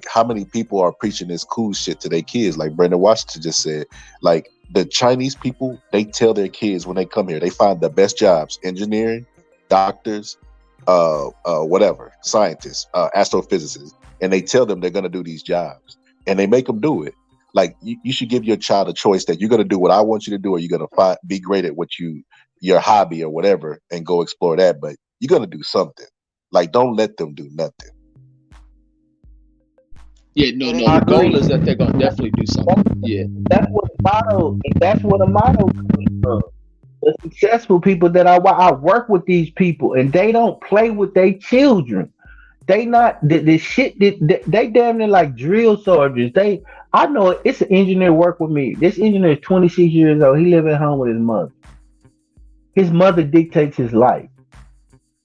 how many people are preaching this cool shit to their kids? Like Brendan Washington just said, like the Chinese people, they tell their kids when they come here, they find the best jobs: engineering, doctors, whatever, scientists, astrophysicists, and they tell them they're going to do these jobs, and they make them do it. Like, you should give your child a choice that you're going to do what I want you to do, or you're going to be great at your hobby or whatever, and go explore that. But you're going to do something. Like, don't let them do nothing. Yeah, no. The goal is that they're going to definitely do something. Yeah, that's what a motto comes from. The successful people that I work with, these people, and they don't play with their children. They not the shit that they damn near like drill sergeants. I know it's an engineer work with me. This engineer is 26 years old. He live at home with his mother. His mother dictates his life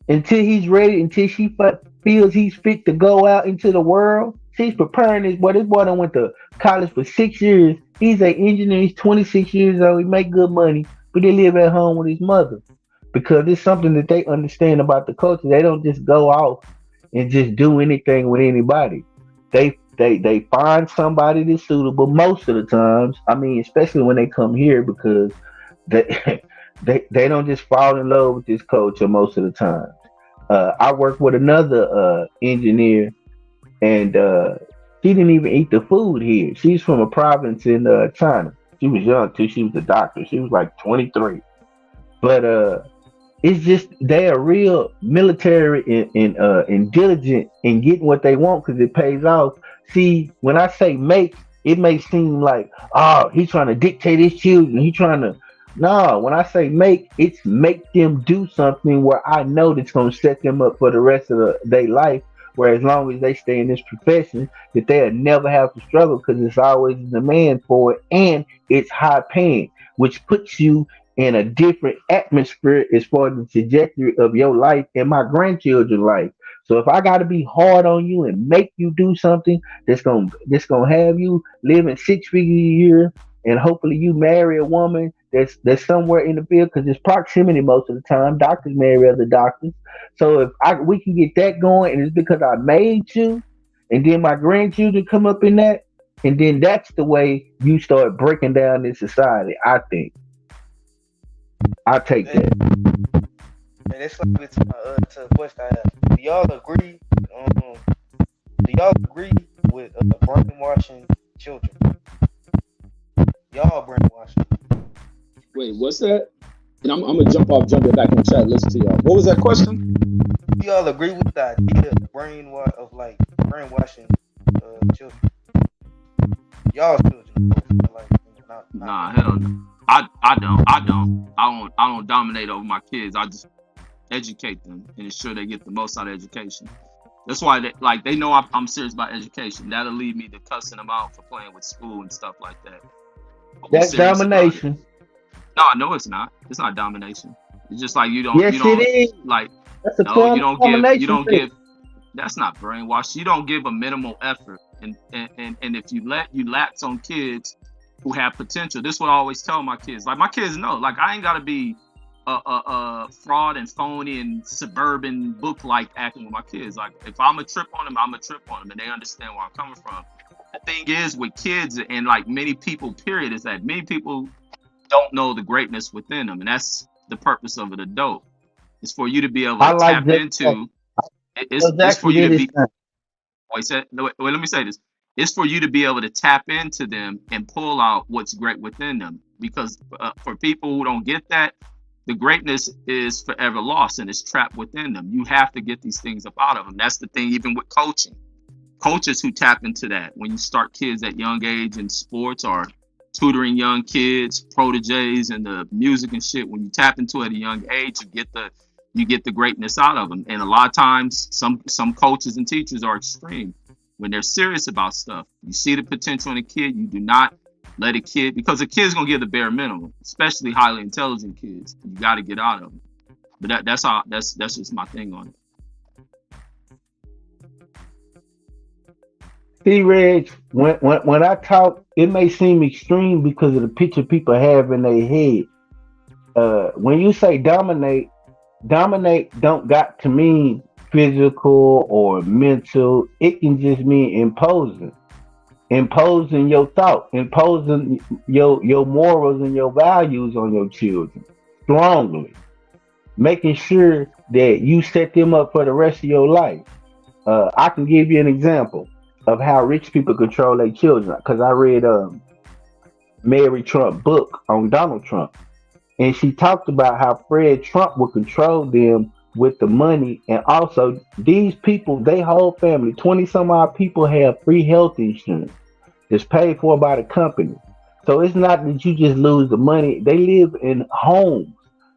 until he's ready. Until she feels he's fit to go out into the world. She's preparing this boy. This boy done went to college for 6 years. He's an engineer. He's 26 years old. He make good money. But they live at home with his mother because it's something that they understand about the culture. They don't just go off and just do anything with anybody. They find somebody that's suitable most of the times. I mean, especially when they come here, because they don't just fall in love with this culture most of the time. I work with another engineer, and she didn't even eat the food here. She's from a province in China. She was young too. She was a doctor. She was like 23. But It's just they are real military and diligent in getting what they want because it pays off. See, when I say make, it may seem like, oh, he's trying to dictate his children. He's trying to. No, when I say make, it's make them do something where I know that's going to set them up for the rest of their life. Where as long as they stay in this profession, that they'll never have to struggle because it's always a demand for it and it's high paying, which puts you in a different atmosphere as far as the trajectory of your life and my grandchildren's life. So if I got to be hard on you and make you do something that's gonna have you living 6 figures a year, and hopefully you marry a woman that's somewhere in the field because it's proximity most of the time. Doctors marry other doctors. So if we can get that going, and it's because I made you, and then my grandchildren come up in that, and then that's the way you start breaking down this society. I think. I take that. And it's like to a question I have. Do y'all agree? Do y'all agree with brainwashing children? Y'all brainwashing. Wait, what's that? And I'm gonna jump it back in the chat. Listen to y'all. What was that question? Do y'all agree with the idea of brainwashing children? Y'all children, like, Nah, hell no. I don't dominate over my kids. I just educate them and ensure they get the most out of education. That's why they know I'm serious about education. That'll lead me to cussing them out for playing with school and stuff like that. That's domination. No, it's not. It's not domination. It's just like you don't. Yes, it is. Like that's a no, you don't domination. You don't give. That's not brainwash. You don't give a minimal effort, and if you lapse on kids who have potential. This is what I always tell my kids. Like my kids know. Like I ain't gotta be a fraud and phony and suburban book like acting with my kids. Like if I'm a trip on them, I'm a trip on them, and they understand where I'm coming from. The thing is with kids and like many people, period, is that many people don't know the greatness within them, and that's the purpose of an adult. It's for you to be able to tap into. It's for you to be. Wait, let me say this. It's for you to be able to tap into them and pull out what's great within them. Because for people who don't get that, the greatness is forever lost and it's trapped within them. You have to get these things up out of them. That's the thing, even with coaching. Coaches who tap into that, when you start kids at young age in sports or tutoring young kids, proteges, and the music and shit, when you tap into it at a young age, you get the greatness out of them. And a lot of times, some coaches and teachers are extreme. When they're serious about stuff, you see the potential in a kid, you do not let a kid, because a kid's gonna give the bare minimum, especially highly intelligent kids. You got to get out of them. But that's just my thing on it. See, Reg, when I talk, it may seem extreme because of the picture people have in their head. When you say dominate don't got to mean physical or mental. It can just mean imposing your thought, imposing your morals and your values on your children strongly, making sure that you set them up for the rest of your life. I can give you an example of how rich people control their children, because I read Mary Trump book on Donald Trump, and she talked about how Fred Trump would control them with the money. And also these people, they whole family, 20 some odd people, have free health insurance that's paid for by the company. So it's not that you just lose the money. They live in homes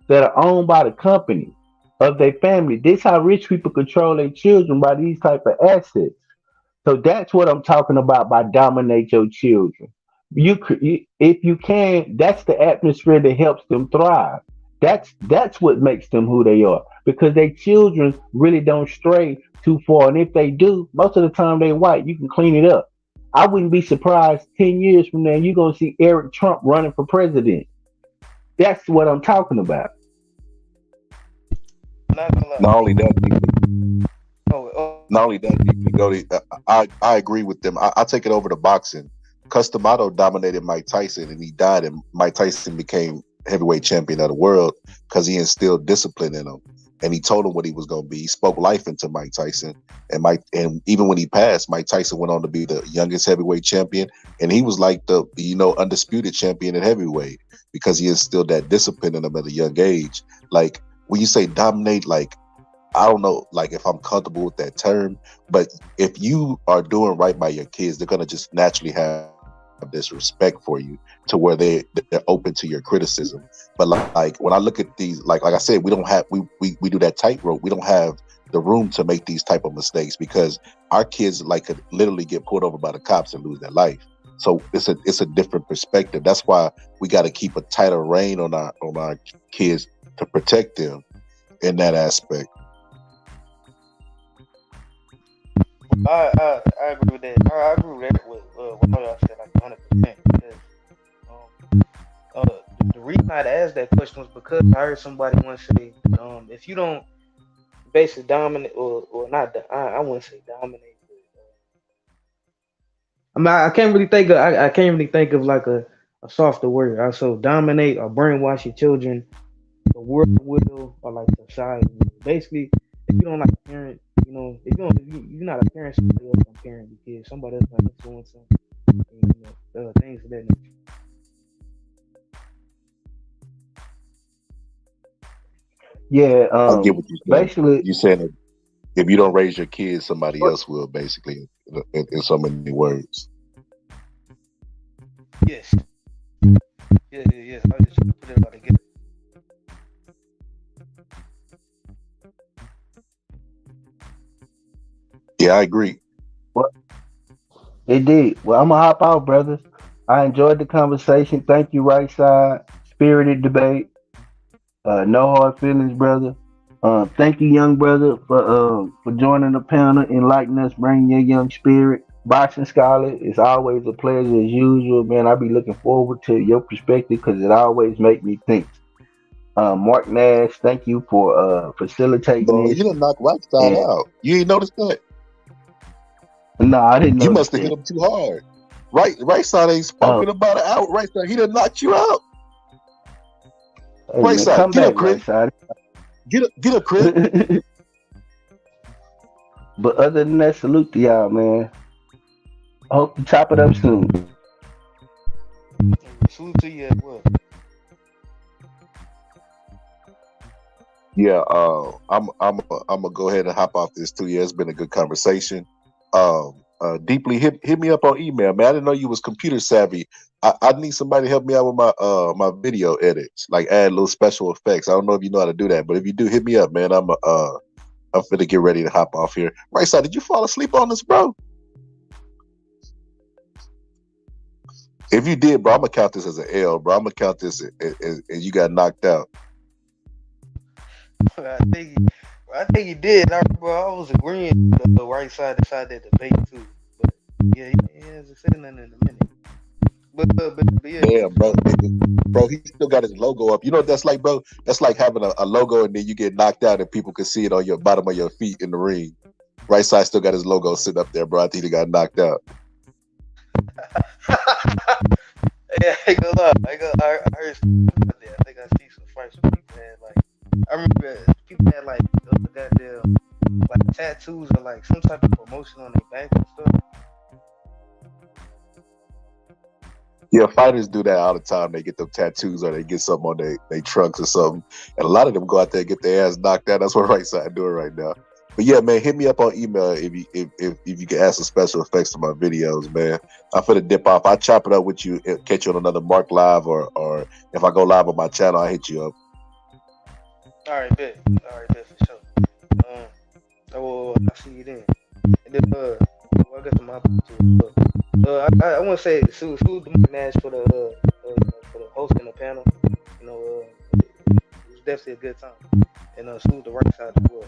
that are owned by the company of their family. This how rich people control their children, by these type of assets. So that's what I'm talking about by dominate your children. If you can, that's the atmosphere that helps them thrive. That's what makes them who they are, because their children really don't stray too far. And if they do, most of the time they white. You can clean it up. I wouldn't be surprised 10 years from now you're gonna see Eric Trump running for president. That's what I'm talking about. Not only that, I agree with them. I take it over to boxing. Cus D'Amato dominated Mike Tyson, and he died, and Mike Tyson became heavyweight champion of the world because he instilled discipline in him, and he told him what he was going to be. He spoke life into Mike Tyson, and even when he passed, Mike Tyson went on to be the youngest heavyweight champion, and he was like the undisputed champion at heavyweight because he instilled that discipline in him at a young age. Like when you say dominate, like I don't know, like if I'm comfortable with that term, but if you are doing right by your kids, they're gonna just naturally have this respect for you to where they're open to your criticism. But like when I look at these, like I said, we don't have we do that tightrope. We don't have the room to make these type of mistakes because our kids like could literally get pulled over by the cops and lose their life. So it's a different perspective. That's why we got to keep a tighter rein on our kids to protect them in that aspect. I agree with that. I agree with that with what y'all said like 100%. Because the reason I asked that question was because I heard somebody once say, if you don't basically dominate or not, I wouldn't say dominate. I mean, I can't really think of I can't really think of like a softer word. Also, dominate or brainwash your children, the world will or like society. Basically, if you don't like a parent, you know, if you're not a parent, somebody else can parent your kids. Somebody else can influence them. Things of that nature. Yeah, I get what you're saying. basically, You're saying that if you don't raise your kids, somebody else will, basically, in so many words. Yes. Yes. I just put it all together. Yeah, I agree. what it did. Well, I'm gonna hop out, brothers. I enjoyed the conversation. Thank you, right side. Spirited debate. No hard feelings, brother. Thank you, young brother, for joining the panel, enlightening us, bringing your young spirit. Boxing scholar, it's always a pleasure as usual, man. I be looking forward to your perspective because it always make me think. Mark Nash, thank you for facilitating Bro, this. you done knocked right side And out. You ain't noticed that? no, I didn't You notice must have hit that. him too hard. Right side ain't Uh, spoken about it out. Right side, he done knocked you out. hey Right man, side, come get up, back, right Chris. side. Get up, Chris. But other than that, salute to y'all, man. I hope to chop it up soon. Salute to you as well. Yeah, I'm gonna go ahead and hop off this too. Yeah, it's been a good conversation. Deeply hit me up on email, man. I didn't know you was computer savvy. I need somebody to help me out with my video edits, like add little special effects. I don't know if you know how to do that, but if you do, hit me up, man. I'm finna get ready to hop off here. Right side, did you fall asleep on us, bro? If you did, bro, I'm gonna count this as an L, bro. I'm gonna count this as you got knocked out. I think he did. I was agreeing with the right side decided that debate too. But yeah, he hasn't said nothing in a minute. But yeah. Damn, bro, he still got his logo up. You know what that's like, bro? That's like having a logo and then you get knocked out and people can see it on your bottom of your feet in the ring. Right side still got his logo sitting up there, bro. I think he got knocked out. Yeah, I ain't gonna lie. I heard some there. I think I see some fights where people had like I remember people had like goddamn like tattoos or like some type of promotion on their back and stuff. Yeah, fighters do that all the time. They get them tattoos or they get something on their trunks or something. And a lot of them go out there and get their ass knocked out. That's what right side doing right now. But yeah, man, hit me up on email if you can add some special effects to my videos, man. I'm finna dip off. I'll chop it up with you, catch you on another Mark Live, or if I go live on my channel, I'll hit you up. All right, bet for sure. I'll see you then. And then I got some opportunity. I want to say salute to Mark Nash for the hosting the panel. You know, it was definitely a good time. And salute the right side as well.